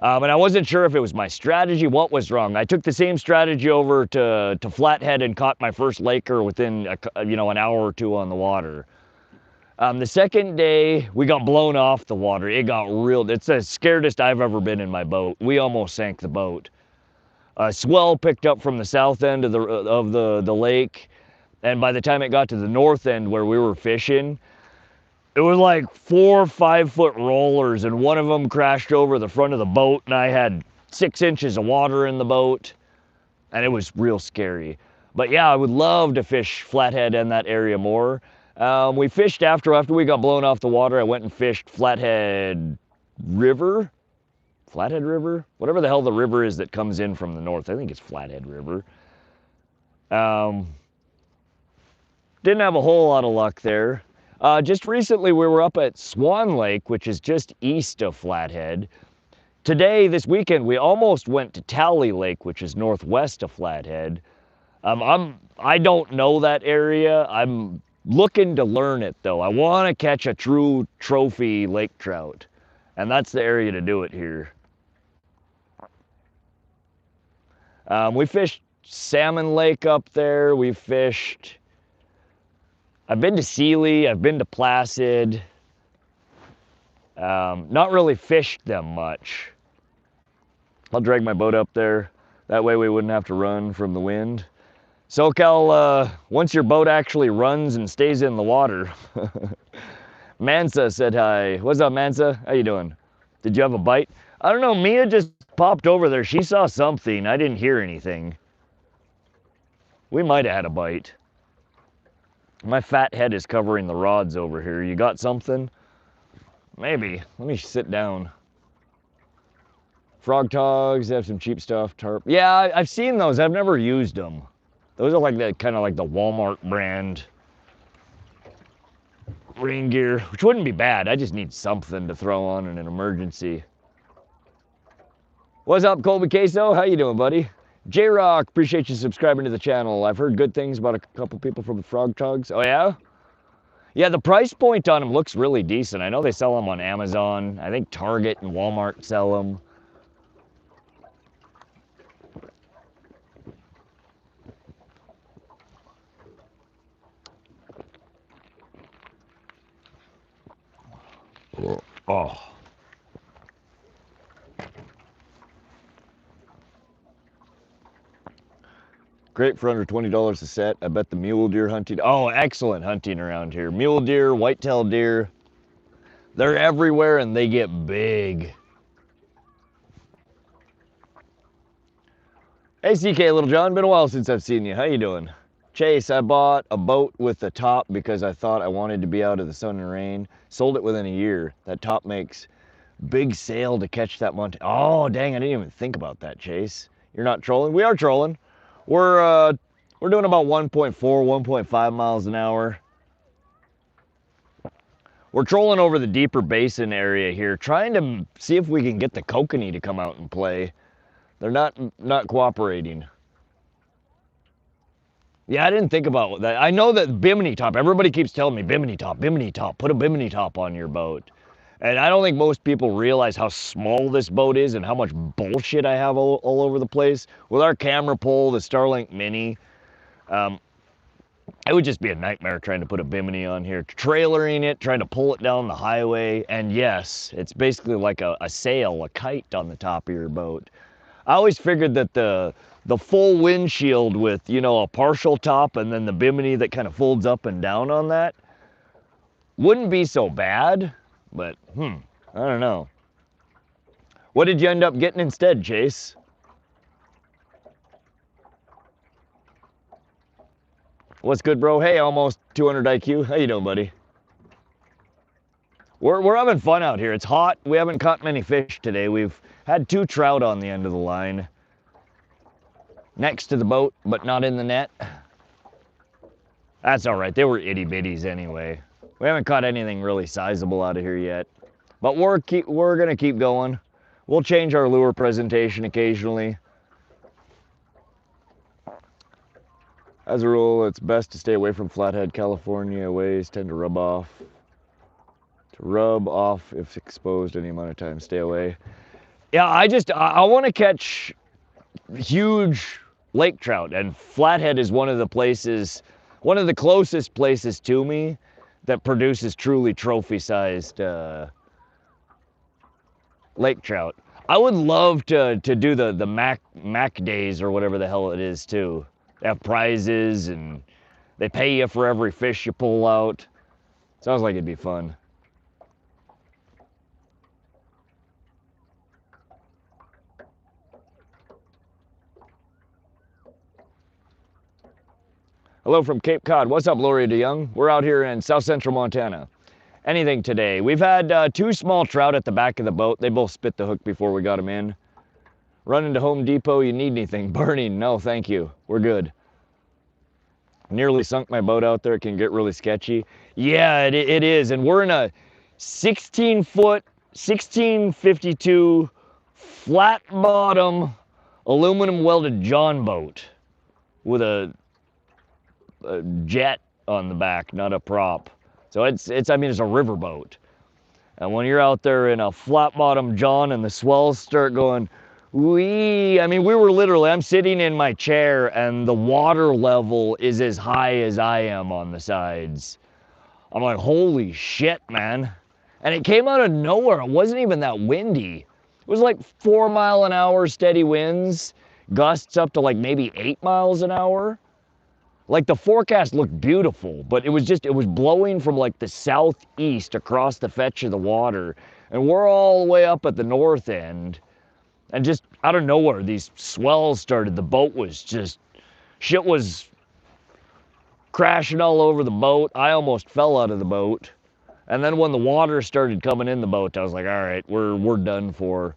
And I wasn't sure if it was my strategy, what was wrong. I took the same strategy over to Flathead and caught my first Laker within an hour or 2 on the water. The second day, we got blown off the water. It got real, it's the scaredest I've ever been in my boat. We almost sank the boat. A swell picked up from the south end of the lake, and by the time it got to the north end where we were fishing, it was like 4 5-foot rollers, and one of them crashed over the front of the boat, and I had 6 inches of water in the boat, and it was real scary. But yeah, I would love to fish Flathead in that area more. We fished after we got blown off the water. I went and fished Flathead River, whatever the hell the river is that comes in from the north. I think it's Flathead River. Didn't have a whole lot of luck there. Just recently we were up at Swan Lake, which is just east of Flathead. Today, this weekend, we almost went to Tally Lake, which is northwest of Flathead. I don't know that area. I'm looking to learn it though. I want to catch a true trophy lake trout, and that's the area to do it here. We fished Salmon Lake up there. We fished. I've been to Sealy. I've been to Placid. Not really fished them much. I'll drag my boat up there. That way we wouldn't have to run from the wind. SoCal, once your boat actually runs and stays in the water. Mansa said hi. What's up, Mansa? How you doing? Did you have a bite? I don't know, Mia just popped over there. She saw something. I didn't hear anything. We might have had a bite. My fat head is covering the rods over here. You got something? Maybe. Let me sit down. Frog Togs, they have some cheap stuff. Tarp. Yeah, I've seen those. I've never used them. Those are like the kind of like the Walmart brand rain gear, which wouldn't be bad. I just need something to throw on in an emergency. What's up, Colby Queso? How you doing, buddy? J-Rock, appreciate you subscribing to the channel. I've heard good things about a couple people from Frog Togs. Oh yeah? Yeah, the price point on them looks really decent. I know they sell them on Amazon. I think Target and Walmart sell them. Oh. Great for under $20 a set. I bet the mule deer hunting. Oh, excellent hunting around here. Mule deer, whitetail deer. They're everywhere and they get big. Hey, CK Little John. Been a while since I've seen you. How you doing? Chase, I bought a boat with a top because I thought I wanted to be out of the sun and rain. Sold it within a year. That top makes big sail to catch that Oh, dang, I didn't even think about that, Chase. You're not trolling? We are trolling. We're doing about 1.4, 1.5 miles an hour. We're trolling over the deeper basin area here, trying to see if we can get the Kokanee to come out and play. They're not cooperating. Yeah, I didn't think about that. I know that bimini top, everybody keeps telling me bimini top, put a bimini top on your boat. And I don't think most people realize how small this boat is and how much bullshit I have all over the place. With our camera pole, the Starlink Mini, it would just be a nightmare trying to put a bimini on here. Trailering it, trying to pull it down the highway. And yes, it's basically like a sail, a kite on the top of your boat. I always figured that the full windshield with, you know, a partial top and then the bimini that kind of folds up and down on that wouldn't be so bad, but I don't know. What did you end up getting instead, Chase? What's good, bro? Hey, almost 200 IQ. How you doing, buddy? We're having fun out here. It's hot. We haven't caught many fish today. We've had 2 trout on the end of the line. Next to the boat, but not in the net. That's all right. They were itty bitties anyway. We haven't caught anything really sizable out of here yet. But we're gonna keep going. We'll change our lure presentation occasionally. As a rule, it's best to stay away from Flathead. California waves tend to rub off. To rub off if exposed any amount of time. Stay away. Yeah, I want to catch huge lake trout, and Flathead is one of the closest places to me that produces truly trophy-sized lake trout. I would love to do the Mac days or whatever the hell it is too. They have prizes and they pay you for every fish you pull out. Sounds like it'd be fun. Hello from Cape Cod. What's up, Lori DeYoung? We're out here in South Central Montana. Anything today. We've had 2 small trout at the back of the boat. They both spit the hook before we got them in. Running to Home Depot, you need anything? Burning? No, thank you. We're good. Nearly sunk my boat out there. It can get really sketchy. Yeah, it is. And we're in a 16-foot, 1652 flat bottom aluminum welded John boat with a jet on the back, not a prop. So it's a river boat. And when you're out there in a flat bottom John and the swells start going, wee, I mean, we were literally, I'm sitting in my chair and the water level is as high as I am on the sides. I'm like, holy shit, man. And it came out of nowhere. It wasn't even that windy. It was like 4 mile an hour steady winds, gusts up to like maybe 8 miles an hour. Like the forecast looked beautiful, but it was blowing from like the southeast across the fetch of the water. And we're all the way up at the north end. And just out of nowhere, these swells started. The boat was just, shit was crashing all over the boat. I almost fell out of the boat. And then when the water started coming in the boat, I was like, all right, we're done for.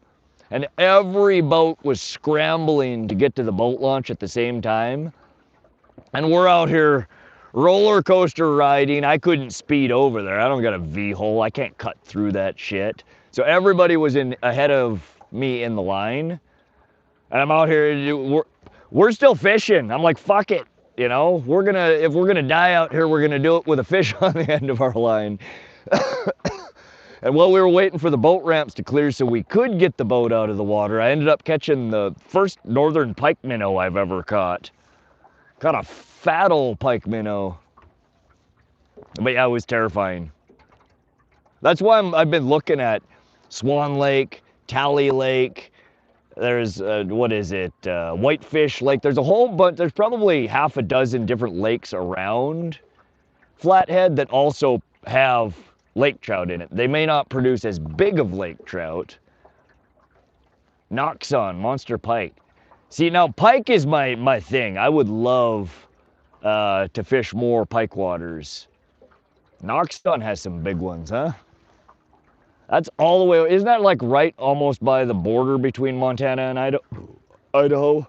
And every boat was scrambling to get to the boat launch at the same time. And we're out here roller coaster riding. I couldn't speed over there. I don't got a V-hole. I can't cut through that shit. So everybody was ahead of me in the line. And I'm out here, we're still fishing. I'm like, fuck it. You know, if we're gonna die out here, we're gonna do it with a fish on the end of our line. And while we were waiting for the boat ramps to clear so we could get the boat out of the water, I ended up catching the first northern pike minnow I've ever caught. Caught a fat old pike minnow. But yeah, it was terrifying. That's why I've been looking at Swan Lake, Tally Lake. There's, Whitefish Lake. There's a whole bunch, there's probably half a dozen different lakes around Flathead that also have lake trout in it. They may not produce as big of lake trout. Noxon, monster pike. See, now pike is my thing. I would love to fish more pike waters. Noxon has some big ones, huh? That's all the way, isn't that like right almost by the border between Montana and Idaho?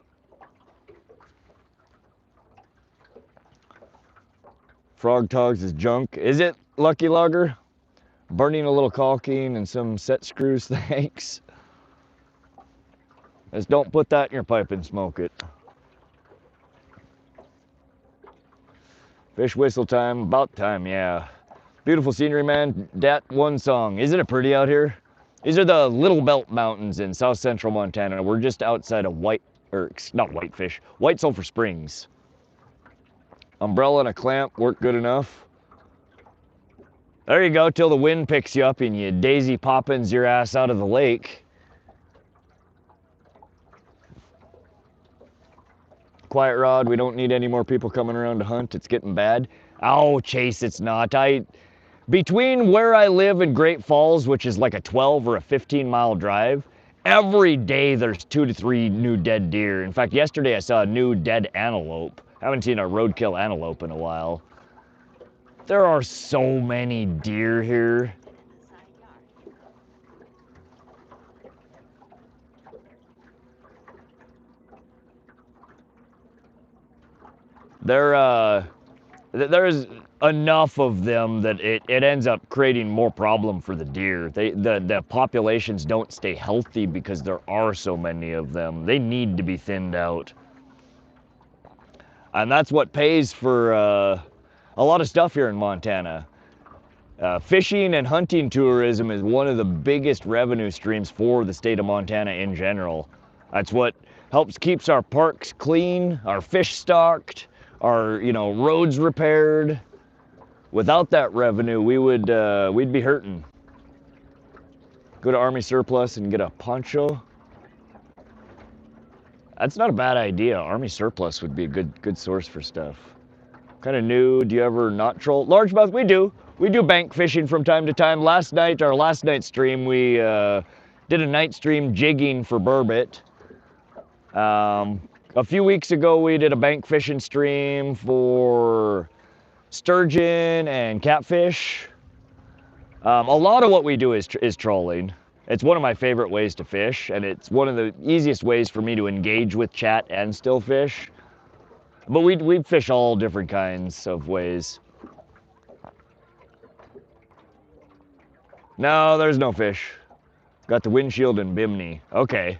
Frog Togs is junk. Is it, Lucky Logger? Burning a little caulking and some set screws, thanks. Just don't put that in your pipe and smoke it. Fish whistle time, about time, yeah. Beautiful scenery, man. Dat one song. Isn't it pretty out here? These are the Little Belt Mountains in south central Montana. We're just outside of White Sulphur Springs. Umbrella and a clamp work good enough. There you go, till the wind picks you up and you Daisy Poppins your ass out of the lake. Quiet rod, we don't need any more people coming around to hunt. It's getting bad. Oh, Chase, it's not. Between where I live and Great Falls, which is like a 12 or a 15-mile drive, every day there's 2 to 3 new dead deer. In fact, yesterday I saw a new dead antelope. I haven't seen a roadkill antelope in a while. There are so many deer here. There's enough of them that it ends up creating more problem for the deer. The populations don't stay healthy because there are so many of them. They need to be thinned out. And that's what pays for a lot of stuff here in Montana. Fishing and hunting tourism is one of the biggest revenue streams for the state of Montana in general. That's what keeps our parks clean, our fish stocked, our roads repaired. Without that revenue, we'd be hurting. Go to Army Surplus and get a poncho. That's not a bad idea. Army Surplus would be a good source for stuff. Kind of new. Do you ever not troll? Largemouth, we do. We do bank fishing from time to time. Our last night stream, we did a night stream jigging for burbot. A few weeks ago, we did a bank fishing stream for sturgeon and catfish. A lot of what we do is trolling. It's one of my favorite ways to fish, and it's one of the easiest ways for me to engage with chat and still fish. But we fish all different kinds of ways. No, there's no fish. Got the windshield and bimini. Okay.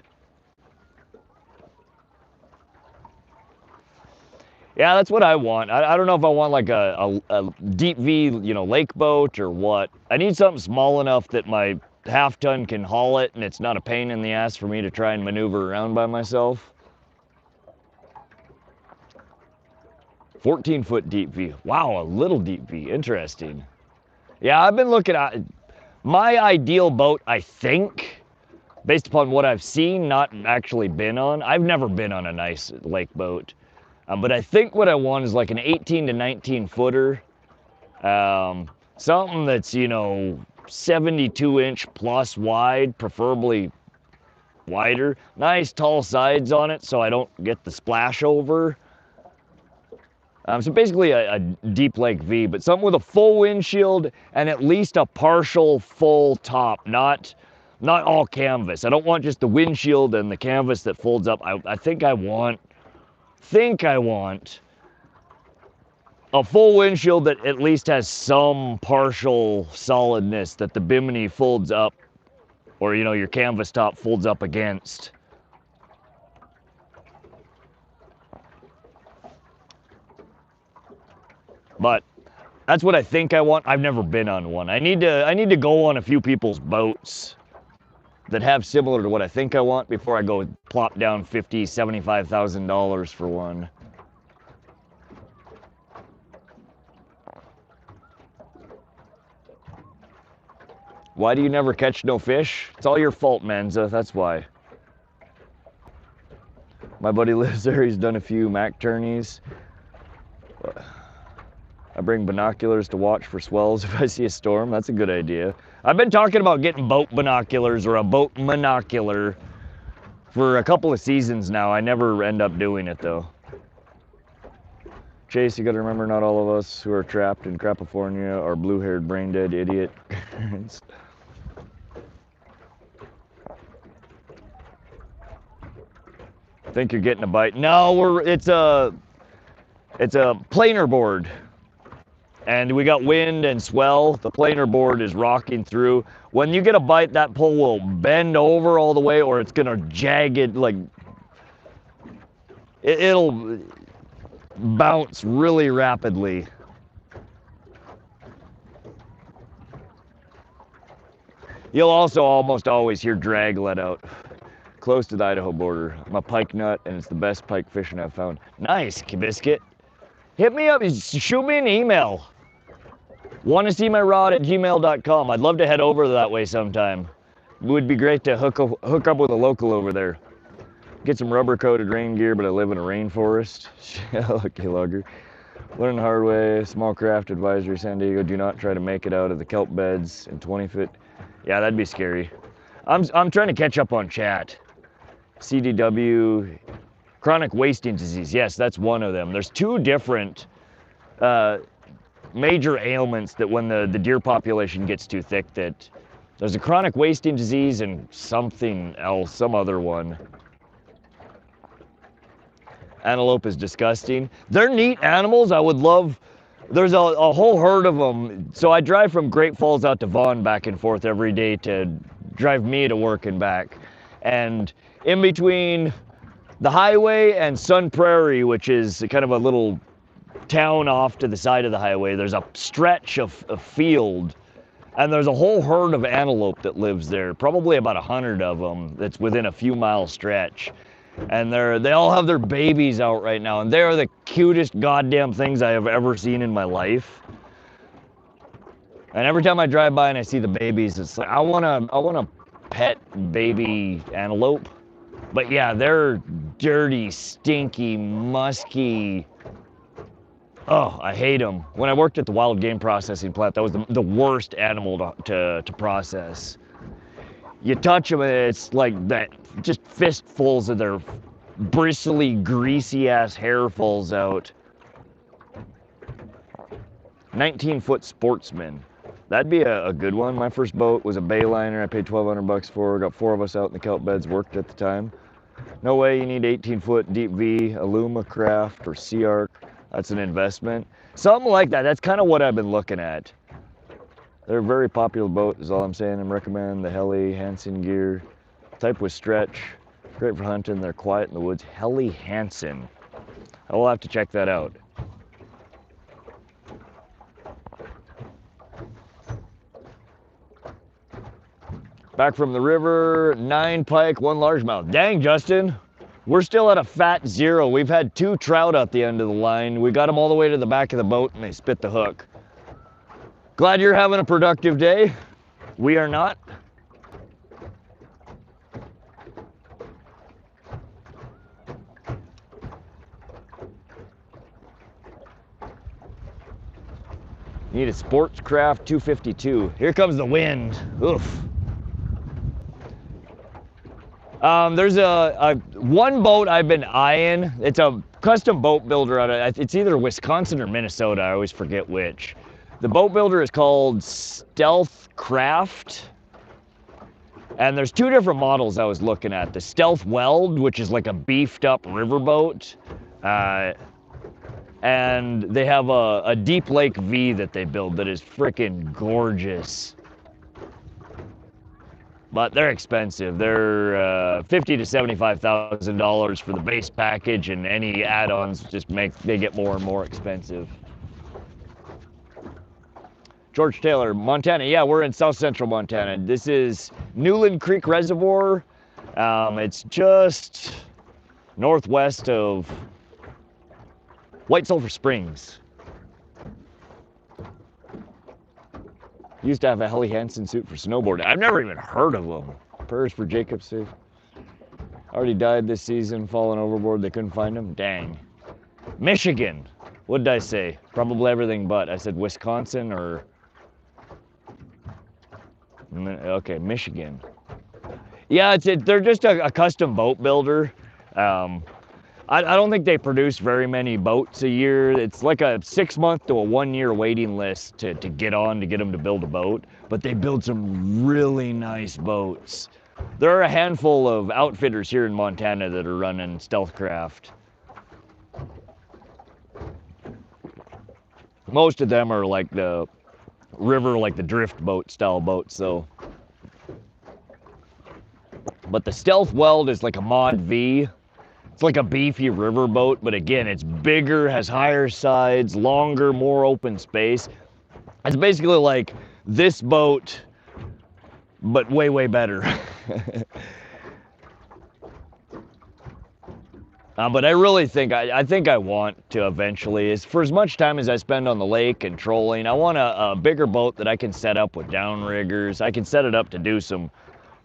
Yeah, that's what I want. I don't know if I want like a deep V, you know, lake boat or what. I need something small enough that my half ton can haul it and it's not a pain in the ass for me to try and maneuver around by myself. 14-foot deep V. Wow, a little deep V. Interesting. Yeah, I've been looking at my ideal boat, I think, based upon what I've seen, not actually been on. I've never been on a nice lake boat. But I think what I want is like an 18 to 19 footer. Something that's, you know, 72-inch plus wide, preferably wider. Nice tall sides on it so I don't get the splash over. So basically a deep lake V, but something with a full windshield and at least a partial full top, not all canvas. I don't want just the windshield and the canvas that folds up. I think I want a full windshield that at least has some partial solidness that the bimini folds up, or, you know, your canvas top folds up against. But that's what I think I want. I've never been on one. I need to go on a few people's boats that have similar to what I think I want before I go plop down $50,000, $75,000 for one. Why do you never catch no fish? It's all your fault, Manza, that's why. My buddy lives there, he's done a few Mac tourneys. I bring binoculars to watch for swells if I see a storm. That's a good idea. I've been talking about getting boat binoculars or a boat monocular for a couple of seasons now. I never end up doing it though. Chase, you gotta remember, not all of us who are trapped in California are blue-haired, brain-dead idiot. Think you're getting a bite? No, it's a planer board. And we got wind and swell. The planer board is rocking through. When you get a bite, that pole will bend over all the way, or it's gonna jagged, like, it'll bounce really rapidly. You'll also almost always hear drag let out. Close to the Idaho border. I'm a pike nut, and it's the best pike fishing I've found. Nice, Kibiscuit. Hit me up, shoot me an email. Want to see my rod at gmail.com. I'd love to head over that way sometime. It would be great to hook up with a local over there. Get some rubber coated rain gear, but I live in a rainforest. Lucky lugger. Learn the hard way. Small craft advisory, San Diego. Do not try to make it out of the kelp beds in 20 foot. Yeah, that'd be scary. I'm trying to catch up on chat. CDW, chronic wasting disease. Yes, that's one of them. There's two different major ailments that when the deer population gets too thick, that there's a chronic wasting disease and something else, some other one. Antelope is disgusting. They're neat animals. I would love, there's a whole herd of them. So I drive from Great Falls out to Vaughan back and forth every day to drive me to work and back. And in between the highway and Sun Prairie, which is kind of a little town off to the side of the highway, there's a stretch of field, and there's a whole herd of antelope that lives there, probably about 100 of them, that's within a few mile stretch. And they all have their babies out right now, and they are the cutest goddamn things I have ever seen in my life. And every time I drive by and I see the babies, it's like I wanna pet baby antelope. But yeah, they're dirty, stinky, musky. Oh, I hate them. When I worked at the wild game processing plant, that was the worst animal to process. You touch them, it's like that, just fistfuls of their bristly, greasy-ass hair falls out. 19-foot Sportsman. That'd be a good one. My first boat was a Bayliner. I paid $1,200 for. Got 4 of us out in the kelp beds, worked at the time. No way you need 18-foot deep V, Alumacraft, or Sea Arc. That's an investment. Something like that. That's kind of what I've been looking at. They're a very popular boat, is all I'm saying. I'm recommending the Heli Hansen gear. Type with stretch. Great for hunting. They're quiet in the woods. Heli Hansen. I will have to check that out. Back from the river, 9 pike, 1 largemouth. Dang, Justin, we're still at a fat 0. We've had 2 trout at the end of the line. We got them all the way to the back of the boat and they spit the hook. Glad you're having a productive day. We are not. Need a StealthCraft 252. Here comes the wind. Oof. There's one boat I've been eyeing. It's a custom boat builder out of, it's either Wisconsin or Minnesota. I always forget which. The boat builder is called StealthCraft. And there's 2 different models I was looking at. The Stealth Weld, which is like a beefed up riverboat. And they have a Deep Lake V that they build that is freaking gorgeous. But they're expensive. They're $50,000 to $75,000 for the base package, and any add-ons just they get more and more expensive. George Taylor, Montana. Yeah, we're in south central Montana. This is Newlan Creek Reservoir. It's just northwest of White Sulphur Springs. Used to have a Helly Hansen suit for snowboarding. I've never even heard of them. Prayers for Jacob's sake. Already died this season, fallen overboard. They couldn't find him. Dang. Michigan. What did I say? Probably everything but. I said Wisconsin or... Okay, Michigan. Yeah, they're just a custom boat builder. I don't think they produce very many boats a year. It's like a 6-month to a 1-year waiting list to get them to build a boat. But they build some really nice boats. There are a handful of outfitters here in Montana that are running StealthCraft. Most of them are like the river, like the drift boat style boats, though. But the Stealth Weld is like a Mod V. It's like a beefy river boat, but again, it's bigger, has higher sides, longer, more open space. It's basically like this boat, but way, way better. But I really think, I think I want to eventually, for as much time as I spend on the lake and trolling, I want a bigger boat that I can set up with downriggers. I can set it up to do some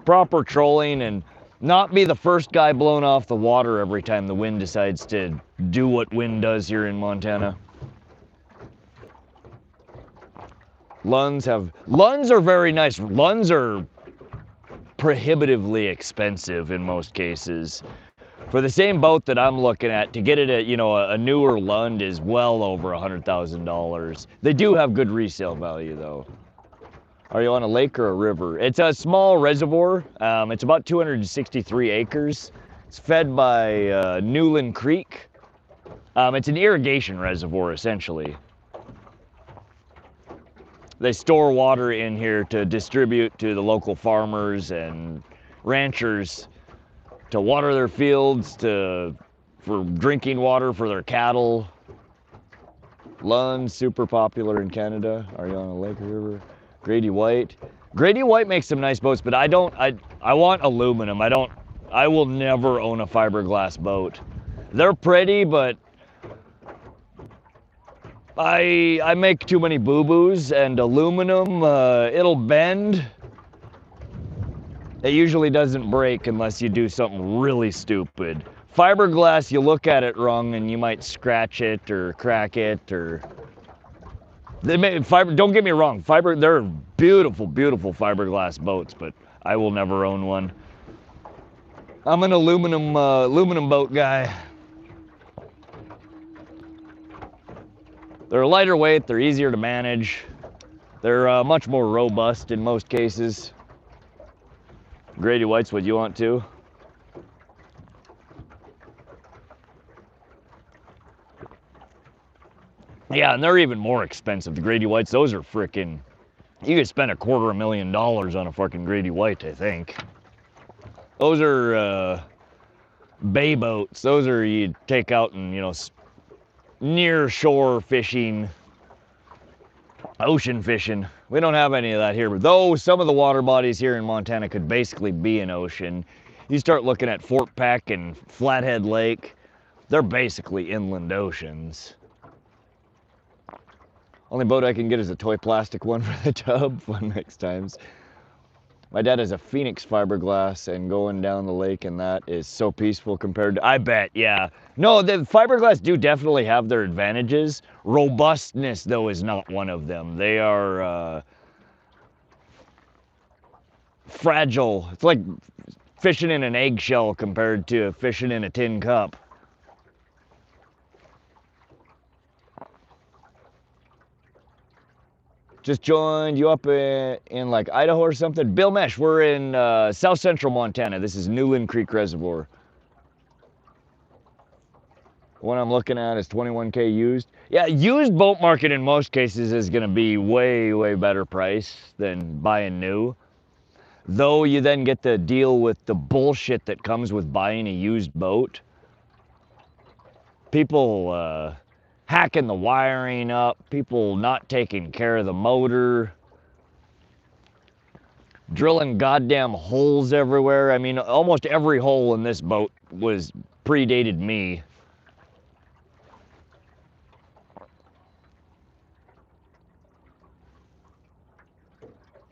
proper trolling and not be the first guy blown off the water every time the wind decides to do what wind does here in Montana. Lunds are very nice. Lunds are prohibitively expensive in most cases. For the same boat that I'm looking at, to get it at, a newer Lund is well over $100,000. They do have good resale value though. Are you on a lake or a river? It's a small reservoir. It's about 263 acres. It's fed by Newlan Creek. It's an irrigation reservoir, essentially. They store water in here to distribute to the local farmers and ranchers to water their fields, for drinking water for their cattle. Lund, super popular in Canada. Are you on a lake or river? Grady White. Grady White makes some nice boats, but I want aluminum. I will never own a fiberglass boat. They're pretty, but I make too many boo-boos, and aluminum, it'll bend. It usually doesn't break unless you do something really stupid. Fiberglass, you look at it wrong and you might scratch it or crack it or... Don't get me wrong, they're beautiful, beautiful fiberglass boats, but I will never own one. I'm an aluminum boat guy. They're lighter weight, they're easier to manage. They're much more robust in most cases. Grady White's what you want to. Yeah, and they're even more expensive. The Grady Whites, those are freaking, you could spend $250,000 on a fucking Grady White, I think. Those are bay boats. Those are, you take out and, you know, near shore fishing, ocean fishing. We don't have any of that here, but though some of the water bodies here in Montana could basically be an ocean. You start looking at Fort Peck and Flathead Lake, they're basically inland oceans. Only boat I can get is a toy plastic one for the tub, fun next times. My dad has a Phoenix fiberglass, and going down the lake and that is so peaceful compared to, I bet, yeah. No, the fiberglass do definitely have their advantages. Robustness, though, is not one of them. They are fragile. It's like fishing in an eggshell compared to fishing in a tin cup. Just joined you up in like Idaho or something. Bill Mesh, we're in south central Montana. This is Newlan Creek Reservoir. The one I'm looking at is 21K used. Yeah, used boat market in most cases is gonna be way, way better price than buying new. Though you then get to deal with the bullshit that comes with buying a used boat. People hacking the wiring up, people not taking care of the motor, drilling goddamn holes everywhere. I mean, almost every hole in this boat was predated me.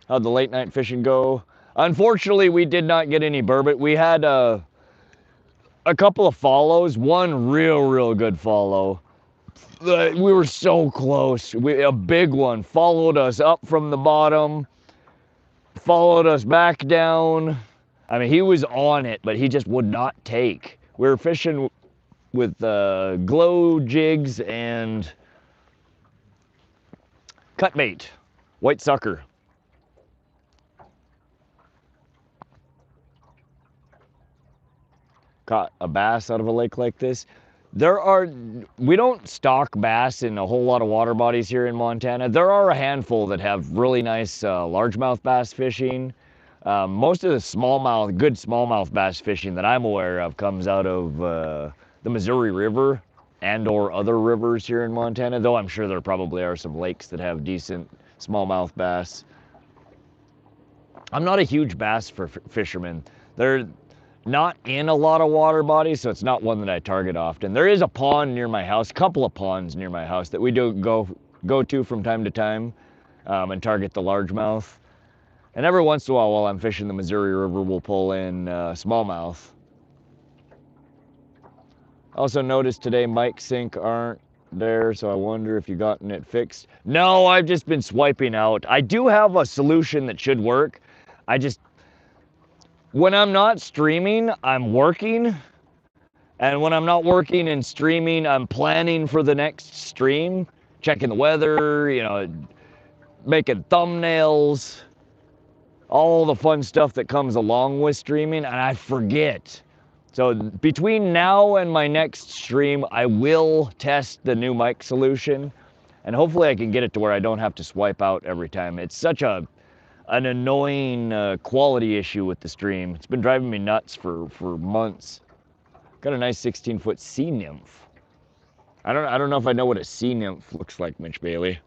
How'd the late night fishing go? Unfortunately, we did not get any burbot. We had a couple of follows, one real good follow. We were so close. A big one followed us up from the bottom, followed us back down. I mean, he was on it, but he just would not take. We were fishing with glow jigs and cut bait, white sucker. Caught a bass out of a lake like this. We don't stock bass in a whole lot of water bodies here in Montana. There are a handful that have really nice largemouth bass fishing. Most of the good smallmouth bass fishing that I'm aware of comes out of the Missouri River and or other rivers here in Montana, though I'm sure there probably are some lakes that have decent smallmouth bass. I'm not a huge bass fisherman. They're not in a lot of water bodies, so it's not one that I target often. There is a pond near my house, a couple of ponds near my house that we do go to from time to time and target the largemouth. And every once in a while I'm fishing the Missouri River, we'll pull in smallmouth. Also noticed today mic sync aren't there, so I wonder if you gotten it fixed. No, I've just been swiping out. I do have a solution that should work. When I'm not streaming, I'm working. And when I'm not working and streaming, I'm planning for the next stream, checking the weather, you know, making thumbnails, all the fun stuff that comes along with streaming, and I forget. So between now and my next stream, I will test the new mic solution, and hopefully I can get it to where I don't have to swipe out every time. It's such an annoying quality issue with the stream. It's been driving me nuts for months. Got a nice 16-foot sea nymph. I don't know if I know what a sea nymph looks like, Mitch Bailey.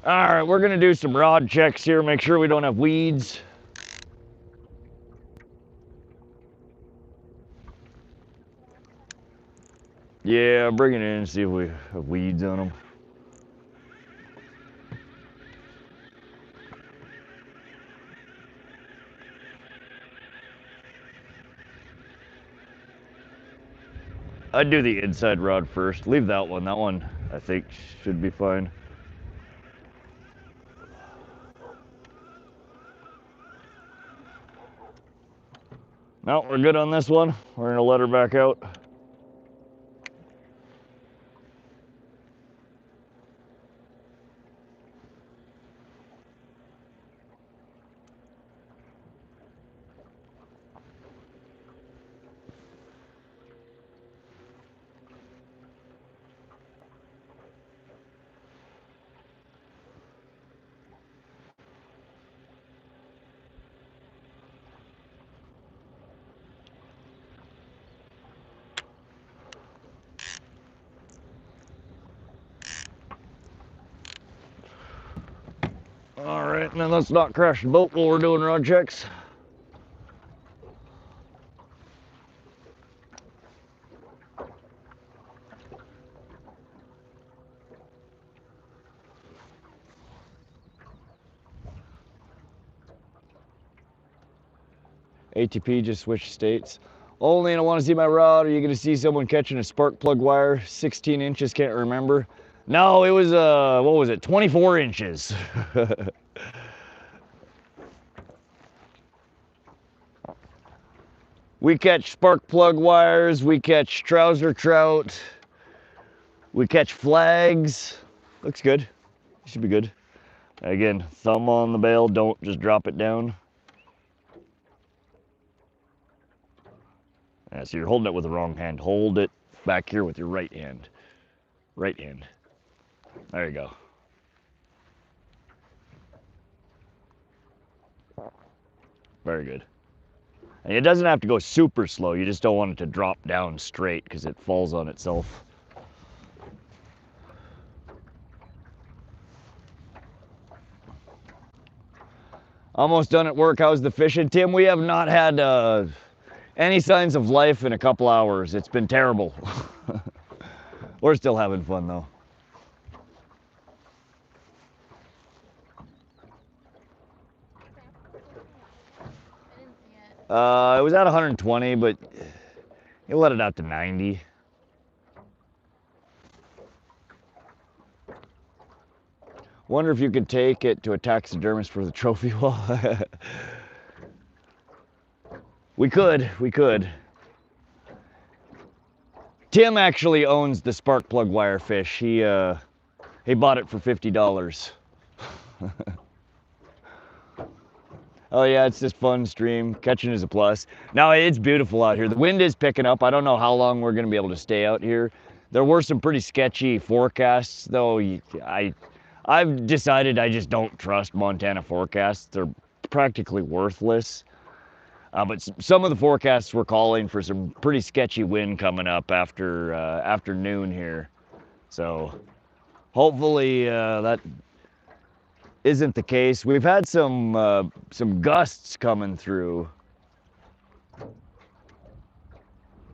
All right, we're gonna do some rod checks here, make sure we don't have weeds. Yeah, bring it in and see if we have weeds on them. I'd do the inside rod first. Leave that one. That one, I think, should be fine. No, we're good on this one. We're gonna let her back out. All right, now let's not crash the boat while we're doing rod checks. ATP just switched states. Only, and I want to see my rod. Are you going to see someone catching a spark plug wire? 16 inches, can't remember. No, it was, what was it, 24 inches. We catch spark plug wires, we catch trouser trout, we catch flags. Looks good. Should be good. Again, thumb on the bail, don't just drop it down. Yeah, so you're holding it with the wrong hand. Hold it back here with your right hand. Right hand. There you go. Very good. And it doesn't have to go super slow. You just don't want it to drop down straight because it falls on itself. Almost done at work. How's the fishing, Tim? We have not had any signs of life in a couple hours. It's been terrible. We're still having fun though. It was at 120, but you let it out to 90. Wonder if you could take it to a taxidermist for the trophy wall. We could. Tim actually owns the spark plug wire fish. He bought it for $50. Oh yeah, it's just fun stream. Catching is a plus. Now it's beautiful out here. The wind is picking up. I don't know how long we're gonna be able to stay out here. There were some pretty sketchy forecasts though. I've decided I just don't trust Montana forecasts. They're practically worthless. But some of the forecasts were calling for some pretty sketchy wind coming up after afternoon here. So hopefully that isn't the case. We've had some gusts coming through.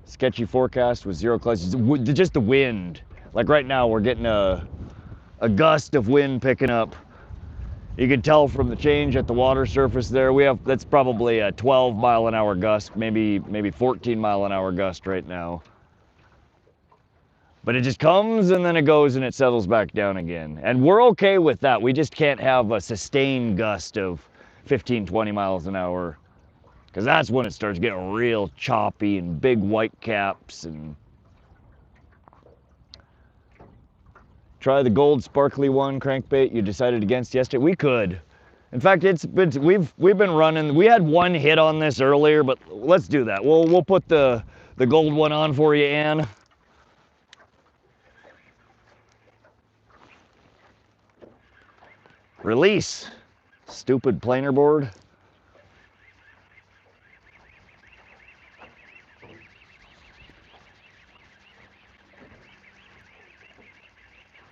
Sketchy forecast with 0 clouds. Just the wind. Like right now, we're getting a gust of wind picking up. You can tell from the change at the water surface there. That's probably a 12-mile-an-hour gust, maybe 14-mile-an-hour gust right now. But it just comes and then it goes and it settles back down again. And we're okay with that. We just can't have a sustained gust of 15, 20 miles an hour. Because that's when it starts getting real choppy and big white caps. And try the gold sparkly one crankbait you decided against yesterday. We could. In fact, we've been running. We had one hit on this earlier, but let's do that. We'll put the gold one on for you, Ann. Release. Stupid planer board.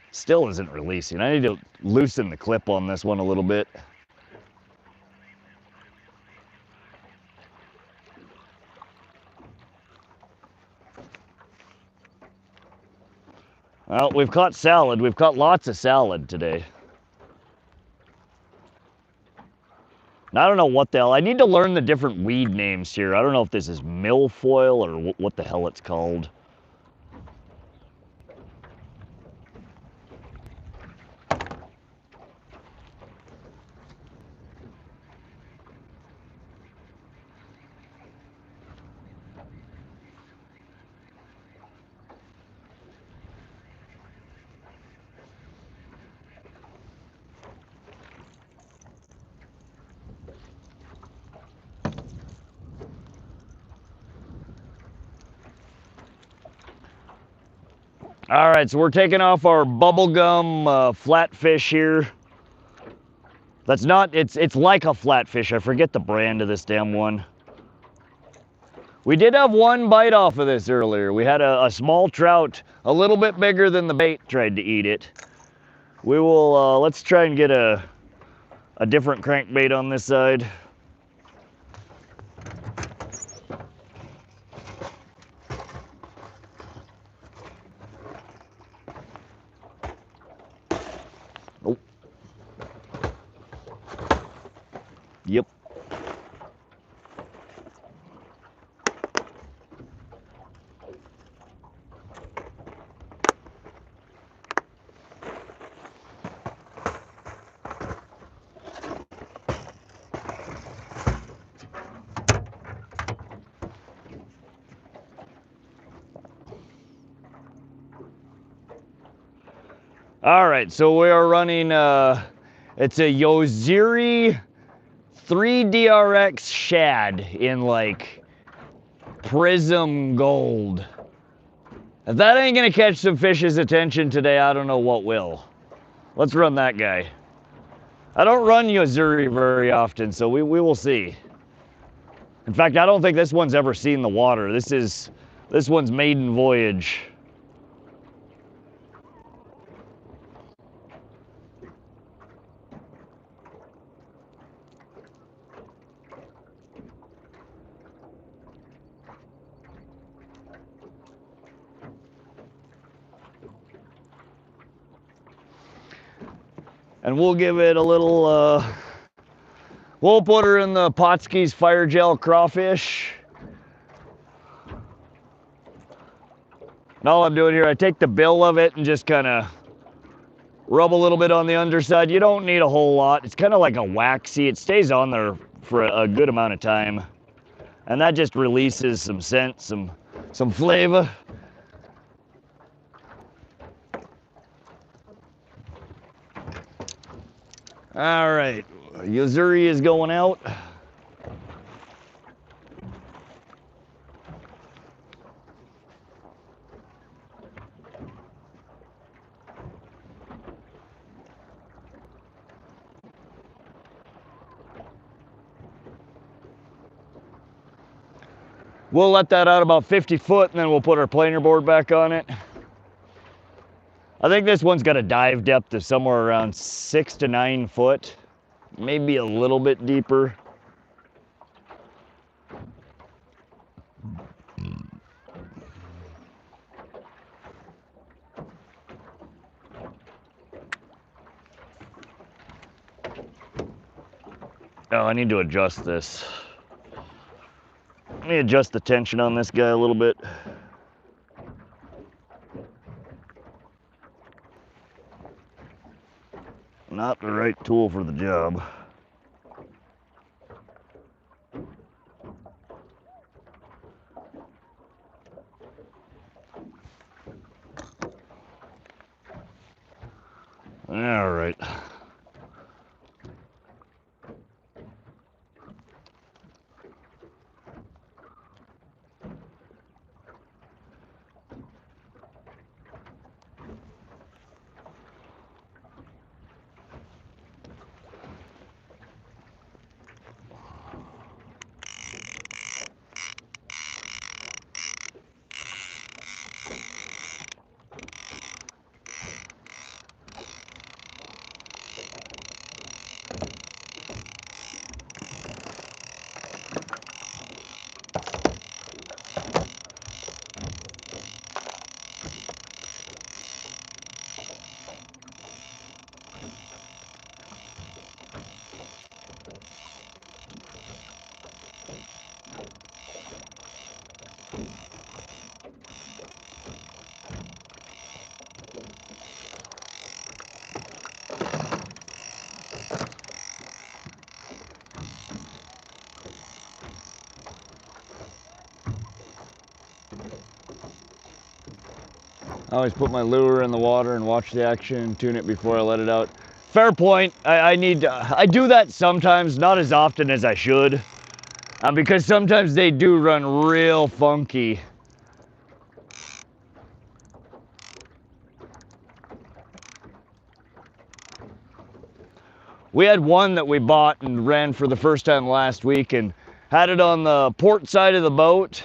Still isn't releasing. I need to loosen the clip on this one a little bit. Well, we've caught salad. We've caught lots of salad today. I don't know what the hell. I need to learn the different weed names here. I don't know if this is milfoil or what the hell it's called. All right, so we're taking off our bubblegum flatfish here. That's not, it's like a flatfish. I forget the brand of this damn one. We did have one bite off of this earlier. We had a small trout, a little bit bigger than the bait, tried to eat it. We will, let's try and get a different crankbait on this side. Oh. Yep. All right, so we are running, it's a Yoziri 3DRX shad in like prism gold. If that ain't gonna catch some fish's attention today, I don't know what will. Let's run that guy. I don't run Yoziri very often, so we will see. In fact, I don't think this one's ever seen the water. This one's maiden voyage. And we'll give it a little, we'll put her in the Potskie's Fire Gel crawfish. And all I'm doing here, I take the bill of it and just kind of rub a little bit on the underside. You don't need a whole lot. It's kind of like a waxy. It stays on there for a good amount of time. And that just releases some scent, some flavor. All right, Yoziri is going out. We'll let that out about 50 foot and then we'll put our planer board back on it. I think this one's got a dive depth of somewhere around 6 to 9 foot, maybe a little bit deeper. Oh, I need to adjust this. Let me adjust the tension on this guy a little bit. Not the right tool for the job. All right. I always put my lure in the water and watch the action, tune it before I let it out. Fair point. I do that sometimes, not as often as I should, because sometimes they do run real funky. We had one that we bought and ran for the first time last week and had it on the port side of the boat.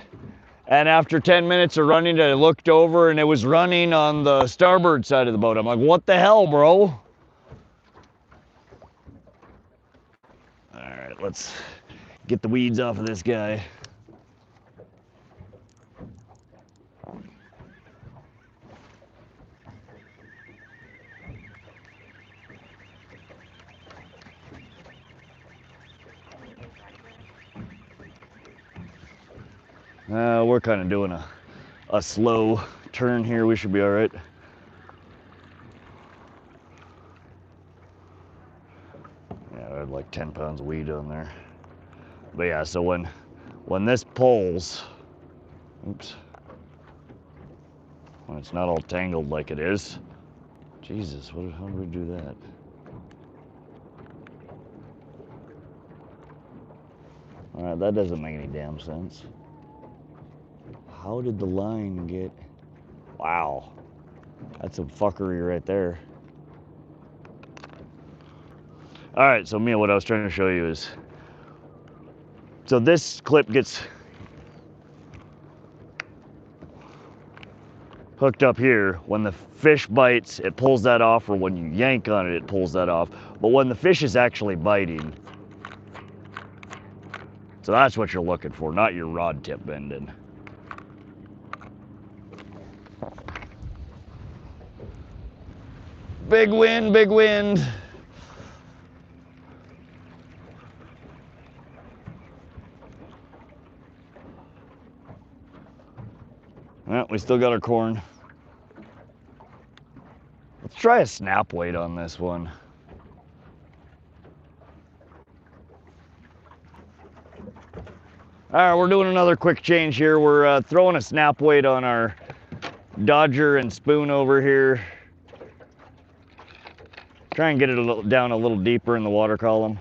And after 10 minutes of running, I looked over and it was running on the starboard side of the boat. I'm like, what the hell, bro? All right, let's get the weeds off of this guy. We're kind of doing a slow turn here. We should be all right. Yeah, I had like 10 pounds of weed on there. But yeah, so when this pulls, oops, when it's not all tangled like it is, Jesus, how did we do that? All right, that doesn't make any damn sense. How did the line get, wow, that's some fuckery right there. All right, so Mia, what I was trying to show you is, so this clip gets hooked up here. When the fish bites, it pulls that off, or when you yank on it, it pulls that off. But when the fish is actually biting, so that's what you're looking for, not your rod tip bending. Big wind, big wind. Well, we still got our corn. Let's try a snap weight on this one. All right, we're doing another quick change here. We're throwing a snap weight on our Dodger and spoon over here. Try and get it down a little deeper in the water column.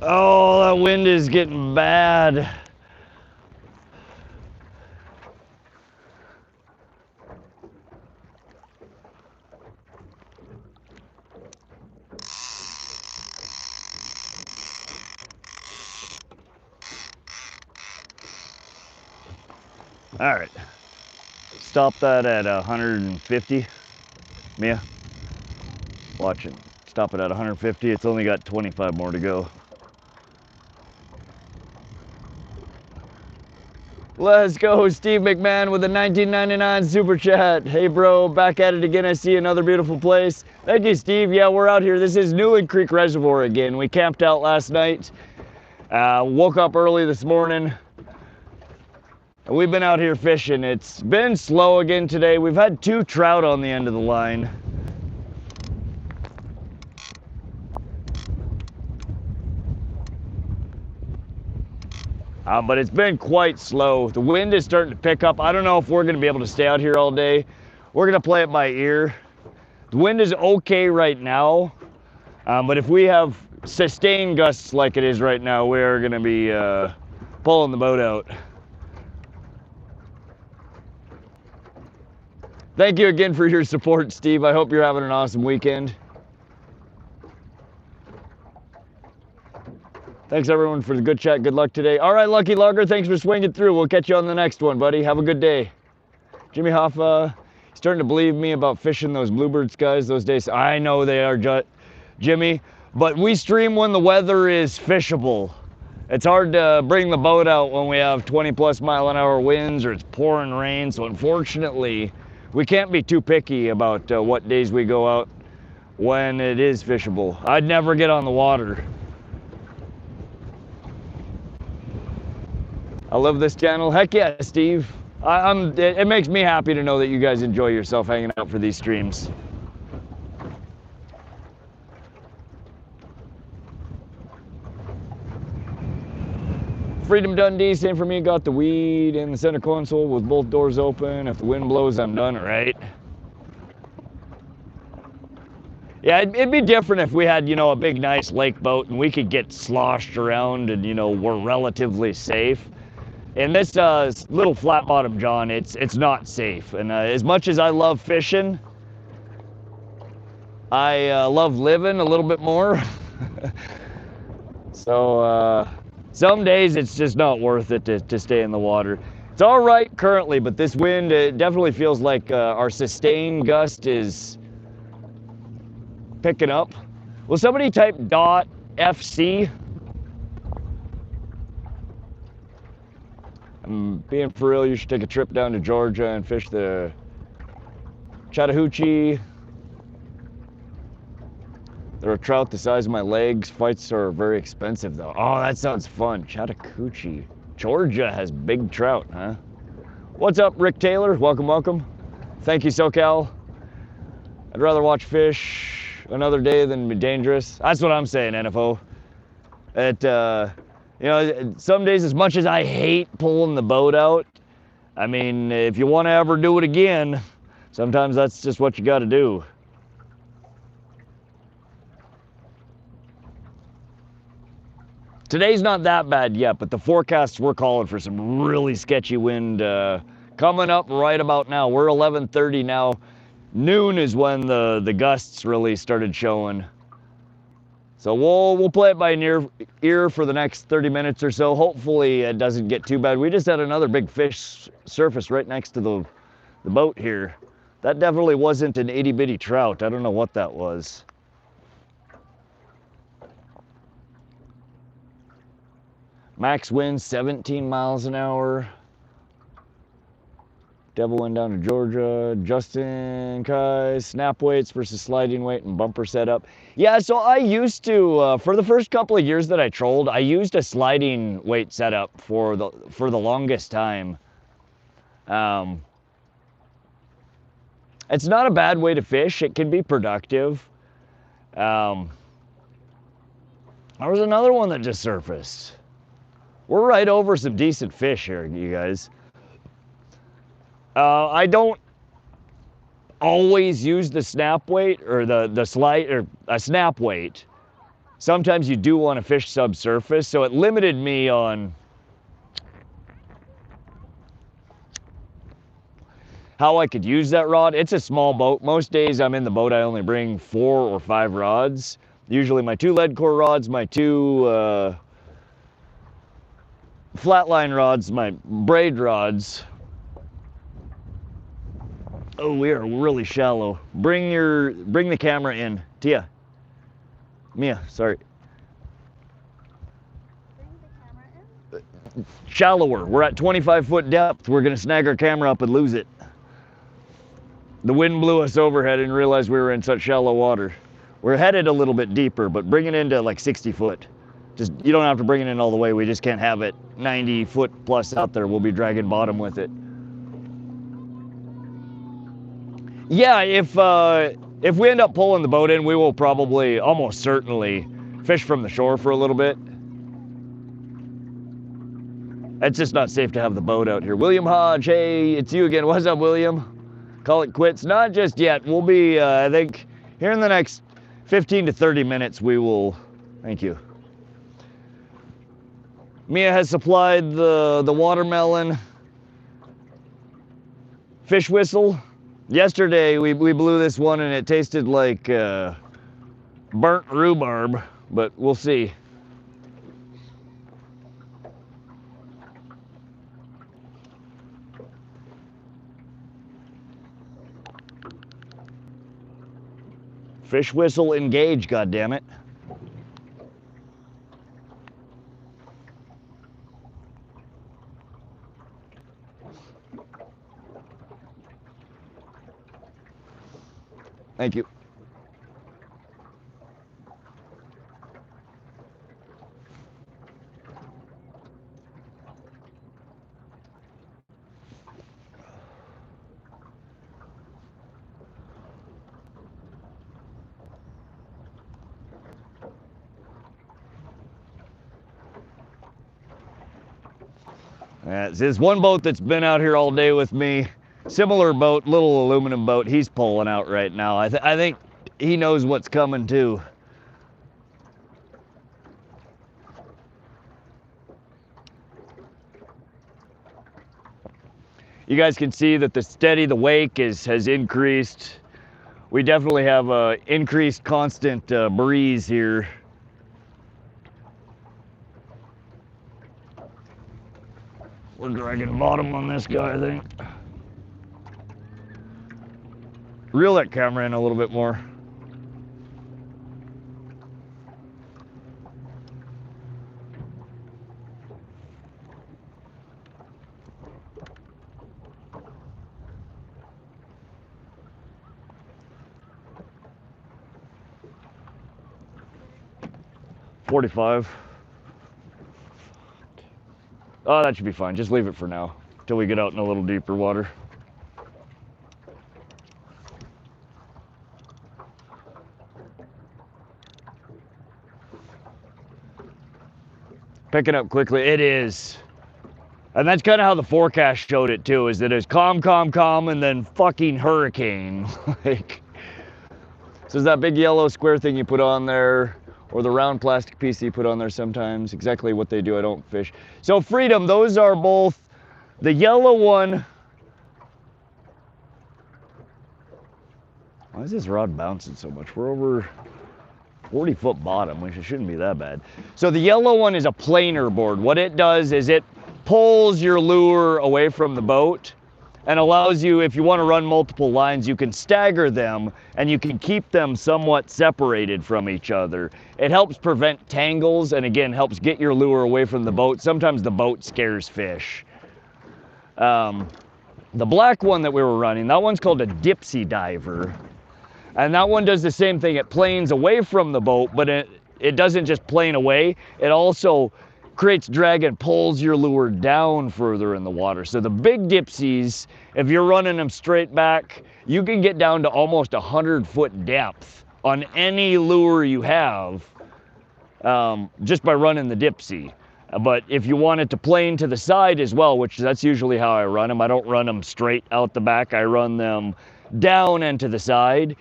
Oh, that wind is getting bad. All right, stop that at 150. Mia, watch it. Stop it at 150. It's only got 25 more to go. Let's go, Steve McMahon with a 19.99 super chat. Hey bro, back at it again. I see another beautiful place. Thank you, Steve. Yeah, we're out here. This is Newlan Creek Reservoir again. We camped out last night. Woke up early this morning. We've been out here fishing. It's been slow again today. We've had 2 trout on the end of the line. But it's been quite slow. The wind is starting to pick up. I don't know if we're gonna be able to stay out here all day. We're gonna play it by ear. The wind is okay right now, but if we have sustained gusts like it is right now, we're gonna be pulling the boat out. Thank you again for your support, Steve. I hope you're having an awesome weekend. Thanks everyone for the good chat. Good luck today. All right, Lucky Logger, thanks for swinging through. We'll catch you on the next one, buddy. Have a good day. Jimmy Hoffa, starting to believe me about fishing those bluebird skies those days. I know they are, Jimmy, but we stream when the weather is fishable. It's hard to bring the boat out when we have 20+ mile-an-hour winds or it's pouring rain. So unfortunately, we can't be too picky about what days we go out when it is fishable. I'd never get on the water. I love this channel. Heck yeah, Steve. It makes me happy to know that you guys enjoy yourself hanging out for these streams. Freedom Dundee, same for me. Got the weed in the center console with both doors open. If the wind blows, I'm done, right? Yeah, it'd be different if we had, you know, a big, nice lake boat and we could get sloshed around and, you know, we're relatively safe. In this little flat bottom John, it's not safe. And as much as I love fishing, I love living a little bit more. So some days it's just not worth it to stay in the water. It's all right currently, but this wind, it definitely feels like our sustained gust is picking up. Will somebody type .fc? I'm being for real, you should take a trip down to Georgia and fish the Chattahoochee. There are trout the size of my legs. Fights are very expensive though. Oh, that sounds fun. Chattahoochee. Georgia has big trout, huh? What's up, Rick Taylor? Welcome, welcome. Thank you, SoCal. I'd rather watch fish another day than be dangerous. That's what I'm saying, NFO. You know, some days, as much as I hate pulling the boat out, I mean, if you want to ever do it again, sometimes that's just what you got to do. Today's not that bad yet, but the forecasts we're calling for some really sketchy wind coming up right about now. We're 11:30 now. Noon is when the gusts really started showing. So we'll play it by ear for the next 30 minutes or so. Hopefully it doesn't get too bad. We just had another big fish surface right next to the boat here. That definitely wasn't an itty bitty trout. I don't know what that was. Max wind 17 miles an hour. Devil went down to Georgia. Justin Kai, snap weights versus sliding weight and bumper setup. Yeah, so I used to, for the first couple of years that I trolled, I used a sliding weight setup for the longest time. It's not a bad way to fish. It can be productive. There was another one that just surfaced. We're right over some decent fish here, you guys. I don't always use the snap weight or the slide or a snap weight. Sometimes you do want to fish subsurface, so it limited me on how I could use that rod. It's a small boat. Most days I'm in the boat, I only bring 4 or 5 rods. Usually my 2 lead core rods, my 2 flatline rods, my braid rods. Oh, we are really shallow. Bring the camera in. Mia, sorry. Bring the camera in? Shallower. We're at 25-foot depth. We're gonna snag our camera up and lose it. The wind blew us overhead and realized we were in such shallow water. We're headed a little bit deeper, but bring it into like 60 foot. Just, you don't have to bring it in all the way. We just can't have it 90 foot plus out there. We'll be dragging bottom with it. Yeah, if we end up pulling the boat in, we will probably, almost certainly, fish from the shore for a little bit. It's just not safe to have the boat out here. William Hodge, hey, it's you again. What's up, William? Call it quits. Not just yet. We'll be, I think, here in the next 15 to 30 minutes, we will, thank you. Mia has supplied the watermelon fish whistle. Yesterday, we blew this one and it tasted like burnt rhubarb, but we'll see. Fish whistle engage, goddammit. Thank you. There's one boat that's been out here all day with me. Similar boat, little aluminum boat. He's pulling out right now. I think he knows what's coming too. You guys can see that the wake has increased. We definitely have a increased constant breeze here. We're dragging bottom on this guy, I think. Reel that camera in a little bit more. $45. Oh, that should be fine. Just leave it for now, till we get out in a little deeper water. Picking up quickly, it is. And that's kind of how the forecast showed it too, is that it's calm, calm, calm, and then fucking hurricane. Like, so is that big yellow square thing you put on there, or the round plastic piece you put on there sometimes, exactly what they do, I don't fish. So Freedom, those are both, the yellow one, why is this rod bouncing so much? We're over 40-foot bottom, which it shouldn't be that bad. So the yellow one is a planer board. What it does is it pulls your lure away from the boat and allows you, if you want to run multiple lines, you can stagger them and you can keep them somewhat separated from each other. It helps prevent tangles and again helps get your lure away from the boat. Sometimes the boat scares fish. The black one that we were running, that one's called a Dipsy Diver. And that one does the same thing. It planes away from the boat, but it doesn't just plane away. It also creates drag and pulls your lure down further in the water. So the big Dipsies, if you're running them straight back, you can get down to almost 100-foot depth on any lure you have just by running the Dipsy. But if you want it to plane to the side as well, which that's usually how I run them, I don't run them straight out the back, I run them down and to the side.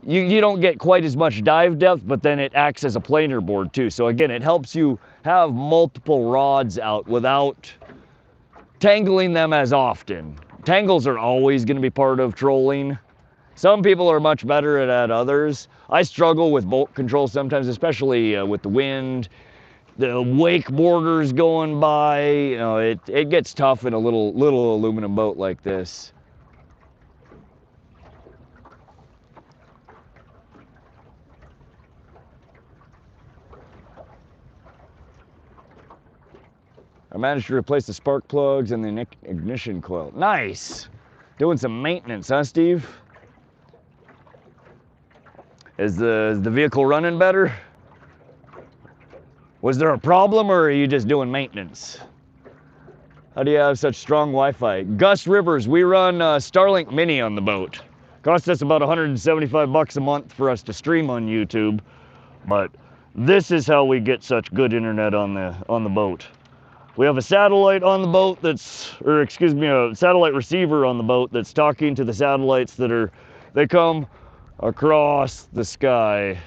You don't get quite as much dive depth, but then it acts as a planer board too. So again, it helps you have multiple rods out without tangling them as often. Tangles are always going to be part of trolling. Some people are much better at others. I struggle with boat control sometimes, especially with the wind, the wake borders going by. You know, it gets tough in a little aluminum boat like this. I managed to replace the spark plugs and the ignition coil. Nice! Doing some maintenance, huh, Steve? Is the vehicle running better? Was there a problem, or are you just doing maintenance? How do you have such strong Wi-Fi? Gus Rivers, we run Starlink Mini on the boat. Cost us about $175 a month for us to stream on YouTube, but this is how we get such good internet on the boat. We have a satellite on the boat a satellite receiver on the boat that's talking to the satellites they come across the sky.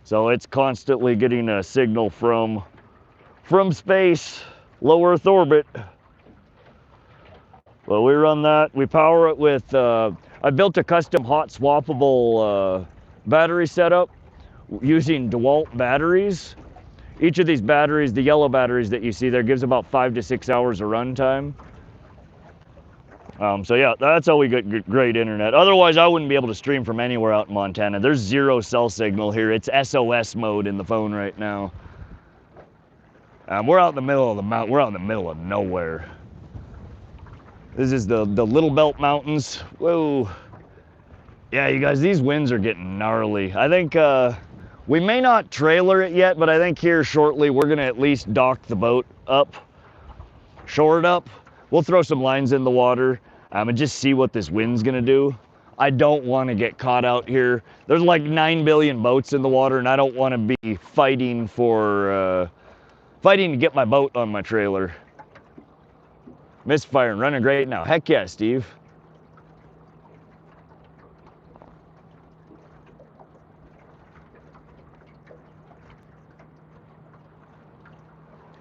So it's constantly getting a signal from space, low Earth orbit. Well, we run that. We power it with, I built a custom hot swappable battery setup using DeWalt batteries. Each of these batteries, the yellow batteries that you see there, gives about 5 to 6 hours of runtime. So yeah, that's how we get great internet. Otherwise, I wouldn't be able to stream from anywhere out in Montana. There's zero cell signal here. It's SOS mode in the phone right now. We're out in the middle of the mountain. We're out in the middle of nowhere. This is the Little Belt Mountains. Whoa. Yeah, you guys, these winds are getting gnarly. I think we may not trailer it yet, but I think here shortly we're gonna at least dock the boat up, shore it up. We'll throw some lines in the water and just see what this wind's gonna do. I don't want to get caught out here. There's like 9 billion boats in the water, and I don't want to be fighting to get my boat on my trailer. Misfiring, running great now. Heck yeah, Steve.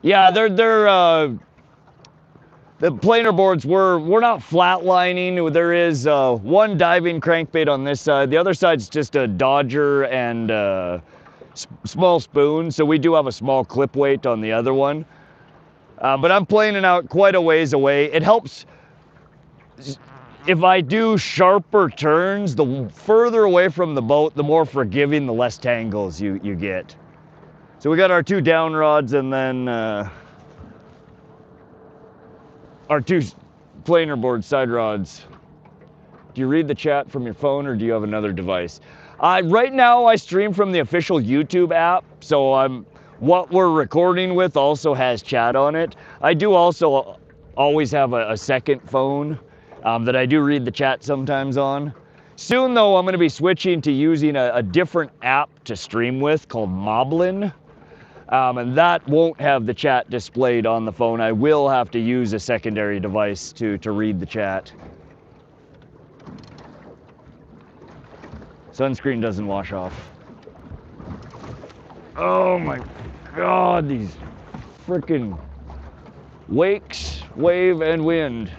Yeah, the planer boards, we're not flatlining. There is one diving crankbait on this side. The other side's just a Dodger and small spoon. So we do have a small clip weight on the other one. But I'm planing out quite a ways away. It helps if I do sharper turns. The further away from the boat, the more forgiving, the less tangles you get. So we got our 2 down rods and then our 2 planer board side rods. Do you read the chat from your phone or do you have another device? Right now I stream from the official YouTube app, so what we're recording with also has chat on it. I do also always have a second phone that I do read the chat sometimes on. Soon though, I'm gonna be switching to using a different app to stream with called Moblin. And that won't have the chat displayed on the phone. I will have to use a secondary device to read the chat. Sunscreen doesn't wash off. Oh my God, these frickin' wakes, wave, and wind.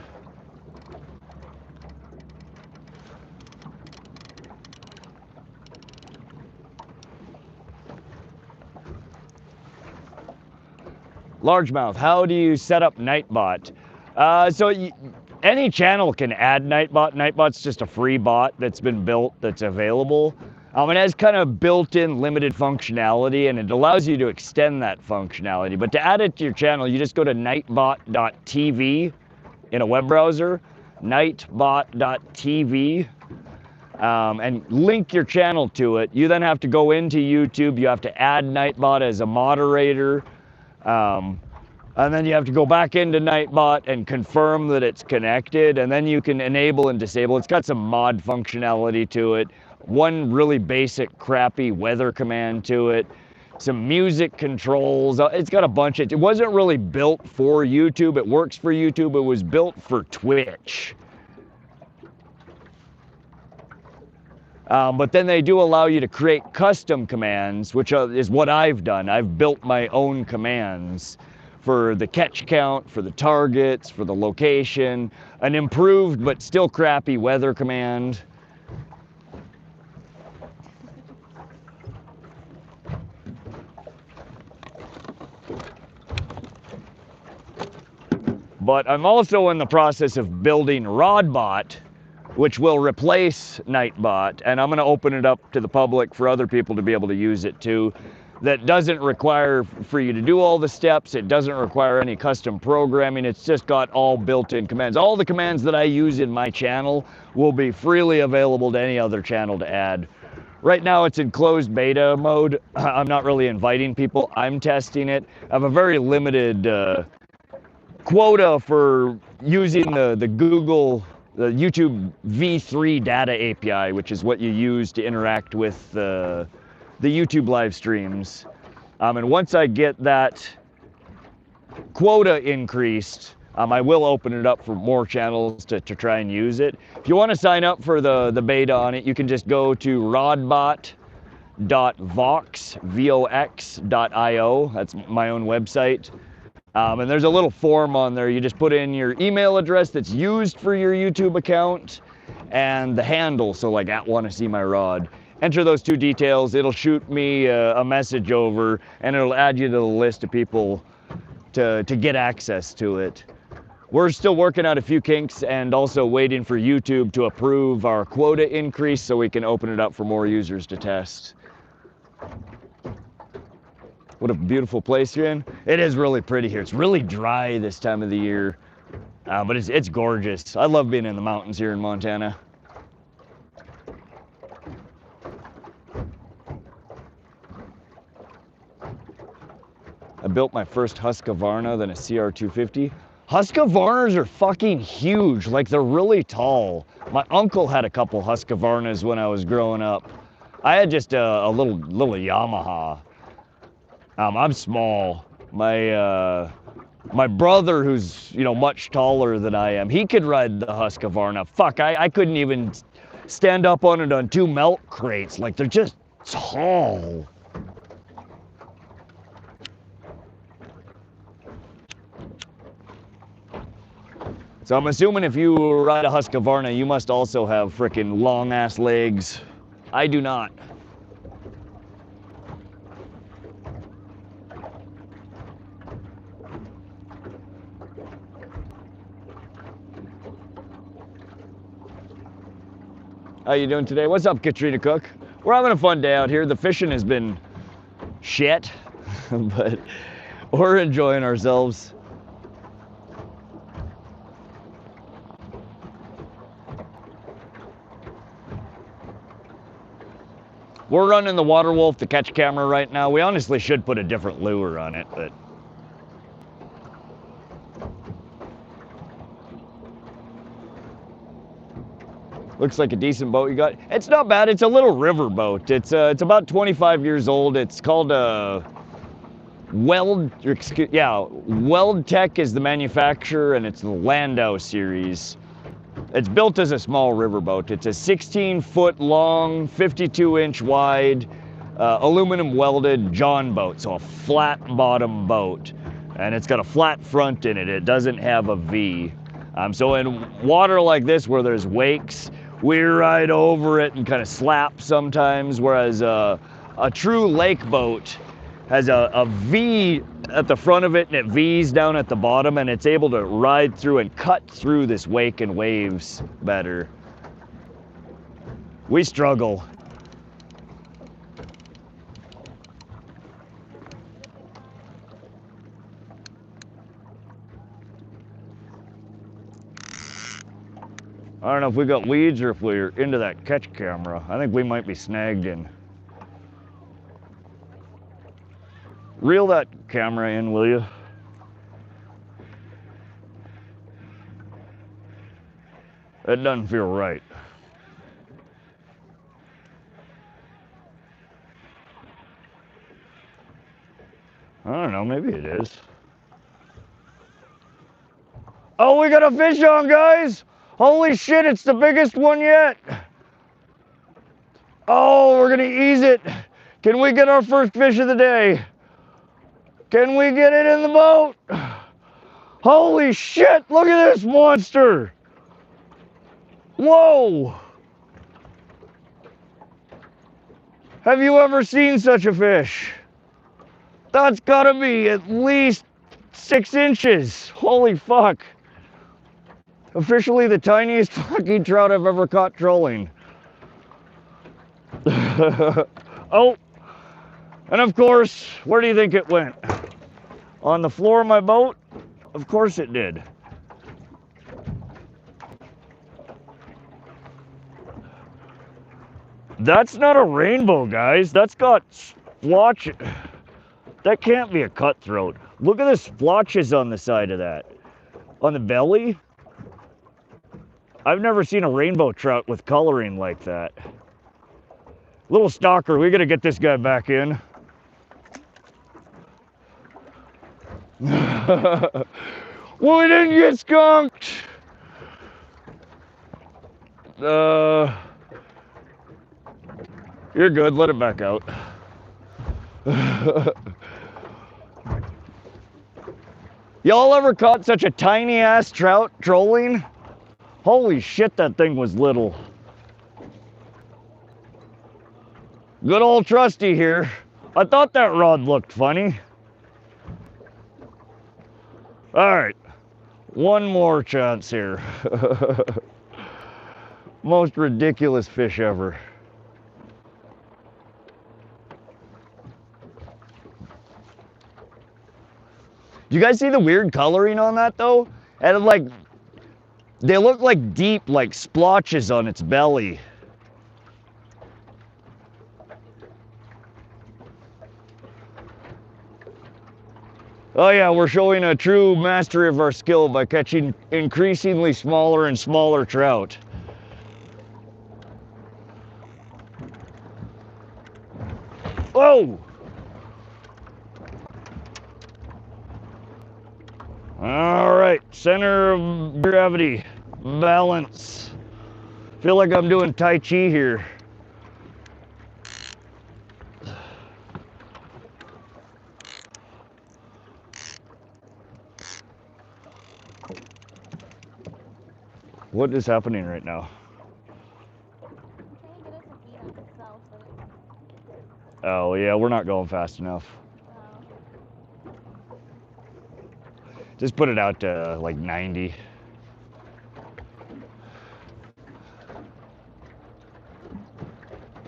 Largemouth, how do you set up Nightbot? Any channel can add Nightbot. Nightbot's just a free bot that's been built that's available. It has kind of built-in limited functionality and it allows you to extend that functionality. But to add it to your channel, you just go to nightbot.tv in a web browser, nightbot.tv, and link your channel to it. You then have to go into YouTube. You have to add Nightbot as a moderator. And then you have to go back into Nightbot and confirm that it's connected, and then you can enable and disable. It's got some mod functionality to it, one really basic crappy weather command to it, some music controls. It's got a bunch of, it wasn't really built for YouTube. It works for YouTube. It was built for Twitch. But then they do allow you to create custom commands, which is what I've done. I've built my own commands for the catch count, for the targets, for the location, an improved but still crappy weather command. But I'm also in the process of building RodBot, which will replace Nightbot, and I'm going to open it up to the public for other people to be able to use it too. That doesn't require for you to do all the steps. It doesn't require any custom programming. It's just got all built-in commands. All the commands that I use in my channel will be freely available to any other channel to add. Right now it's in closed beta mode. I'm not really inviting people. I'm testing it. I have a very limited quota for using the YouTube V3 data API, which is what you use to interact with the YouTube live streams. And once I get that quota increased, I will open it up for more channels to try and use it. If you want to sign up for the beta on it, you can just go to rodbot.vox.io. That's my own website. And there's a little form on there. You just put in your email address that's used for your YouTube account and the handle, so like @wanna-see-my-rod. Enter those 2 details. It'll shoot me a message over, and it'll add you to the list of people to get access to it. We're still working out a few kinks and also waiting for YouTube to approve our quota increase so we can open it up for more users to test. What a beautiful place you're in. It is really pretty here. It's really dry this time of the year, but it's gorgeous. I love being in the mountains here in Montana. I built my first Husqvarna, then a CR250. Husqvarnas are fucking huge, like they're really tall. My uncle had a couple Husqvarnas when I was growing up. I had just a little Yamaha. I'm small. My brother, who's, you know, much taller than I am, he could ride the Husqvarna. Fuck, I couldn't even stand up on it on 2 milk crates. Like, they're just tall. So I'm assuming if you ride a Husqvarna, you must also have frickin' long-ass legs. I do not. How you doing today? What's up, Katrina Cook? We're having a fun day out here. The fishing has been shit, but we're enjoying ourselves. We're running the Water Wolf, the catch camera right now. We honestly should put a different lure on it, but looks like a decent boat you got. It's not bad. It's a little river boat. It's about 25 years old. It's called a Weld Tech is the manufacturer, and it's the Landau series. It's built as a small riverboat. It's a 16-foot long, 52-inch wide, aluminum welded John boat, so a flat bottom boat. And it's got a flat front in it. It doesn't have a V. So in water like this where there's wakes, we ride over it and kind of slap sometimes, whereas a true lake boat has a V at the front of it and it V's down at the bottom, and it's able to ride through and cut through this wake and waves better. We struggle. I don't know if we got weeds or if we're into that catch camera. I think we might be snagged in. Reel that camera in, will you? That doesn't feel right. I don't know, maybe it is. Oh, we got a fish on, guys! Holy shit, it's the biggest one yet! Oh, we're gonna ease it! Can we get our first fish of the day? Can we get it in the boat? Holy shit, look at this monster! Whoa! Have you ever seen such a fish? That's gotta be at least 6 inches. Holy fuck. Officially the tiniest fucking trout I've ever caught trolling. Oh, and of course, where do you think it went? On the floor of my boat? Of course it did. That's not a rainbow, guys. That's got splotch. That can't be a cutthroat. Look at the splotches on the side of that. On the belly. I've never seen a rainbow trout with coloring like that. Little stalker, we gotta get this guy back in. Well, we didn't get skunked. You're good, let it back out. Y'all ever caught such a tiny ass trout trolling? Holy shit, that thing was little. Good old Trusty here. I thought that rod looked funny. All right, one more chance here. Most ridiculous fish ever. Do you guys see the weird coloring on that though? And like, they look like deep, like splotches on its belly. Oh yeah, we're showing a true mastery of our skill by catching increasingly smaller and smaller trout. Whoa! All right, center of gravity, balance. Feel like I'm doing Tai Chi here. What is happening right now? I'm trying to get it to feed on itself, but it's... Oh yeah, we're not going fast enough. Oh. Just put it out to like 90.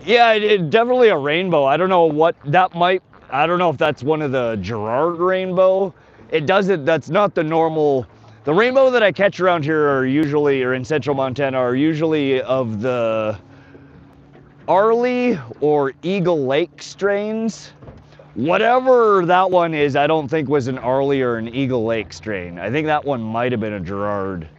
Yeah, definitely a rainbow. I don't know what that might, I don't know if that's one of the Gerard rainbow. It doesn't, that's not the normal, the rainbow that I catch around here are usually, or in central Montana, are usually of the Arley or Eagle Lake strains. Whatever that one is, I don't think was an Arley or an Eagle Lake strain. I think that one might have been a Gerard.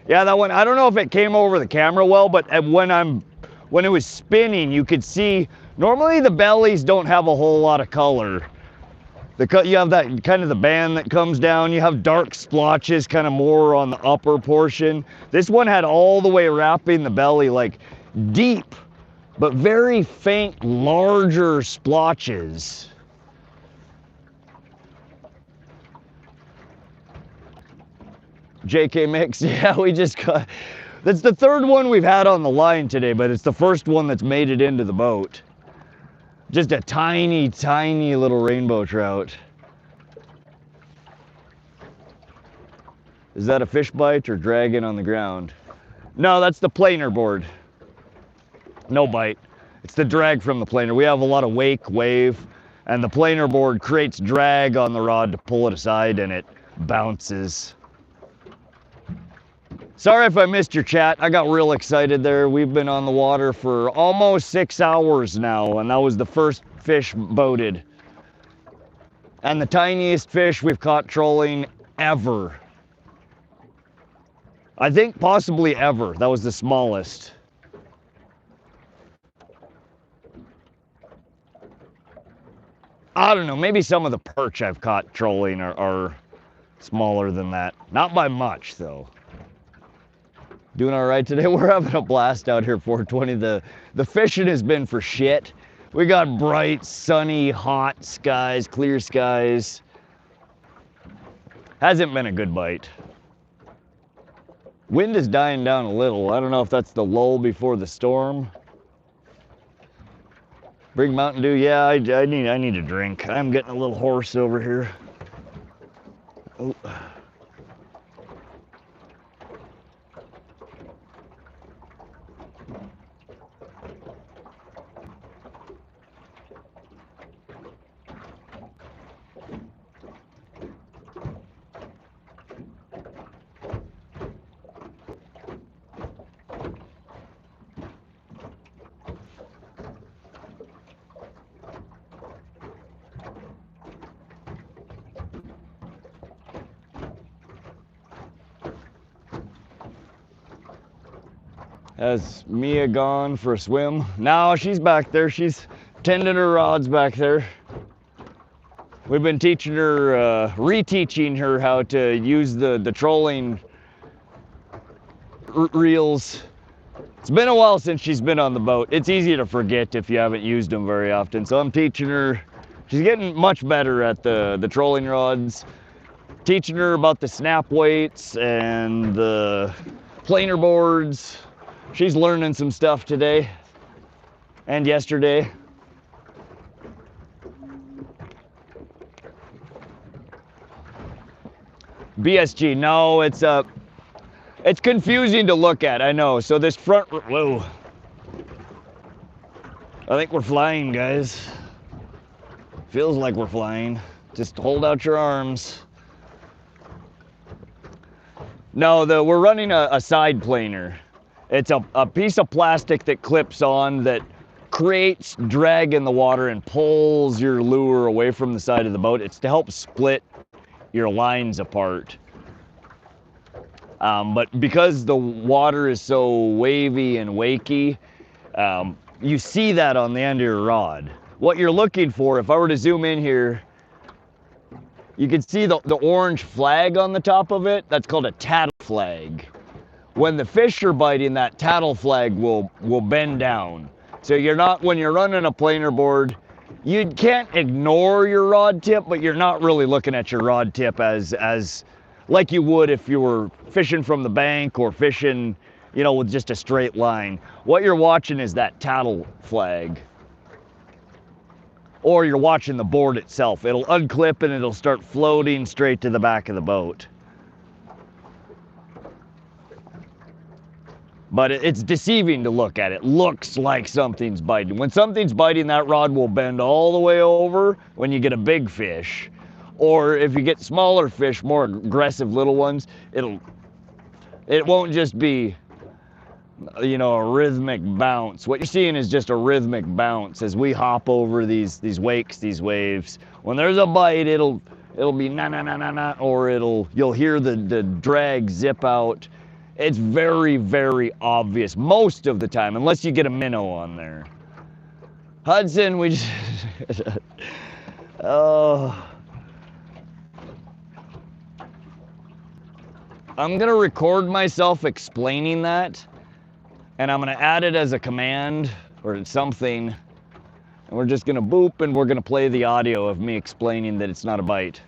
Yeah, that one, I don't know if it came over the camera well, but when it was spinning, you could see, normally the bellies don't have a whole lot of color. You have that kind of the band that comes down, you have dark splotches kind of more on the upper portion. This one had all the way wrapping the belly, like deep, but very faint, larger splotches. JK Mix, yeah, we just got, that's the third one we've had on the line today, but it's the first one that's made it into the boat. Just a tiny, tiny little rainbow trout. Is that a fish bite or dragging on the ground? No, that's the planer board. No bite. It's the drag from the planer. We have a lot of wake, wave, and the planer board creates drag on the rod to pull it aside and it bounces. Sorry if I missed your chat. I got real excited there. We've been on the water for almost 6 hours now, and that was the first fish boated. And the tiniest fish we've caught trolling ever. I think possibly ever. That was the smallest. I don't know, maybe some of the perch I've caught trolling are smaller than that. Not by much, though. Doing all right today. We're having a blast out here, 420. The fishing has been for shit. We got bright, sunny, hot skies, clear skies. Hasn't been a good bite. Wind is dying down a little. I don't know if that's the lull before the storm. Bring Mountain Dew. Yeah, I need a drink. I'm getting a little hoarse over here. Oh. Has Mia gone for a swim? No, she's back there. She's tending her rods back there. We've been teaching her, reteaching her how to use the trolling reels. It's been a while since she's been on the boat. It's easy to forget if you haven't used them very often. So I'm teaching her. She's getting much better at the trolling rods. Teaching her about the snap weights and the planer boards. She's learning some stuff today and yesterday. BSG, no, it's confusing to look at, I know. So this front, whoa. I think we're flying, guys. Feels like we're flying. Just hold out your arms. No, we're running a side planer. It's a piece of plastic that clips on that creates drag in the water and pulls your lure away from the side of the boat. It's to help split your lines apart. But because the water is so wavy and wakey, you see that on the end of your rod. What you're looking for, if I were to zoom in here, you can see the orange flag on the top of it. That's called a tattle flag. When the fish are biting, that tattle flag will bend down. So you're not, when you're running a planer board, you can't ignore your rod tip, but you're not really looking at your rod tip as like you would if you were fishing from the bank or fishing, you know, with just a straight line. What you're watching is that tattle flag. Or you're watching the board itself. It'll unclip and it'll start floating straight to the back of the boat. But it's deceiving to look at. It looks like something's biting. When something's biting, that rod will bend all the way over when you get a big fish. Or if you get smaller fish, more aggressive little ones, it won't just be, you know, a rhythmic bounce. What you're seeing is just a rhythmic bounce as we hop over these wakes, these waves. When there's a bite, it'll be na na na na na, or you'll hear the drag zip out. It's very, very obvious most of the time, unless you get a minnow on there. Hudson, we just oh. I'm gonna record myself explaining that, and I'm gonna add it as a command or something, and we're just gonna boop and we're gonna play the audio of me explaining that it's not a bite.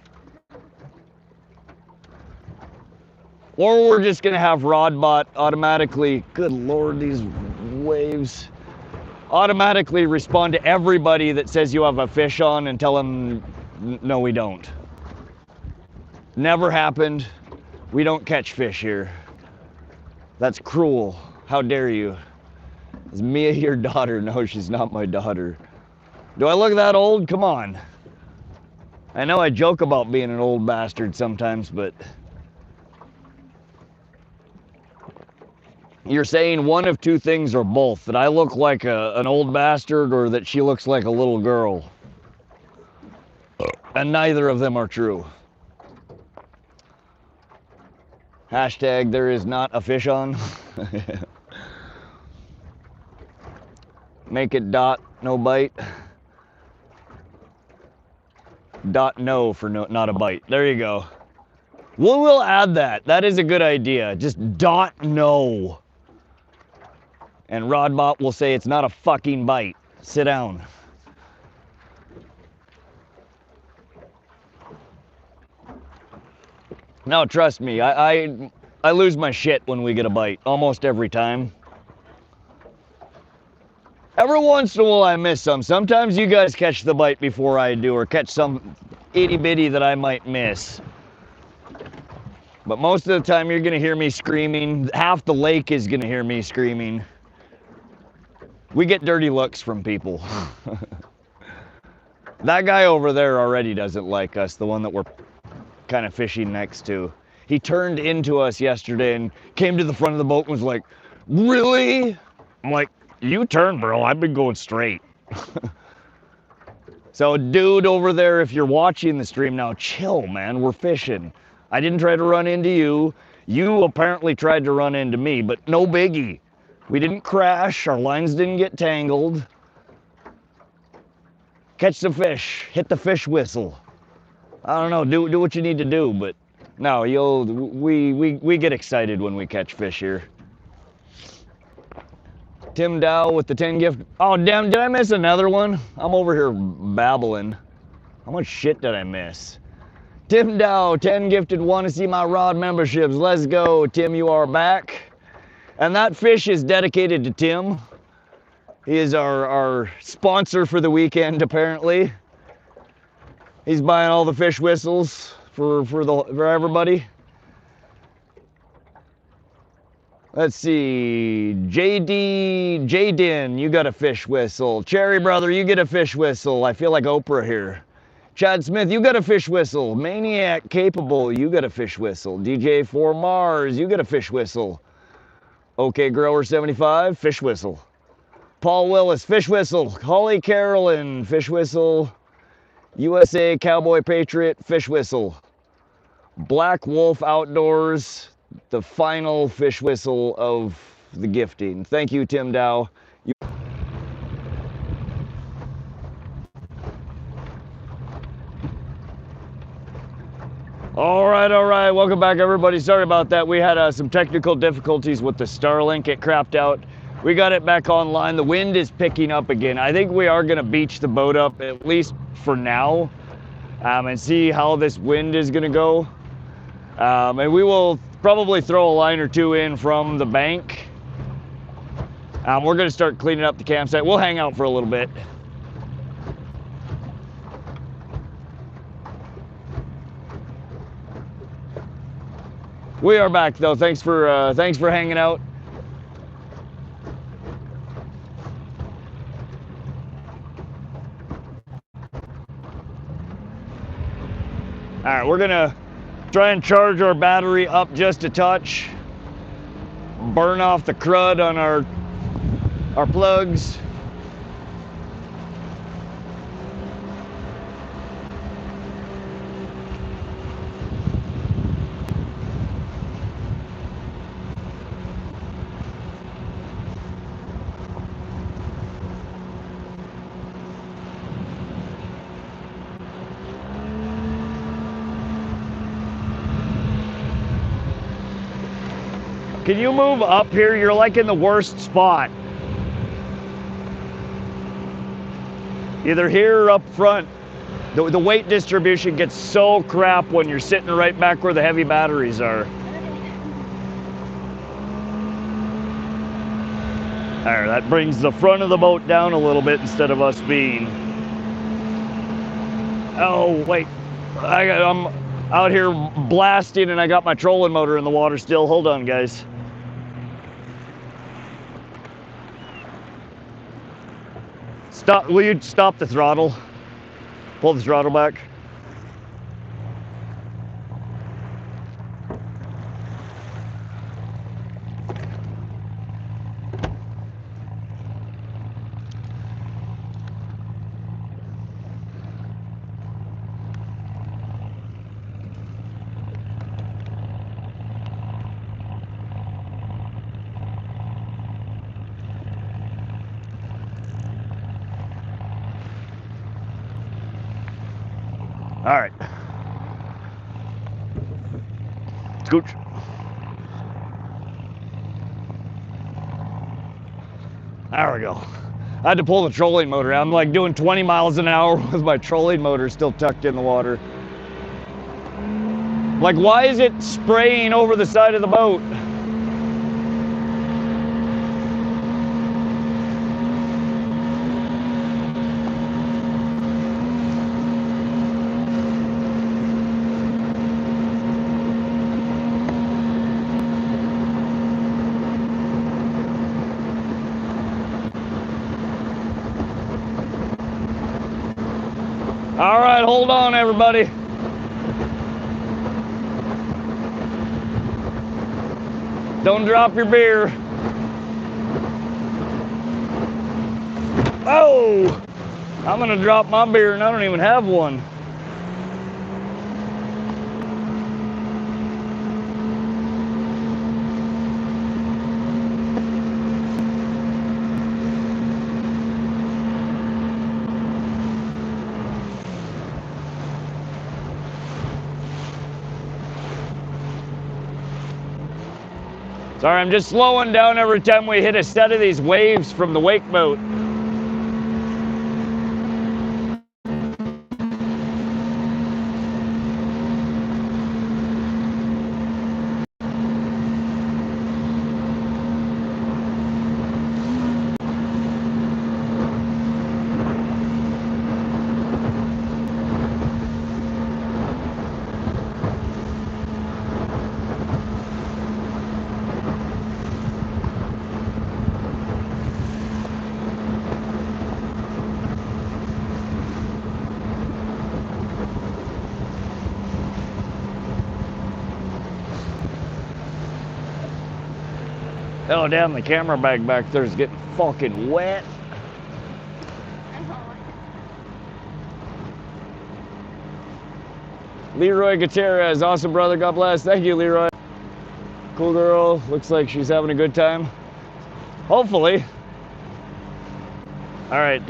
Or we're just gonna have RodBot automatically, good Lord, these waves, automatically respond to everybody that says you have a fish on and tell them, no, we don't. Never happened. We don't catch fish here. That's cruel. How dare you? Is Mia your daughter? No, she's not my daughter. Do I look that old? Come on. I know I joke about being an old bastard sometimes, but you're saying one of two things or both, that I look like an old bastard or that she looks like a little girl. And neither of them are true. Hashtag there is not a fish on. Make it dot, no bite. Dot no for no, not a bite. There you go. We'll add that. That is a good idea. Just dot no. And RodBot will say it's not a fucking bite. Sit down. No, trust me, I lose my shit when we get a bite, almost every time. Every once in a while I miss some. Sometimes you guys catch the bite before I do, or catch some itty bitty that I might miss. But most of the time you're gonna hear me screaming. Half the lake is gonna hear me screaming. We get dirty looks from people. That guy over there already doesn't like us, the one that we're kind of fishing next to. He turned into us yesterday and came to the front of the boat and was like, really? I'm like, you turn, bro, I've been going straight. So dude over there, if you're watching the stream now, chill, man, we're fishing. I didn't try to run into you. You apparently tried to run into me, but no biggie. We didn't crash, our lines didn't get tangled. Catch the fish, hit the fish whistle. I don't know, do what you need to do, but no, we get excited when we catch fish here. Tim Dow with the 10 gift. Oh, damn, did I miss another one? I'm over here babbling. How much shit did I miss? Tim Dow, 10 gifted, want to see my rod memberships. Let's go, Tim, you are back. And that fish is dedicated to Tim. He is our sponsor for the weekend, apparently. He's buying all the fish whistles for everybody. Let's see, Jaden, you got a fish whistle. Cherry Brother, you get a fish whistle. I feel like Oprah here. Chad Smith, you got a fish whistle. Maniac Capable, you got a fish whistle. DJ 4 Mars, you got a fish whistle. OK Grower 75, fish whistle. Paul Willis, Fish Whistle. Holly Carolyn, Fish Whistle. USA Cowboy Patriot, Fish Whistle. Black Wolf Outdoors, the final fish whistle of the gifting. Thank you, Tim Dow. All right. Welcome back, everybody. Sorry about that. We had some technical difficulties with the Starlink. It crapped out. We got it back online. The wind is picking up again. I think we are going to beach the boat up, at least for now, and see how this wind is going to go. And we will probably throw a line or two in from the bank. We're going to start cleaning up the campsite. We'll hang out for a little bit. We are back though. Thanks for hanging out. All right, we're gonna try and charge our battery up just a touch. Burn off the crud on our plugs. Can you move up here? You're like in the worst spot. Either here or up front. The weight distribution gets so crap when you're sitting right back where the heavy batteries are. There, that brings the front of the boat down a little bit instead of us being. Oh, wait. I'm out here blasting and I got my trolling motor in the water still. Hold on, guys. Stop, will you stop the throttle? Pull the throttle back. All right. Scooch. There we go. I had to pull the trolling motor out. I'm like doing 20 miles an hour with my trolling motor still tucked in the water. Like, why is it spraying over the side of the boat? All right, hold on, everybody. Don't drop your beer. Oh, I'm gonna drop my beer and I don't even have one. Sorry, I'm just slowing down every time we hit a set of these waves from the wake boat. Oh, damn, the camera bag back there is getting fucking wet. I know. Leroy Gutierrez, awesome brother, God bless. Thank you, Leroy. Cool girl, looks like she's having a good time. Hopefully. All right,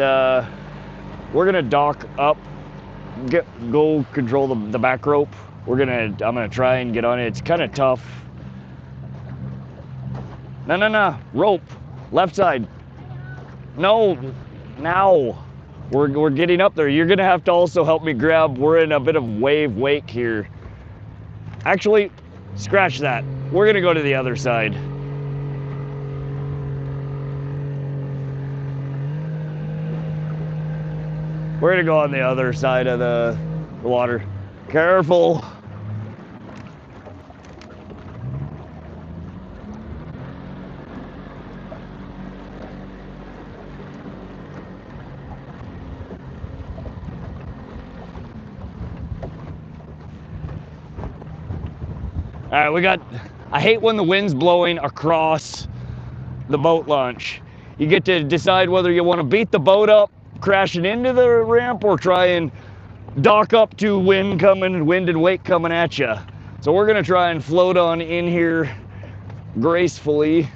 we're gonna dock up, go control the back rope. I'm gonna try and get on it. It's kind of tough. No, rope, left side. No, now. We're getting up there. You're gonna have to also help me grab. We're in a bit of wave wake here. Actually, scratch that. We're gonna go to the other side. We're gonna go on the other side of the water. Careful. All right, I hate when the wind's blowing across the boat launch. You get to decide whether you want to beat the boat up, crashing into the ramp, or try and dock up to wind and wake coming at you. So we're gonna try and float on in here gracefully.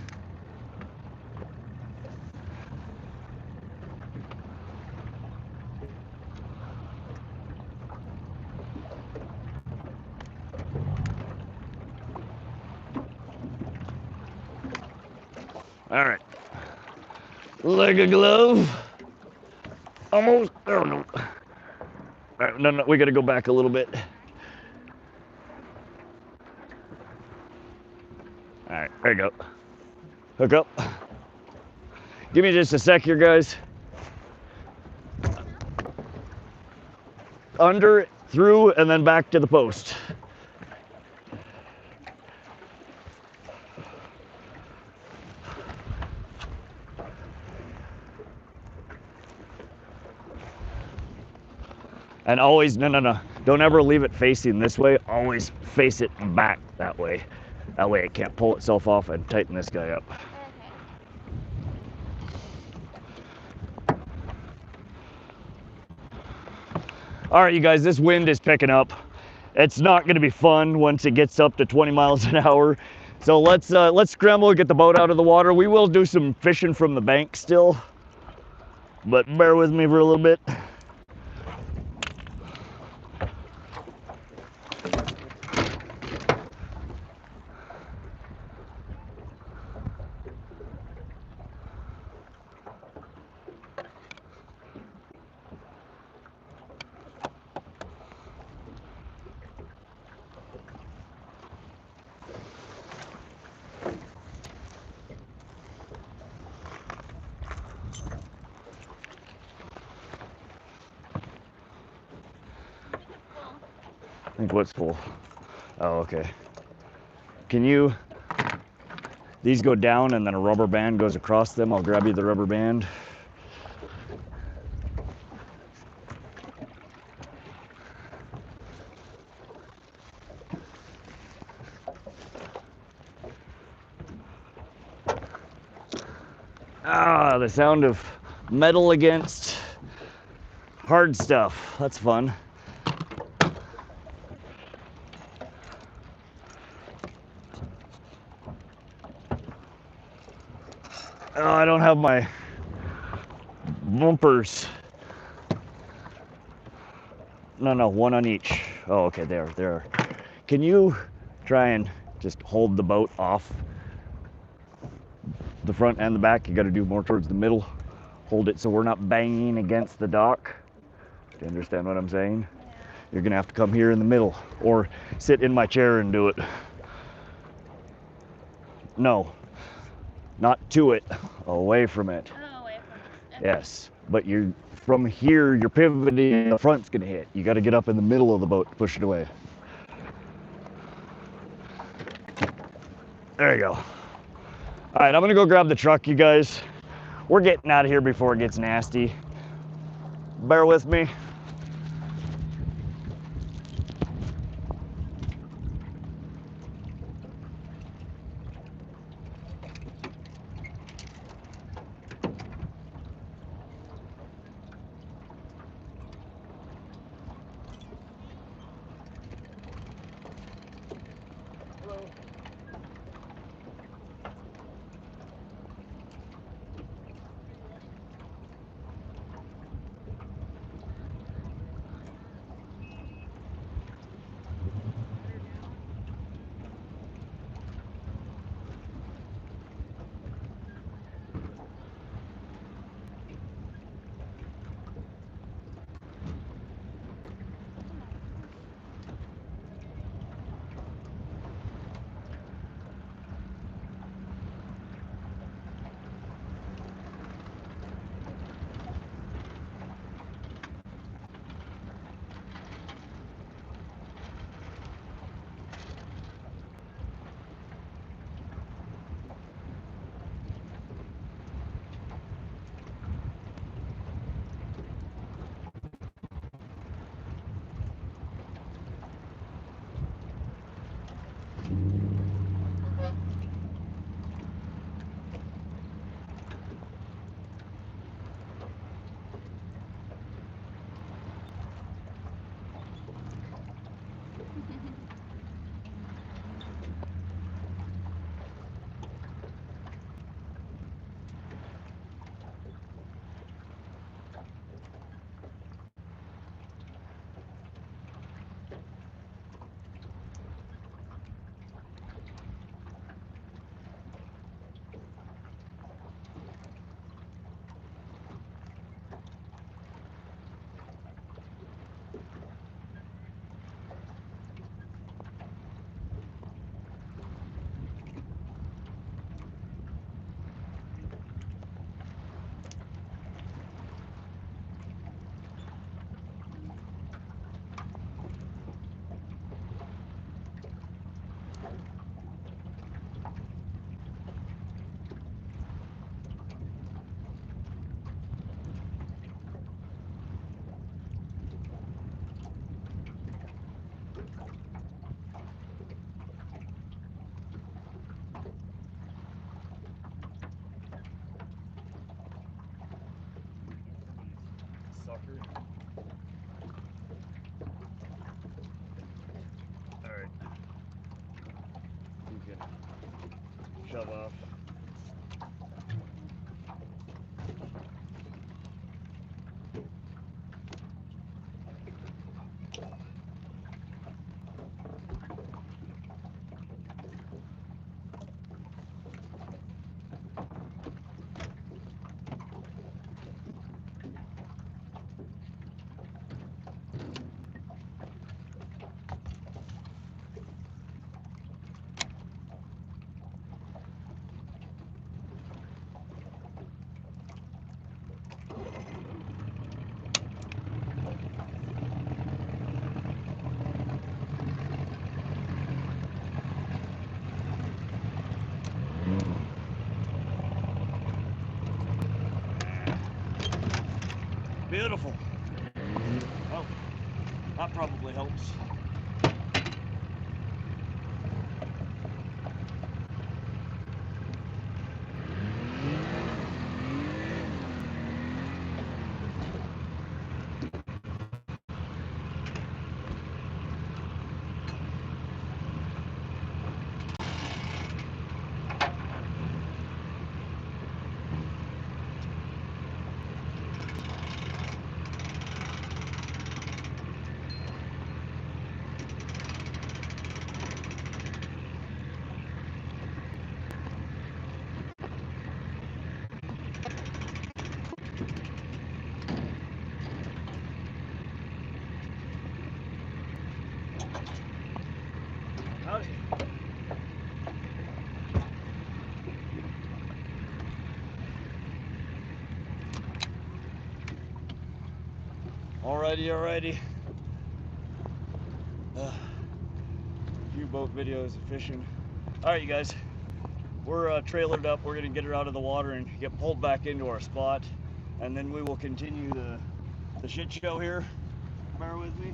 All right, like a glove. Almost. Oh no. All right, no, we got to go back a little bit. All right, there you go. Hook up. Give me just a sec here, guys. Under, through, and then back to the post. And always, no. Don't ever leave it facing this way. Always face it back that way. That way it can't pull itself off and tighten this guy up. Okay. All right, you guys, this wind is picking up. It's not gonna be fun once it gets up to 20 miles an hour. So let's scramble and get the boat out of the water. We will do some fishing from the bank still, but bear with me for a little bit. I think what's full? Oh, okay. These go down and then a rubber band goes across them. I'll grab you the rubber band. Ah, the sound of metal against hard stuff. That's fun. Oh, I don't have my bumpers. No, one on each. Oh, okay, there. Can you try and just hold the boat off the front and the back? You got to do more towards the middle. Hold it so we're not banging against the dock. Do you understand what I'm saying? Yeah. You're gonna have to come here in the middle or sit in my chair and do it. No, not to it, away from it. Oh, away from it. Okay. Yes, but from here, you're pivoting, the front's gonna hit. You gotta get up in the middle of the boat to push it away. There you go. All right, I'm gonna go grab the truck, you guys. We're getting out of here before it gets nasty. Bear with me. sucker. Alright. You can shove off. Beautiful. Oh, that probably helps. Howdy. Alrighty. Few boat videos of fishing. Alright, you guys. We're trailered up. We're gonna get her out of the water and get pulled back into our spot. And then we will continue the shit show here. Bear with me.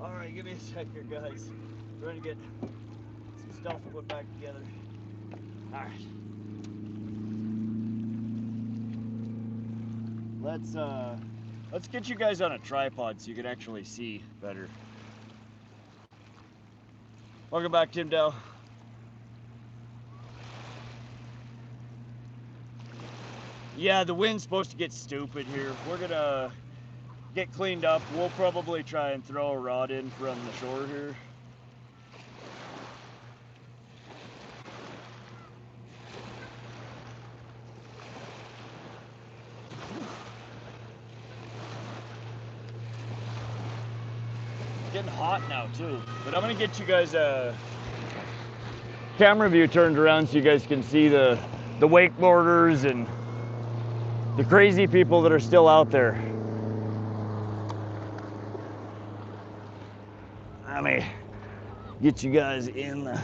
All right, give me a sec here, guys. Trying to get some stuff put back together. All right. Let's get you guys on a tripod so you can actually see better. Welcome back, Tim Dow. Yeah, the wind's supposed to get stupid here. We're gonna get cleaned up. We'll probably try and throw a rod in from the shore here. Getting hot now too, but I'm gonna get you guys a camera view turned around so you guys can see the wakeboarders and the crazy people that are still out there. Let me get you guys in the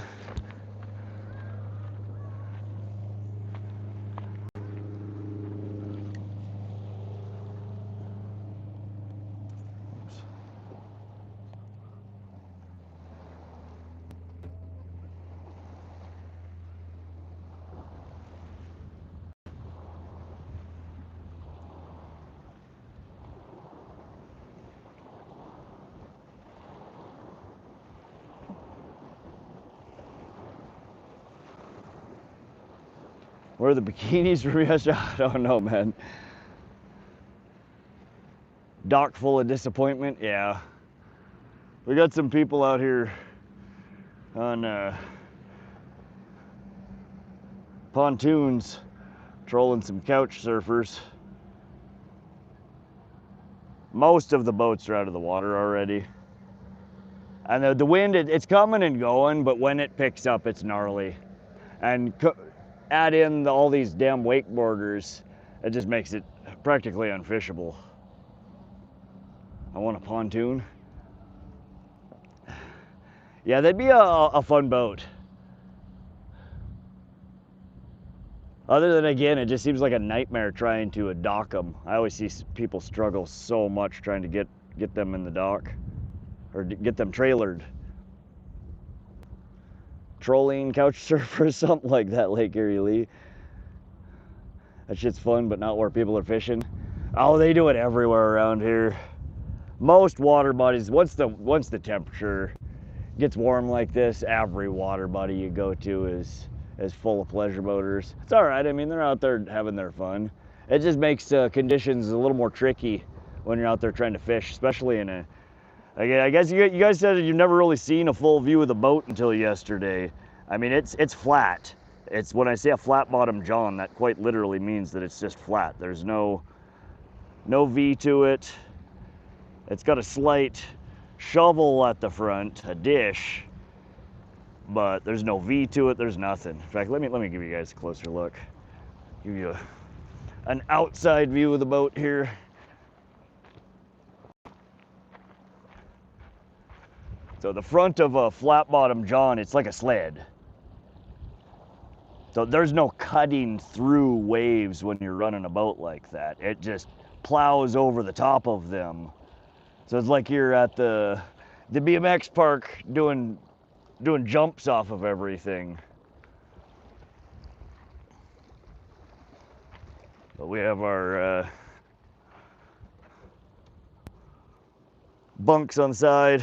Where are the bikinis from yesterday? I don't know, man. Dock full of disappointment? Yeah. We got some people out here on pontoons trolling some couch surfers. Most of the boats are out of the water already. And the wind, it's coming and going, but when it picks up, it's gnarly. And add in all these damn wakeboarders, it just makes it practically unfishable. I want a pontoon. Yeah, that'd be a fun boat. Other than, again, it just seems like a nightmare trying to dock them. I always see people struggle so much trying to get them in the dock or get them trailered. Trolling couch surfers, something like that, Lake Erie Lee. That shit's fun, but not where people are fishing. Oh, they do it everywhere around here. Most water bodies, once the temperature gets warm like this, every water body you go to is full of pleasure boaters. It's all right. I mean, they're out there having their fun. It just makes conditions a little more tricky when you're out there trying to fish, especially in a. I guess you guys said you've never really seen a full view of the boat until yesterday. I mean, it's flat. It's when I say a flat bottom john, that quite literally means that it's just flat. There's no V to it. It's got a slight shovel at the front, a dish, but there's no V to it. There's nothing. In fact, let me give you guys a closer look. Give you an outside view of the boat here. So the front of a flat bottom john, it's like a sled. So there's no cutting through waves when you're running a boat like that. It just plows over the top of them. So it's like you're at the BMX park doing jumps off of everything. But we have our bunks on the side.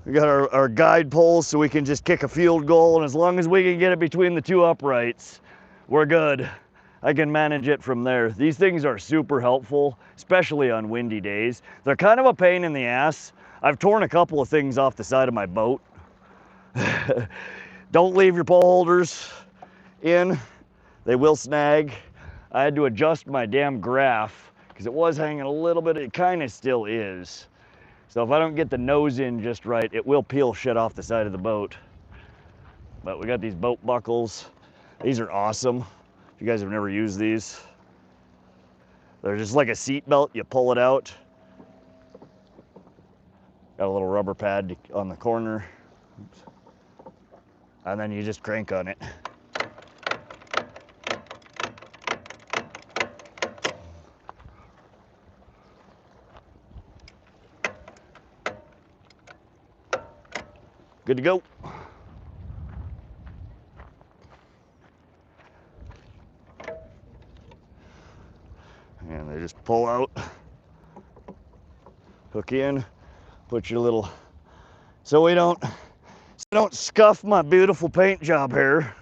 We got our guide poles so we can just kick a field goal, and as long as we can get it between the two uprights, we're good. I can manage it from there. These things are super helpful, especially on windy days. They're kind of a pain in the ass. I've torn a couple of things off the side of my boat. Don't leave your pole holders in. They will snag. I had to adjust my damn graph because it was hanging a little bit. It kind of still is. So if I don't get the nose in just right, it will peel shit off the side of the boat. But we got these boat buckles. These are awesome. If you guys have never used these, they're just like a seat belt. You pull it out. Got a little rubber pad on the corner. Oops. And then you just crank on it. Good to go. And they just pull out, hook in, put your little, so we don't scuff my beautiful paint job here.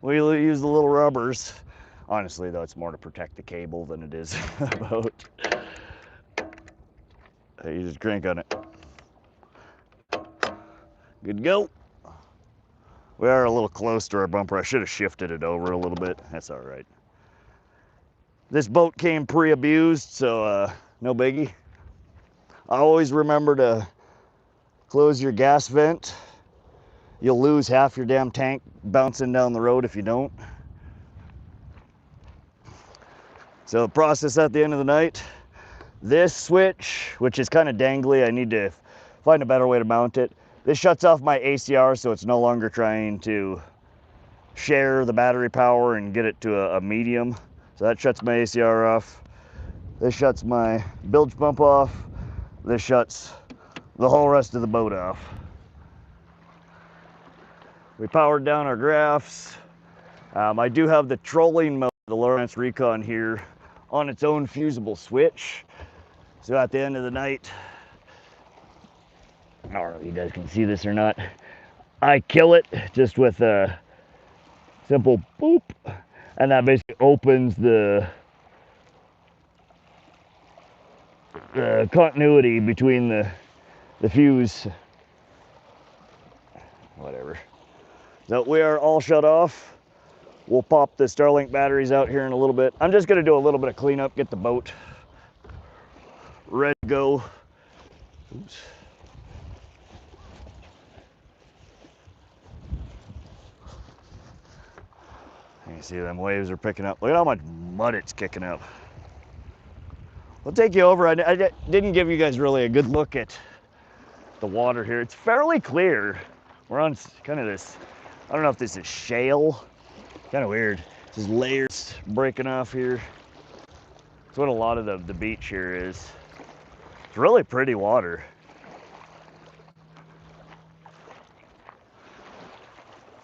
We use the little rubbers. Honestly though, it's more to protect the cable than it is about. You just crank on it. Good to go. We are a little close to our bumper. I should have shifted it over a little bit. That's all right. This boat came pre-abused, so no biggie. I always remember to close your gas vent. You'll lose half your damn tank bouncing down the road if you don't. So the process at the end of the night, this switch, which is kind of dangly, I need to find a better way to mount it. This shuts off my ACR, so it's no longer trying to share the battery power and get it to a medium. So that shuts my ACR off. This shuts my bilge pump off. This shuts the whole rest of the boat off. We powered down our graphs. I do have the trolling mode, the Lowrance Recon here, on its own fusible switch. So at the end of the night, I don't know if you guys can see this or not, I kill it just with a simple boop, and that basically opens the continuity between the fuse. Whatever. So we are all shut off. We'll pop the Starlink batteries out here in a little bit. I'm just gonna do a little bit of cleanup, get the boat ready to go. Oops. You can see them waves are picking up. Look at how much mud it's kicking up. I'll take you over. I didn't give you guys really a good look at the water here. It's fairly clear. We're on kind of this, I don't know if this is shale. Kind of weird. There's layers breaking off here. That's what a lot of the beach here is. It's really pretty water.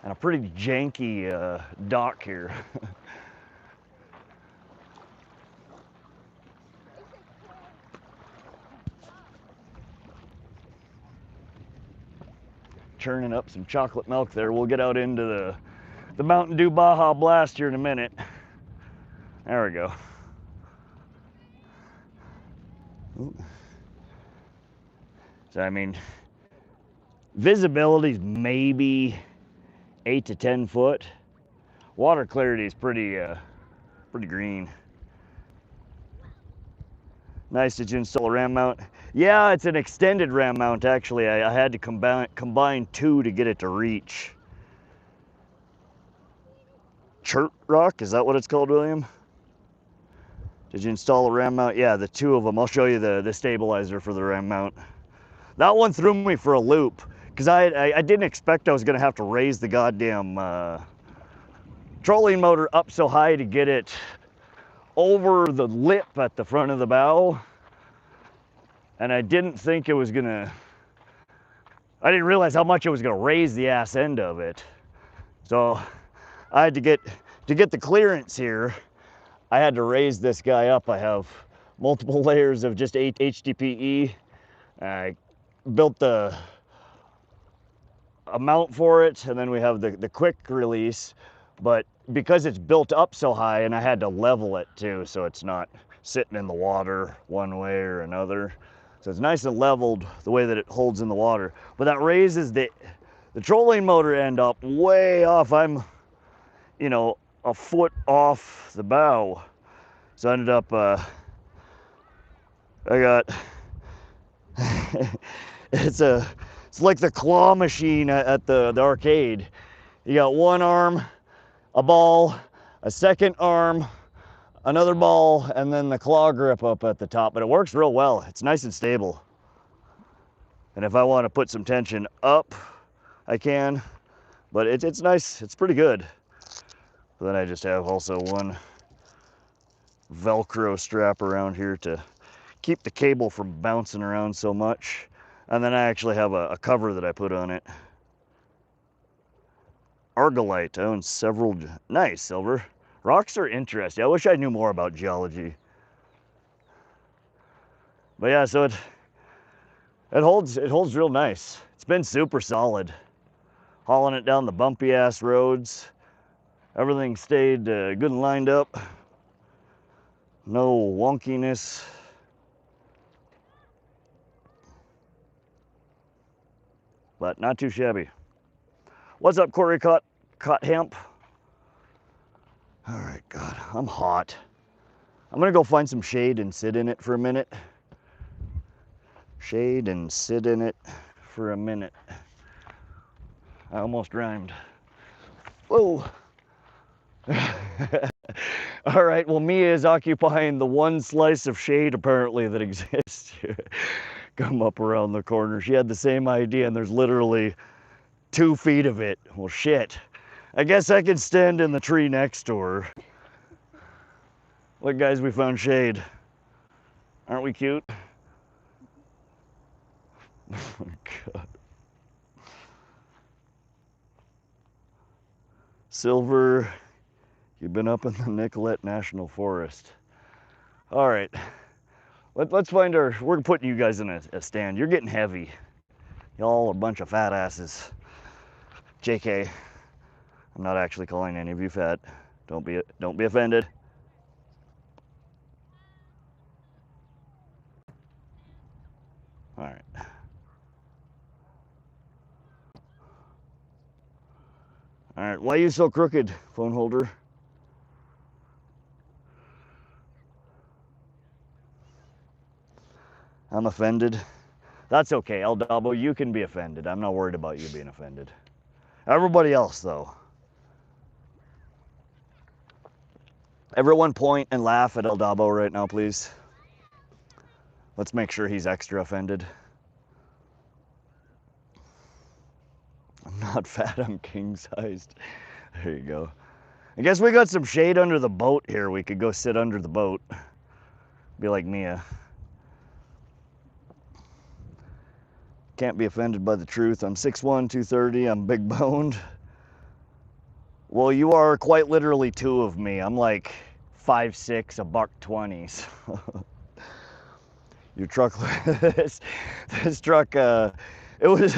And a pretty janky dock here. Churning up some chocolate milk there. We'll get out into the Mountain Dew Baja Blast here in a minute. There we go. Ooh. So I mean, visibility's maybe 8 to 10 foot. Water clarity is pretty green. Nice. Did you install a ram mount? Yeah, it's an extended ram mount actually. I had to combine two to get it to reach. Chert rock, is that what it's called, William? Did you install a ram mount? Yeah, the two of them. I'll show you the stabilizer for the ram mount. That one threw me for a loop because I didn't expect I was gonna have to raise the goddamn trolling motor up so high to get it over the lip at the front of the bow. And I didn't think it was gonna, I didn't realize how much it was gonna raise the ass end of it. So I had to get the clearance here, I had to raise this guy up. I have multiple layers of just HDPE. I built a mount for it, and then we have the quick release, but because it's built up so high, and I had to level it too, so it's not sitting in the water one way or another. So it's nice and leveled the way that it holds in the water. But that raises the trolling motor end up way off. I'm, you know, a foot off the bow. So I ended up, I got, it's like the claw machine at the arcade. You got one arm, a ball, a second arm, another ball, and then the claw grip up at the top. But it works real well. It's nice and stable. And if I want to put some tension up, I can. But it's nice. It's pretty good. But then I just have also one Velcro strap around here to keep the cable from bouncing around so much. And then I actually have a cover that I put on it. Argillite. I own several. Nice, Silver. Rocks are interesting. I wish I knew more about geology. But yeah, so it holds real nice. It's been super solid. Hauling it down the bumpy ass roads. Everything stayed good and lined up. No wonkiness. But not too shabby. What's up, Corey? Caught hemp. All right, God, I'm hot. I'm gonna go find some shade and sit in it for a minute. Shade and sit in it for a minute. I almost rhymed. Whoa. All right, well, Mia is occupying the one slice of shade apparently that exists here. Come up around the corner. She had the same idea and there's literally 2 feet of it. Well, shit. I guess I could stand in the tree next to her. Look, guys, we found shade. Aren't we cute? Oh my God. Silver, you've been up in the Nicollet National Forest. All right, let's find our, we're putting you guys in a stand. You're getting heavy. Y'all are a bunch of fat asses. JK, I'm not actually calling any of you fat. Don't be offended. All right. All right, why are you so crooked, phone holder? I'm offended. That's okay, El Dabo, you can be offended. I'm not worried about you being offended. Everybody else, though. Everyone point and laugh at El Dabo right now, please. Let's make sure he's extra offended. I'm not fat, I'm king-sized. There you go. I guess we got some shade under the boat here. We could go sit under the boat. Be like Mia. Can't be offended by the truth. I'm 6'1", 230. I'm big boned. Well, you are quite literally 2 of me. I'm like 5'6", $120. So. Your truck, this truck, it was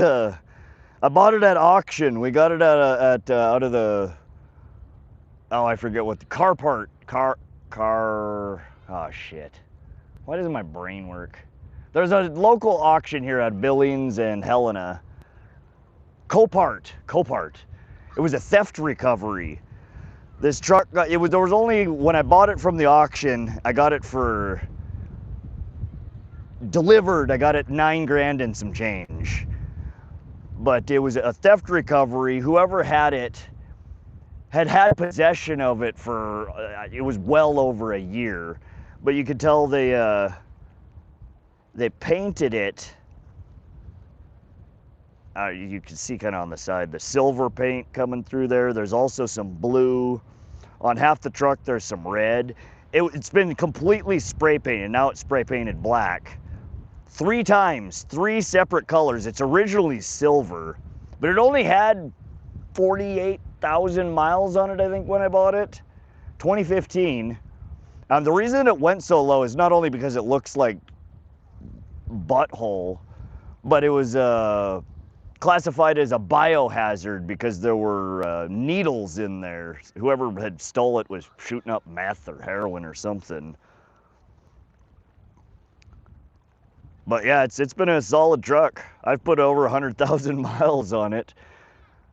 I bought it at auction. We got it out of the, oh, I forget what the oh shit. Why doesn't my brain work? There's a local auction here at Billings and Helena. Copart. It was a theft recovery. This truck, there was only, when I bought it from the auction, I got it for, delivered, I got it $9,000 and some change. But it was a theft recovery. Whoever had it had possession of it for, it was well over a year. But you could tell they painted it. You can see kind of on the side, the silver paint coming through there. There's also some blue. On half the truck, there's some red. It's been completely spray painted. Now it's spray painted black. 3 times, 3 separate colors. It's originally silver, but it only had 48,000 miles on it, I think, when I bought it. 2015. The reason it went so low is not only because it looks like butthole, but it was classified as a biohazard because there were needles in there. Whoever had stole it was shooting up meth or heroin or something. But yeah, it's been a solid truck. I've put over 100,000 miles on it.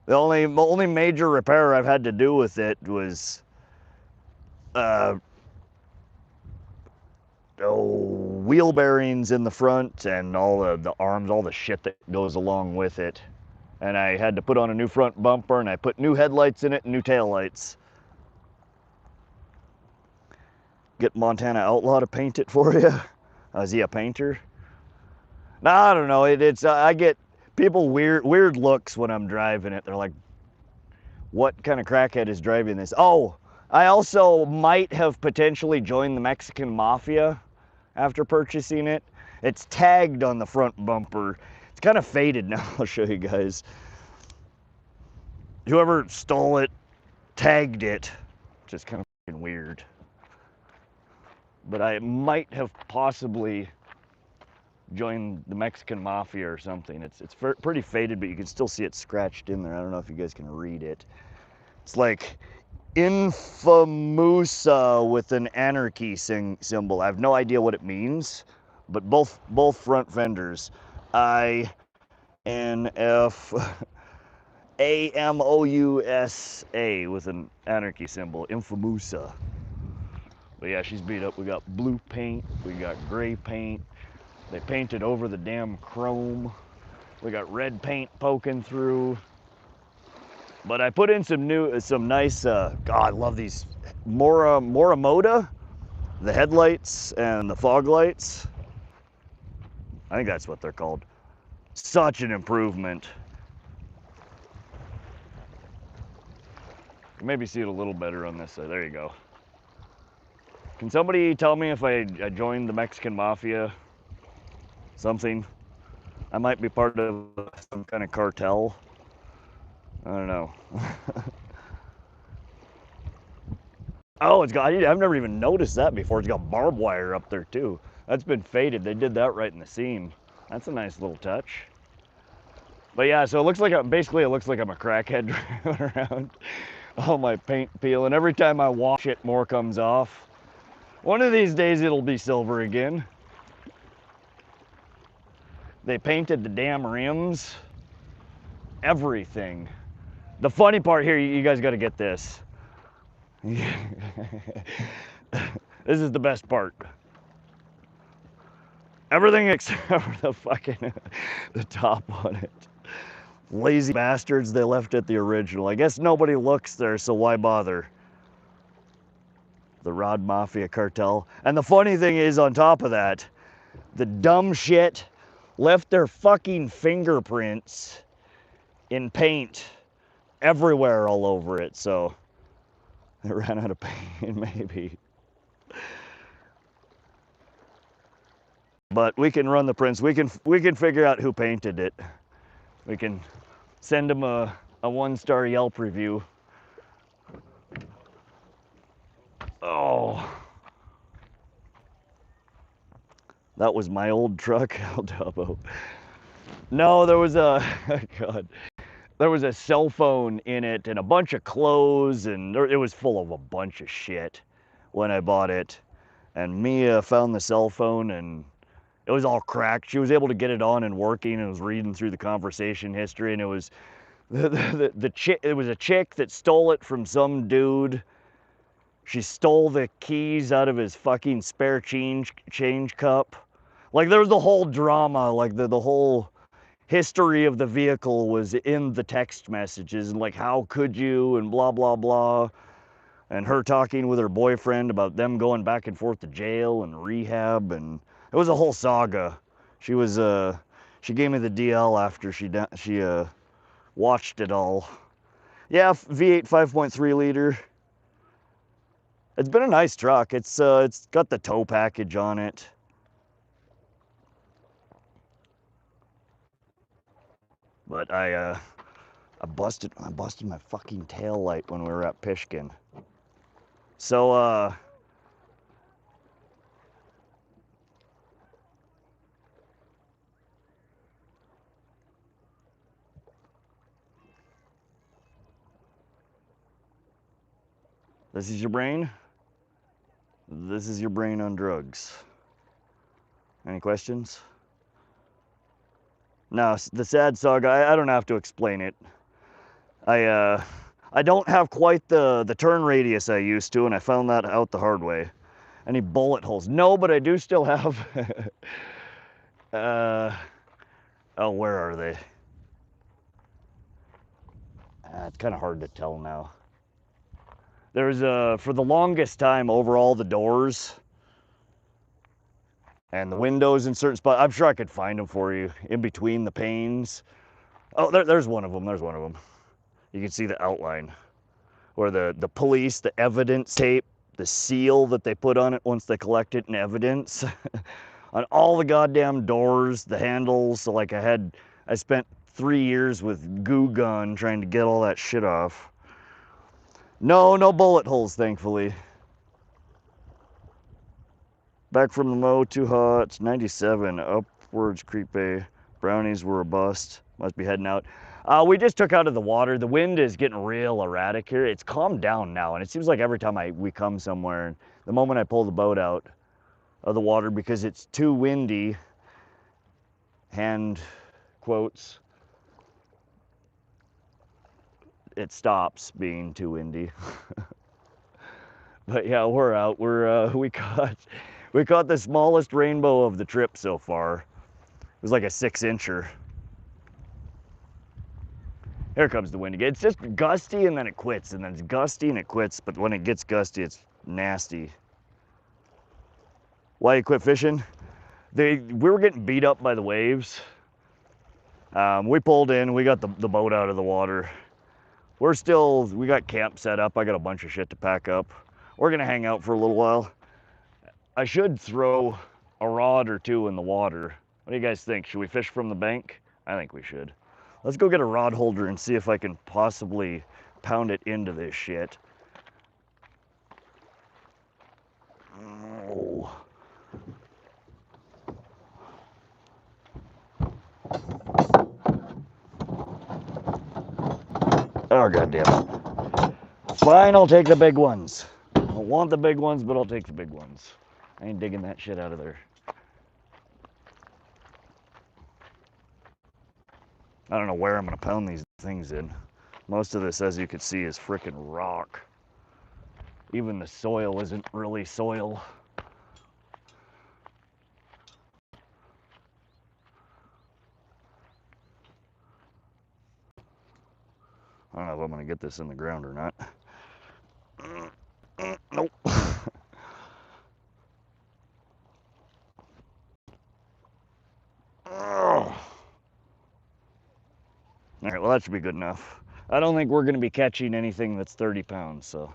The only major repair I've had to do with it was wheel bearings in the front and all the arms, all the shit that goes along with it. And I had to put on a new front bumper, and I put new headlights in it and new taillights. Get Montana Outlaw to paint it for you. Is he a painter? No, I don't know. I get people weird looks when I'm driving it. They're like, what kind of crackhead is driving this? Oh, I also might have potentially joined the Mexican Mafia after purchasing it. It's tagged on the front bumper. It's kind of faded now. I'll show you guys. whoever stole it tagged it, which is kind of fucking weird. But I might have possibly joined the Mexican Mafia or something. It's pretty faded, but you can still see it scratched in there. I don't know if you guys can read it. It's like Infamusa with an anarchy symbol. I have no idea what it means, but both front fenders, INFAMOUSA with an anarchy symbol, Infamusa. But yeah, she's beat up. We got blue paint, we got gray paint. They painted over the damn chrome. We got red paint poking through. But I put in some nice, God, I love these Morimoto, the headlights and the fog lights. I think that's what they're called. Such an improvement. Maybe see it a little better on this side. There you go. Can somebody tell me if I joined the Mexican Mafia? Something? I might be part of some kind of cartel. I don't know. Oh, it's got, I've never even noticed that before. It's got barbed wire up there too. That's been faded. They did that right in the seam. That's a nice little touch. But yeah, so it looks like, basically it looks like I'm a crackhead driving around. All my paint peeling. Every time I wash it, more comes off. One of these days it'll be silver again. They painted the damn rims. Everything. The funny part here, you guys got to get this. This is the best part. Everything except for the fucking the top on it. Lazy bastards, they left it the original. I guess nobody looks there, so why bother? The Rod Mafia cartel. And the funny thing is, on top of that, the dumb shit left their fucking fingerprints in paint everywhere all over it, so they ran out of paint, maybe. But we can run the prints. We can figure out who painted it. We can send them a 1-star Yelp review. Oh, that was my old truck, El Dubbo. No, there was a God. There was a cell phone in it and a bunch of clothes, and it was full of a bunch of shit when I bought it. And Mia found the cell phone and it was all cracked. She was able to get it on and working and was reading through the conversation history, and it was the chick. It was a chick that stole it from some dude. She stole the keys out of his fucking spare change cup. Like, there was the whole drama, like the whole history of the vehicle was in the text messages, and like, how could you, and blah blah blah, and her talking with her boyfriend about them going back and forth to jail and rehab, and it was a whole saga. She was she gave me the DL after she watched it all. Yeah, V8 5.3 liter. It's been a nice truck. It's got the tow package on it. But I busted my fucking tail light when we were at Pishkin. So this is your brain? This is your brain on drugs. Any questions? No, the sad saga, I don't have to explain it. I don't have quite the turn radius I used to, and I found that out the hard way. Any bullet holes? No, but I do still have oh, where are they? It's kind of hard to tell now. There's for the longest time, over all the doors and the windows in certain spots. I'm sure I could find them for you in between the panes. Oh, there's one of them. There's one of them. You can see the outline where the police, the evidence tape, the seal that they put on it once they collect it in evidence on all the goddamn doors, the handles. So like I spent 3 years with goo gun trying to get all that shit off. No bullet holes, thankfully. Back from the mow, too hot. 97 upwards, Creek Bay. Brownies were a bust. Must be heading out. We just took out of the water. The wind is getting real erratic here. It's calmed down now, and it seems like every time we come somewhere, and the moment I pull the boat out of the water because it's too windy, hand quotes, it stops being too windy. But yeah, we're out. We caught the smallest rainbow of the trip so far. It was like a 6-incher. Here comes the wind again. It's just gusty and then it quits, and then it's gusty and it quits, but when it gets gusty, it's nasty. Why you quit fishing? We were getting beat up by the waves. We pulled in, we got the boat out of the water. We got camp set up. I got a bunch of shit to pack up. We're gonna hang out for a little while. I should throw a rod or two in the water. What do you guys think? Should we fish from the bank? I think we should. Let's go get a rod holder and see if I can possibly pound it into this shit. Oh. Oh, goddamn. Fine, I'll take the big ones. I don't want the big ones, but I'll take the big ones. I ain't digging that shit out of there. I don't know where I'm gonna pound these things in. Most of this, as you can see, is frickin' rock. Even the soil isn't really soil. I don't know if I'm gonna get this in the ground or not. Nope. All right, well, that should be good enough. I don't think we're going to be catching anything that's 30 pounds, so.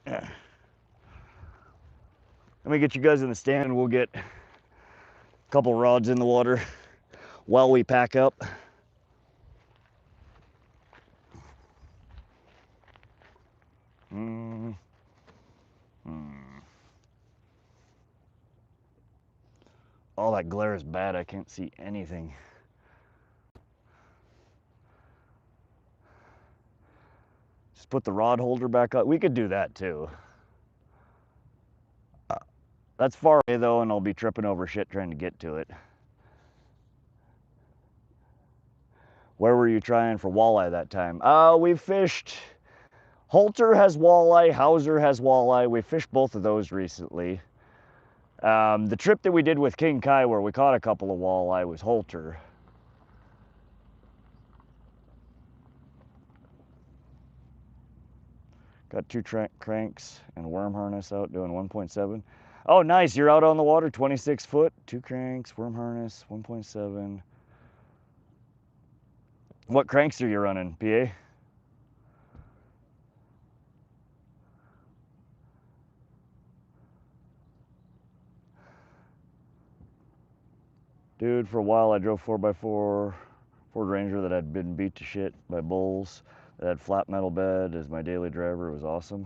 Yeah. Let me get you guys in the stand. We'll get a couple rods in the water while we pack up. All that glare is bad. I can't see anything. Just put the rod holder back up. We could do that too. That's far away though, and I'll be tripping over shit trying to get to it. Where were you trying for walleye that time? We fished. Halter has walleye, Hauser has walleye. We fished both of those recently. The trip that we did with King Kai where we caught a couple of walleye was Halter. Got 2 cranks and worm harness out doing 1.7. Oh, nice. You're out on the water, 26 foot, 2 cranks, worm harness, 1.7. What cranks are you running, PA? Dude, for a while I drove 4x4 Ford Ranger that had been beat to shit by bulls. That had flat metal bed as my daily driver. It was awesome.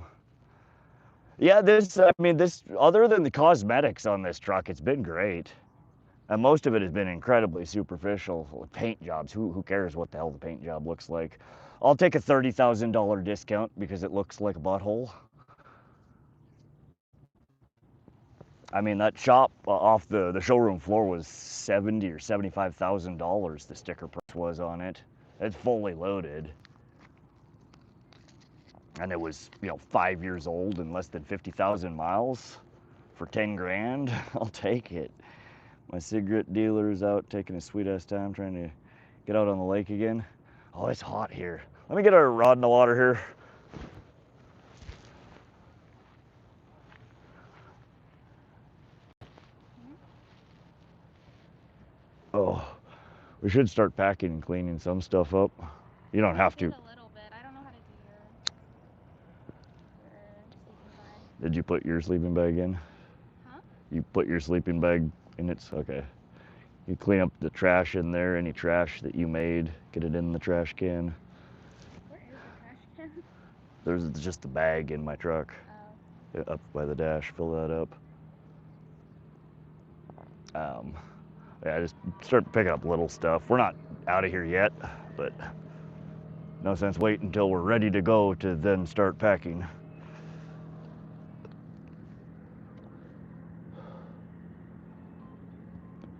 Yeah, this, other than the cosmetics on this truck, it's been great. And most of it has been incredibly superficial. Paint jobs, who cares what the hell the paint job looks like? I'll take a $30,000 discount because it looks like a butthole. I mean, that shop off the showroom floor was $70,000 or $75,000 the sticker price was on it. It's fully loaded. And it was, 5 years old and less than 50,000 miles for 10 grand. I'll take it. My cigarette dealer's out taking a sweet ass time trying to get out on the lake again. Oh, it's hot here. Let me get our rod in the water here. Oh, we should start packing and cleaning some stuff up. You don't have to. A little bit. I don't know how to do your sleeping bag. Did you put your sleeping bag in? Huh? You put your sleeping bag in it. Okay. You clean up the trash in there, any trash that you made, get it in the trash can. Where is the trash can? There's just a bag in my truck. Oh. Up by the dash, fill that up. Yeah, just start picking up little stuff. We're not out of here yet, but no sense waiting until we're ready to go to then start packing.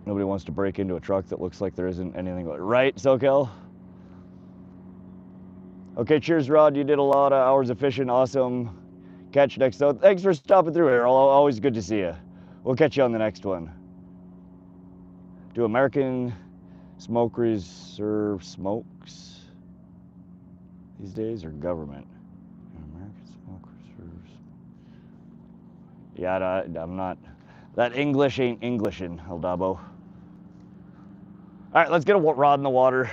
Nobody wants to break into a truck that looks like there isn't anything right, SoCal? Okay, cheers, Rod. You did a lot of hours of fishing. Awesome. Catch you next. So thanks for stopping through here. Always good to see you. We'll catch you on the next one. Do American Smoke Reserve smokes these days or government? American Smoke Reserves. Yeah, I'm not. That English ain't Englishin', El Dabo. All right, let's get a rod in the water.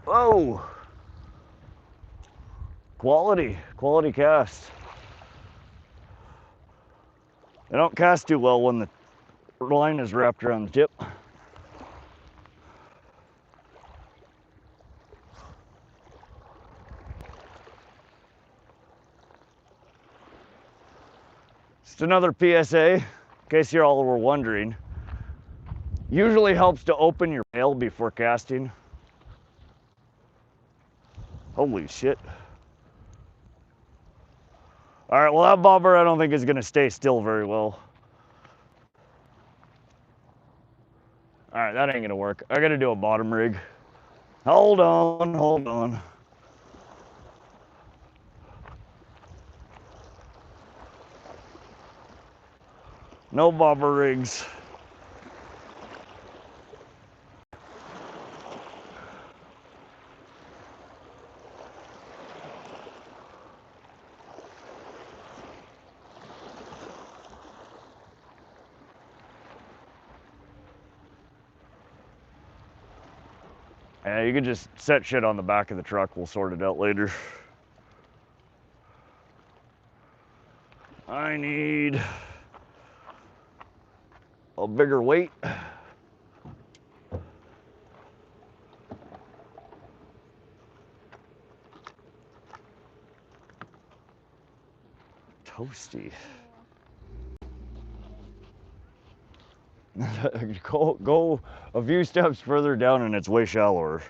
Whoa! Quality cast. They don't cast too well when the line is wrapped around the tip. Just another PSA, in case you all were wondering. Usually helps to open your bail before casting. Holy shit. All right, well that bobber I don't think is gonna stay still very well. All right, that ain't gonna work. I gotta do a bottom rig. Hold on. No bobber rigs. Yeah, you can just set shit on the back of the truck. We'll sort it out later. I need a bigger weight. Toasty. Go a few steps further down and it's way shallower.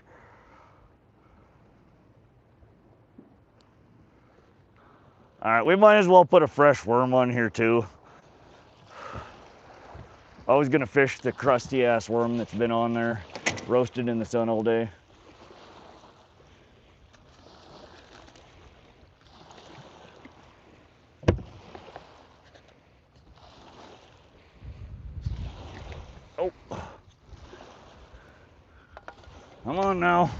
All right, we might as well put a fresh worm on here too. I was gonna fish the crusty ass worm that's been on there, roasted in the sun all day. Oh, come on now.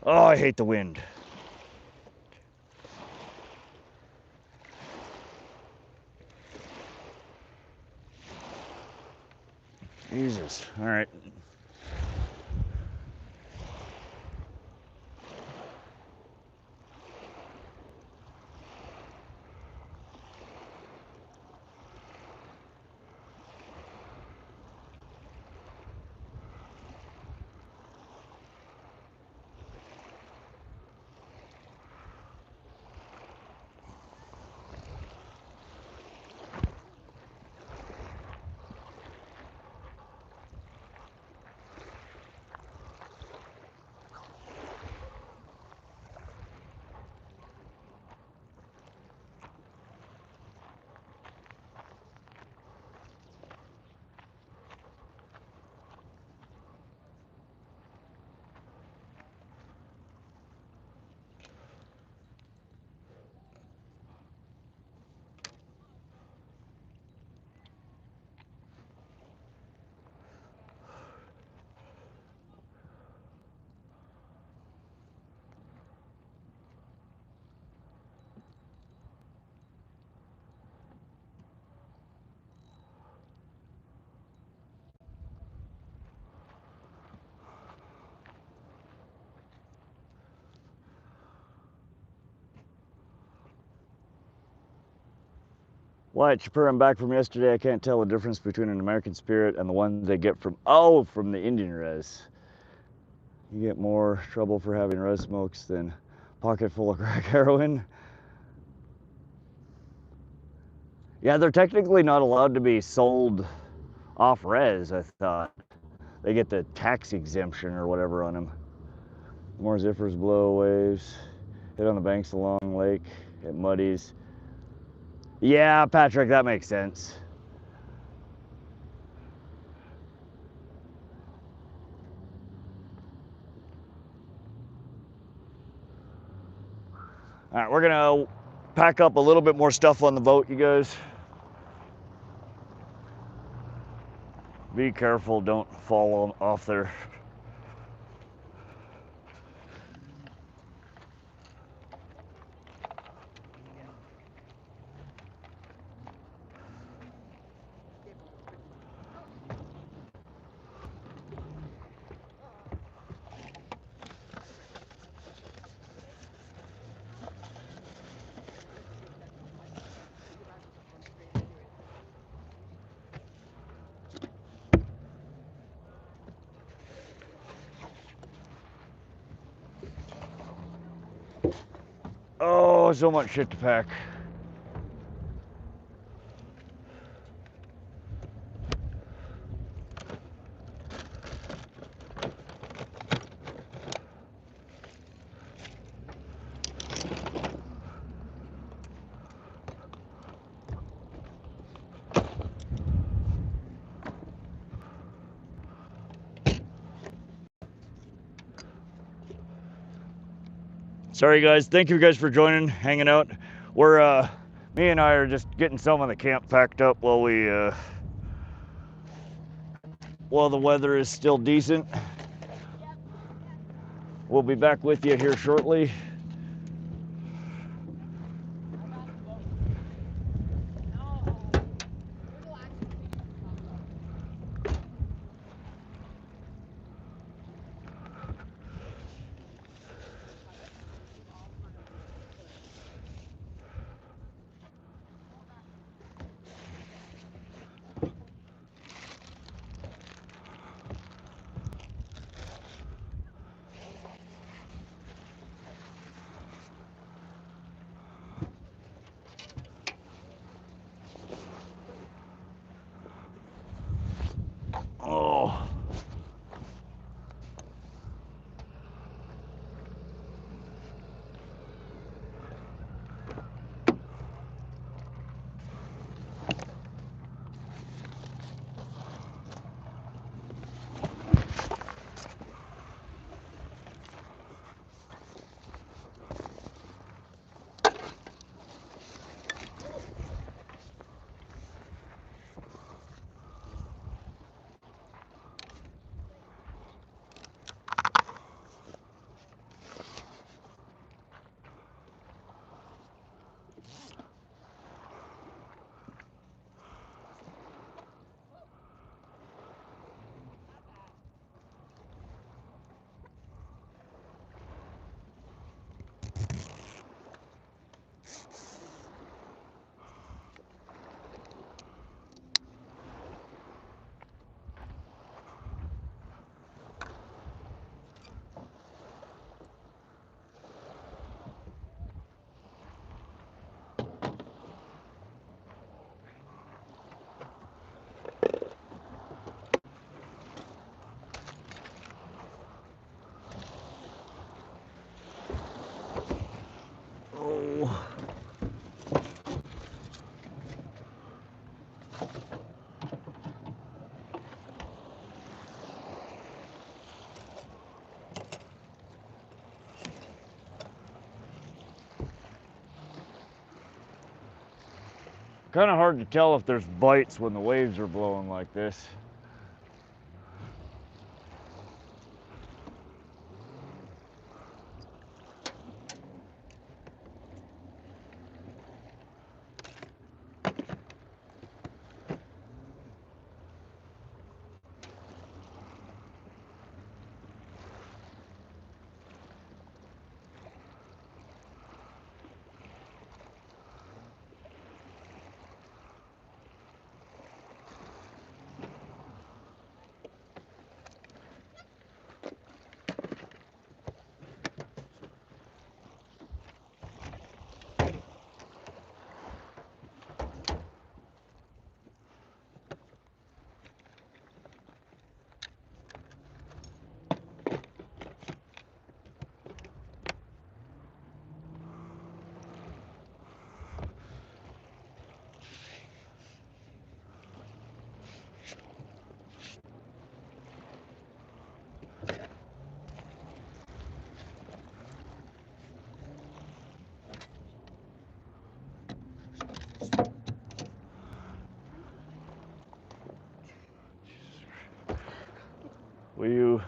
Oh, I hate the wind. Jesus, all right. Wyatt Chipper, I'm back from yesterday. I can't tell the difference between an American Spirit and the ones they get from the Indian res. You get more trouble for having res smokes than pocket full of crack heroin. Yeah, they're technically not allowed to be sold off res, I thought. They get the tax exemption or whatever on them. More zippers, blow waves, hit on the banks of Long Lake, it muddies. Yeah, Patrick, that makes sense. All right, we're gonna pack up a little bit more stuff on the boat, you guys. Be careful, don't fall off there. Oh, so much shit to pack. Sorry guys, thank you guys for joining, hanging out. We're me and I are just getting some of the camp packed up while the weather is still decent. We'll be back with you here shortly. Oh. Kind of hard to tell if there's bites when the waves are blowing like this. Will you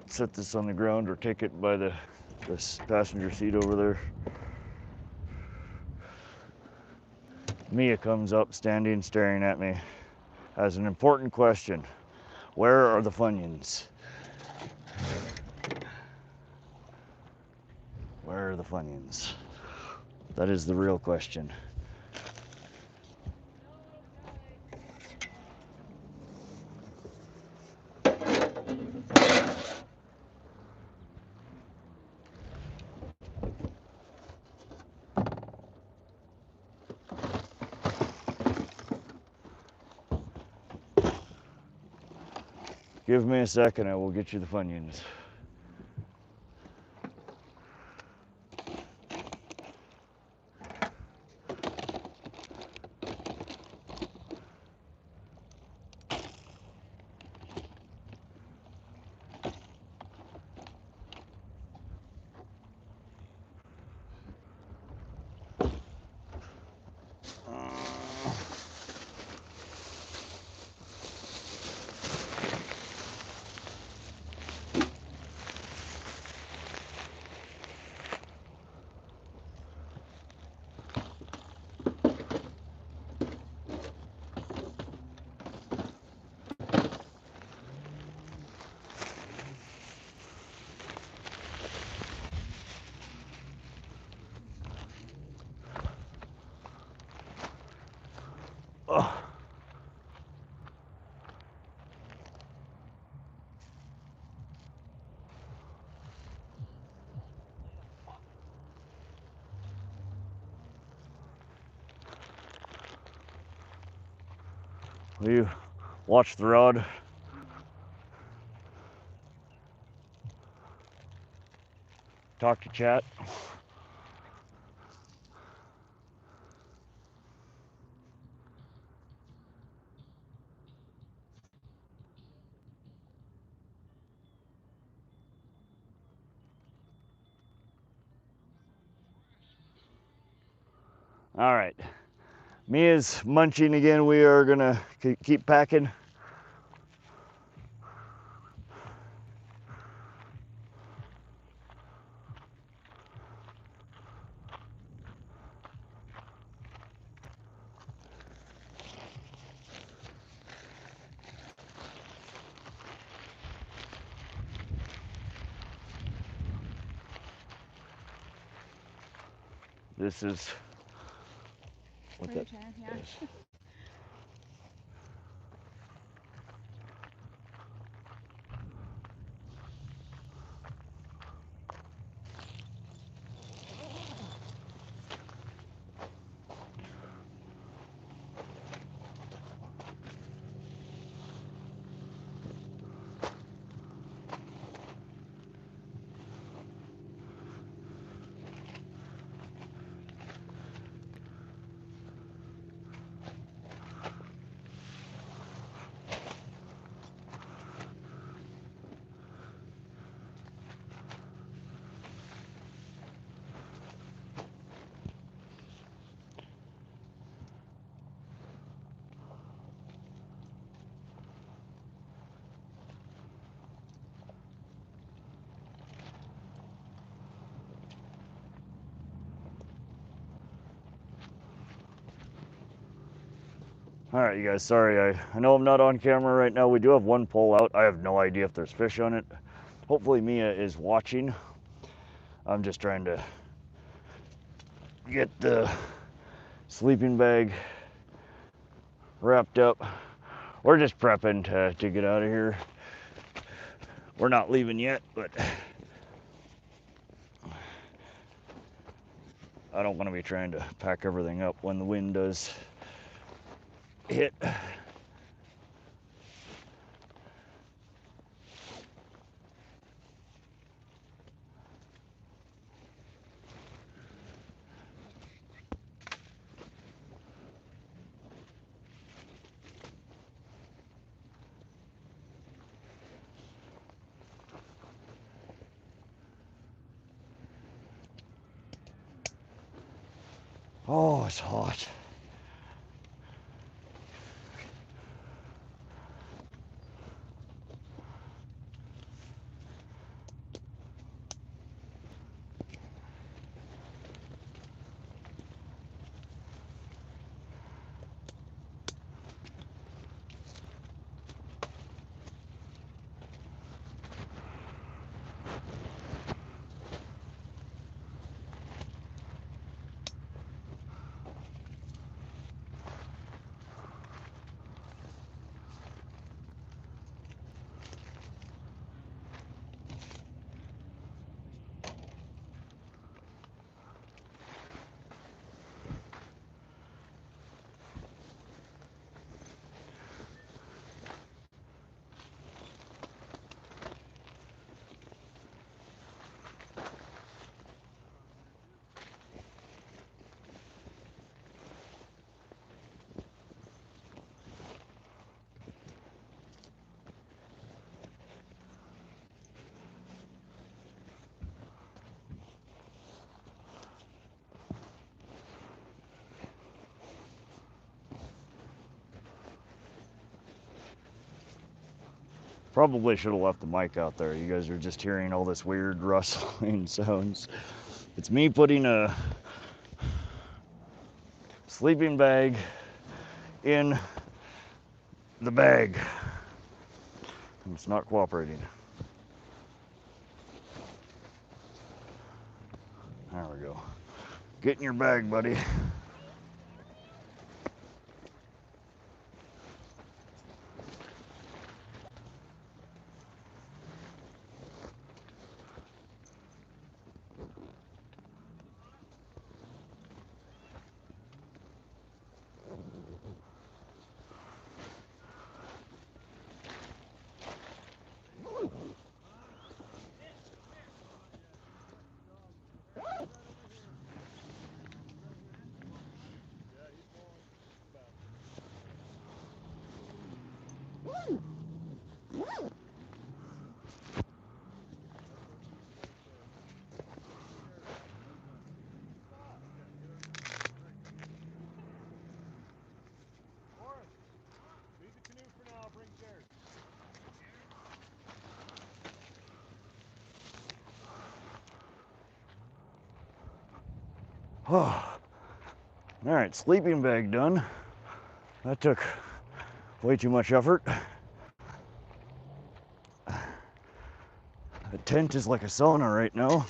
set this on the ground or take it by the passenger seat over there? Mia comes up, standing, staring at me, has an important question. Where are the Funyuns? Where are the Funyuns? That is the real question. Give me a second, I will get you the Funyuns. Oh. Will you watch the rod? Talk to chat. All right, Mia's munching again. We are gonna keep packing. This is what that Yeah. is. All right, you guys, sorry, I know I'm not on camera right now. We do have one pole out. I have no idea if there's fish on it. Hopefully Mia is watching. I'm just trying to get the sleeping bag wrapped up. We're just prepping to get out of here. We're not leaving yet, but I don't want to be trying to pack everything up when the wind does hit. Oh, it's hot. Probably should have left the mic out there. You guys are just hearing all this weird rustling sounds. It's me putting a sleeping bag in the bag. It's not cooperating. There we go. Get in your bag, buddy. Oh. All right, sleeping bag done. That took way too much effort. The tent is like a sauna right now.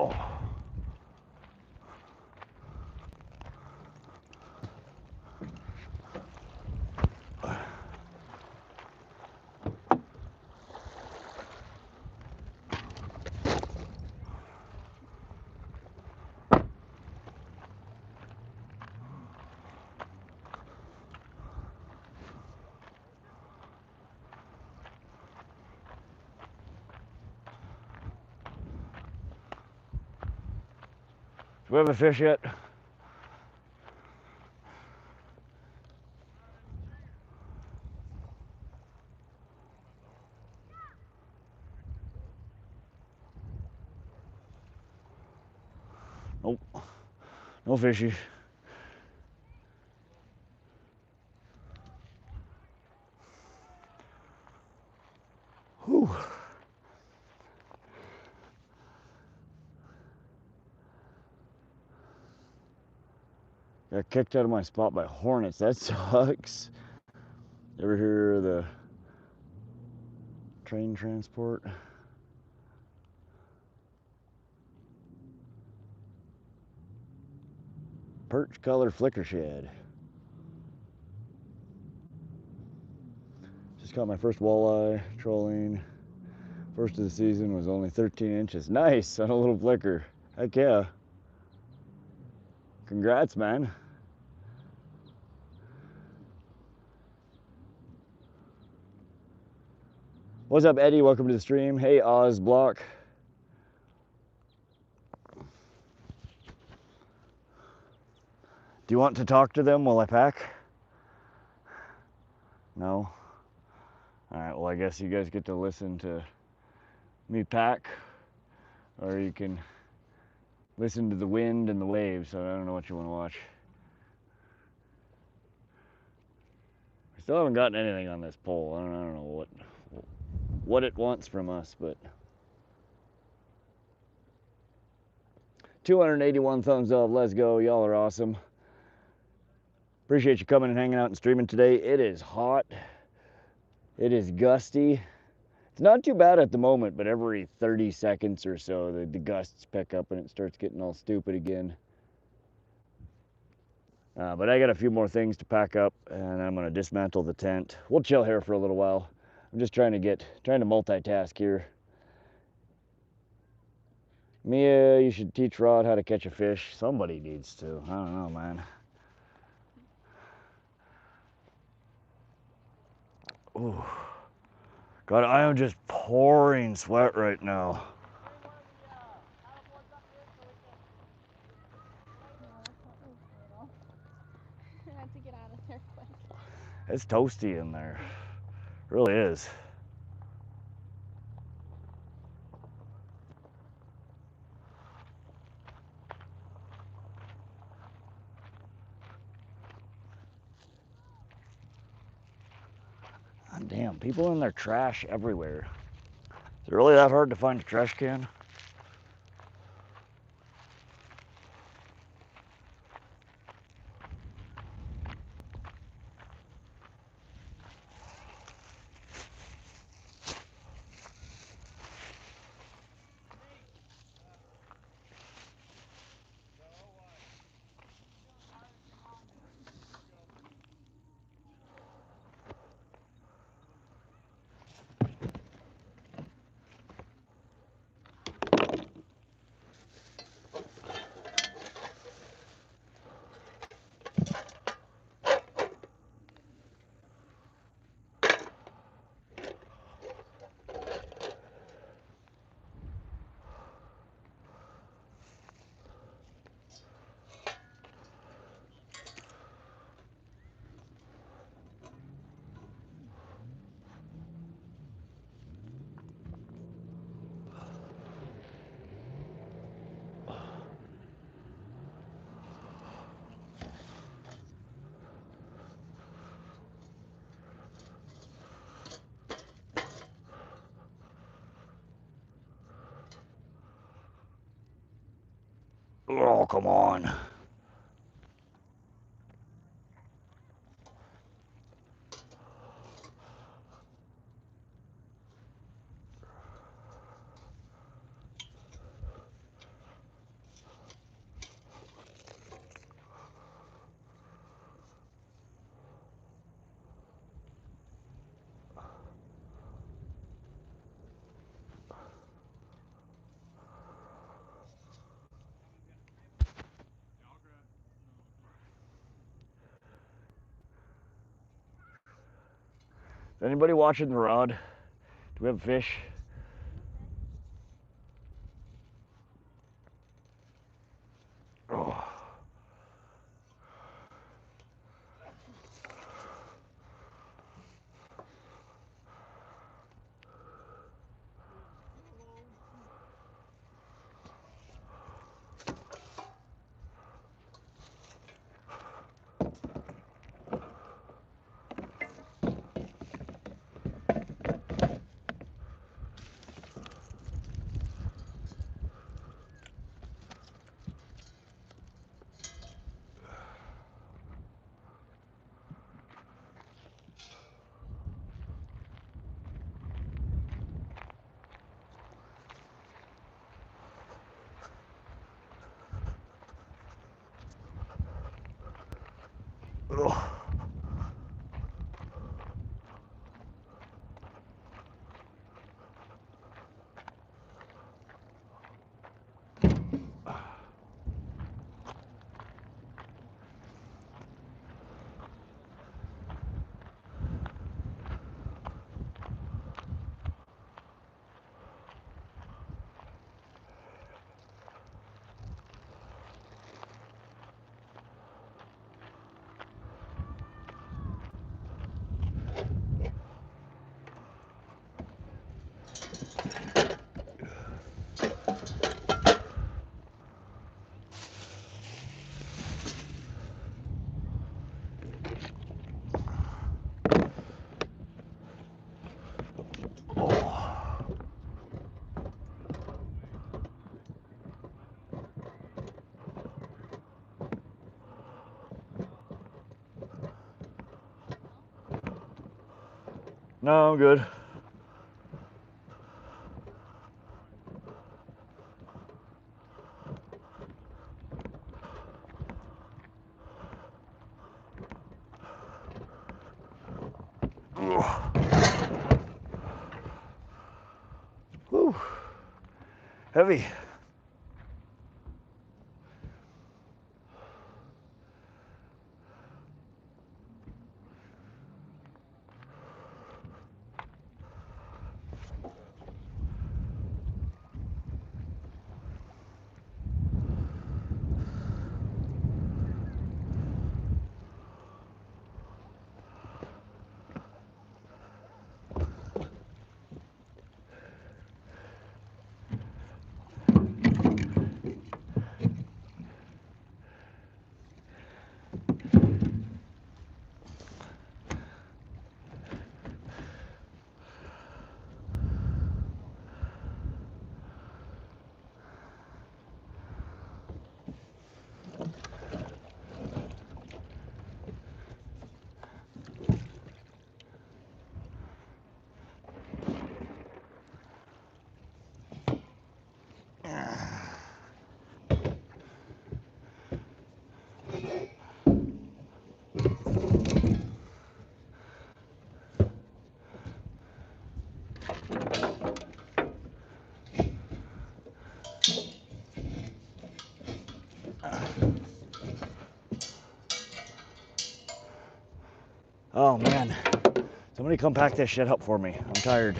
Oh. Do we have a fish yet? Nope. No fishy. Whew. Got kicked out of my spot by hornets. That sucks. Ever hear of the train transport? Perch color flicker shed. Just caught my first walleye trolling. First of the season was only 13 inches. Nice on a little flicker. Heck yeah. Congrats, man. What's up, Eddie? Welcome to the stream. Hey, Oz Block. Do you want to talk to them while I pack? No? Alright, well, I guess you guys get to listen to me pack, or you can listen to the wind and the waves. So I don't know what you want to watch. I still haven't gotten anything on this pole. I don't know what it wants from us, but 281 thumbs up. Let's go. Y'all are awesome. Appreciate you coming and hanging out and streaming today. It is hot. It is gusty. It's not too bad at the moment, but every 30 seconds or so, the gusts pick up and it starts getting all stupid again. But I got a few more things to pack up, and I'm gonna dismantle the tent. We'll chill here for a little while. I'm just trying to multitask here. Mia, you should teach Rod how to catch a fish. Somebody needs to. I don't know, man. Ooh. God, I am just pouring sweat right now. I had to get out of there quick. It's toasty in there. It really is. God damn, people in their trash everywhere. Is it really that hard to find a trash can? Oh, come on. Is anybody watching the rod? Do we have fish? Oh. Ugh. No, I'm good. Whew. Heavy. Oh man, somebody come pack this shit up for me. I'm tired.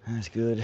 That's good.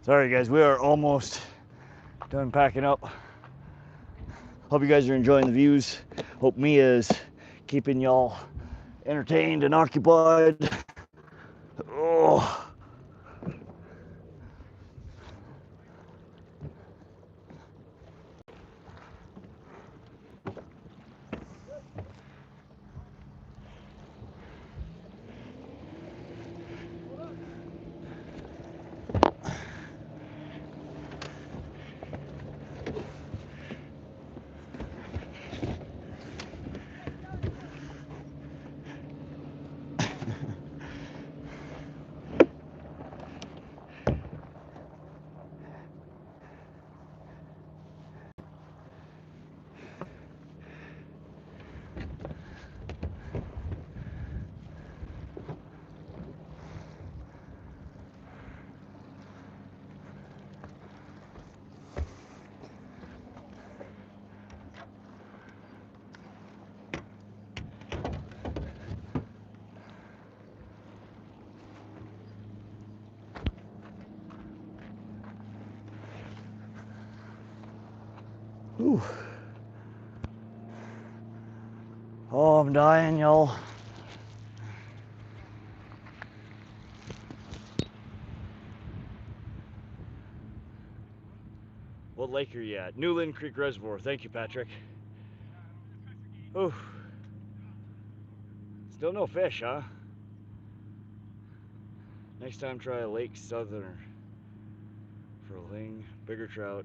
Sorry guys, we are almost done packing up. Hope you guys are enjoying the views. Hope Mia is keeping y'all entertained and occupied. Oh. Whew. Oh, I'm dying, y'all. What lake are you at? Newlan Creek Reservoir. Thank you, Patrick. Ooh. Still no fish, huh? Next time try a Lake Southerner for Ling, bigger trout,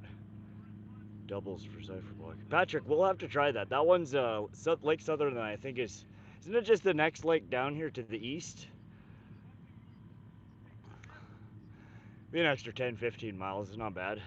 doubles for cipher block. Patrick, we'll have to try that. That one's Lake Southerner, I think isn't it just the next lake down here to the east? Be an extra 10, 15 miles. It's not bad.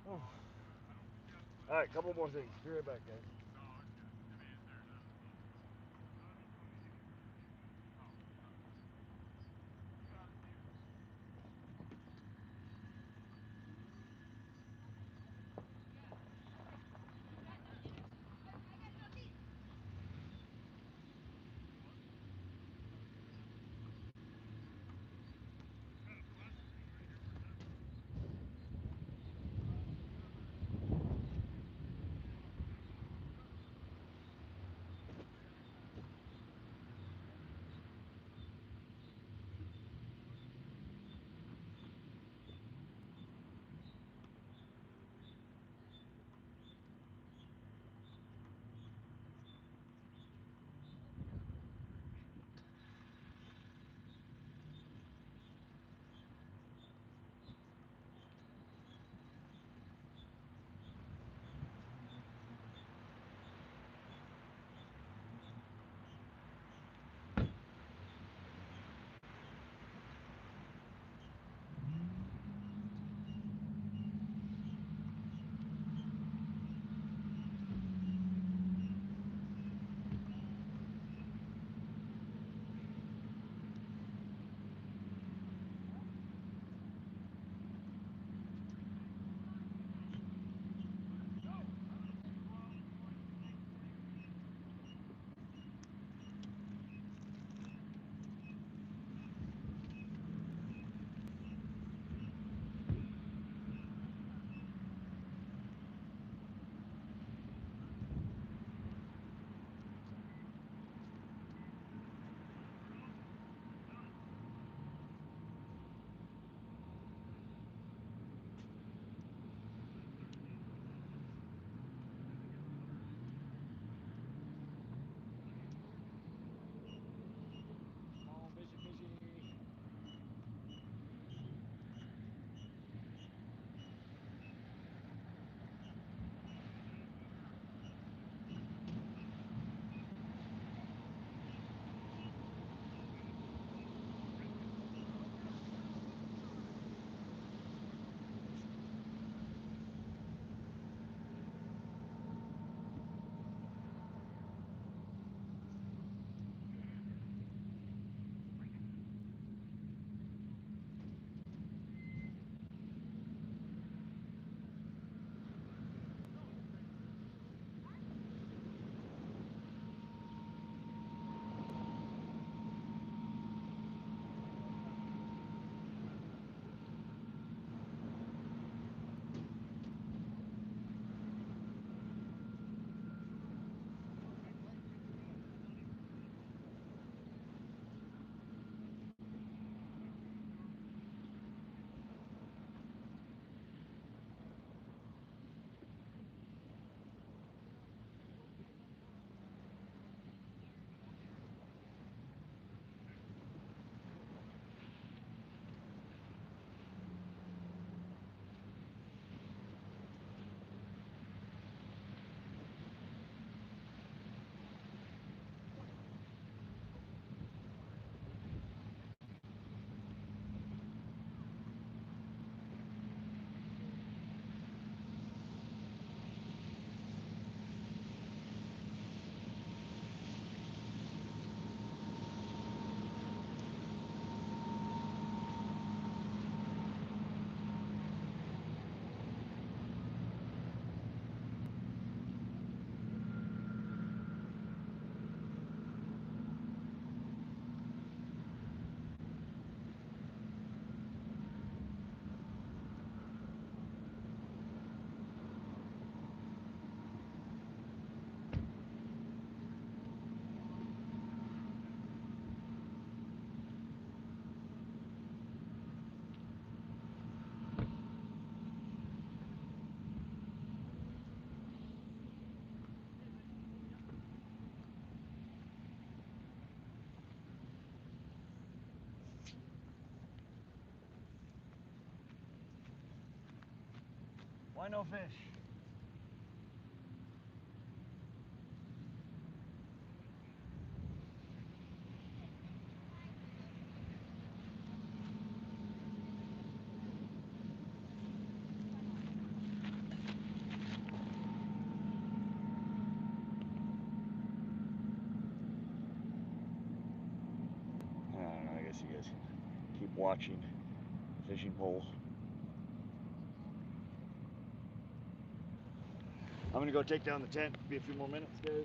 Oh. All right, couple more things. Be right back, guys. Why no fish? I don't know, I guess you guys can keep watching the fishing pole. I'm gonna go take down the tent. Be a few more minutes, guys.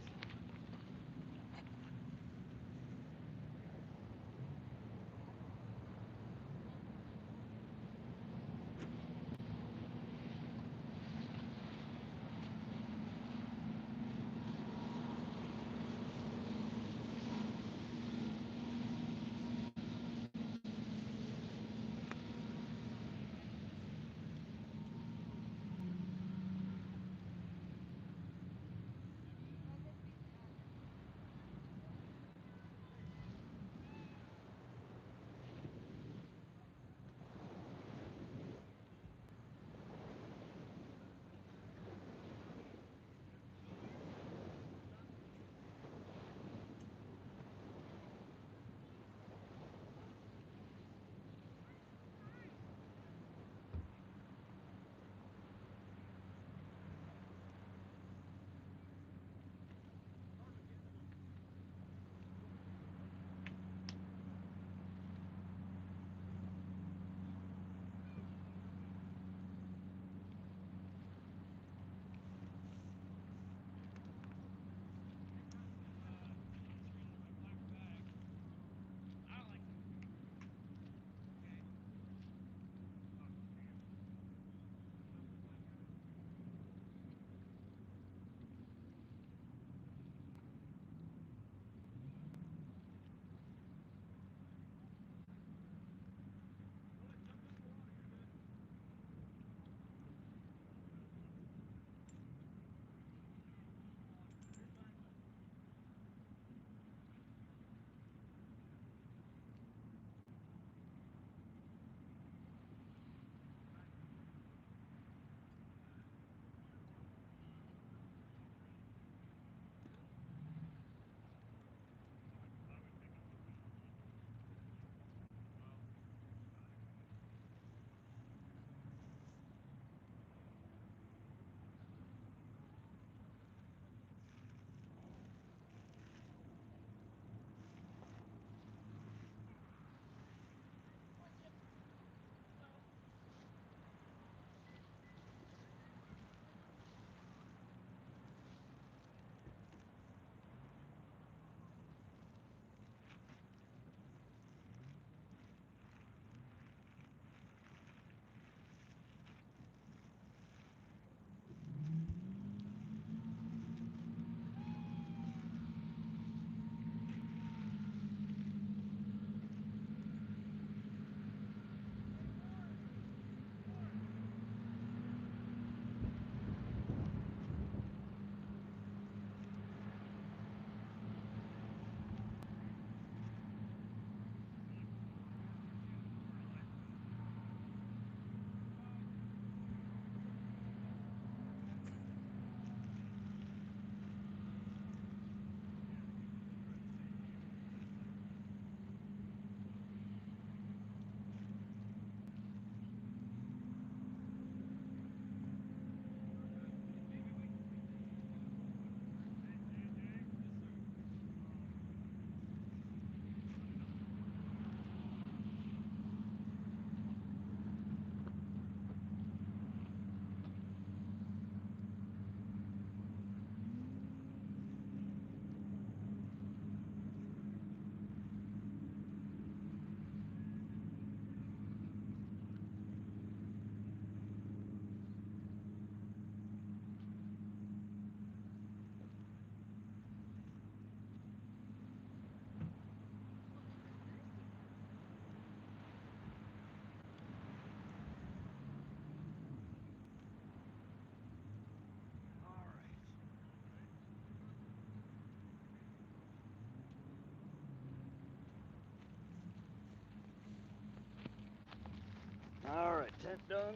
All right, tent done.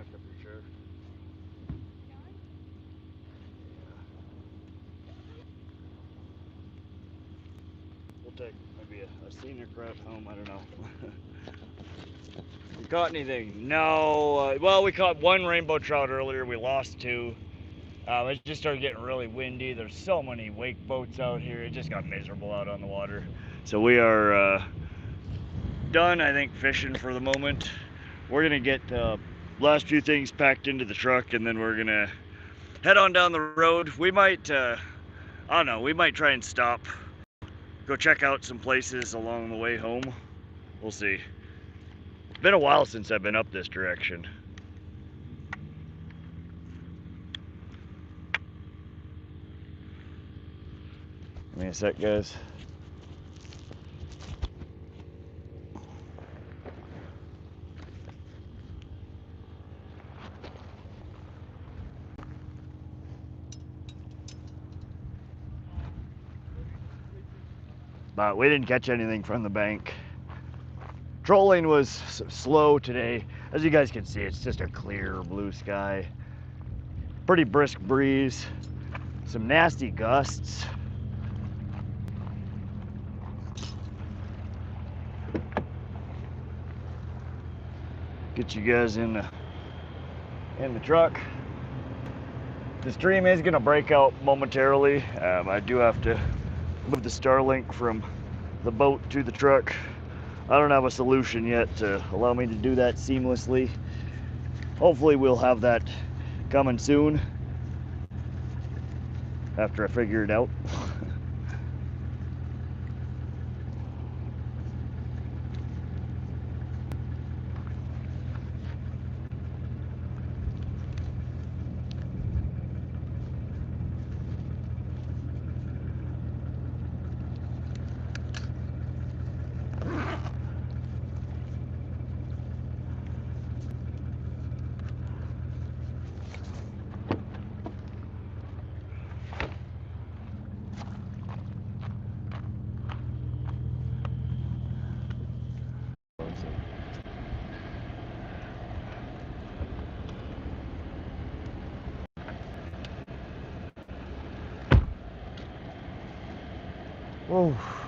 Pack up your chair. We'll take maybe a senior craft home, I don't know. You caught anything? No. Well, we caught one rainbow trout earlier. We lost two. It just started getting really windy. There's so many wake boats out here. It just got miserable out on the water. So we are done, I think, fishing for the moment. We're gonna get last few things packed into the truck, and then we're gonna head on down the road. We might, I don't know, we might try and stop, go check out some places along the way home. We'll see. It's been a while since I've been up this direction. Give me a sec, guys. But we didn't catch anything from the bank. Trolling was slow today. As you guys can see, it's just a clear blue sky. Pretty brisk breeze. Some nasty gusts. Get you guys in the truck. The stream is gonna break out momentarily. I do have to move the Starlink from the boat to the truck. I don't have a solution yet to allow me to do that seamlessly. Hopefully we'll have that coming soon after I figure it out.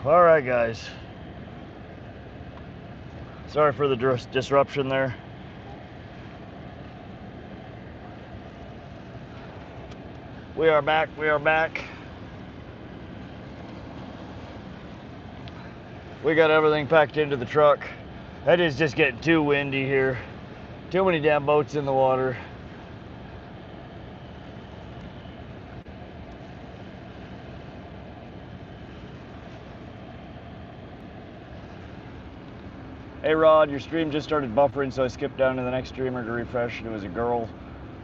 All right, guys. Sorry for the disruption there. We are back. We are back. We got everything packed into the truck. It is just getting too windy here. Too many damn boats in the water. Hey Rod, your stream just started buffering, so I skipped down to the next streamer to refresh, and it was a girl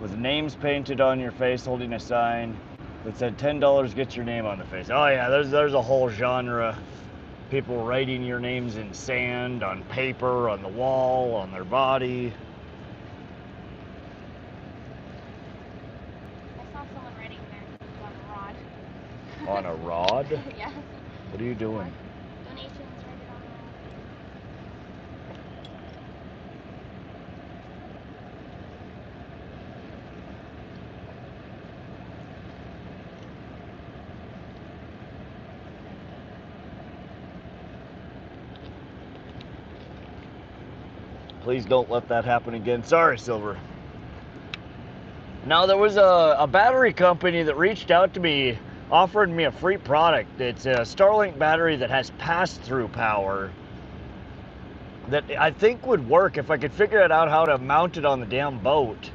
with names painted on your face holding a sign that said $10 gets your name on the face. Oh yeah, there's a whole genre. People writing your names in sand, on paper, on the wall, on their body. I saw someone writing their on a rod. On a rod? Yeah. What are you doing? Donations right on the Please don't let that happen again. Sorry, Silver. Now, there was a battery company that reached out to me, offered me a free product. It's a Starlink battery that has pass-through power that I think would work if I could figure out how to mount it on the damn boat.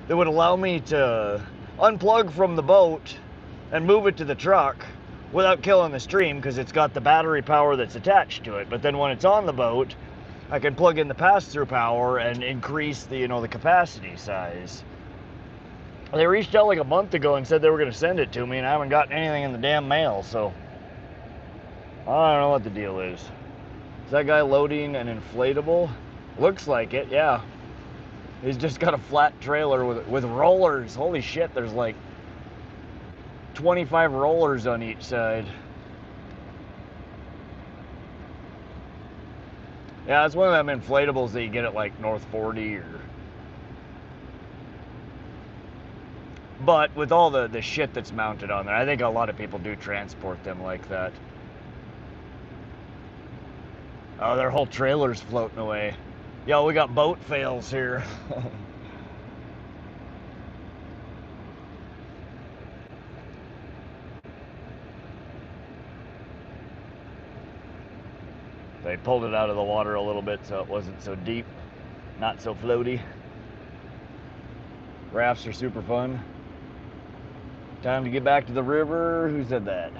That would allow me to unplug from the boat and move it to the truck without killing the stream, because it's got the battery power that's attached to it. But then when it's on the boat, I can plug in the pass-through power and increase the, the capacity size. They reached out like a month ago and said they were going to send it to me, and I haven't gotten anything in the damn mail, so I don't know what the deal is. Is that guy loading an inflatable? Looks like it, yeah. He's just got a flat trailer with rollers. Holy shit, there's like 25 rollers on each side. Yeah, it's one of them inflatables that you get at like North 40 or But with all the shit that's mounted on there, I think a lot of people do transport them like that. Oh, their whole trailer's floating away. Yo, we got boat fails here. They pulled it out of the water a little bit so it wasn't so deep, not so floaty. Rafts are super fun. Time to get back to the river. Who said that?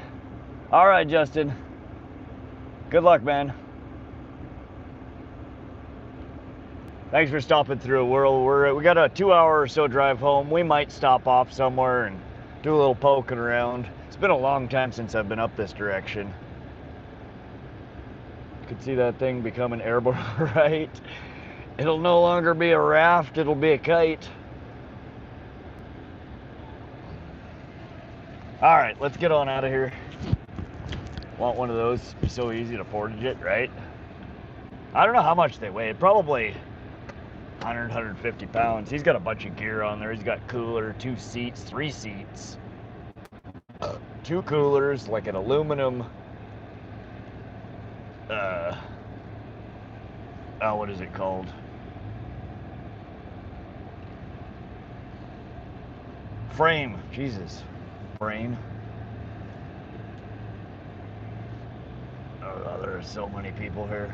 All right, Justin. Good luck, man. Thanks for stopping through. We got a 2-hour or so drive home. We might stop off somewhere and do a little poking around. It's been a long time since I've been up this direction. You can see that thing becoming airborne, right? It'll no longer be a raft, it'll be a kite. All right, let's get on out of here. Want one of those? So easy to portage it, right? I don't know how much they weigh. Probably 100, 150 pounds. He's got a bunch of gear on there. He's got cooler, 2 seats, 3 seats, 2 coolers, like an aluminum, what is it called? Frame. Jesus. Frame. Oh, there are so many people here.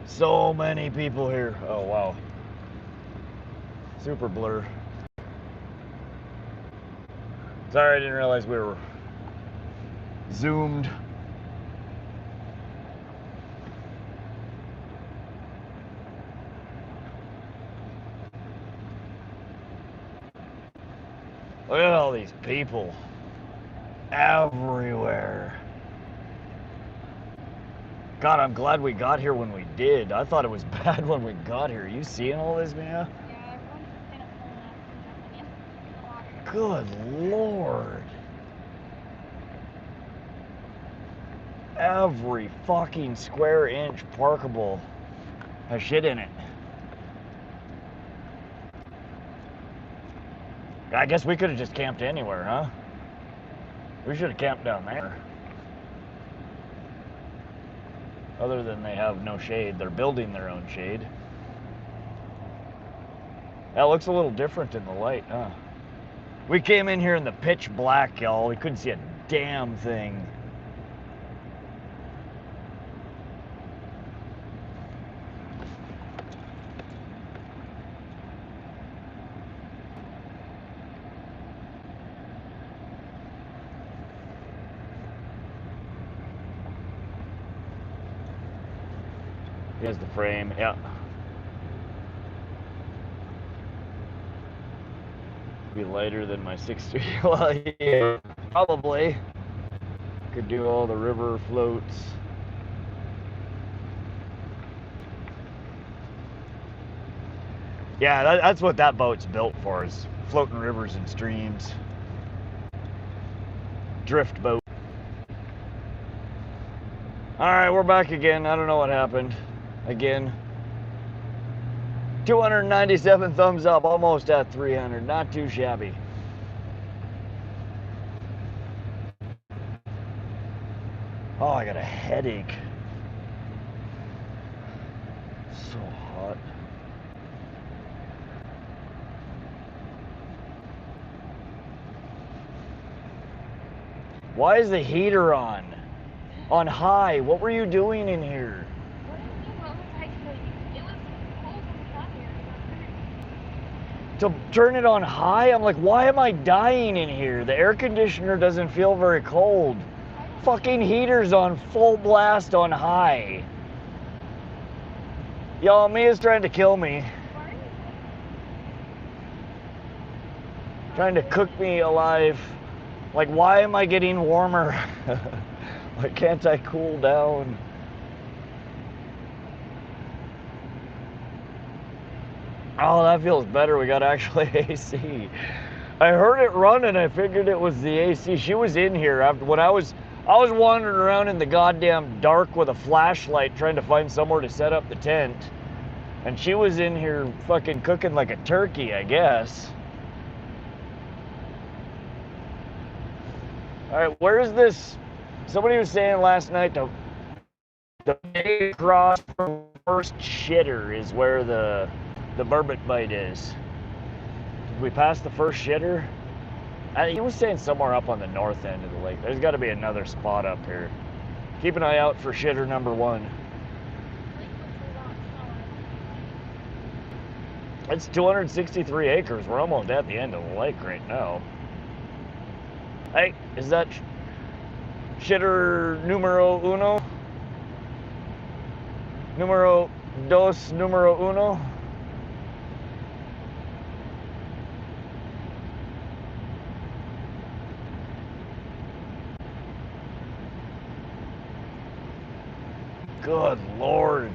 So many people here. Oh, wow. Super blur. Sorry, I didn't realize we were zoomed. Look at all these people. Everywhere. God, I'm glad we got here when we did. I thought it was bad when we got here. You seeing all this, Mia? Yeah, everyone's kind of pulling up. Good Lord. Every fucking square inch parkable has shit in it. I guess we could have just camped anywhere, huh? We should have camped down there. Other than they have no shade. They're building their own shade. That looks a little different in the light, huh? We came in here in the pitch black, y'all. We couldn't see a damn thing. Here's the frame, yeah. Be lighter than my 6'3". Well, yeah, probably. Could do all the river floats. Yeah, that's what that boat's built for, is floating rivers and streams. Drift boat. All right, we're back again. I don't know what happened. Again. 297 thumbs up, almost at 300. Not too shabby. Oh, I got a headache. So hot. Why is the heater on? On high? What were you doing in here? To turn it on high, I'm like, why am I dying in here? The air conditioner doesn't feel very cold. Fucking heater's on full blast on high. Y'all, Mia's trying to kill me. Trying to cook me alive. Like, why am I getting warmer? Why can't I cool down? Oh, that feels better. We got actually AC. I heard it run and I figured it was the AC. She was in here after when I was wandering around in the goddamn dark with a flashlight trying to find somewhere to set up the tent. And she was in here fucking cooking like a turkey, I guess. All right, where is this? Somebody was saying last night the bay across from first shitter is where the burbot bite is. Did we pass the first shitter? He was saying somewhere up on the north end of the lake. There's got to be another spot up here. Keep an eye out for shitter number 1. It's 263 acres. We're almost at the end of the lake right now. Hey, is that shitter numero uno? Numero dos, numero uno? Good Lord,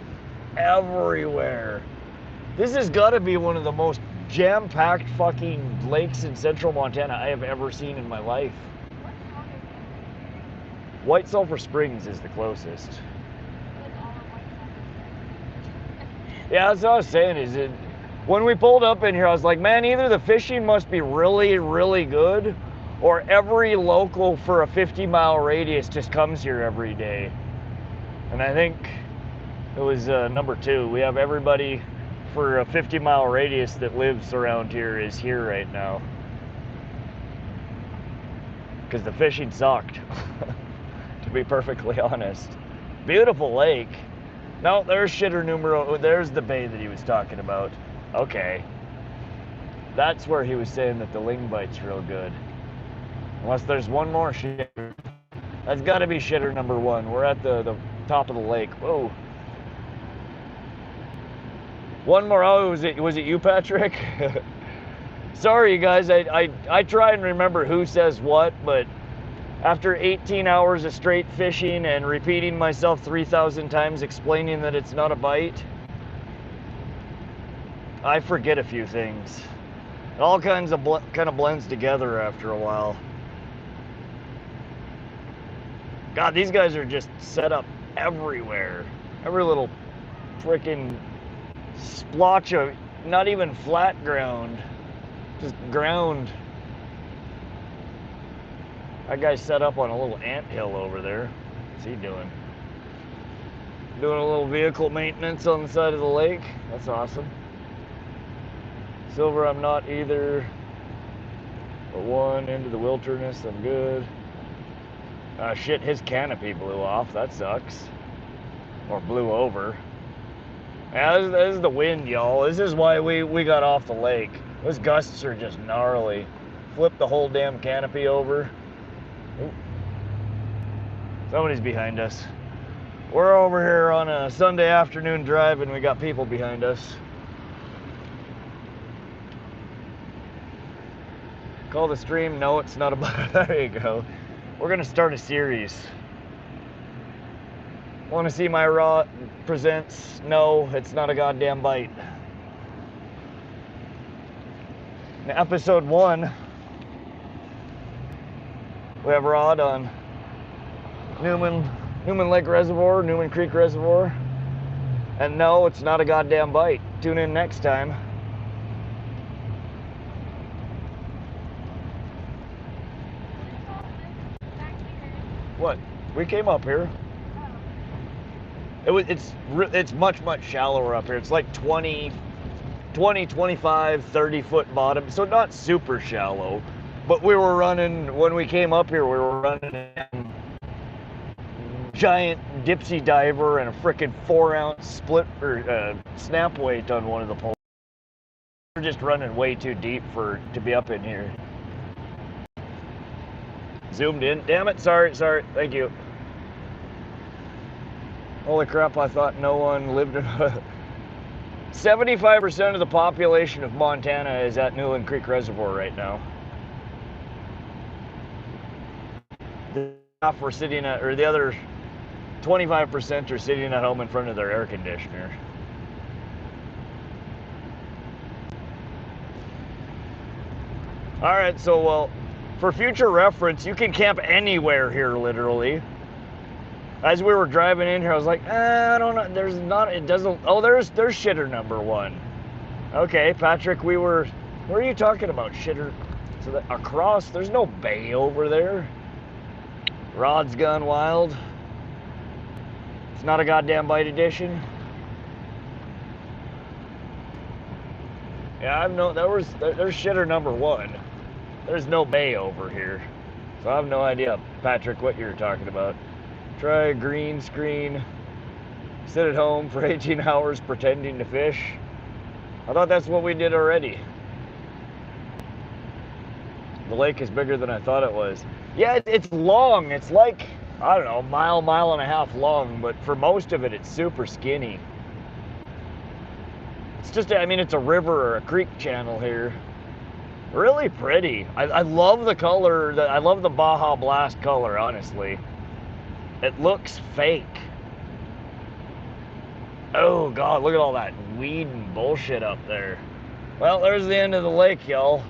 everywhere. This has got to be one of the most jam-packed fucking lakes in central Montana I have ever seen in my life. White Sulphur Springs is the closest. Yeah, that's what I was saying. Is it when we pulled up in here, I was like, man, either the fishing must be really, really good, or every local for a 50-mile radius just comes here every day. And I think it was number 2. We have everybody for a 50-mile radius that lives around here is here right now. Because the fishing sucked, to be perfectly honest. Beautiful lake. No, there's shitter numero. There's the bay that he was talking about. Okay. That's where he was saying that the ling bite's real good. Unless there's one more shitter. That's got to be shitter number 1. We're at the top of the lake. Whoa. One more. Oh, was it you, Patrick? Sorry, you guys. I try and remember who says what, but after 18 hours of straight fishing and repeating myself 3,000 times explaining that it's not a bite, I forget a few things. It all kind of blends together after a while. God, these guys are just set up everywhere. Every little freaking splotch of not even flat ground, just ground. That guy's set up on a little anthill over there. What's he doing? Doing a little vehicle maintenance on the side of the lake. That's awesome. Silver, I'm not either. But 1 into the wilderness, I'm good. Shit, his canopy blew off. That sucks. Or blew over. Yeah, this is the wind, y'all. This is why we got off the lake. Those gusts are just gnarly. Flip the whole damn canopy over. Ooh. Somebody's behind us. We're over here on a Sunday afternoon drive and we got people behind us. Call the stream? No, it's not about. There you go. We're gonna start a series. Want to see my raw presents? No, it's not a goddamn bite. Now, episode 1, we have Rod on Newman Lake Reservoir, Newlan Creek Reservoir. And no, it's not a goddamn bite. Tune in next time. What? We came up here. It's much shallower up here. It's like 20, 25, 30 foot bottom. So not super shallow. But we were running, when we came up here, we were running a giant dipsy diver and a frickin' 4-ounce split or snap weight on one of the poles. We're just running way too deep to be up in here. Zoomed in. Damn it. Sorry. Thank you. Holy crap, I thought no one lived in 75% of the population of Montana is at Newlan Creek Reservoir right now. The half were sitting at, or the other 25% are sitting at home in front of their air conditioner. All right, so well, for future reference, you can camp anywhere here, literally. As we were driving in here, I was like, I don't know. There's not. It doesn't. Oh, there's shitter number 1. Okay, Patrick, where are you talking about? Shitter. So that across, there's no bay over there. Rod's gone wild. It's not a goddamn bite edition. Yeah, I've no. There's shitter number one. There's no bay over here, so I have no idea, Patrick, what you're talking about. Try a green screen. Sit at home for 18 hours pretending to fish. I thought that's what we did already. The lake is bigger than I thought it was. Yeah, it's long. It's like, I don't know, mile and a half long, but for most of it, it's super skinny. It's just, I mean, it's a river or a creek channel here. Really pretty. I love the color. I love the Baja Blast color, honestly. It looks fake. Oh, God, look at all that weed and bullshit up there. Well, there's the end of the lake, y'all.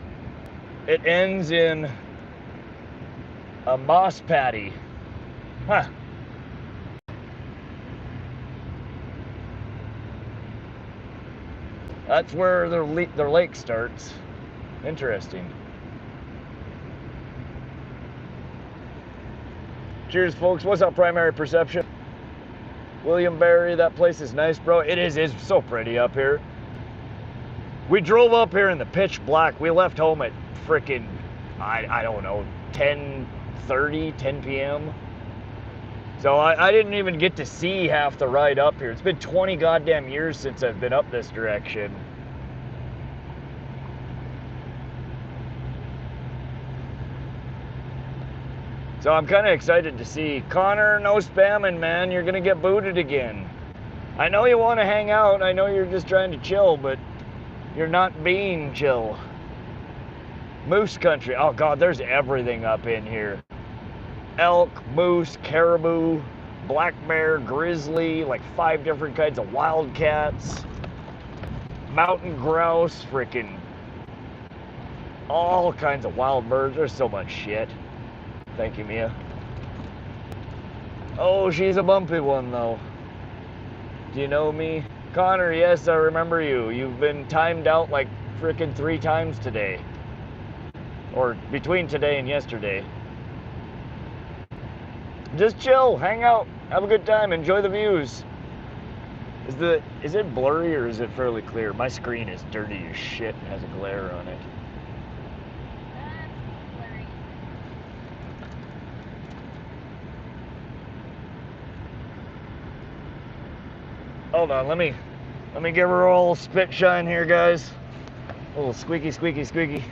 It ends in a moss paddy. Huh. That's where their lake starts. Interesting. Cheers, folks. What's up, Primary Perception? William Barry, that place is nice, bro. It is. It's so pretty up here. We drove up here in the pitch black. We left home at frickin', I don't know, 10:30, 10 p.m. So I didn't even get to see half the ride up here. It's been 20 goddamn years since I've been up this direction. So I'm kind of excited to see. Connor, no spamming, man. You're going to get booted again. I know you want to hang out. I know you're just trying to chill, but you're not being chill. Moose country. Oh, God, there's everything up in here. Elk, moose, caribou, black bear, grizzly, like 5 different kinds of wildcats, mountain grouse, freaking all kinds of wild birds. There's so much shit. Thank you, Mia. Oh, she's a bumpy one, though. Do you know me? Connor, yes, I remember you. You've been timed out like frickin' 3 times today. Or between today and yesterday. Just chill, hang out, have a good time, enjoy the views. Is it blurry or is it fairly clear? My screen is dirty as shit and has a glare on it. Hold on, let me give her a little spit shine here, guys. A little squeaky, squeaky, squeaky.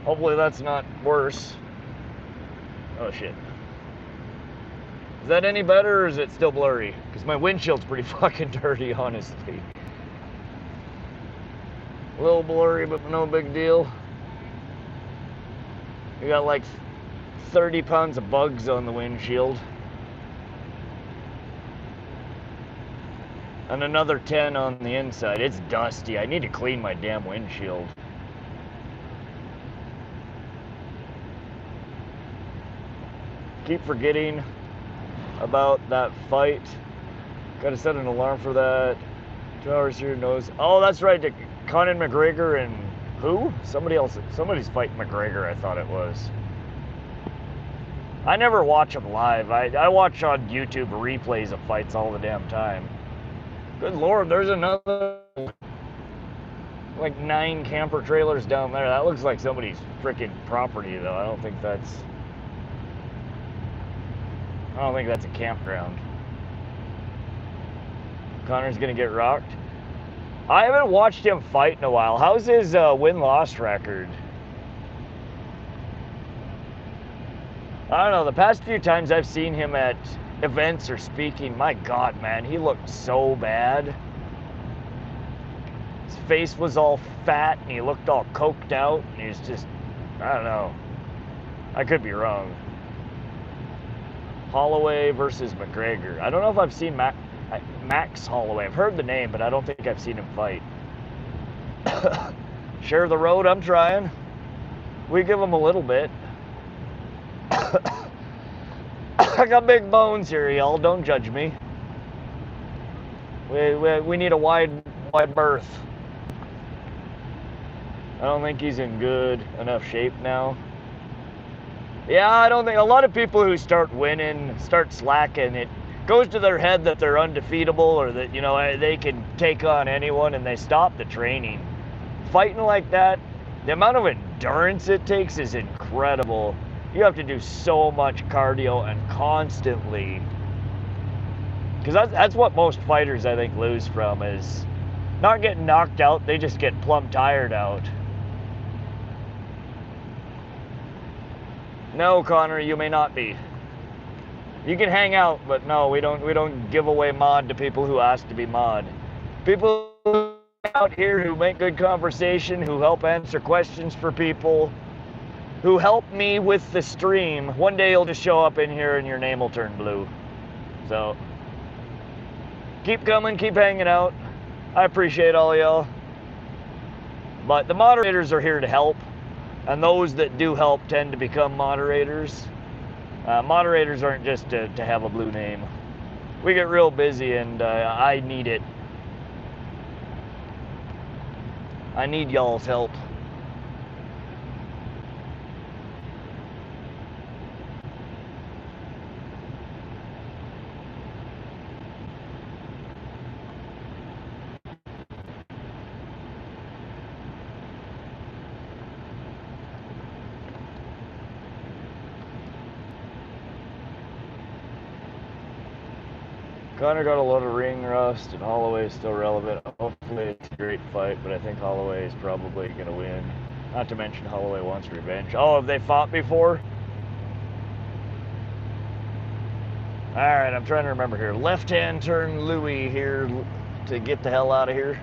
Hopefully that's not worse. Oh shit. Is that any better or is it still blurry? Because my windshield's pretty fucking dirty, honestly. A little blurry, but no big deal. We got like 30 pounds of bugs on the windshield. And another 10 on the inside. It's dusty. I need to clean my damn windshield. Keep forgetting about that fight. Gotta set an alarm for that. 2 hours here knows. Oh, that's right. Conor McGregor and who? Somebody's fighting McGregor, I thought it was. I never watch them live. I watch on YouTube replays of fights all the damn time. Good Lord, there's another like 9 camper trailers down there. That looks like somebody's freaking property though. I don't think that's a campground. Connor's gonna get rocked. I haven't watched him fight in a while. How's his win-loss record? I don't know. The past few times I've seen him at events or speaking, my God, man, he looked so bad. His face was all fat and he looked all coked out and he was just, I don't know. I could be wrong. Holloway versus McGregor. I don't know if I've seen Max Holloway. I've heard the name, but I don't think I've seen him fight. Share the road, I'm trying. We give him a little bit. I got big bones here, y'all. Don't judge me. We need a wide berth. I don't think he's in good enough shape now. Yeah, I don't think a lot of people who start winning start slacking. It goes to their head that they're undefeatable or that, you know, they can take on anyone, and they stop the training. Fighting like that, the amount of endurance it takes is incredible. You have to do so much cardio and constantly. Because that's what most fighters, I think, lose from, is not getting knocked out, they just get plumb tired out. No, Connor, you may not be. You can hang out, but no, we don't give away mod to people who ask to be mod. People out here who make good conversation, who help answer questions for people, who help me with the stream. One day you'll just show up in here and your name will turn blue. So keep coming, keep hanging out. I appreciate all y'all. But the moderators are here to help. And those that do help tend to become moderators. Moderators aren't just to have a blue name. We get real busy and I need it. I need y'all's help. Connor got a lot of ring rust, and Holloway is still relevant. Hopefully it's a great fight, but I think Holloway is probably going to win. Not to mention Holloway wants revenge. Oh, have they fought before? Alright, I'm trying to remember here. Left-hand turn Louis here to get the hell out of here.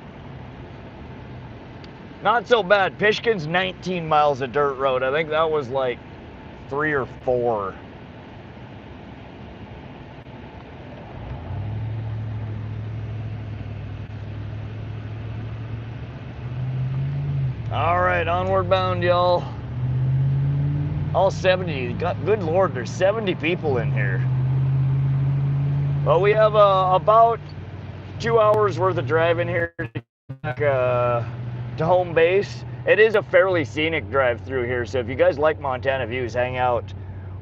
Not so bad. Pishkin's 19 miles of dirt road. I think that was like 3 or 4. Alright, onward bound, y'all. All 70. Good lord, there's 70 people in here. Well, we have about 2 hours worth of driving here to get back to home base. It is a fairly scenic drive through here, so if you guys like Montana views, hang out.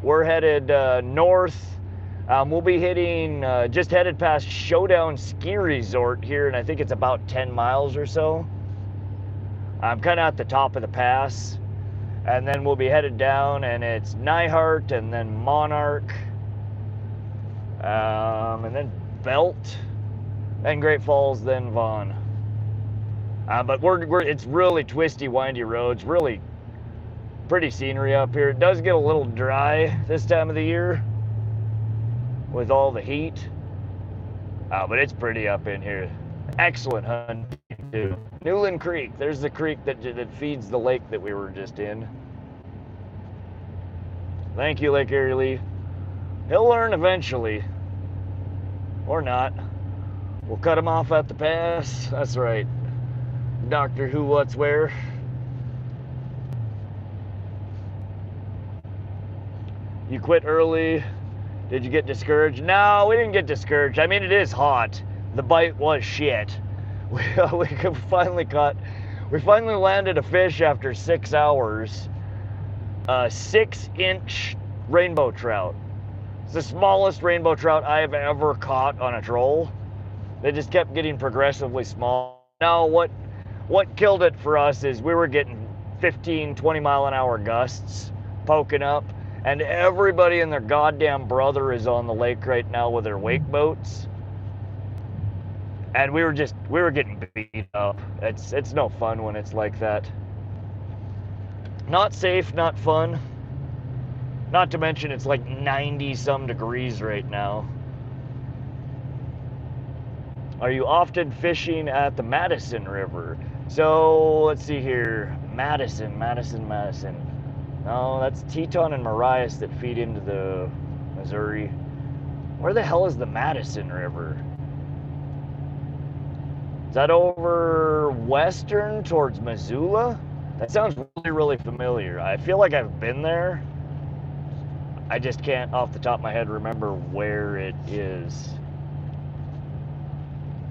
We're headed north. We'll be hitting, just headed past Showdown Ski Resort here, and I think it's about 10 miles or so. I'm kind of at the top of the pass, and then we'll be headed down, and it's Nyhart, and then Monarch, and then Belt, and Great Falls, then Vaughn. But it's really twisty, windy roads, really pretty scenery up here. It does get a little dry this time of the year with all the heat, but it's pretty up in here. Excellent hunting too. Newlan Creek, there's the creek that feeds the lake that we were just in. Thank you, Lake Erie Lee. He'll learn eventually. Or not. We'll cut him off at the pass. That's right. Doctor Who, what's where. You quit early. Did you get discouraged? No, we didn't get discouraged. I mean, it is hot. The bite was shit. We finally landed a fish after 6 hours. A 6-inch rainbow trout. It's the smallest rainbow trout I have ever caught on a troll. They just kept getting progressively small. Now, what killed it for us is we were getting 15, 20 mile an hour gusts poking up, and everybody and their goddamn brother is on the lake right now with their wake boats. And we were getting beat up. It's no fun when it's like that. Not safe, not fun. Not to mention it's like 90 some degrees right now. Are you often fishing at the Madison River? So let's see here. Madison. No, that's Teton and Marias that feed into the Missouri. Where the hell is the Madison River? Is that over western towards Missoula? That sounds really, really familiar. I feel like I've been there. I just can't, off the top of my head, remember where it is.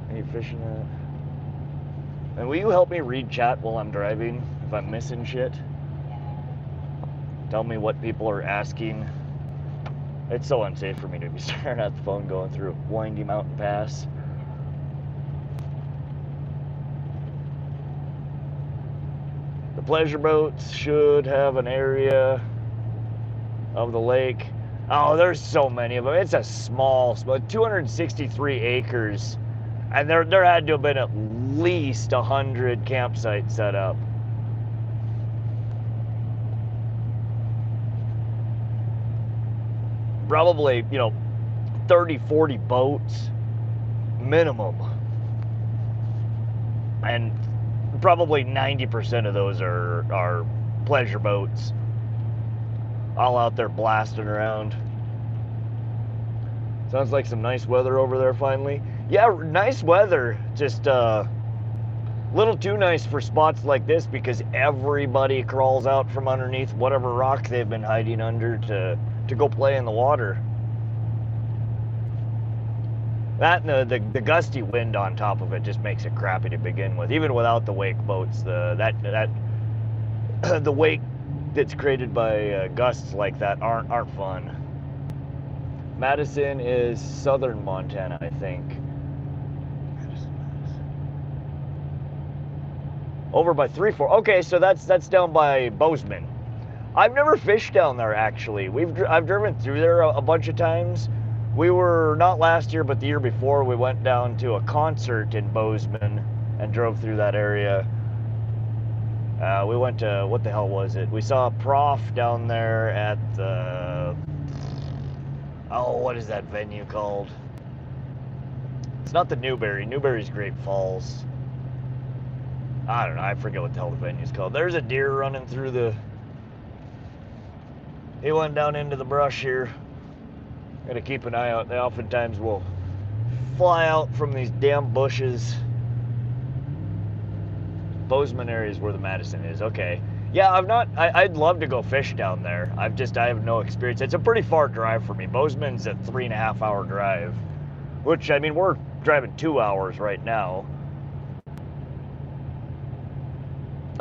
Are you fishing at? And will you help me read chat while I'm driving? If I'm missing shit, tell me what people are asking. It's so unsafe for me to be staring at the phone going through a windy mountain pass. The pleasure boats should have an area of the lake. Oh, there's so many of them. It's a small 263 acres, and there had to have been at least 100 campsites set up. Probably, 30, 40 boats minimum. And probably 90% of those are pleasure boats. All out there blasting around. Sounds like some nice weather over there finally. Yeah, nice weather. Just a little too nice for spots like this because everybody crawls out from underneath whatever rock they've been hiding under to go play in the water. That and the gusty wind on top of it just makes it crappy to begin with. Even without the wake boats, the wake that's created by gusts like that aren't fun. Madison is southern Montana, I think. Over by 3-4. Okay, so that's down by Bozeman. I've never fished down there actually. I've driven through there a bunch of times. We were, not last year, but the year before, we went down to a concert in Bozeman and drove through that area. We went to, what the hell was it? We saw a prof down there at the, what is that venue called? It's not the Newberry. Newberry's Great Falls. I don't know, I forget what the hell the venue's called. There's a deer running through he went down into the brush here. Gotta keep an eye out. They oftentimes will fly out from these damn bushes. Bozeman area is where the Madison is. Okay. Yeah, I'd love to go fish down there. I have no experience. It's a pretty far drive for me. Bozeman's a 3.5 hour drive, which, I mean, we're driving 2 hours right now.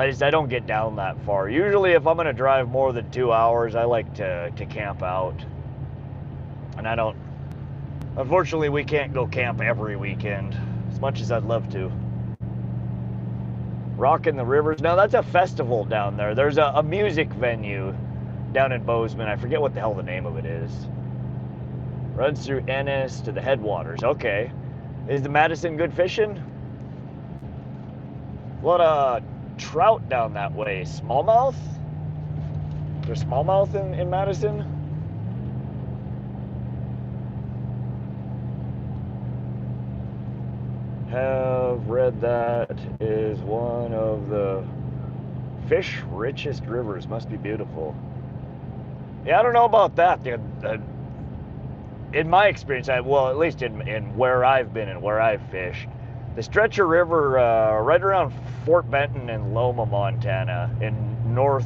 I don't get down that far. Usually if I'm gonna drive more than 2 hours, I like to camp out. And unfortunately we can't go camp every weekend, as much as I'd love to. Rockin' the Rivers, now that's a festival down there. There's a music venue down in Bozeman. I forget what the hell the name of it is. Runs through Ennis to the headwaters, okay. Is the Madison good fishing? A lot of trout down that way. Smallmouth? There's smallmouth in Madison? Have read that is one of the fish richest rivers. Must be beautiful. Yeah, I don't know about that. In my experience, at least in where I've been and where I've fished, the Stretcher River, right around Fort Benton and Loma, Montana, in north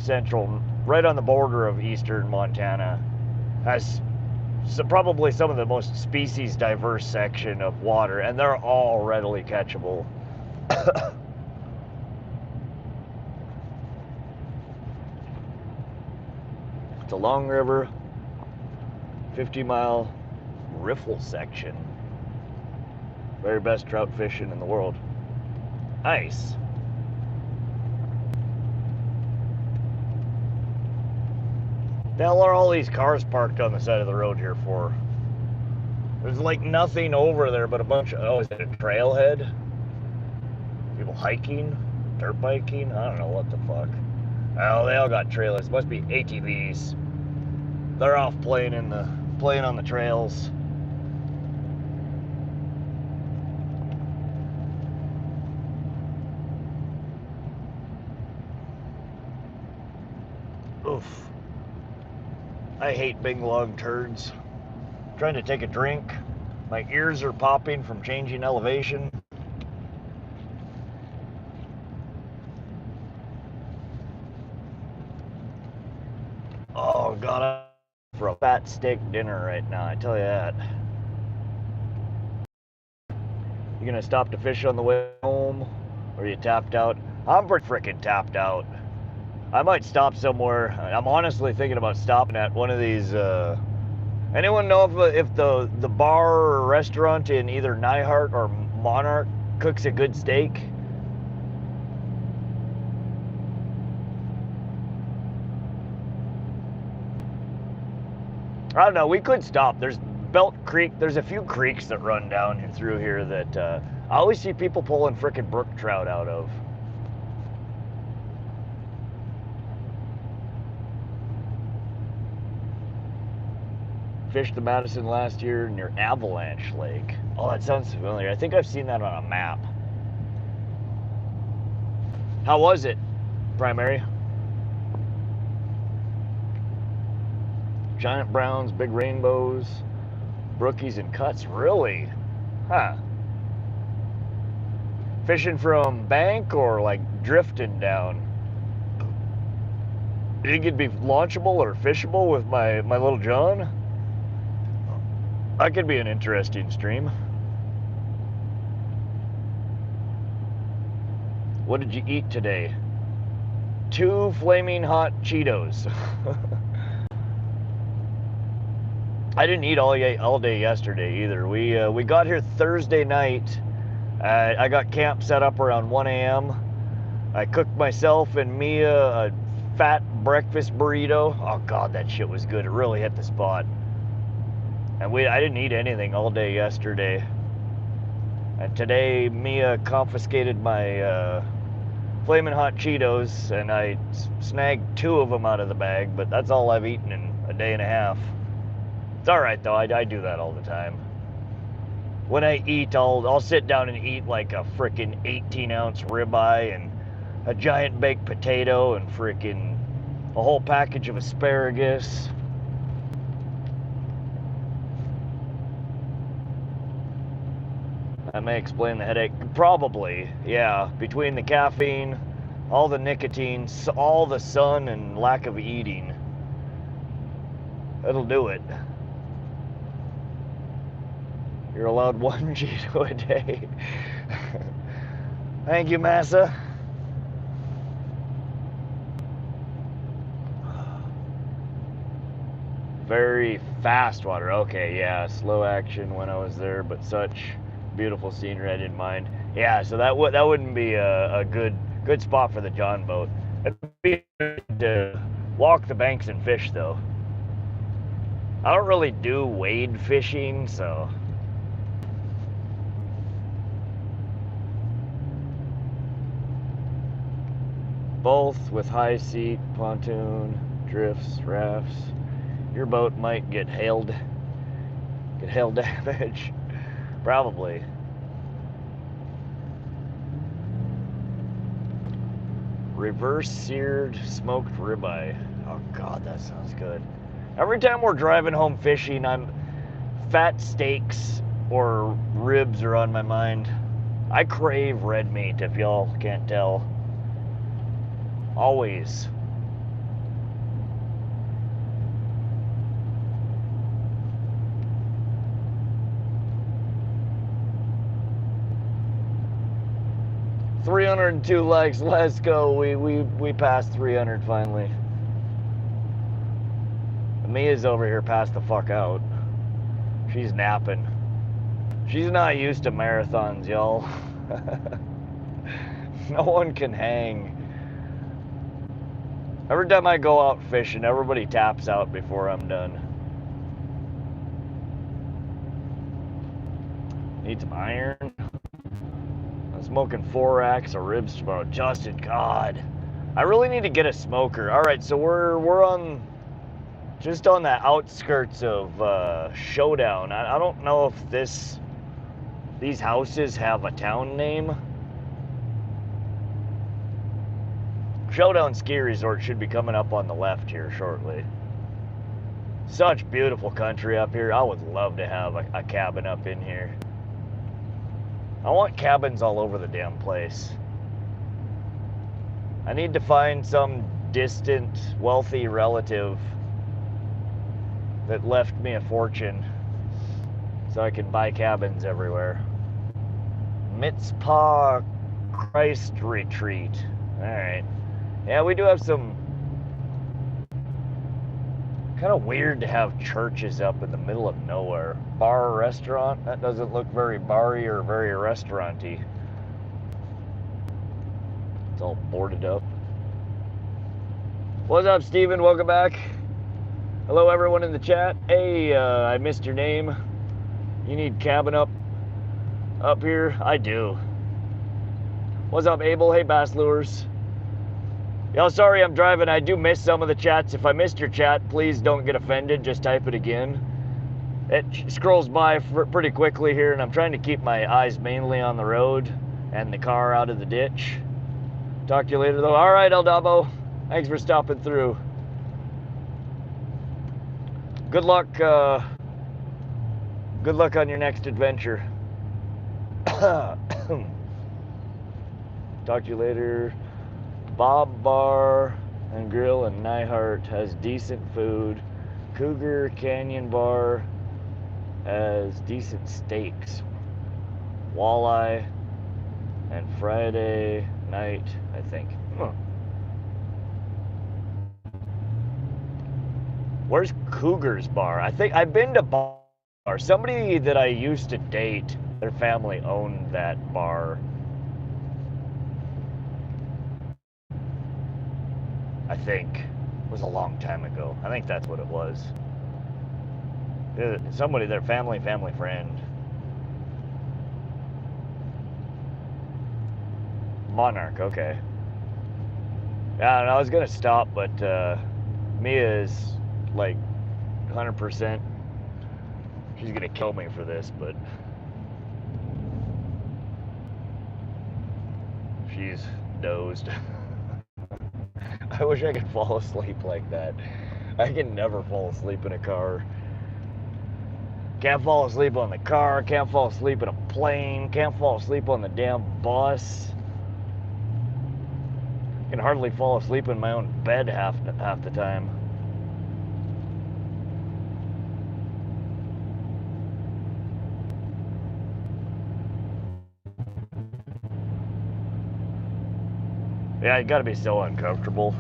central, right on the border of eastern Montana, has probably some of the most species diverse section of water, and they're all readily catchable. It's a long river, 50-mile riffle section. Very best trout fishing in the world. Nice. The hell are all these cars parked on the side of the road here for? There's like nothing over there but a bunch of, is it a trailhead? People hiking? Dirt biking? I don't know what the fuck. Oh, they all got trailers. Must be ATVs. They're off playing on the trails. Oof. I hate big long turds. Trying to take a drink. My ears are popping from changing elevation. Oh God, I'm for a fat steak dinner right now, I tell you that. You gonna stop to fish on the way home? Or you tapped out? I'm pretty freaking tapped out. I might stop somewhere. I'm honestly thinking about stopping at one of these. Anyone know if the bar or restaurant in either Nyhart or Monarch cooks a good steak? I don't know. We could stop. There's Belt Creek. There's a few creeks that run down through here that I always see people pulling frickin' brook trout out of. Fished the Madison last year near Avalanche Lake. Oh, that sounds familiar. I think I've seen that on a map. How was it, Primary? Giant browns, big rainbows, brookies and cuts. Really? Huh. Fishing from bank or like drifting down? You think it'd be launchable or fishable with my little John? That could be an interesting stream. What did you eat today? 2 flaming hot Cheetos. I didn't eat all day yesterday either. We got here Thursday night. I got camp set up around 1 a.m. I cooked myself and Mia a fat breakfast burrito. Oh God, that shit was good. It really hit the spot. And I didn't eat anything all day yesterday. And today Mia confiscated my flaming hot Cheetos, and I snagged 2 of them out of the bag, but that's all I've eaten in a day and a half. It's all right though. I do that all the time. When I eat, I'll sit down and eat like a frickin' 18-ounce ribeye and a giant baked potato and frickin' a whole package of asparagus. That may explain the headache. Probably, yeah. Between the caffeine, all the nicotine, all the sun, and lack of eating. It'll do it. You're allowed 1 Cheeto a day. Thank you, Massa. Very fast water. Okay, yeah. Slow action when I was there, but such beautiful scenery I didn't mind. Yeah, so that wouldn't be a good spot for the John boat. It'd be to walk the banks and fish though. I don't really do wade fishing, so both with high seat, pontoon, drifts, rafts. Your boat might get hail damage. Probably. Reverse seared smoked ribeye. Oh God, that sounds good. Every time we're driving home fishing, fat steaks or ribs are on my mind. I crave red meat, if y'all can't tell. Always. $302 likes. Let's go. We passed 300 finally. Mia's over here passed the fuck out. She's napping. She's not used to marathons, y'all. No one can hang. Every time I go out fishing, everybody taps out before I'm done. Need some iron. I'm smoking 4 racks of ribs tomorrow. Justin, God. I really need to get a smoker. Alright, so we're on just on the outskirts of Showdown. I don't know if these houses have a town name. Showdown Ski Resort should be coming up on the left here shortly. Such beautiful country up here. I would love to have a cabin up in here. I want cabins all over the damn place. I need to find some distant, wealthy relative that left me a fortune so I can buy cabins everywhere. Mitzpah Christ Retreat. Alright. Yeah, we do have some... Kind of weird to have churches up in the middle of nowhere. Bar or restaurant? That doesn't look very bar-y or very restaurant-y. It's all boarded up. What's up, Steven? Welcome back. Hello, everyone in the chat. Hey, I missed your name. You need cabin up here? I do. What's up, Abel? Hey, Bass Lures. Y'all, sorry I'm driving. I do miss some of the chats. If I missed your chat, please don't get offended. Just type it again. It scrolls by pretty quickly here, and I'm trying to keep my eyes mainly on the road and the car out of the ditch. Talk to you later, though. All right, El Dabo. Thanks for stopping through. Good luck. Good luck on your next adventure. Talk to you later. Bob Bar and Grill in Nyhart has decent food. Cougar Canyon Bar has decent steaks. Walleye and Friday night, I think. Where's Cougar's Bar? I think I've been to bar. Somebody that I used to date, their family owned that bar. I think. It was a long time ago. I think that's what it was. Somebody, their family friend. Monarch, okay. Yeah, and I was gonna stop, but Mia's like 100%. She's gonna kill me for this, but she's dozed. I wish I could fall asleep like that. I can never fall asleep in a car. Can't fall asleep on the car, can't fall asleep in a plane, can't fall asleep on the damn bus. Can hardly fall asleep in my own bed half the time. Yeah, you gotta be so uncomfortable.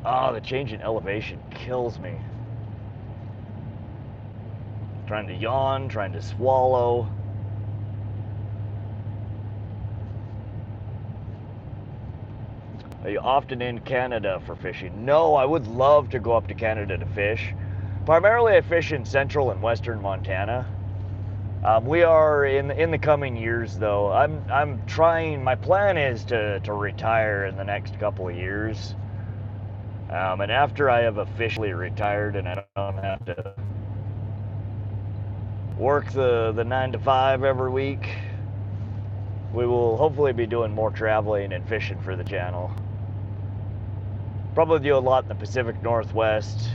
Oh, the change in elevation kills me. Trying to yawn, trying to swallow. Are you often in Canada for fishing? No, I would love to go up to Canada to fish. Primarily I fish in central and western Montana. We are in the coming years, though. I'm trying. My plan is to retire in the next couple of years, and after I have officially retired and I don't have to work the 9 to 5 every week, we will hopefully be doing more traveling and fishing for the channel. Probably do a lot in the Pacific Northwest.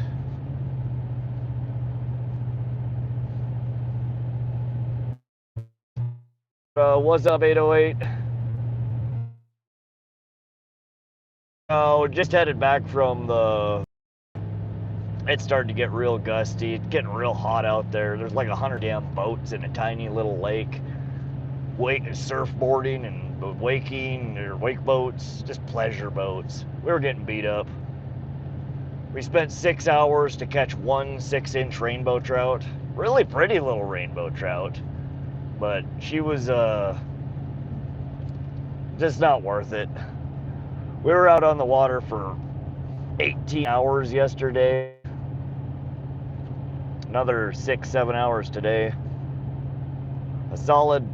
What's up, 808? Oh, just headed back from the... It's starting to get real gusty. It's getting real hot out there. There's like 100 damn boats in a tiny little lake. Surfboarding and waking, or wake boats, just pleasure boats. We were getting beat up. We spent 6 hours to catch one 6-inch rainbow trout. Really pretty little rainbow trout. But she was just not worth it. We were out on the water for 18 hours yesterday. Another 6-7 hours today. A solid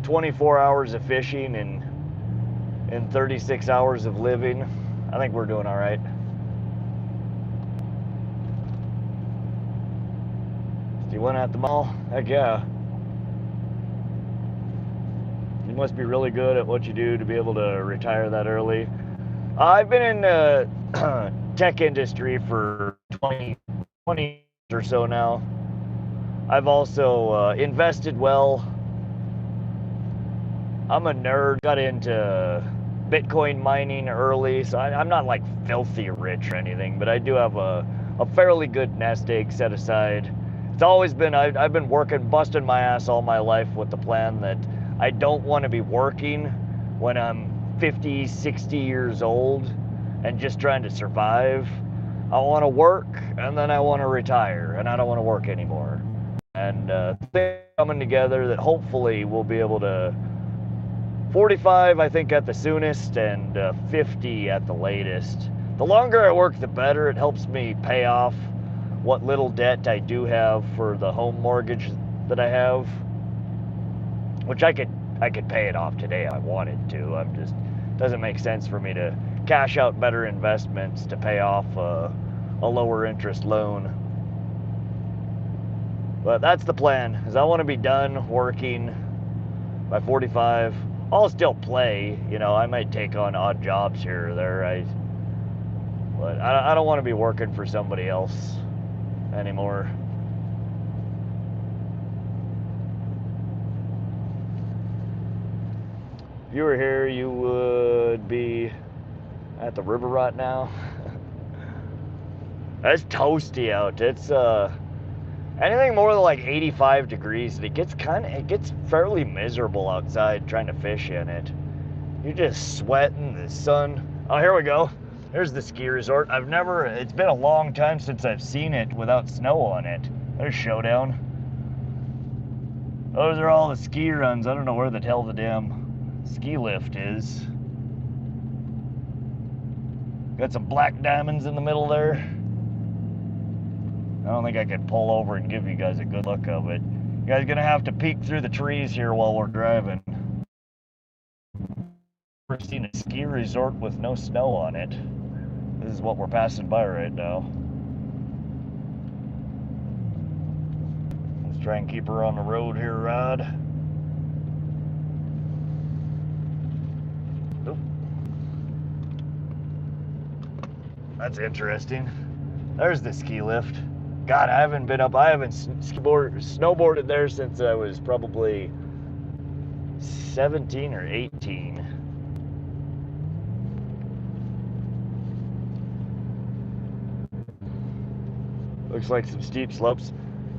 24 hours of fishing and 36 hours of living. I think we're doing all right. You went at the mall? Heck yeah. You must be really good at what you do to be able to retire that early. I've been in the tech industry for 20 years or so now. I've also invested well. I'm a nerd, got into Bitcoin mining early, so I'm not like filthy rich or anything, but I do have a fairly good nest egg set aside. It's always been, I've been working, busting my ass all my life with the plan that I don't want to be working when I'm 50, 60 years old and just trying to survive. I want to work and then I want to retire and I don't want to work anymore. And things coming together that hopefully we'll be able to 45, I think, at the soonest, and 50 at the latest. The longer I work, the better. It helps me pay off what little debt I do have for the home mortgage that I have, which I could pay it off today if I wanted to. I'm just, doesn't make sense for me to cash out better investments to pay off a lower interest loan. But that's the plan, is I want to be done working by 45. I'll still play, you know, I might take on odd jobs here or there, but I don't want to be working for somebody else anymore. If you were here, you would be at the river right now. It's toasty out. It's anything more than like 85 degrees, and it gets fairly miserable outside trying to fish in it. You're just sweating, the sun. Oh, here we go. There's the ski resort. It's been a long time since I've seen it without snow on it. There's Showdown. Those are all the ski runs. I don't know where the hell the damn ski lift is. Got some black diamonds in the middle there. I don't think I can pull over and give you guys a good look of it. You guys are gonna have to peek through the trees here while we're driving. Never seen a ski resort with no snow on it. This is what we're passing by right now. Let's try and keep her on the road here, Rod. Oop. That's interesting. There's the ski lift. God, I haven't snowboarded there since I was probably 17 or 18. Looks like some steep slopes.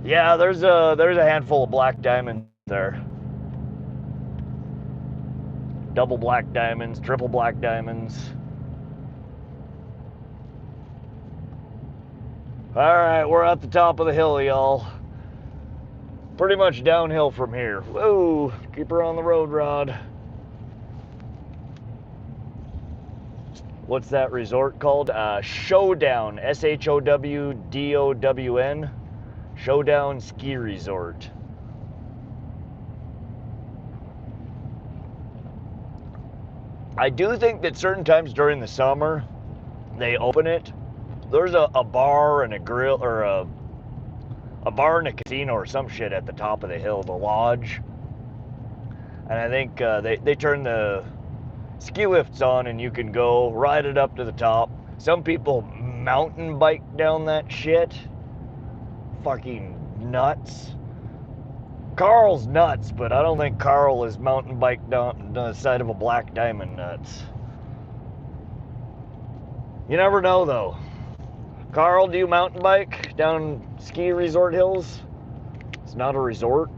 Yeah, there's a handful of black diamonds there. Double black diamonds, triple black diamonds. Alright, we're at the top of the hill, y'all. Pretty much downhill from here. Whoa, keep her on the road, Rod. What's that resort called? Showdown, Showdown. Showdown Ski Resort. I do think that certain times during the summer, they open it. There's a bar and a grill, or a bar and a casino or some shit at the top of the hill, the lodge. And I think they turn the ski lifts on and you can go ride it up to the top. Some people mountain bike down that shit. Fucking nuts. Carl's nuts, but I don't think Carl is mountain bike down the side of a black diamond nuts. You never know though. Carl, do you mountain bike down ski resort hills? It's not a resort.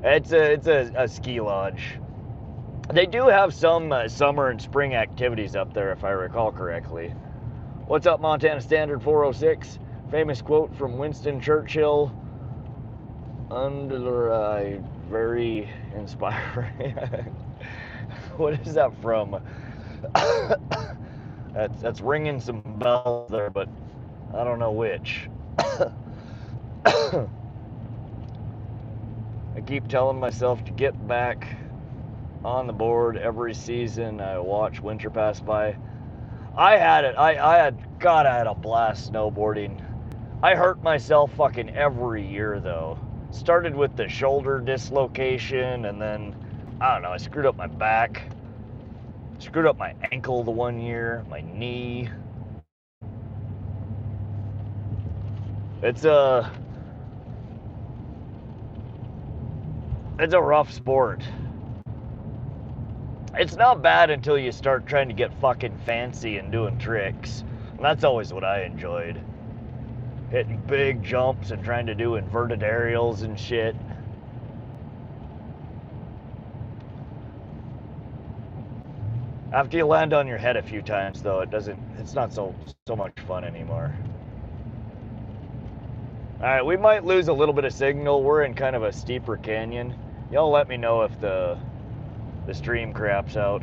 It's a ski lodge. They do have some summer and spring activities up there, if I recall correctly. What's up, Montana Standard 406? Famous quote from Winston Churchill. Very inspiring. What is that from? That's ringing some bells there, but I don't know which. I keep telling myself to get back on the board every season. I watch winter pass by. I had a blast snowboarding. I hurt myself fucking every year though. Started with the shoulder dislocation, and then I don't know, I screwed up my back. Screwed up my ankle the one year, my knee. It's a rough sport. It's not bad until you start trying to get fucking fancy and doing tricks. And that's always what I enjoyed. hitting big jumps and trying to do inverted aerials and shit. After you land on your head a few times, though, it's not so much fun anymore. All right, we might lose a little bit of signal. We're in kind of a steeper canyon. Y'all let me know if the stream craps out.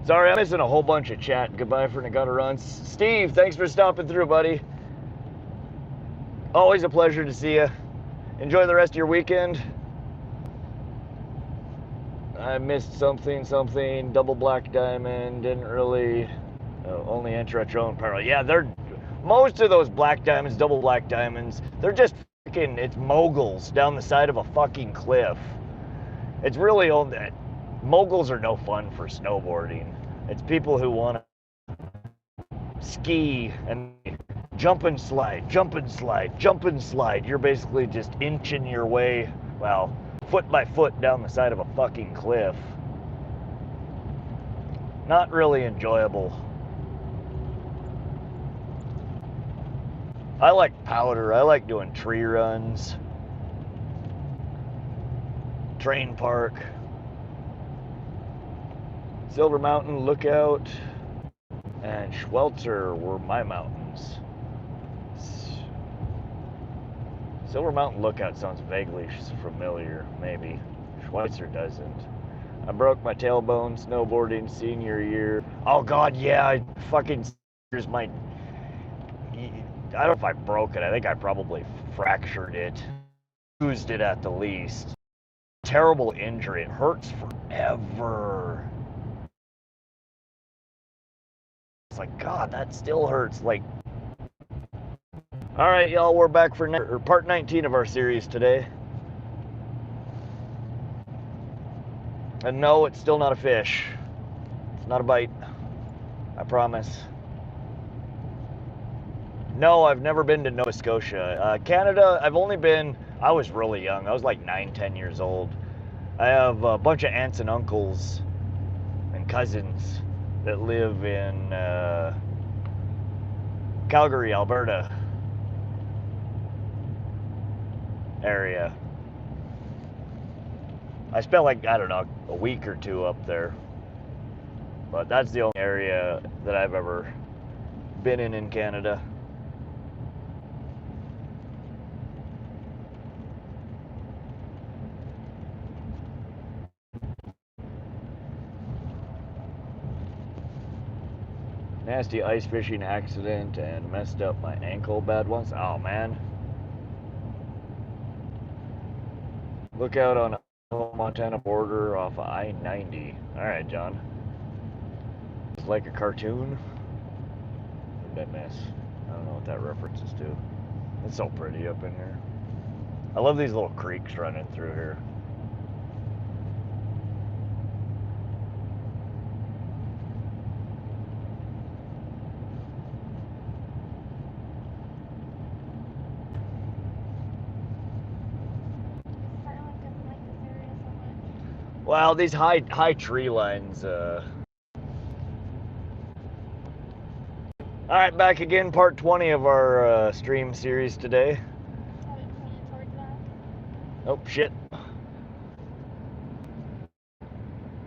Sorry, I'm missing a whole bunch of chat. Goodbye for Nagata Runs. Steve, thanks for stopping through, buddy. Always a pleasure to see you. Enjoy the rest of your weekend. I missed something, double black diamond, didn't really, only enter at your own peril. Yeah, most of those black diamonds, double black diamonds, they're just freaking, it's moguls down the side of a fucking cliff. It's really old. Moguls are no fun for snowboarding. It's people who want to ski and jump and slide, jump and slide, jump and slide. You're basically just inching your way, well, foot by foot down the side of a fucking cliff. Not really enjoyable. I like powder. I like doing tree runs, train park, Silver Mountain, Lookout, and Schwelter were my mountains. Silver Mountain Lookout sounds vaguely familiar, maybe. Schweitzer doesn't. I broke my tailbone snowboarding senior year. Oh god, yeah, I fucking my. I don't know if I broke it. I think I probably fractured it, bruised it at the least. Terrible injury. It hurts forever. It's like, God, that still hurts. Like, all right, y'all, we're back for part 19 of our series today. And no, it's still not a fish. It's not a bite. I promise. No, I've never been to Nova Scotia. Canada, I've only been, I was really young. I was like 9, 10 years old. I have a bunch of aunts and uncles and cousins that live in Calgary, Alberta area. I spent like, I don't know, a week or two up there. But that's the only area that I've ever been in Canada. Nasty ice fishing accident and messed up my ankle bad once. Oh man. Look out on Montana border off of I-90. Alright, John. It's like a cartoon. What did I miss? I don't know what that reference is to. It's so pretty up in here. I love these little creeks running through here. Well, these high tree lines. All right, back again, part 20 of our stream series today. Oh shit!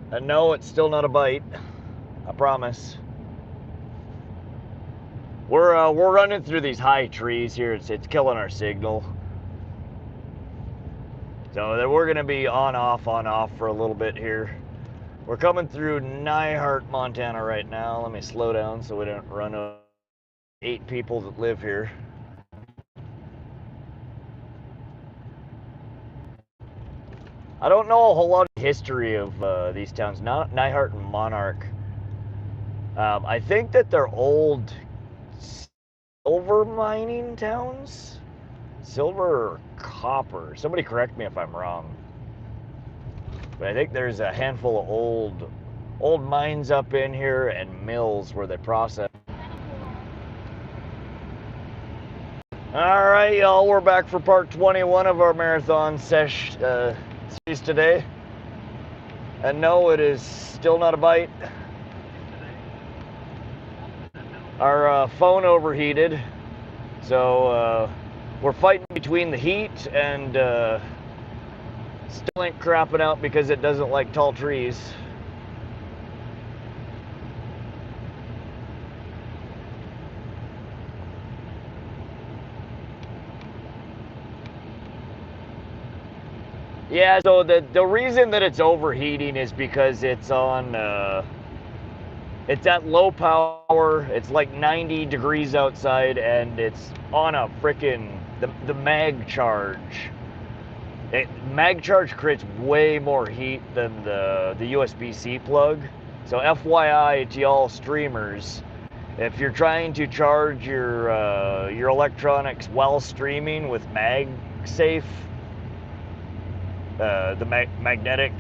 And no, it's still not a bite. I promise. We're running through these high trees here. It's killing our signal. So then we're gonna be on off for a little bit here. We're coming through Nyhart, Montana right now. Let me slow down so we don't run over 8 people that live here. I don't know a whole lot of history of these towns, Nyhart and Monarch. I think that they're old silver mining towns? Silver or copper? Somebody correct me if I'm wrong. But I think there's a handful of old mines up in here and mills where they process. All right, y'all, we're back for part 21 of our marathon series today. And no, it is still not a bite. Our phone overheated, so we're fighting between the heat and Starlink crapping out because it doesn't like tall trees. Yeah, so the reason that it's overheating is because it's on it's at low power. It's like 90 degrees outside, and it's on a frickin' the mag charge. Mag charge creates way more heat than the USB-C plug. So FYI to y'all streamers, if you're trying to charge your electronics while streaming with MagSafe, the magnetic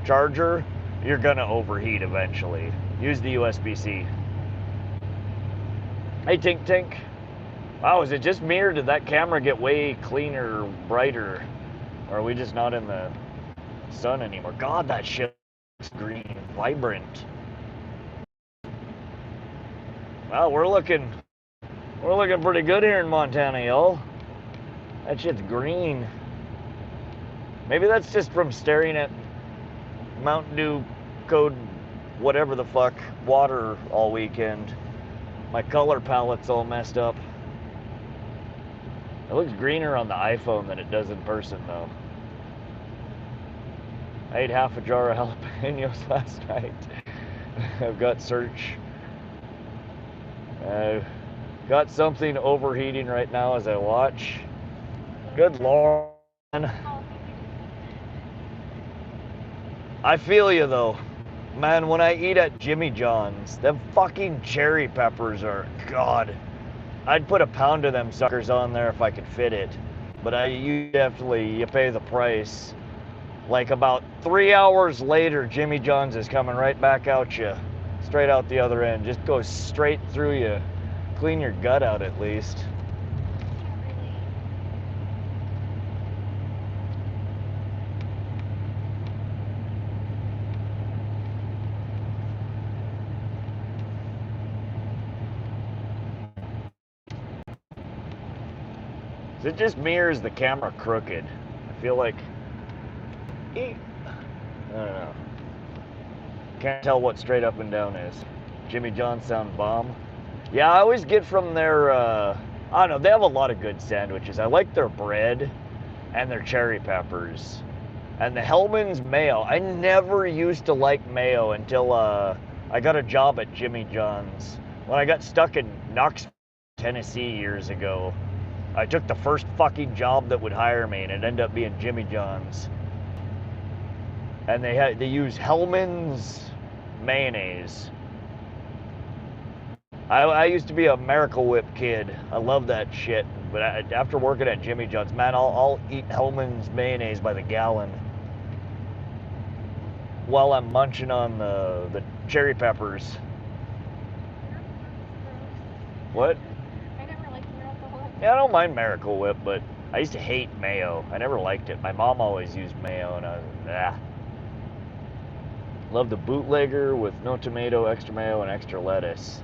charger, you're gonna overheat eventually. Use the USB-C. Hey, Tink Tink. Wow, is it just me or did that camera get way cleaner, brighter? Or are we just not in the sun anymore? God, that shit looks green, vibrant. Well, we're looking pretty good here in Montana, y'all. That shit's green. Maybe that's just from staring at Mountain Dew Code whatever the fuck water all weekend. My color palette's all messed up. It looks greener on the iPhone than it does in person, though. I ate half a jar of jalapenos last night. I've got search. I've got something overheating right now as I watch. Good Lord. I feel you, though. Man, when I eat at Jimmy John's, them fucking cherry peppers are, God. I'd put a pound of them suckers on there if I could fit it. But you pay the price. Like about 3 hours later, Jimmy John's is coming right back out you. Straight out the other end. Just goes straight through you. Clean your gut out at least. Is it just me or is the camera crooked? I feel like... I don't know. Can't tell what straight up and down is. Jimmy John's sound bomb. Yeah, I always get from their, I don't know, they have a lot of good sandwiches. I like their bread and their cherry peppers. And the Hellman's mayo. I never used to like mayo until I got a job at Jimmy John's. When I got stuck in Knoxville, Tennessee years ago, I took the first fucking job that would hire me, and it ended up being Jimmy John's. And they use Hellman's mayonnaise. I used to be a Miracle Whip kid. I love that shit. But after working at Jimmy John's, man, I'll eat Hellman's mayonnaise by the gallon while I'm munching on the cherry peppers. What? I never liked Miracle Whip. Yeah, I don't mind Miracle Whip, but I used to hate mayo. I never liked it. My mom always used mayo, and I was, ah. Love the bootlegger with no tomato, extra mayo, and extra lettuce.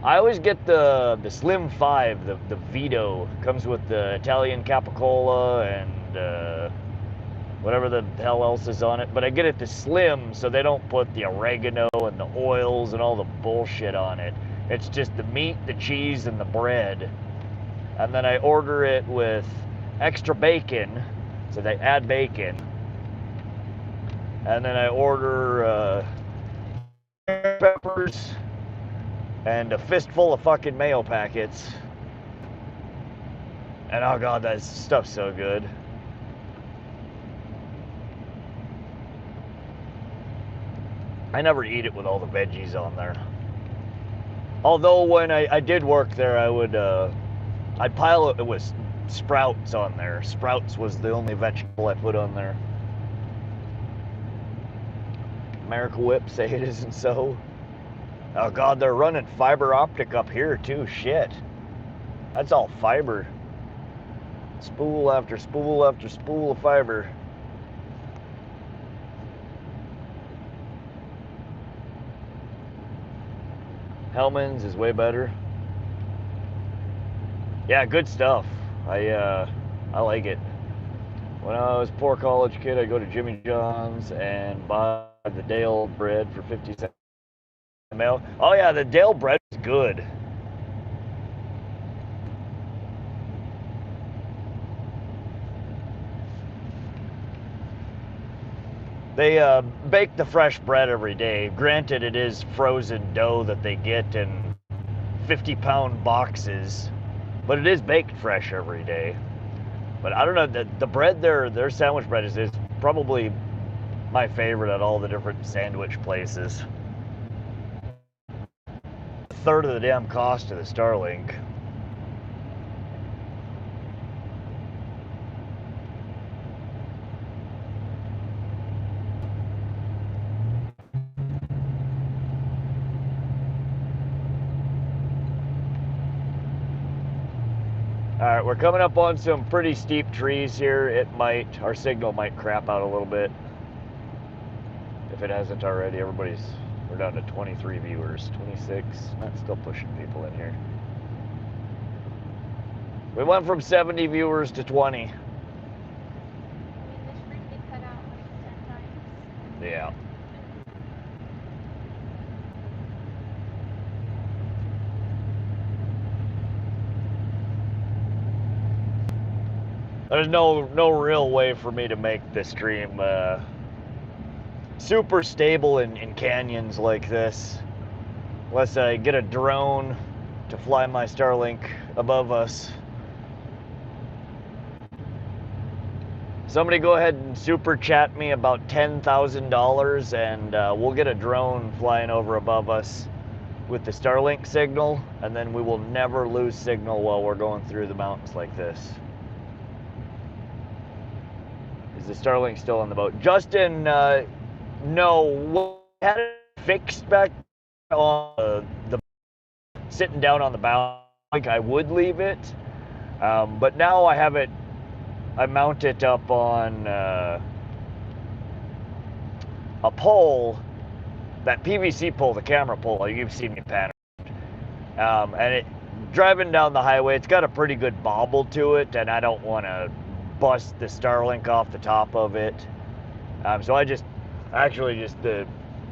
I always get the Slim 5, the Vito. Comes with the Italian Capicola and whatever the hell else is on it. But I get it the Slim so they don't put the oregano and the oils and all the bullshit on it. It's just the meat, the cheese, and the bread. And then I order it with extra bacon, so they add bacon. And then I order peppers and a fistful of fucking mayo packets. And oh god, that stuff's so good. I never eat it with all the veggies on there. Although when I did work there, I'd pile it with sprouts on there. Sprouts was the only vegetable I put on there. Miracle Whip, say it isn't so. Oh god, they're running fiber optic up here too, shit. That's all fiber. Spool after spool after spool of fiber. Hellman's is way better. Yeah, good stuff. I like it. When I was a poor college kid, I'd go to Jimmy John's and buy the Dale bread for 50 cents. Oh yeah, the Dale bread is good. They bake the fresh bread every day. Granted, it is frozen dough that they get in 50-pound boxes, but it is baked fresh every day. But I don't know, the bread, their sandwich bread is probably my favorite at all the different sandwich places. A third of the damn cost of the Starlink. All right, we're coming up on some pretty steep trees here. Our signal might crap out a little bit. If it hasn't already, we're down to 23 viewers, 26, still pushing people in here. We went from 70 viewers to 20. I mean, the screen get cut out like 10 times. Yeah. There's no real way for me to make this stream super stable in canyons like this, unless I get a drone to fly my Starlink above us. Somebody go ahead and super chat me about $10,000 and we'll get a drone flying over above us with the Starlink signal, and then we will never lose signal while we're going through the mountains like this. Is the Starlink still on the boat? Justin, no, we had it fixed back on the sitting down on the bow. Like I would leave it, but now I have it. I mount it up on a pole, that PVC pole, the camera pole. You've seen me pan around, and driving down the highway, it's got a pretty good bobble to it, and I don't want to bust the Starlink off the top of it. So I actually just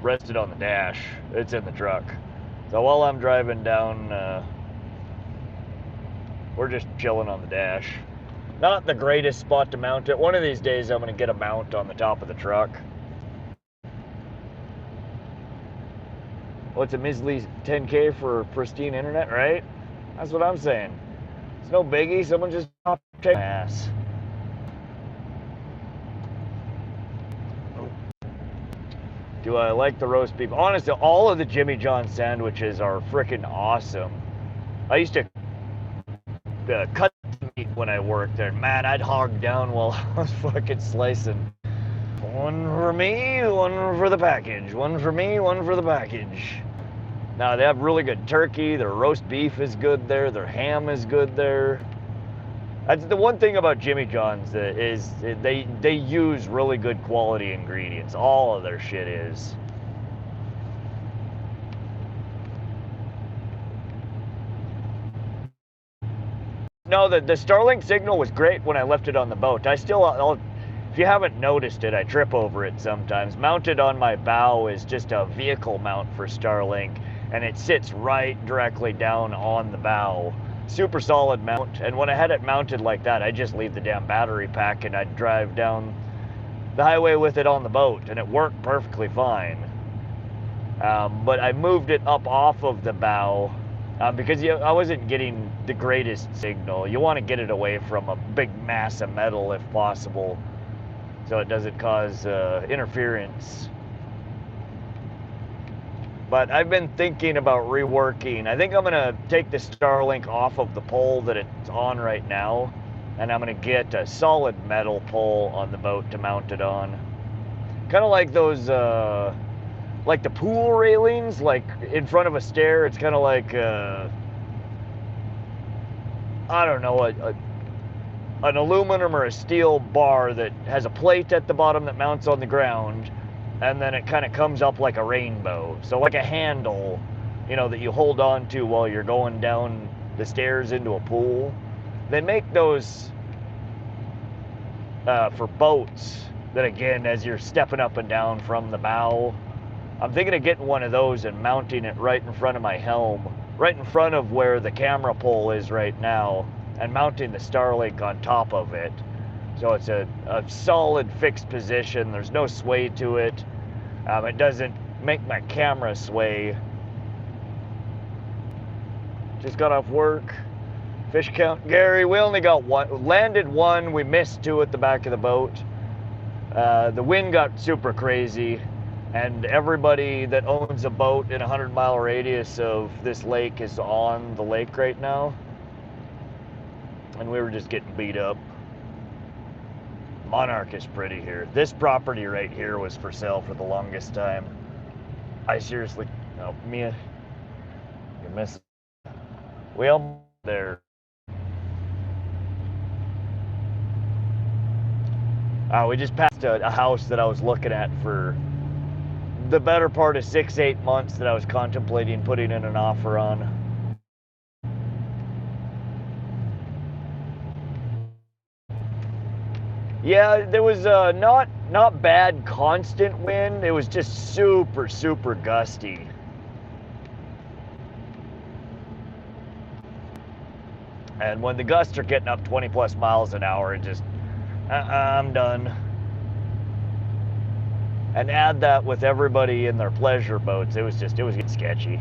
rested on the dash. It's in the truck. So while I'm driving down, we're just chilling on the dash. Not the greatest spot to mount it. One of these days I'm gonna get a mount on the top of the truck. Well, it's a measly 10K for pristine internet, right? That's what I'm saying. It's no biggie. Someone just take my ass. Do I like the roast beef? Honestly, all of the Jimmy John sandwiches are freaking awesome. I used to cut the meat when I worked there. Man, I'd hog down while I was fucking slicing. One for me, one for the package. One for me, one for the package. Now, they have really good turkey. Their roast beef is good there. Their ham is good there. That's the one thing about Jimmy John's is they use really good quality ingredients. All of their shit is. No, the Starlink signal was great when I left it on the boat. If you haven't noticed it, I trip over it sometimes. Mounted on my bow is just a vehicle mount for Starlink, and it sits right directly down on the bow. Super solid mount, and when I had it mounted like that, I just leave the damn battery pack and I'd drive down the highway with it on the boat, and it worked perfectly fine. But I moved it up off of the bow because I wasn't getting the greatest signal. You want to get it away from a big mass of metal if possible, so it doesn't cause interference. But I've been thinking about reworking. I think I'm gonna take the Starlink off of the pole that it's on right now, and I'm gonna get a solid metal pole on the boat to mount it on. Kind of like those, like the pool railings, like in front of a stair. It's kind of like, I don't know, an aluminum or a steel bar that has a plate at the bottom that mounts on the ground, and then it kind of comes up like a rainbow. So like a handle you know, that you hold on to while you're going down the stairs into a pool. They make those for boats that, again, as you're stepping up and down from the bow. I'm thinking of getting one of those and mounting it right in front of my helm, right in front of where the camera pole is right now, and mounting the Starlink on top of it. So it's a solid fixed position. There's no sway to it. It doesn't make my camera sway. Just got off work. Fish count, Gary, we only got one. Landed one, we missed two at the back of the boat. The wind got super crazy, and everybody that owns a boat in a 100-mile radius of this lake is on the lake right now. And we were just getting beat up. Monarch is pretty here. This property right here was for sale for the longest time. I seriously, oh, Mia, you're missing. We almost there. We just passed a house that I was looking at for the better part of 6-8 months that I was contemplating putting in an offer on. Yeah, there was not bad constant wind. It was just super, super gusty. And when the gusts are getting up 20 plus miles an hour, it just, I'm done. And add that with everybody in their pleasure boats, it was getting sketchy.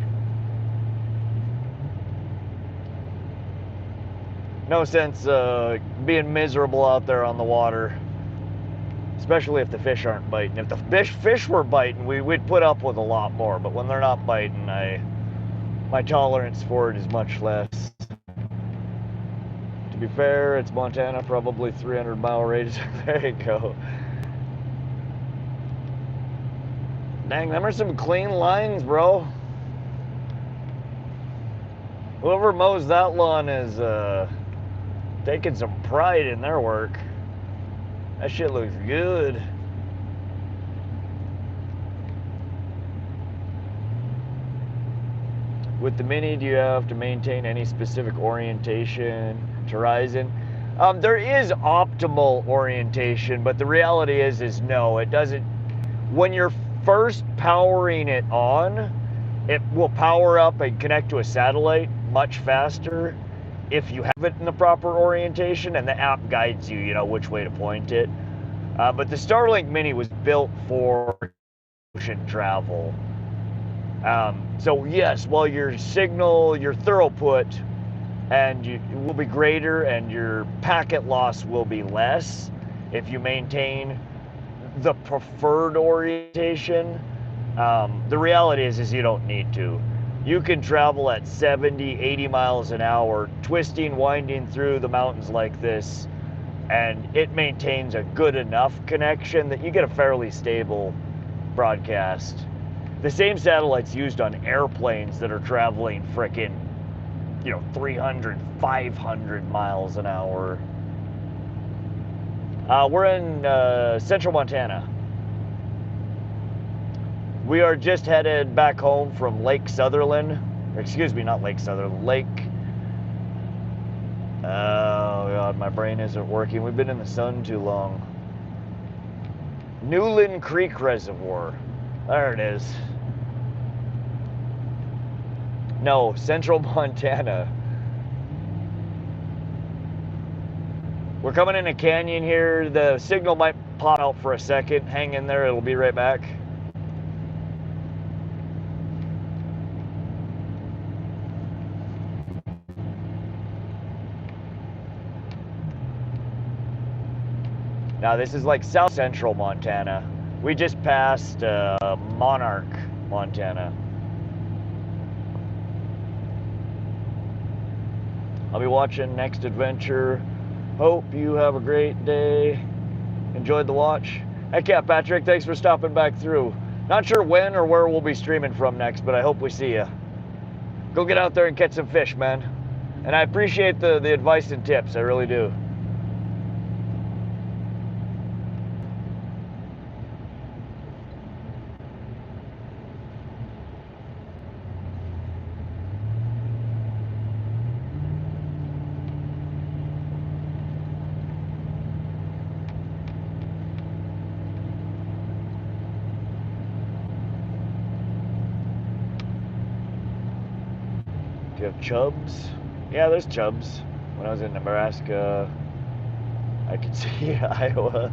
No sense being miserable out there on the water, especially if the fish aren't biting. If the fish were biting, we'd put up with a lot more, but when they're not biting, my tolerance for it is much less. To be fair, it's Montana, probably 300-mile radius. There you go. Dang, them are some clean lines, bro. Whoever mows that lawn is taking some pride in their work. That shit looks good. With the Mini, do you have to maintain any specific orientation to horizon? There is optimal orientation, but the reality is no, it doesn't. When you're first powering it on, it will power up and connect to a satellite much faster if you have it in the proper orientation, and the app guides you, you know, which way to point it. But the Starlink Mini was built for ocean travel. So yes, while your signal, your throughput, and will be greater, and your packet loss will be less if you maintain the preferred orientation. The reality is you don't need to. You can travel at 70, 80 miles an hour, twisting, winding through the mountains like this, and it maintains a good enough connection that you get a fairly stable broadcast. The same satellite's used on airplanes that are traveling frickin', 300, 500 miles an hour. We're in central Montana. We are just headed back home from Lake Sutherland. Excuse me, not Lake Sutherland, Lake... Oh God, my brain isn't working. We've been in the sun too long. Newlan Creek Reservoir. There it is. No, central Montana. We're coming in a canyon here. The signal might pop out for a second. Hang in there, it'll be right back. Now this is like south central Montana. We just passed Monarch, Montana. I'll be watching Next Adventure. Hope you have a great day. Enjoyed the watch. Heck yeah, Patrick, thanks for stopping back through. Not sure when or where we'll be streaming from next, but I hope we see you. Go get out there and catch some fish, man. And I appreciate the advice and tips, I really do. Do you have chubs? Yeah, there's chubs. When I was in Nebraska, I could see Iowa.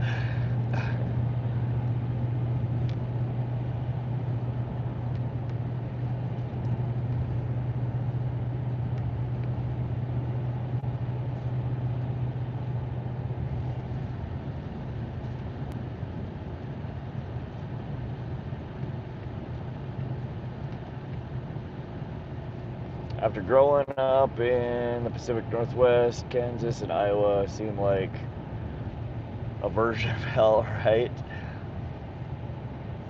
After growing up in the Pacific Northwest, Kansas and Iowa seem like a version of hell, right?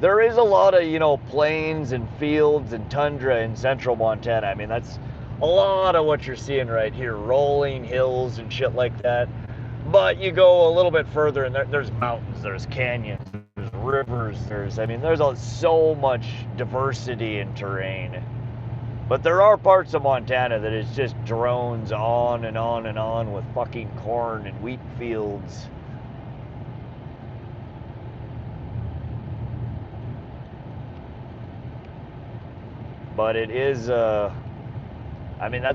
There is a lot of, plains and fields and tundra in central Montana. I mean, that's a lot of what you're seeing right here, rolling hills and shit like that. But you go a little bit further and there's mountains, there's canyons, there's rivers, there's so much diversity in terrain. But there are parts of Montana that is just drones on and on and on with fucking corn and wheat fields. But it is, that's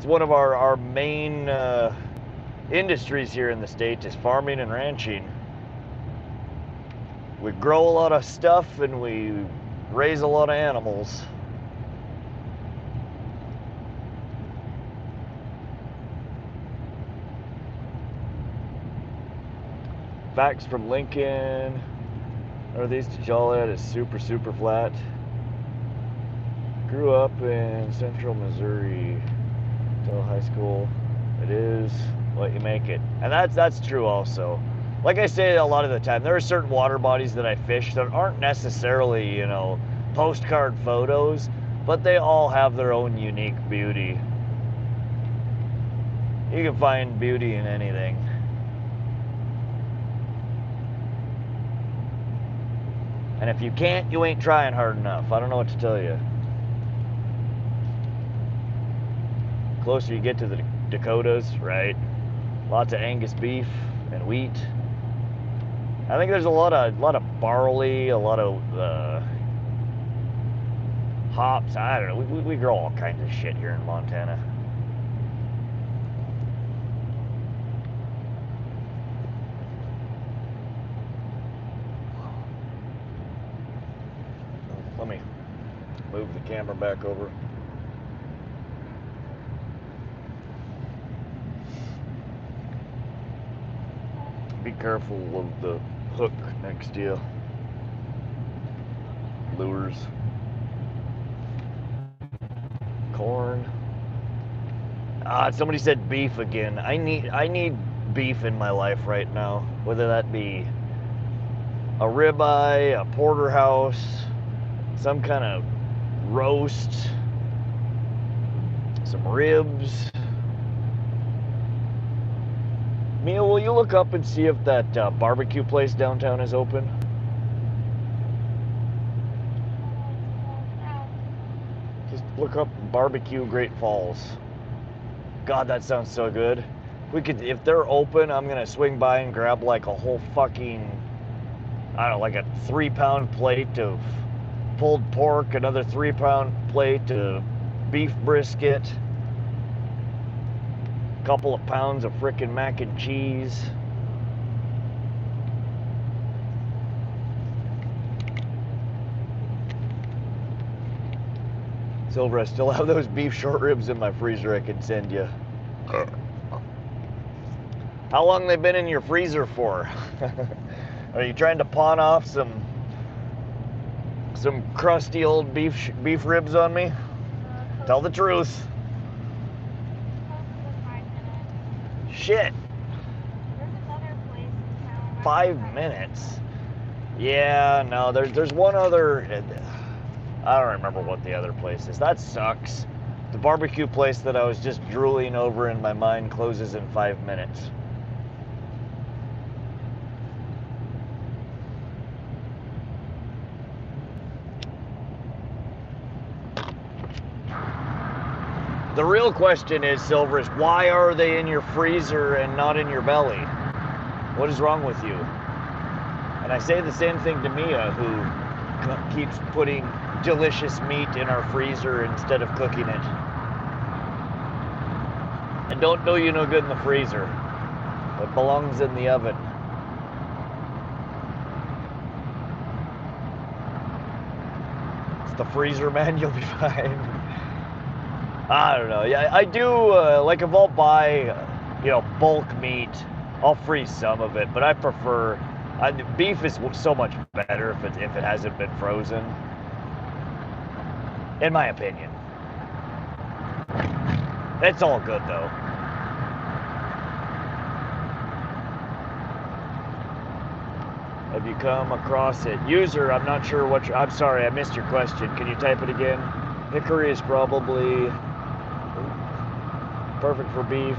one of our main industries here in the state is farming and ranching. We grow a lot of stuff and we raise a lot of animals. Facts from Lincoln. Northeast of Joliet is super, super flat. Grew up in central Missouri until high school. It is what you make it. And that's true also. Like I say a lot of the time, there are certain water bodies that I fish that aren't necessarily, postcard photos, but they all have their own unique beauty. You can find beauty in anything. And if you can't, you ain't trying hard enough. I don't know what to tell you. The closer you get to the Dakotas, right? Lots of Angus beef and wheat. I think there's a lot of barley, a lot of hops. I don't know. We grow all kinds of shit here in Montana. Let me move the camera back over. Be careful of the hook next to you. Lures. Corn. Somebody said beef again. I need beef in my life right now. Whether that be a ribeye, a porterhouse, some kind of roast, some ribs. Mia, will you look up and see if that barbecue place downtown is open? Just look up barbecue Great Falls. God, that sounds so good. If they're open, I'm gonna swing by and grab like a whole fucking, I don't know, like a 3-pound plate of pulled pork, another 3-pound plate of beef brisket, a couple of pounds of frickin' mac and cheese. Silver, I still have those beef short ribs in my freezer I can send you. How long they been in your freezer for? Are you trying to pawn off some crusty old beef ribs on me? Tell the truth. Shit. There's another place in town. 5 minutes. Yeah, no, there's one other. I don't remember what the other place is. That sucks. The barbecue place that I was just drooling over in my mind closes in 5 minutes. The real question is, Silver, is why are they in your freezer and not in your belly? What is wrong with you? And I say the same thing to Mia, who keeps putting delicious meat in our freezer instead of cooking it. And don't do you no good in the freezer. It belongs in the oven. It's the freezer, man. You'll be fine. I don't know. Yeah, I do. Like if I'll buy, bulk meat, I'll freeze some of it. But I prefer. Beef is so much better if it hasn't been frozen. In my opinion. It's all good though. Have you come across it? User, I'm not sure what I'm sorry, I missed your question. Can you type it again? Hickory is probably perfect for beef.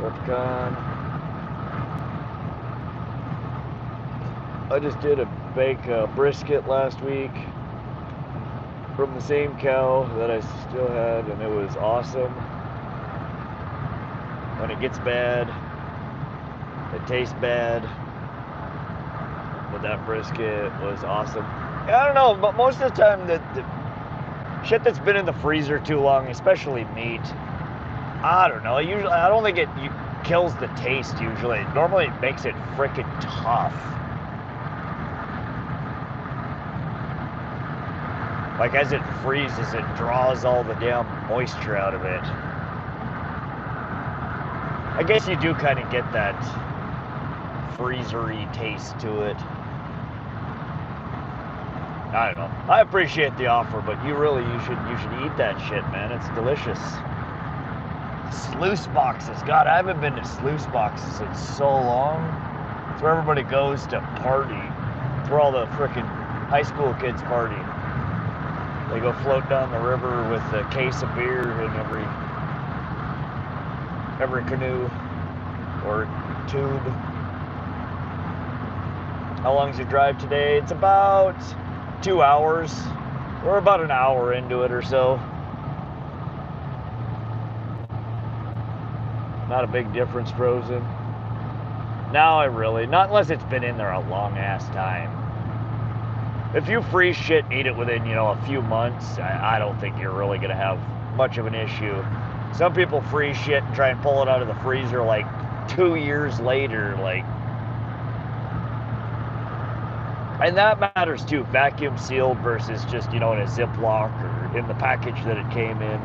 Pecan. I just did a bake brisket last week from the same cow that I still had, and it was awesome. When it gets bad, it tastes bad. But that brisket was awesome. I don't know, but most of the time the shit that's been in the freezer too long, especially meat, I don't know. I don't think it kills the taste usually. Normally it makes it frickin' tough. Like as it freezes, it draws all the damn moisture out of it. I guess you do kind of get that freezery taste to it. I don't know. I appreciate the offer, but you should eat that shit, man. It's delicious. Sluice boxes. God, I haven't been to sluice boxes in so long. It's where everybody goes to party. It's where all the frickin' high school kids party. They go float down the river with a case of beer in every canoe or tube. How long's your drive today? It's about 2 hours. We're about an hour into it or so. Not a big difference frozen. Now not unless it's been in there a long ass time. If you freeze shit and eat it within, a few months, I don't think you're really gonna have much of an issue. Some people freeze shit and try and pull it out of the freezer like 2 years later, and that matters too, vacuum sealed versus just, in a Ziploc or in the package that it came in.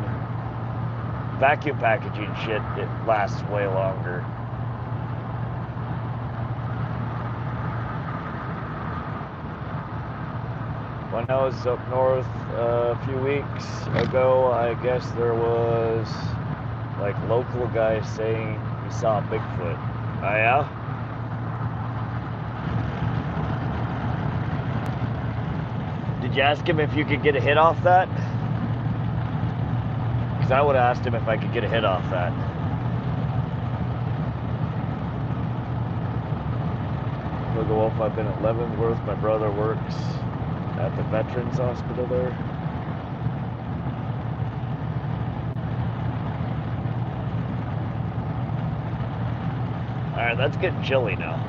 Vacuum packaging shit, it lasts way longer. When I was up north a few weeks ago, I guess there was local guys saying he saw Bigfoot. Oh yeah? Did you ask him if you could get a hit off that? Because I would have asked him if I could get a hit off that. Look, Wolf, I've been at Leavenworth. My brother works at the Veterans Hospital there. Alright, that's getting chilly now.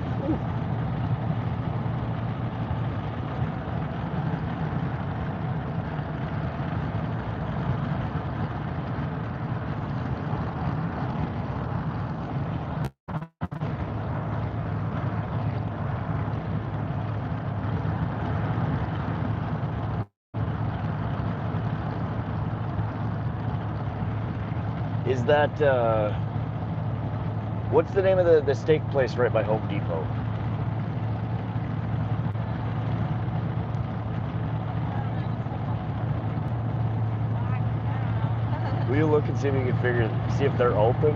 Is that, what's the name of the steak place right by Home Depot? Will you look and see if we can see if they're open?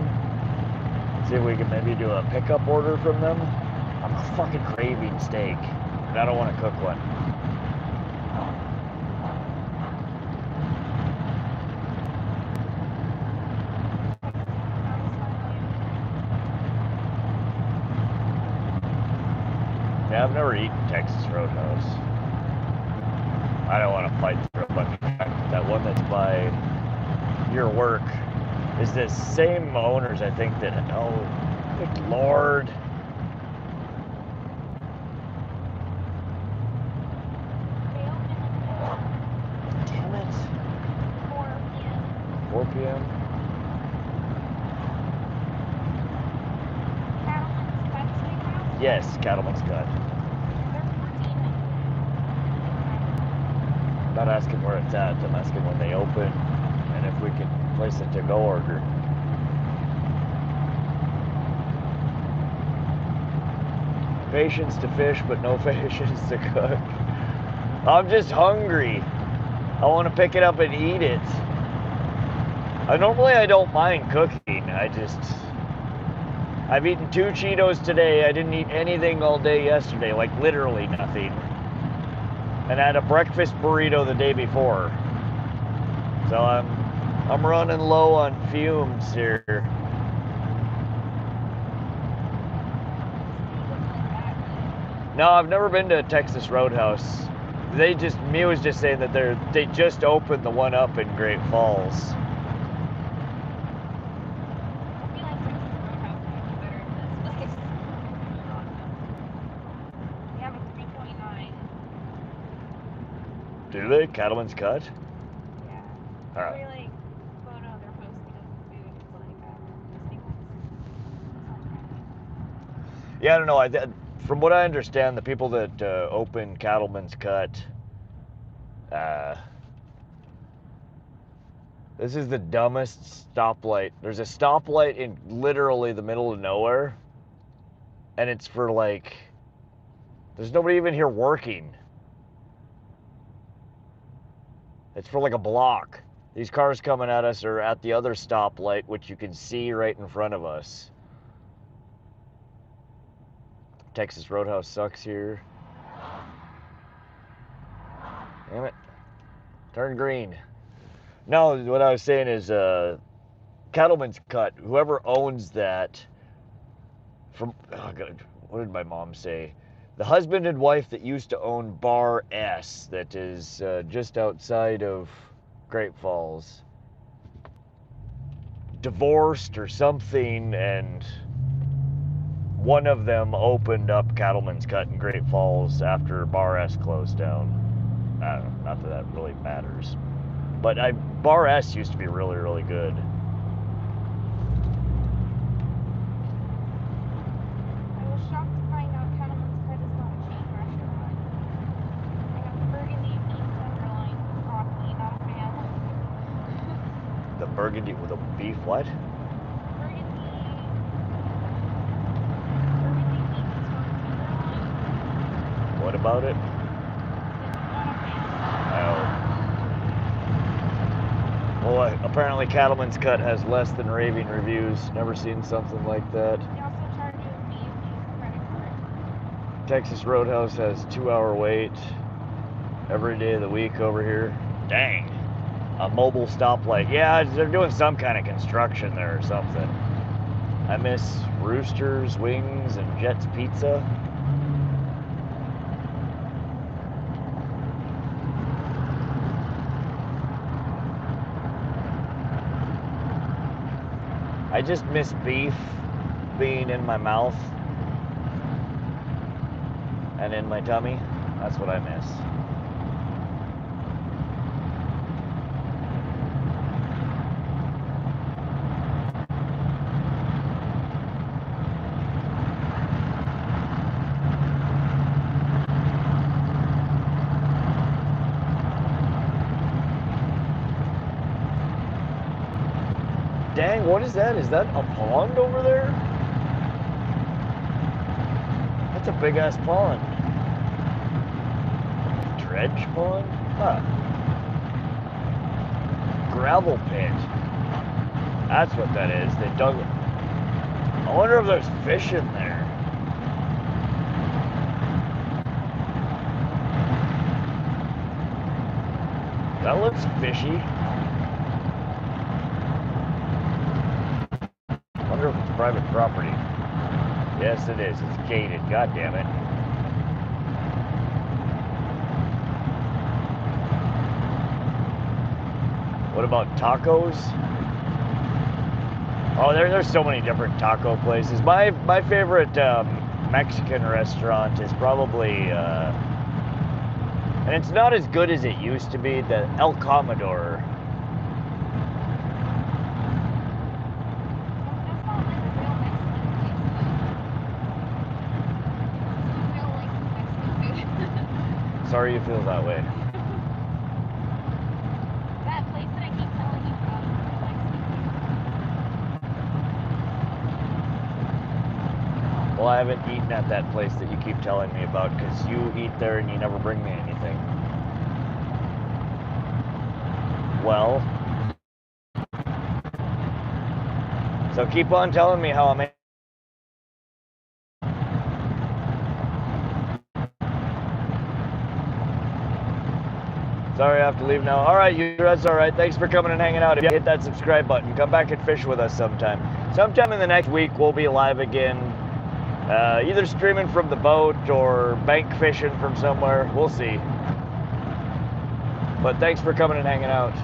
See if we can maybe do a pickup order from them? I'm fucking craving steak, and I don't want to cook one. Yeah, I've never eaten Texas Roadhouse. I don't want to fight through it, but that one that's by your work is the same owners, I think, that, oh, good Lord. Damn it. 4 p.m. 4 p.m.? Yes, Cattleman's Cut. I'm not asking where it's at. I'm asking when they open and if we can place a to-go order. Patience to fish, but no patience to cook. I'm just hungry. I want to pick it up and eat it. Normally I don't mind cooking. I've eaten 2 Cheetos today. I didn't eat anything all day yesterday, like literally nothing. And I had a breakfast burrito the day before. So I'm running low on fumes here. No, I've never been to a Texas Roadhouse. Mia was just saying that they just opened the one up in Great Falls. Do they? Cattleman's Cut? Yeah. Alright. Every like photo they're posting of the food is like Yeah, I don't know. From what I understand, the people that open Cattleman's Cut, this is the dumbest stoplight. There's a stoplight in literally the middle of nowhere, and it's for like, there's nobody even here working. It's for like a block. These cars coming at us are at the other stoplight, which you can see right in front of us. Texas Roadhouse sucks here. Damn it. Turn green. No, what I was saying is Cattleman's Cut, whoever owns that, what did my mom say? The husband and wife that used to own Bar S, that is just outside of Great Falls, divorced or something, and one of them opened up Cattleman's Cut in Great Falls after Bar S closed down. I don't know, not that that really matters. But Bar S used to be really, really good. I was shocked to find out Cattleman's Cut is not a chain restaurant. I got the burgundy beef tenderloin with broccoli, not a fan. The burgundy with a beef what? Burgundy beef tenderloin. What about it? Not a fan. Oh. Well, apparently Cattleman's Cut has less than raving reviews. Never seen something like that. They also charge you a fee if you use a credit card. Texas Roadhouse has 2-hour wait every day of the week over here. Dang. A mobile stoplight. Yeah, they're doing some kind of construction there or something. I miss Roosters, Wings, and Jet's Pizza. I just miss beef being in my mouth and in my tummy. That's what I miss. Dang, what is that? Is that a pond over there? That's a big ass pond. Dredge pond? Huh. Gravel pit. That's what that is. They dug it. I wonder if there's fish in there. That looks fishy. I wonder if it's private property. Yes, it is. It's gated. God damn it. What about tacos? Oh, there's so many different taco places. My favorite Mexican restaurant is probably, and it's not as good as it used to be, the El Commodore. That's not like a real Mexican place, sorry you feel that way. That place that I keep telling you about next week. Well, I haven't eaten at that place that you keep telling me about because you eat there and you never bring me anything. Well, so keep on telling me how I'm. Sorry, I have to leave now. All right, that's all right. Thanks for coming and hanging out. If you hit that subscribe button, come back and fish with us sometime. Sometime in the next week, we'll be live again. Either streaming from the boat or bank fishing from somewhere. We'll see. But thanks for coming and hanging out.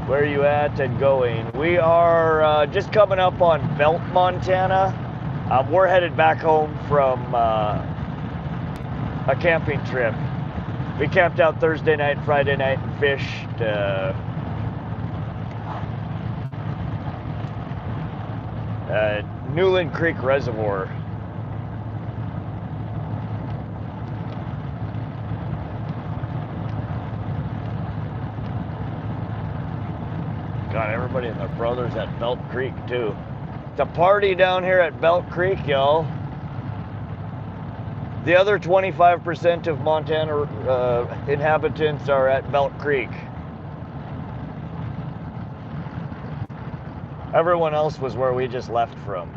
Where are you at and going? We are just coming up on Belt, Montana. We're headed back home from a camping trip. We camped out Thursday night, Friday night, and fished. Newlan Creek Reservoir. God, everybody and their brothers at Belt Creek, too. It's a party down here at Belt Creek, y'all. The other 25% of Montana inhabitants are at Belt Creek. Everyone else was where we just left from.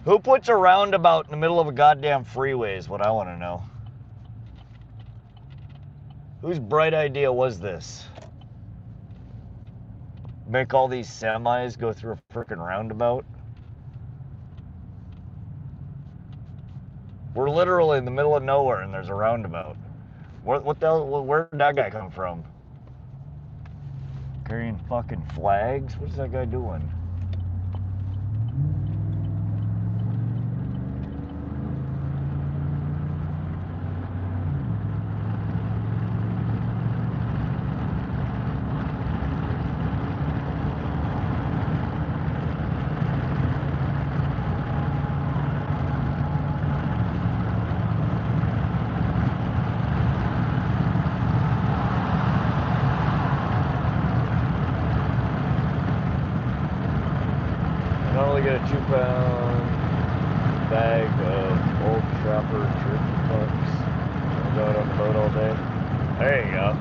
Who puts a roundabout in the middle of a goddamn freeway is what I want to know. Whose bright idea was this? Make all these semis go through a frickin' roundabout? We're literally in the middle of nowhere and there's a roundabout. What the hell, where did that guy come from? Carrying fucking flags? What's that guy doing? Get a 2-pound bag of old trapper turkey pucks. Go out on the boat all day. There you go.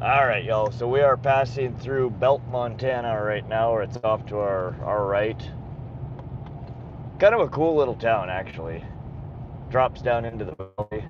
Alright, y'all, so we are passing through Belt, Montana right now, or it's off to our right. Kind of a cool little town, actually. Drops down into the valley.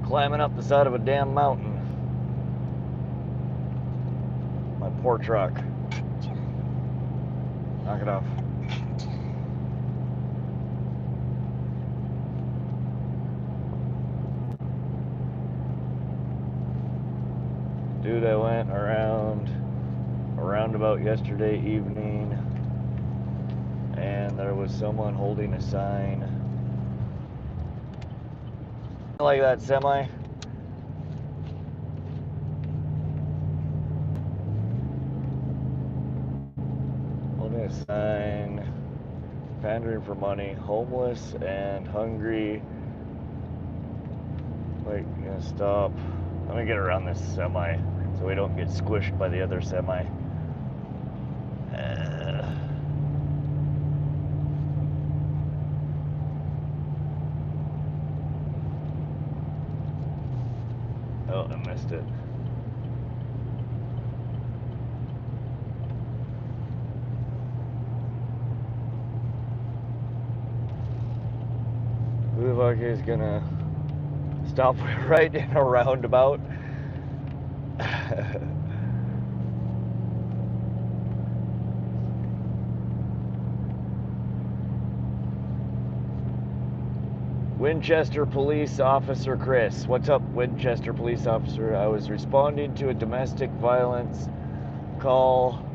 Climbing up the side of a damn mountain. My poor truck. Knock it off. Dude, I went around a roundabout yesterday evening and there was someone holding a sign. Like that semi. Holding a sign, pandering for money, homeless and hungry. Wait, gonna stop. I'm gonna get around this semi so we don't get squished by the other semi. Oh, I missed it. Who the fuck is gonna stop right in a roundabout? Winchester Police Officer Chris. What's up, Winchester Police Officer? I was responding to a domestic violence call.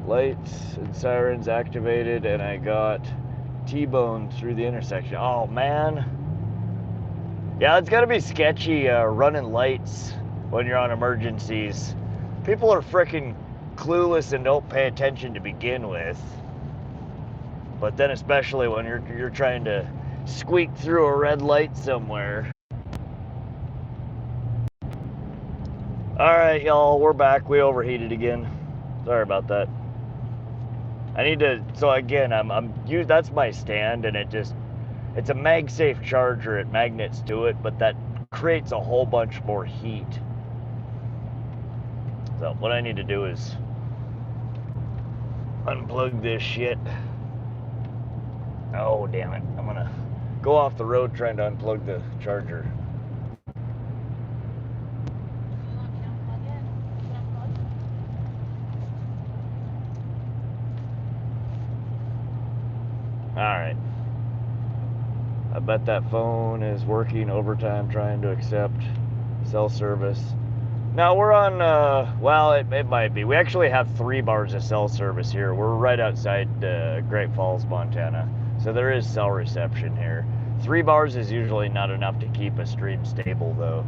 Lights and sirens activated, and I got T-boned through the intersection. Oh, man. Yeah, it's gotta be sketchy running lights when you're on emergencies. People are freaking clueless and don't pay attention to begin with. But then especially when you're trying to squeak through a red light somewhere. Alright, y'all, we're back. We overheated again. Sorry about that. I need to, so again, that's my stand, and it's a MagSafe charger. It magnets to it, but that creates a whole bunch more heat. So what I need to do is unplug this shit. Oh, damn it. I'm gonna go off the road trying to unplug the charger. Alright. I bet that phone is working overtime trying to accept cell service. Now we're on, well, it might be. We actually have 3 bars of cell service here. We're right outside Great Falls, Montana. So there is cell reception here. 3 bars is usually not enough to keep a stream stable, though.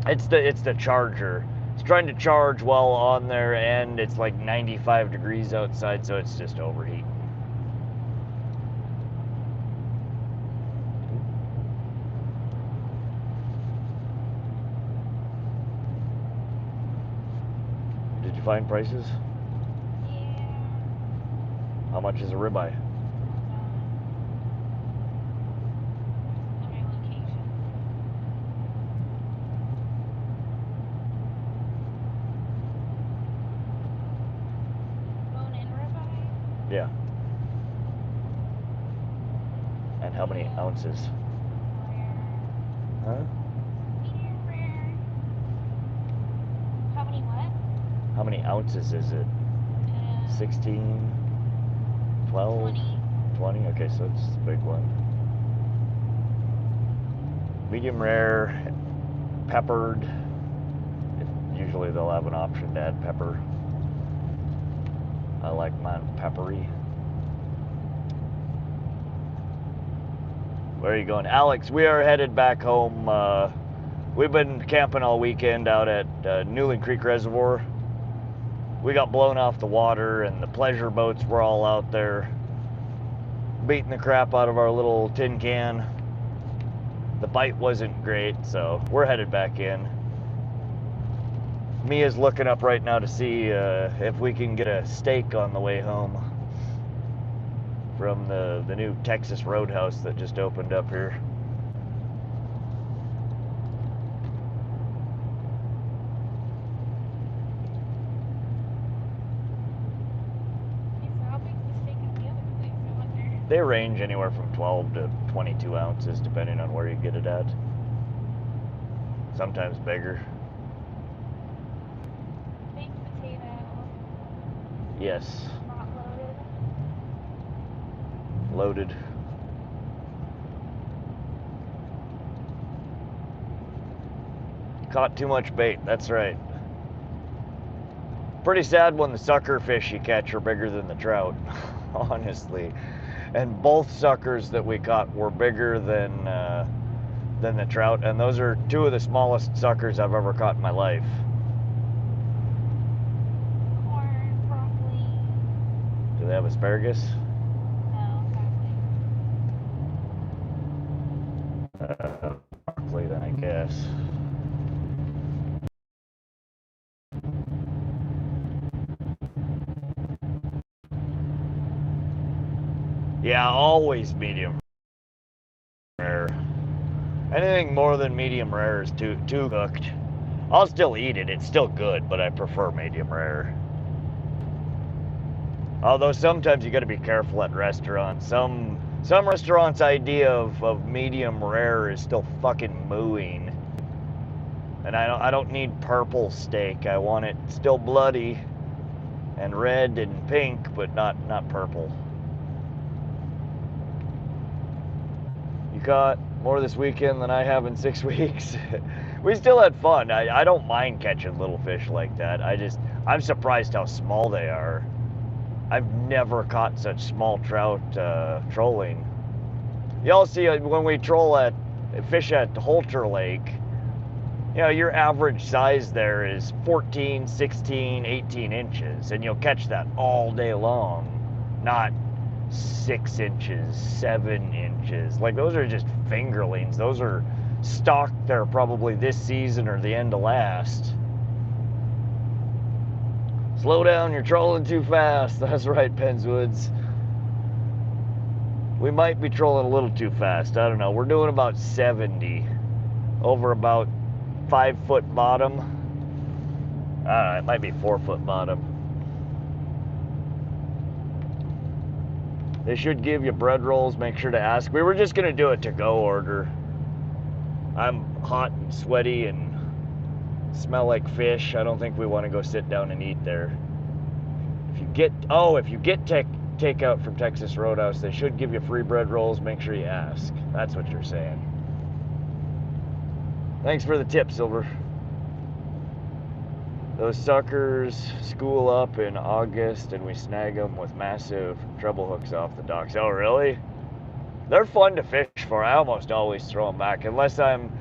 It's the charger. It's trying to charge while on there, and it's like 95 degrees outside, so it's just overheating. Did you find prices? Yeah. How much is a ribeye? On my location. Bone-in ribeye? Yeah. And how many ounces? Rare. Huh? Medium rare. How many what? How many ounces is it? 16? 12? 20. 20? Okay, so it's a big one. Medium rare, peppered. Usually they'll have an option to add pepper. I like mine peppery. Where are you going? Alex, we are headed back home. We've been camping all weekend out at Newlan Creek Reservoir. We got blown off the water, and the pleasure boats were all out there beating the crap out of our little tin can. The bite wasn't great, so we're headed back in. Mia's looking up right now to see if we can get a steak on the way home from the new Texas Roadhouse that just opened up here. So how big's the steak at the other place? I wonder. They range anywhere from 12 to 22 ounces depending on where you get it at. Sometimes bigger. Baked potato. Yes, Not loaded. loaded. Caught too much bait, that's right. Pretty sad when the sucker fish you catch are bigger than the trout, honestly. And both suckers that we caught were bigger than the trout, and those are 2 of the smallest suckers I've ever caught in my life. Corn, broccoli. Do they have asparagus? No, sadly. Broccoli then, I guess. Yeah, always medium rare. Anything more than medium rare is too cooked. I'll still eat it. It's still good, but I prefer medium rare. Although sometimes you got to be careful at restaurants. Some restaurants' idea of medium rare is still fucking mooing. And I don't need purple steak. I want it still bloody and red and pink, but not purple. You caught more this weekend than I have in 6 weeks. We still had fun. I don't mind catching little fish like that. I'm surprised how small they are. I've never caught such small trout trolling. Y'all see when we fish at Holter Lake, you know, your average size there is 14, 16, 18 inches, and you'll catch that all day long. Not 6 inches, 7 inches. Like, those are just fingerlings. Those are stocked there probably this season or the end of last. Slow down, you're trolling too fast. That's right, Penswoods. We might be trolling a little too fast. I don't know. We're doing about 70 over about 5-foot bottom. I don't know, it might be 4-foot bottom. They should give you bread rolls. Make sure to ask. We were just going to do a to-go order. I'm hot and sweaty and smell like fish. I don't think we want to go sit down and eat there. If you get takeout from Texas Roadhouse, they should give you free bread rolls. Make sure you ask. That's what you're saying. Thanks for the tip, Silver. Those suckers school up in August and we snag them with massive treble hooks off the docks. Oh, really? They're fun to fish for. I almost always throw them back unless I'm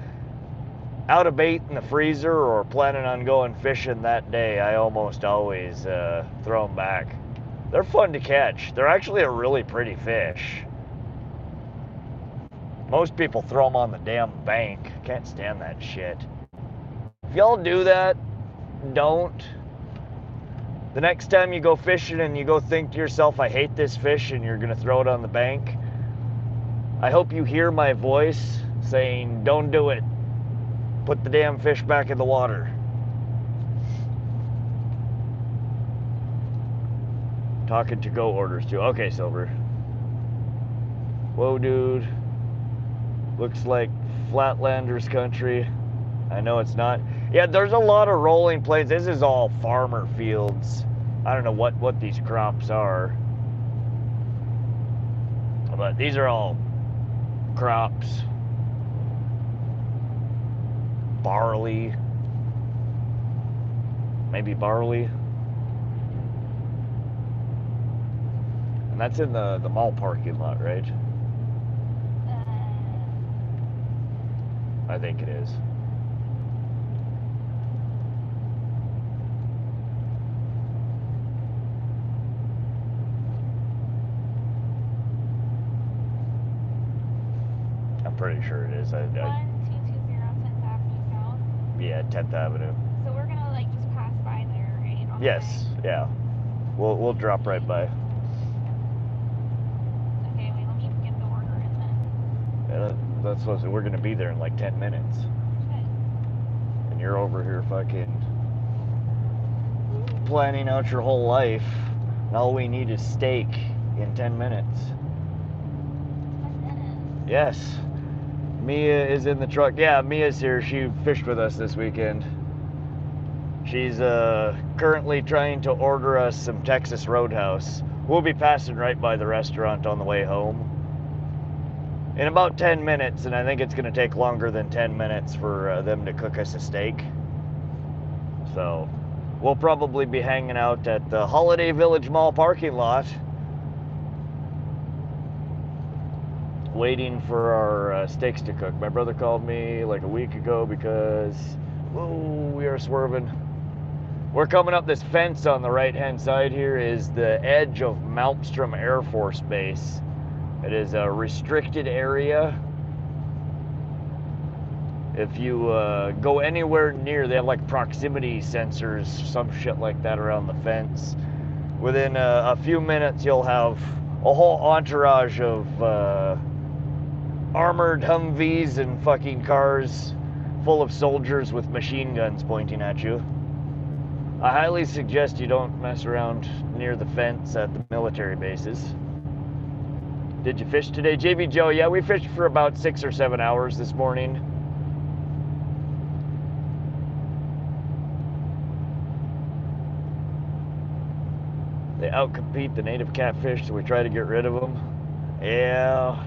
out of bait in the freezer or planning on going fishing that day. I almost always throw them back. They're fun to catch. They're actually a really pretty fish. Most people throw them on the damn bank. Can't stand that shit. If y'all do that, don't. The next time you go fishing and you go think to yourself, I hate this fish, and you're gonna throw it on the bank, I hope you hear my voice saying, don't do it. Put the damn fish back in the water. Talking to go orders too. Okay, Silver. Whoa, dude. Looks like Flatlanders country. I know it's not. Yeah, there's a lot of rolling plains. This is all farmer fields. I don't know what these crops are. But these are all crops. Barley. Maybe barley. And that's in the mall parking lot, right? I think it is. I'm pretty sure it is. 1220 10th Avenue South. Yeah, 10th Avenue. So we're gonna like just pass by there, right? On Yes, yeah. We'll drop right by. Okay, wait, let me get the order in then. Yeah, that's what we're gonna be there in like 10 minutes. Okay. And you're over here fucking planning out your whole life. And all we need is steak in 10 minutes. Yes. Mia is in the truck. Yeah, Mia's here. She fished with us this weekend. She's currently trying to order us some Texas Roadhouse. We'll be passing right by the restaurant on the way home in about 10 minutes, and I think it's going to take longer than 10 minutes for them to cook us a steak. So we'll probably be hanging out at the Holiday Village Mall parking lot, waiting for our steaks to cook. My brother called me like a week ago because, oh, we are swerving. We're coming up this fence on the right-hand side here is the edge of Malmstrom Air Force Base. It is a restricted area. If you go anywhere near, they have like proximity sensors, some shit like that around the fence. Within a few minutes, you'll have a whole entourage of armored Humvees and fucking cars full of soldiers with machine guns pointing at you. I highly suggest you don't mess around near the fence at the military bases. Did you fish today, JB Joe? Yeah, we fished for about 6 or 7 hours this morning. They outcompete the native catfish, so we try to get rid of them. Yeah.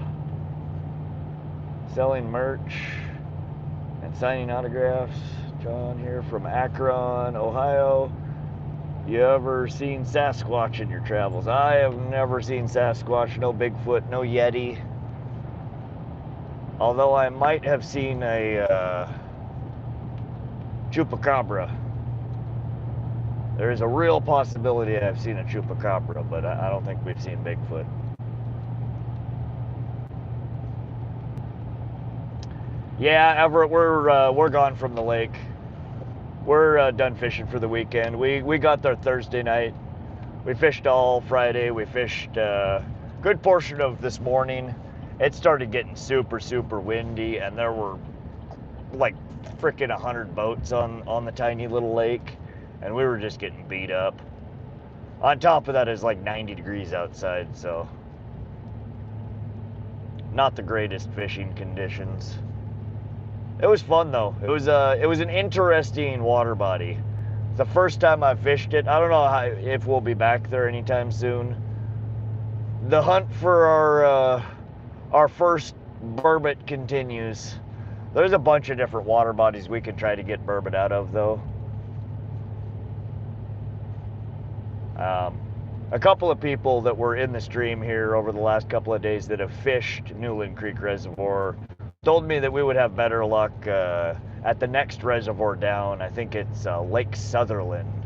Selling merch and signing autographs. John here from Akron, Ohio. You ever seen Sasquatch in your travels? I have never seen Sasquatch, no Bigfoot, no Yeti. Although I might have seen a Chupacabra. There is a real possibility I've seen a Chupacabra, but I don't think we've seen Bigfoot. Yeah, Everett, we're gone from the lake. We're done fishing for the weekend. We got there Thursday night. We fished all Friday. We fished a good portion of this morning. It started getting super, super windy, and there were like freaking 100 boats on the tiny little lake, and we were just getting beat up. On top of that, it's like 90 degrees outside, so not the greatest fishing conditions. It was fun though. It was an interesting water body. The first time I fished it, I don't know if we'll be back there anytime soon. The hunt for our first burbot continues. There's a bunch of different water bodies we can try to get burbot out of though. A couple of people that were in the stream here over the last couple of days that have fished Newlan Creek Reservoir told me that we would have better luck at the next reservoir down. I think it's Lake Sutherland.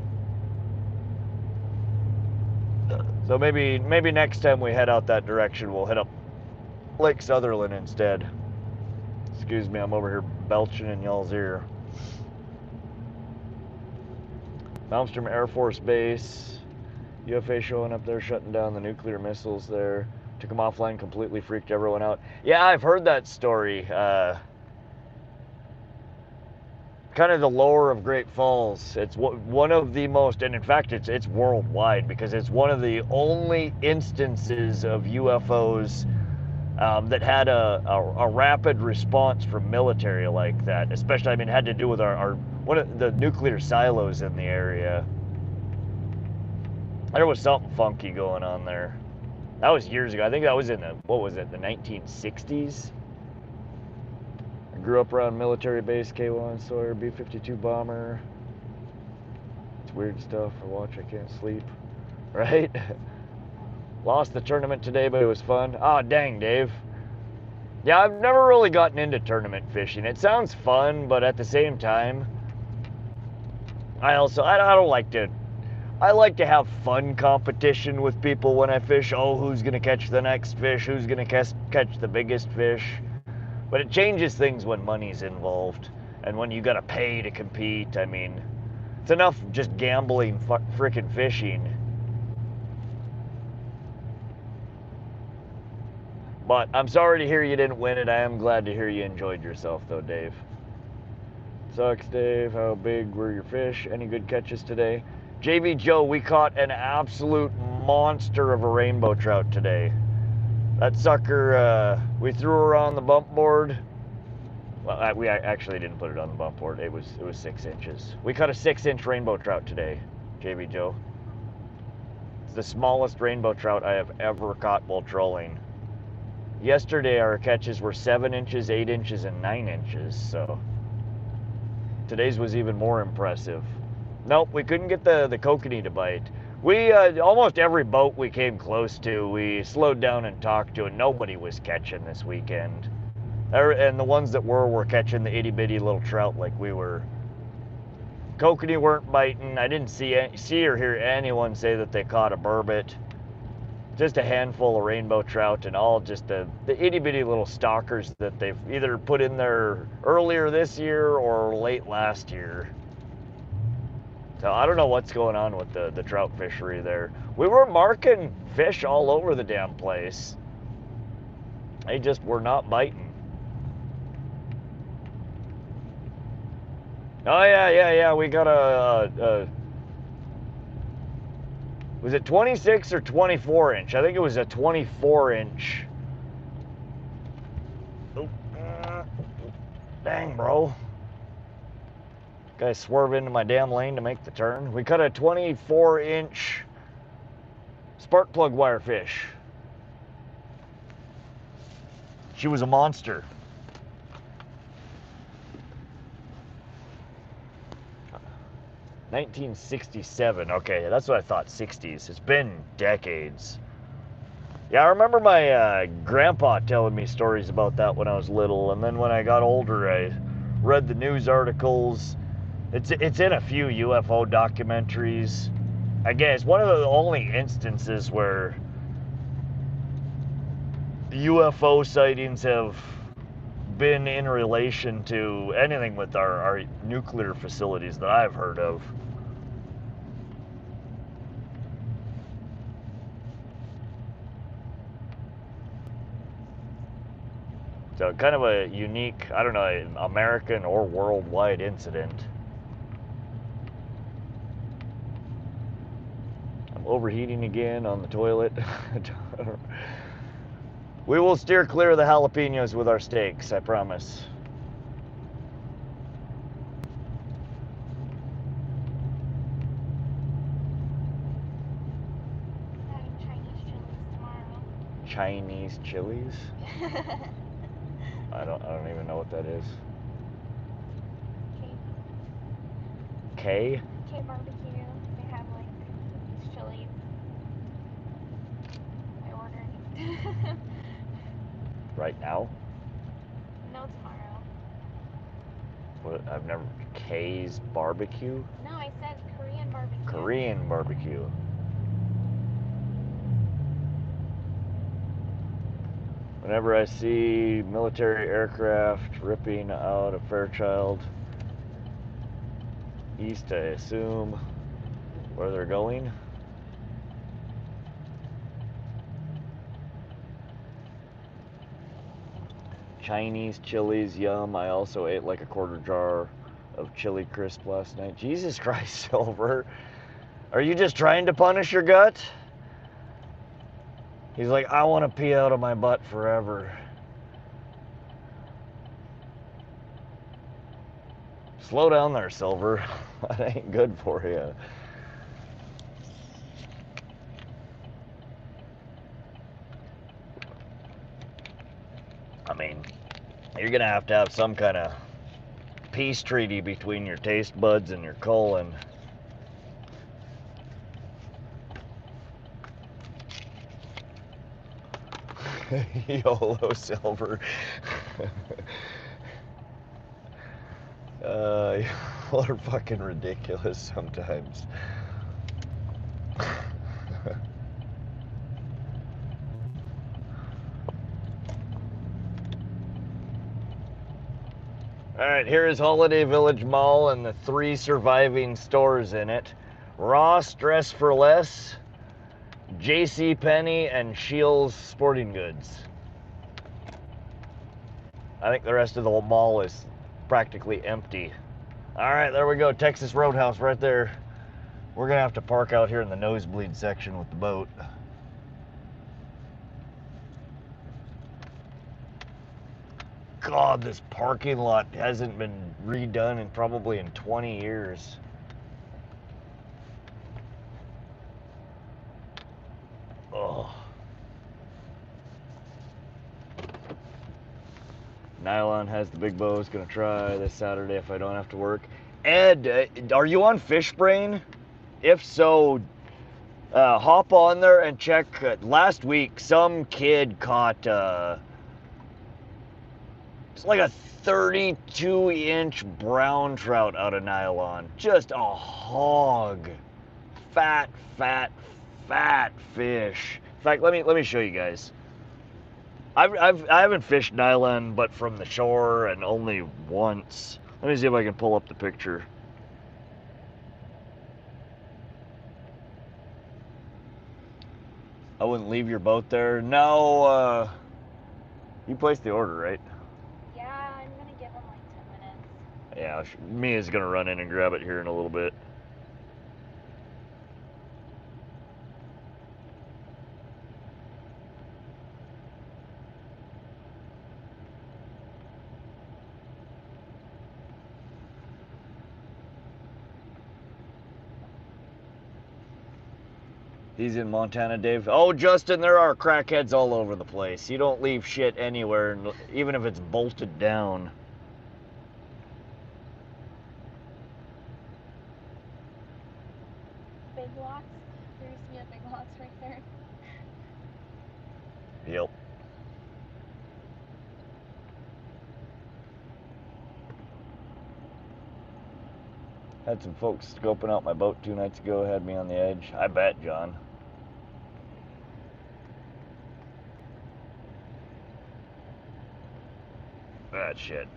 So maybe next time we head out that direction, we'll hit up Lake Sutherland instead. Excuse me, I'm over here belching in y'all's ear. Malmstrom Air Force Base. UFA showing up there, shutting down the nuclear missiles there. Took them offline, completely freaked everyone out. Yeah, I've heard that story. Kind of the lore of Great Falls. It's one of the most, and in fact, it's worldwide because it's one of the only instances of UFOs that had a rapid response from military like that. Especially, I mean, it had to do with our one of the nuclear silos in the area. There was something funky going on there. That was years ago. I think that was in the, what was it, the 1960s? I grew up around military base, K1 Sawyer, B-52 bomber. It's weird stuff. I watch, I can't sleep. Right? Lost the tournament today, but it was fun. Oh, dang, Dave. Yeah, I've never really gotten into tournament fishing. It sounds fun, but at the same time, I don't like to... I like to have fun competition with people when I fish. Oh, who's going to catch the next fish? Who's going to catch the biggest fish? But it changes things when money's involved and when you got to pay to compete. I mean, it's enough just gambling frickin' fishing. But I'm sorry to hear you didn't win it. I am glad to hear you enjoyed yourself, though, Dave. Sucks, Dave. How big were your fish? Any good catches today? JV Joe, we caught an absolute monster of a rainbow trout today. That sucker, we threw her on the bump board. Well, we actually didn't put it on the bump board. It was 6 inches. We caught a 6-inch rainbow trout today, JV Joe. It's the smallest rainbow trout I have ever caught while trolling. Yesterday our catches were 7 inches, 8 inches, and 9 inches, so today's was even more impressive. Nope, we couldn't get the Kokanee to bite. We, almost every boat we came close to, we slowed down and talked to, and nobody was catching this weekend. And the ones that were catching the itty-bitty little trout like we were. Kokanee weren't biting. I didn't see or hear anyone say that they caught a burbot. Just a handful of rainbow trout and all just the itty-bitty little stalkers that they've either put in there earlier this year or late last year. So I don't know what's going on with the trout fishery there. We were marking fish all over the damn place. They just were not biting. Oh yeah. We got was it 26 or 24 inch? I think it was a 24 inch. Oh, dang, bro. Guy swerved into my damn lane to make the turn. We cut a 24 inch spark plug wire fish. She was a monster. $1967. Okay, that's what I thought. 60s. It's been decades. Yeah, I remember my grandpa telling me stories about that when I was little, and then when I got older, I read the news articles. It's in a few UFO documentaries. I guess one of the only instances where UFO sightings have been in relation to anything with our nuclear facilities that I've heard of. So kind of a unique, I don't know, American or worldwide incident. I'm overheating again on the toilet. We will steer clear of the jalapenos with our steaks, I promise. Having Chinese chilies tomorrow. Chinese chilies? I don't even know what that is. K? K barbecue. They have like these chilies. I ordered. Right now? No, tomorrow. What? I've never. K's barbecue? No, I said Korean barbecue. Korean barbecue. Whenever I see military aircraft ripping out of Fairchild East, I assume where they're going. Chinese chilies, yum. I also ate like a quarter jar of chili crisp last night. Jesus Christ, Silver. Are you just trying to punish your gut? He's like, I want to pee out of my butt forever. Slow down there, Silver. That ain't good for you. I mean, you're gonna have to have some kind of peace treaty between your taste buds and your colon. YOLO, Silver. Y'all are fucking ridiculous sometimes. Alright, here is Holiday Village Mall and the 3 surviving stores in it. Ross Dress for Less, JCPenney, and Shields Sporting Goods. I think the rest of the mall is practically empty. Alright, there we go. Texas Roadhouse right there. We're going to have to park out here in the nosebleed section with the boat. God, this parking lot hasn't been redone in probably in 20 years. Oh. Nylon has the big bows. Gonna try this Saturday if I don't have to work. Ed, are you on Fishbrain? If so, hop on there and check. Last week, some kid caught it's like a 32-inch brown trout out of Nylon. Just a hog. Fat, fat, fat fish. In fact, let me show you guys. I haven't fished Nylon but from the shore and only once. Let me see if I can pull up the picture. I wouldn't leave your boat there. No, you placed the order, right? Yeah, I'm gonna give them like 10 minutes. Yeah, Mia's gonna run in and grab it here in a little bit. He's in Montana, Dave. Oh, Justin, there are crackheads all over the place. You don't leave shit anywhere, even if it's bolted down. Big lots. There used to be a big lots right there. Yep. Had some folks scoping out my boat 2 nights ago, had me on the edge. I bet, John. That shit.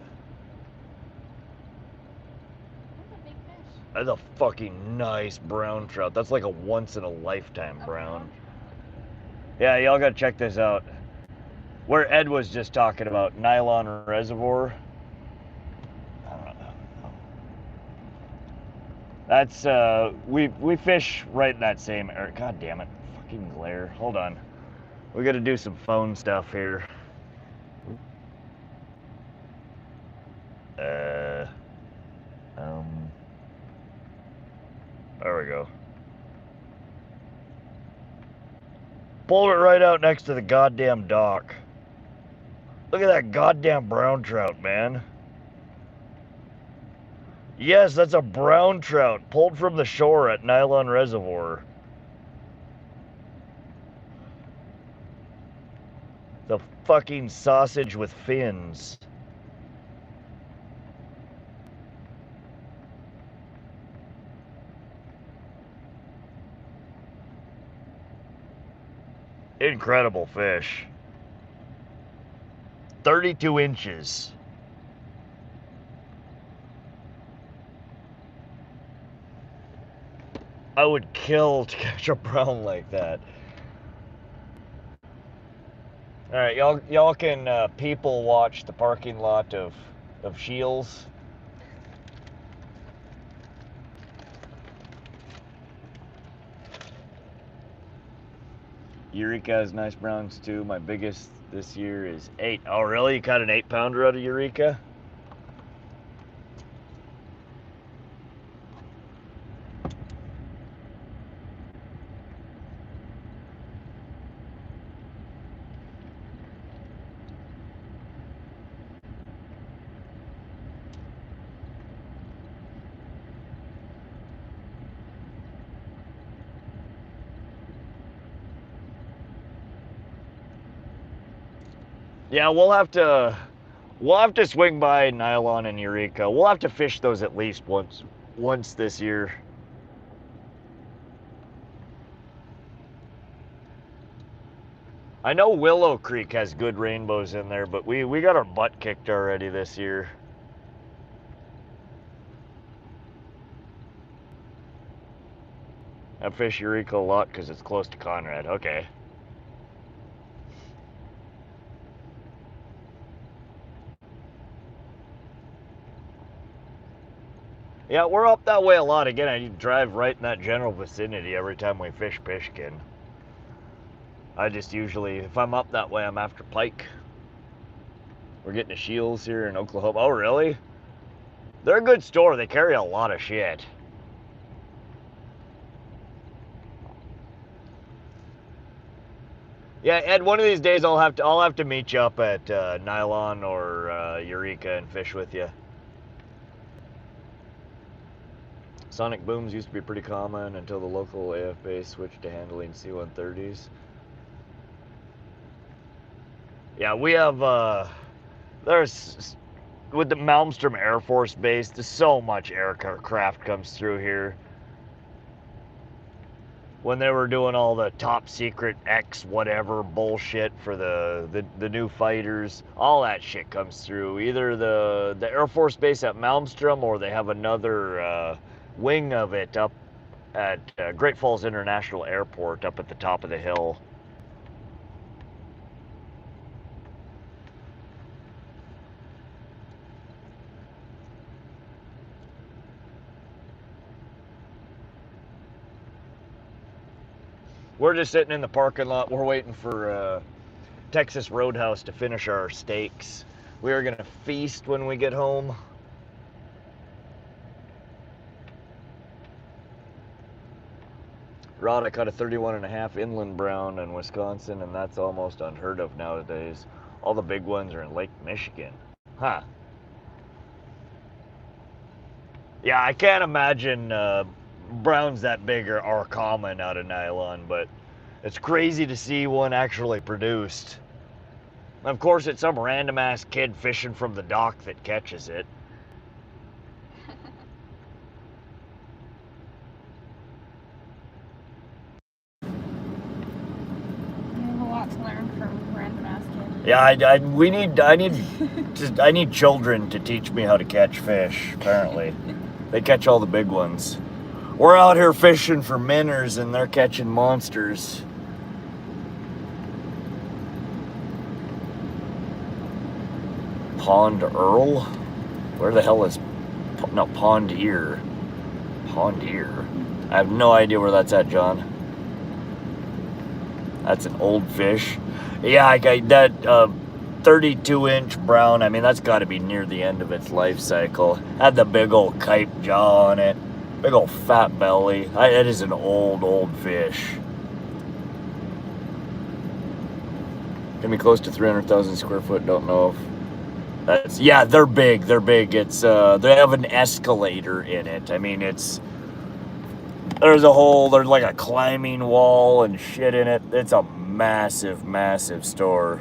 That's a big fish. That's a fucking nice brown trout. That's like a once-in-a-lifetime brown. Yeah, y'all gotta check this out. Where Ed was just talking about, Nylon Reservoir. That's, we fish right in that same area. God damn it. Fucking glare. Hold on. We gotta do some phone stuff here. There we go. Pulled it right out next to the goddamn dock. Look at that goddamn brown trout, man. Yes, that's a brown trout pulled from the shore at Nylon Reservoir. The fucking sausage with fins. Incredible fish. 32 inches. I would kill to catch a brown like that. All right, y'all can people watch the parking lot of Shields. Eureka has nice browns too. My biggest this year is 8. Oh, really? You caught an 8-pounder out of Eureka? Yeah, we'll have to swing by Nylon and Eureka. We'll have to fish those at least once this year. I know Willow Creek has good rainbows in there, but we got our butt kicked already this year. I fish Eureka a lot because it's close to Conrad. Okay. Yeah, we're up that way a lot. Again, I drive right in that general vicinity every time we fish Pishkin. I just usually, if I'm up that way, I'm after Pike. We're getting to Shields here in Oklahoma. Oh, really? They're a good store. They carry a lot of shit. Yeah, Ed, one of these days I'll have to meet you up at Nylon or Eureka and fish with you. Sonic booms used to be pretty common until the local AF base switched to handling C-130s. Yeah, we have, there's, with the Malmstrom Air Force Base, there's so much aircraft comes through here. When they were doing all the top secret X whatever bullshit for the new fighters, all that shit comes through. Either the Air Force Base at Malmstrom, or they have another wing of it up at Great Falls International Airport up at the top of the hill. We're just sitting in the parking lot. We're waiting for Texas Roadhouse to finish our steaks. We are gonna feast when we get home. Rod, I caught a 31.5 inland brown in Wisconsin, and that's almost unheard of nowadays. All the big ones are in Lake Michigan. Huh. Yeah, I can't imagine browns that big are common out of nylon, but it's crazy to see one actually produced. Of course, it's some random ass kid fishing from the dock that catches it. You have a lot to learn from random ass kids. Yeah, I need children to teach me how to catch fish. Apparently, they catch all the big ones. We're out here fishing for minnows, and they're catching monsters. Pond Earl? Where the hell is... No, Pond Ear. Pond Ear? I have no idea where that's at, John. That's an old fish. Yeah, I got that 32-inch brown. I mean, that's got to be near the end of its life cycle. Had the big old kype jaw on it. Big old fat belly. It is an old fish. Gonna be close to 300,000 square foot. Don't know if that's... Yeah, they're big. They're big. It's they have an escalator in it. I mean, it's... There's like a climbing wall and shit in it. It's a massive store.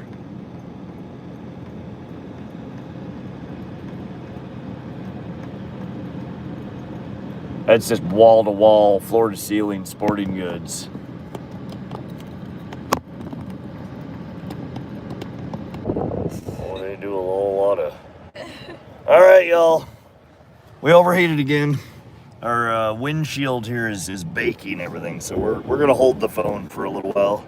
It's just wall-to-wall, floor-to-ceiling sporting goods. Oh, they do a whole lot of... All right, y'all. We overheated again. Our windshield here is baking everything, so we're gonna hold the phone for a little while.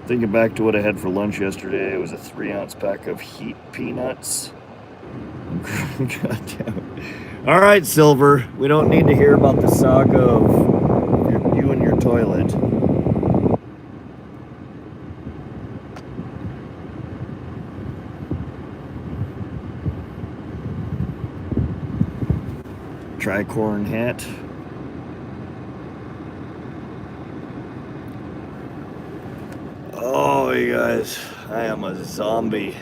Thinking back to what I had for lunch yesterday, it was a 3-ounce pack of heat peanuts. God damn it. All right, Silver, we don't need to hear about the saga of you and your toilet. Tricorn hat. Oh, you guys, I am a zombie.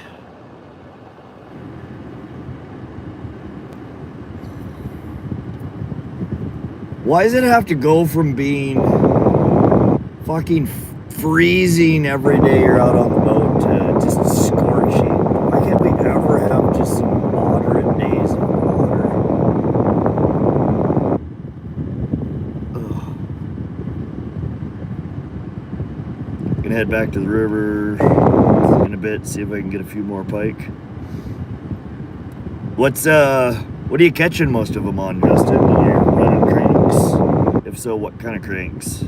Why does it have to go from being fucking freezing every day you're out on the boat to just scorching? Why can't we ever have just some moderate days in the water? Ugh. Gonna head back to the river in a bit, see if I can get a few more pike. What are you catching most of them on, Justin? You're running cranks? If so, what kind of cranks?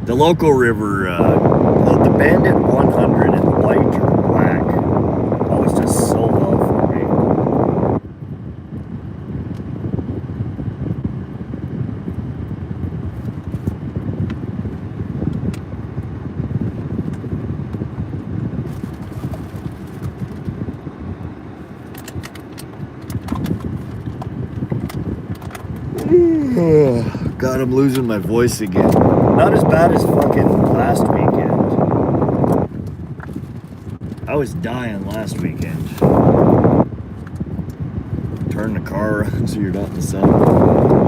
The local river, the Bandit 100 in the white or the black, always does so well for me. God, I'm losing my voice again. Not as bad as fucking last weekend. I was dying last weekend. Turn the car around so you're not in the sun.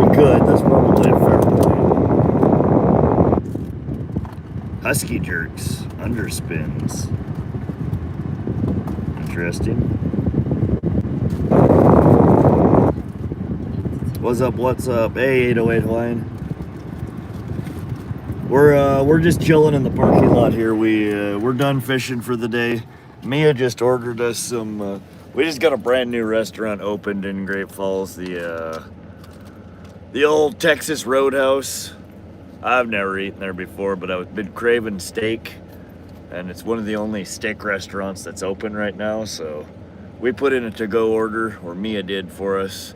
We could, that's probably a fair point. Husky jerks, underspins. Interesting. What's up? Hey, 808 Hawaiian. We're just chilling in the parking lot here. We're done fishing for the day. Mia just ordered us some. We just got a brand new restaurant opened in Great Falls. The old Texas Roadhouse. I've never eaten there before, but I've been craving steak, and it's one of the only steak restaurants that's open right now. So We put in a to-go order, or Mia did for us,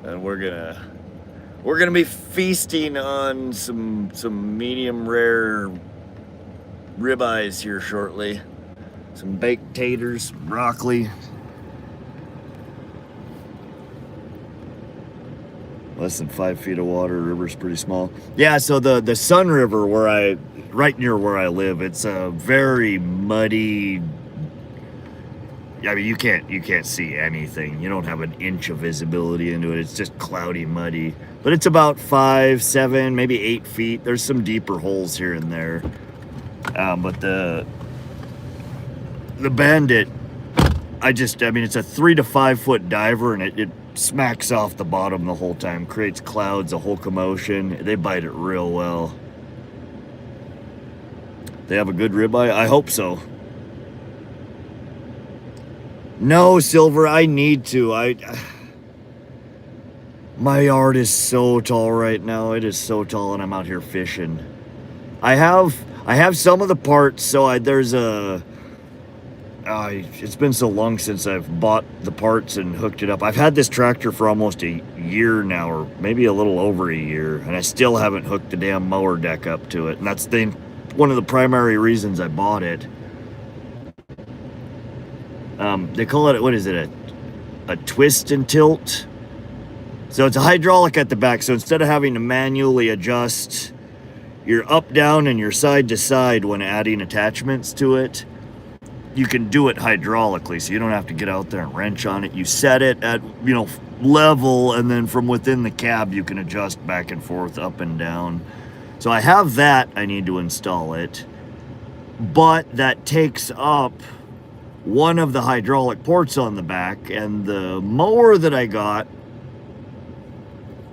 and we're gonna be feasting on some medium rare ribeyes here shortly. Some baked taters, broccoli. Less than 5 feet of water. River's pretty small. Yeah, so the Sun River, right near where I live, it's a very muddy. I mean, you can't see anything. You don't have an inch of visibility into it. It's just cloudy, muddy. But it's about 5, 7, maybe 8 feet. There's some deeper holes here and there. But the Bandit, I mean, it's a 3 to 5 foot diver, and it smacks off the bottom the whole time. Creates clouds, a whole commotion. They bite it real well. They have a good ribeye? I hope so. No, Silver, I need to. My yard is so tall right now. It is so tall, and I'm out here fishing. I have some of the parts, so it's been so long since I've bought the parts and hooked it up. I've had this tractor for almost a year now, or maybe a little over a year, and I still haven't hooked the damn mower deck up to it. And that's one of the primary reasons I bought it. They call it, what is it, a twist and tilt? So it's a hydraulic at the back, so instead of having to manually adjust your up, down, and your side to side when adding attachments to it, you can do it hydraulically, so you don't have to get out there and wrench on it. You set it at, level, and then from within the cab, you can adjust back and forth, up and down. So I have that. I need to install it. But that takes up one of the hydraulic ports on the back, and the mower that I got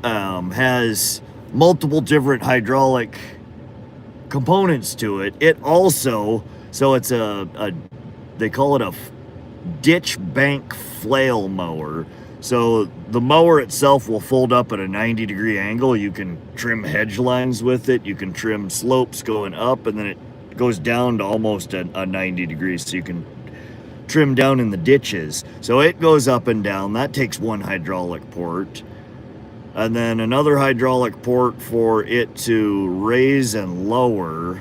has multiple different hydraulic components to it. It also, so it's they call it a ditch bank flail mower. So the mower itself will fold up at a 90-degree angle. You can trim hedge lines with it. You can trim slopes going up, and then it goes down to almost a 90 degrees, so you can trim down in the ditches. So it goes up and down. That takes one hydraulic port. And then another hydraulic port for it to raise and lower.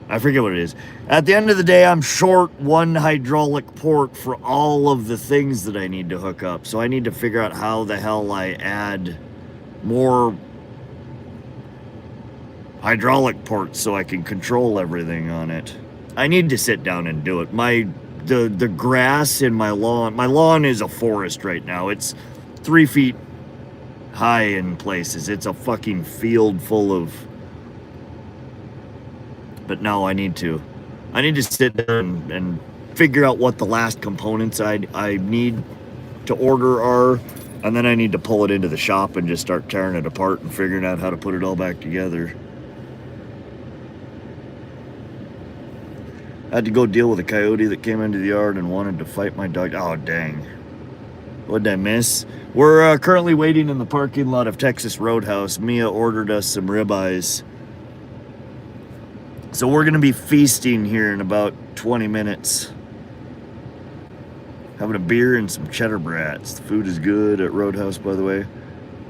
I forget what it is. At the end of the day, I'm short one hydraulic port for all of the things that I need to hook up. So I need to figure out how the hell I add more hydraulic ports so I can control everything on it. I need to sit down and do it. The grass in my lawn is a forest right now. It's 3 feet high in places. It's a fucking field full of. But no, I need to sit down and figure out what the last components I need to order are, and then I need to pull it into the shop and just start tearing it apart and figuring out how to put it all back together. I had to go deal with a coyote that came into the yard and wanted to fight my dog. Oh, dang. What did I miss? We're currently waiting in the parking lot of Texas Roadhouse. Mia ordered us some ribeyes. So we're going to be feasting here in about 20 minutes. Having a beer and some cheddar brats. The food is good at Roadhouse, by the way.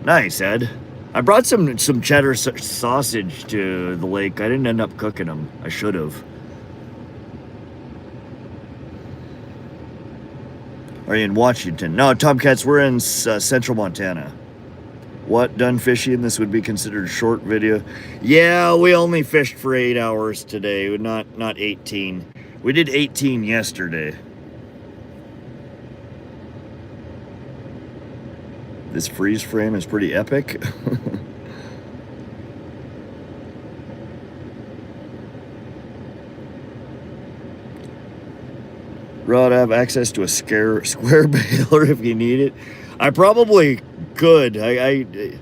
Nice, Ed. I brought some cheddar sausage to the lake. I didn't end up cooking them. I should have. Are you in Washington? No, Tomcats, we're in central Montana. What, done fishing? This would be considered a short video. Yeah, we only fished for 8 hours today, not 18. We did 18 yesterday. This freeze frame is pretty epic. Rod, I have access to a square baler if you need it. I probably could. In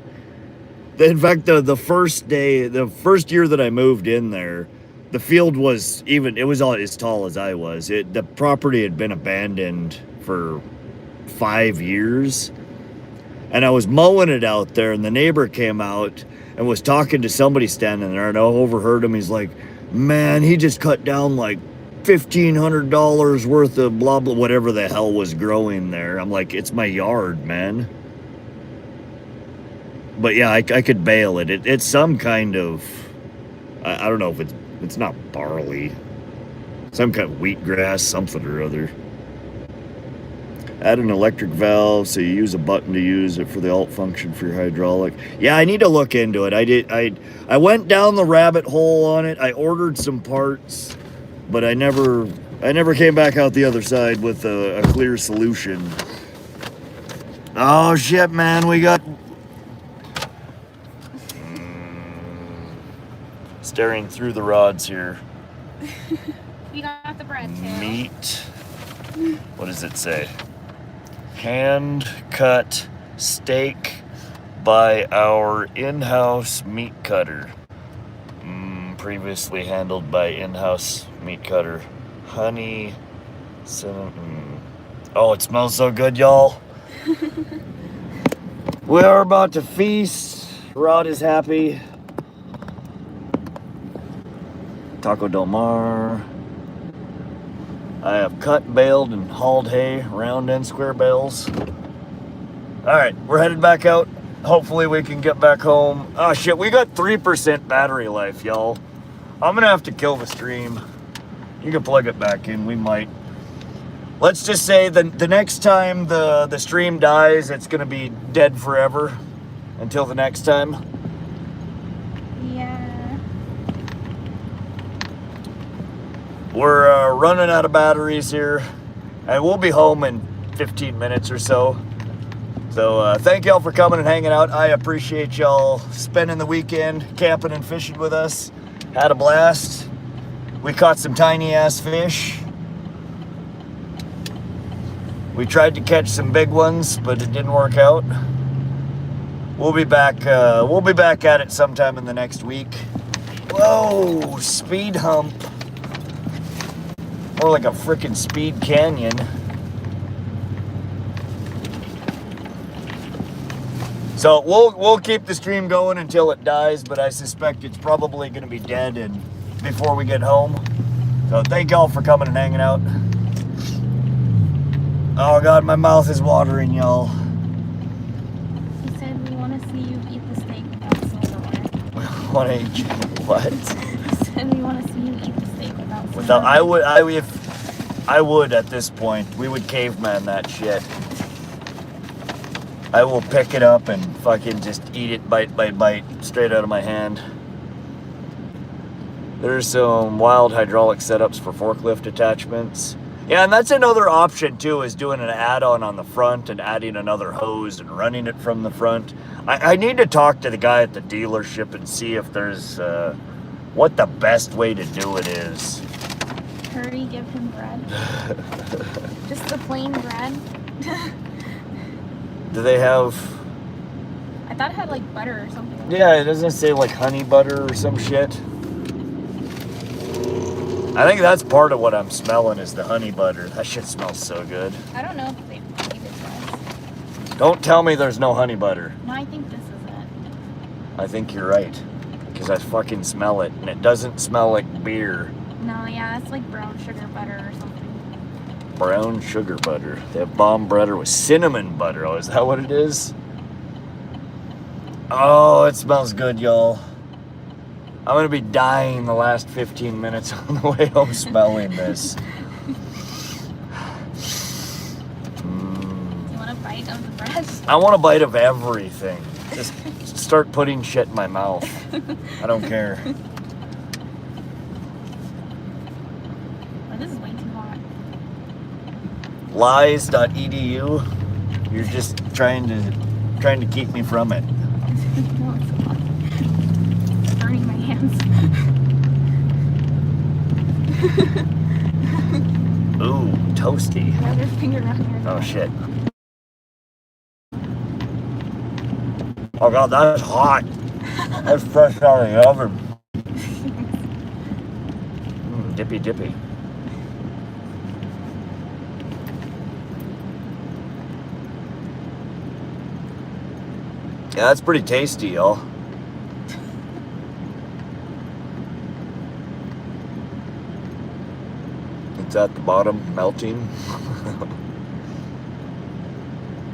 fact, the first year that I moved in there, the field was all as tall as I was. The property had been abandoned for 5 years, and I was mowing it out there, and the neighbor came out and was talking to somebody standing there, and I overheard him. He's like, "Man, he just cut down like $1,500 worth of blah blah whatever the hell was growing there. I'm like, it's my yard, man. But yeah, I could bale it. It's some kind of, I don't know if it's not barley, some kind of wheatgrass, something or other. Add an electric valve, so you use a button to use it for the alt function for your hydraulic. Yeah, I need to look into it. I went down the rabbit hole on it. I ordered some parts, but I never came back out the other side with a clear solution. Oh shit, man, we got staring through the rods here. We got the bread too. Meat. What does it say? Hand cut steak by our in-house meat cutter. Previously handled by in-house meat cutter. Honey, cinnamon. Oh, it smells so good, y'all. We are about to feast. Rod is happy. Taco Del Mar. I have cut, baled, and hauled hay, round and square bales. Alright, we're headed back out. Hopefully we can get back home. Oh shit, we got 3% battery life, y'all. I'm gonna have to kill the stream. You can plug it back in, we might. Let's just say the next time the stream dies, it's gonna be dead forever. Until the next time. Yeah. We're running out of batteries here, and we'll be home in 15 minutes or so. So thank y'all for coming and hanging out. I appreciate y'all spending the weekend camping and fishing with us. Had a blast. We caught some tiny ass fish. We tried to catch some big ones, but it didn't work out. We'll be back. We'll be back at it sometime in the next week. Whoa, speed hump. More like a freaking speed canyon. So we'll keep the stream going until it dies, but I suspect it's probably going to be dead and before we get home. So thank y'all for coming and hanging out. Oh god, my mouth is watering, y'all. He said we want to see you eat the steak without silverware. What a what? He said we want to see you eat the steak without silverware. I would at this point. We would caveman that shit. I will pick it up and fucking just eat it bite by bite straight out of my hand. There's some wild hydraulic setups for forklift attachments. Yeah, and that's another option too, is doing an add-on on the front and adding another hose and running it from the front. I need to talk to the guy at the dealership and see if there's what the best way to do it is. Hurry, give him bread. Just the plain bread. Do they have... I thought it had like butter or something. Yeah, it doesn't say like honey butter or some shit. I think that's part of what I'm smelling is the honey butter. That shit smells so good. I don't know if they gave it to us. Don't tell me there's no honey butter. No, I think this is it. I think you're right. Because I fucking smell it. And it doesn't smell like beer. No, yeah, it's like brown sugar butter or something. Brown sugar butter. They have bomb butter with cinnamon butter. Oh, is that what it is? Oh, it smells good, y'all. I'm gonna be dying the last 15 minutes on the way home smelling this. Do you want a bite of the bread? I want a bite of everything. Just start putting shit in my mouth. I don't care. Oh, this is way too hot. Lies.edu. You're just trying to keep me from it. No, it's hot. It's burning my hands. Ooh, toasty. You have your finger on here. Oh shit. Oh god, that's hot. That's fresh out of the oven. Dippy dippy. Yeah, that's pretty tasty, y'all. It's at the bottom, melting.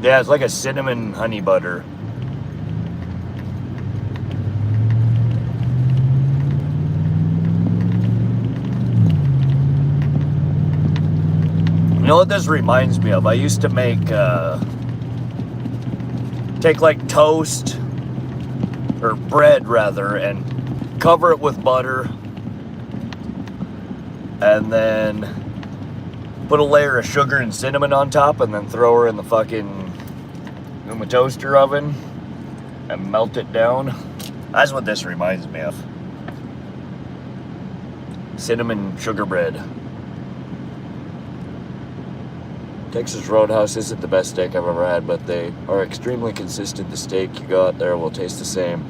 Yeah, it's like a cinnamon honey butter. You know what this reminds me of? I used to make, take like toast, or bread rather, and cover it with butter, and then put a layer of sugar and cinnamon on top, and then throw her in the toaster oven and melt it down. That's what this reminds me of. Cinnamon sugar bread. Texas Roadhouse isn't the best steak I've ever had, but they are extremely consistent. The steak you got there will taste the same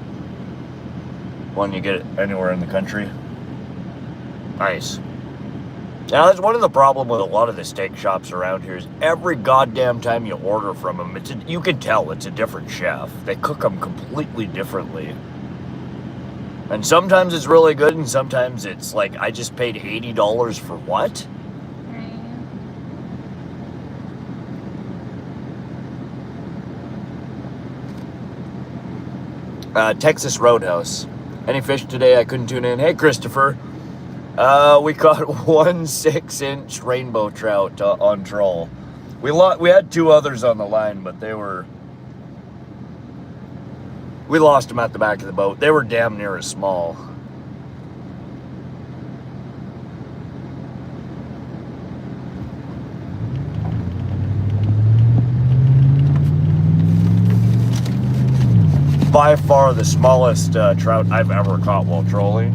when you get it anywhere in the country. Nice. Now, that's one of the problems with a lot of the steak shops around here is every goddamn time you order from them, you can tell it's a different chef. They cook them completely differently. And sometimes it's really good, and sometimes it's like, I just paid $80 for what? Texas Roadhouse. Any fish today? I couldn't tune in. Hey, Christopher. We caught 1 6-inch rainbow trout on troll. We had 2 others on the line, but we lost them at the back of the boat. They were damn near as small. By far the smallest trout I've ever caught while trolling.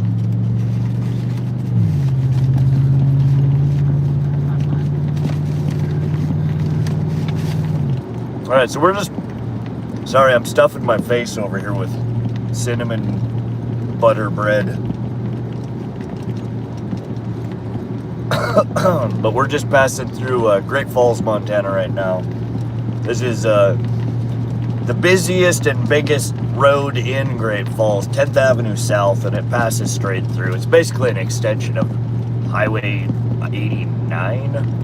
Alright, so we're just... Sorry, I'm stuffing my face over here with cinnamon butter bread. But we're just passing through Great Falls, Montana right now. This is the busiest and biggest road in Great Falls, 10th Avenue South, and it passes straight through. It's basically an extension of Highway 89.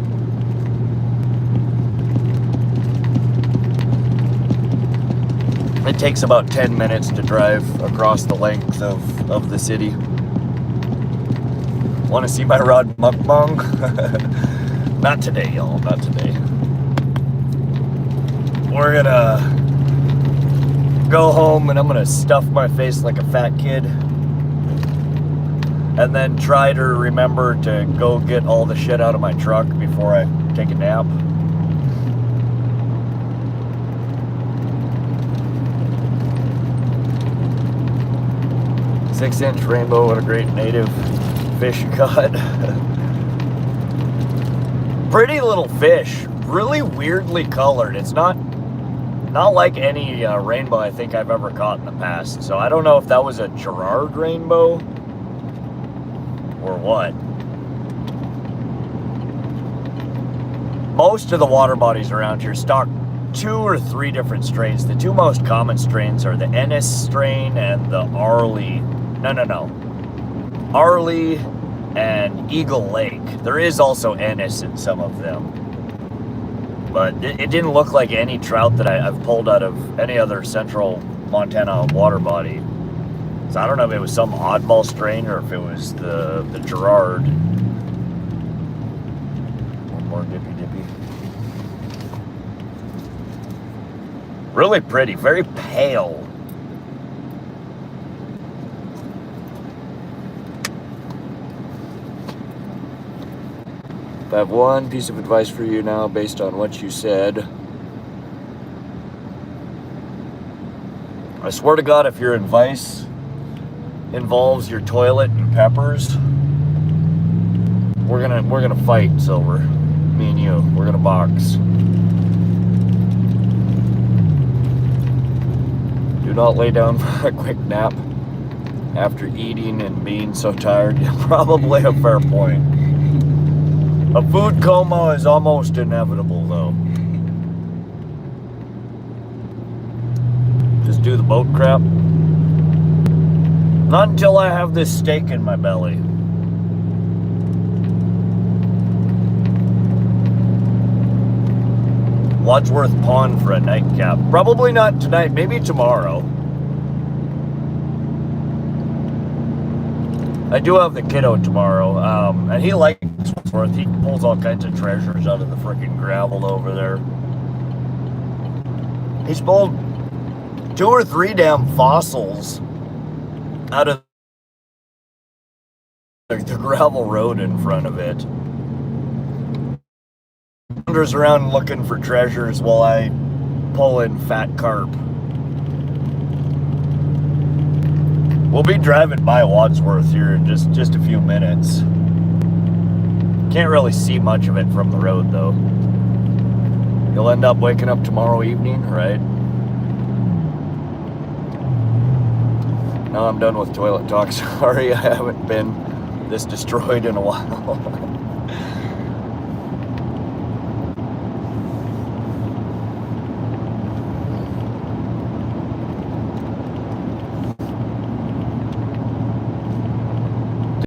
It takes about 10 minutes to drive across the length of the city. Want to see my rod mukbang? Not today, y'all, not today. We're gonna go home and I'm gonna stuff my face like a fat kid. And then try to remember to go get all the shit out of my truck before I take a nap. Six-inch rainbow, what a great native fish you caught. Pretty little fish, really weirdly colored. It's not like any rainbow I think I've ever caught in the past. So I don't know if that was a Gerard rainbow or what. Most of the water bodies around here stock 2 or 3 different strains. The 2 most common strains are the Ennis strain and the Arley. No. Arley and Eagle Lake. There is also Ennis in some of them. But it didn't look like any trout that I've pulled out of any other central Montana water body. So I don't know if it was some oddball strain or if it was the Gerard. One more dippy. Really pretty, very pale. I have one piece of advice for you now based on what you said. I swear to God, if your advice involves your toilet and peppers, we're gonna fight, Silver. Me and you, we're gonna box. Do not lay down for a quick nap after eating and being so tired. Probably a fair point. A food coma is almost inevitable, though. Just do the boat crap. Not until I have this steak in my belly. Wadsworth Pond for a nightcap. Probably not tonight, maybe tomorrow. I do have the kiddo tomorrow, and he likes Wadsworth. He pulls all kinds of treasures out of the freaking gravel over there. He's pulled 2 or 3 damn fossils out of the gravel road in front of it. Wanders around looking for treasures while I pull in fat carp. We'll be driving by Wadsworth here in just a few minutes. Can't really see much of it from the road though. You'll end up waking up tomorrow evening, right? Now I'm done with toilet talk. Sorry, I haven't been this destroyed in a while.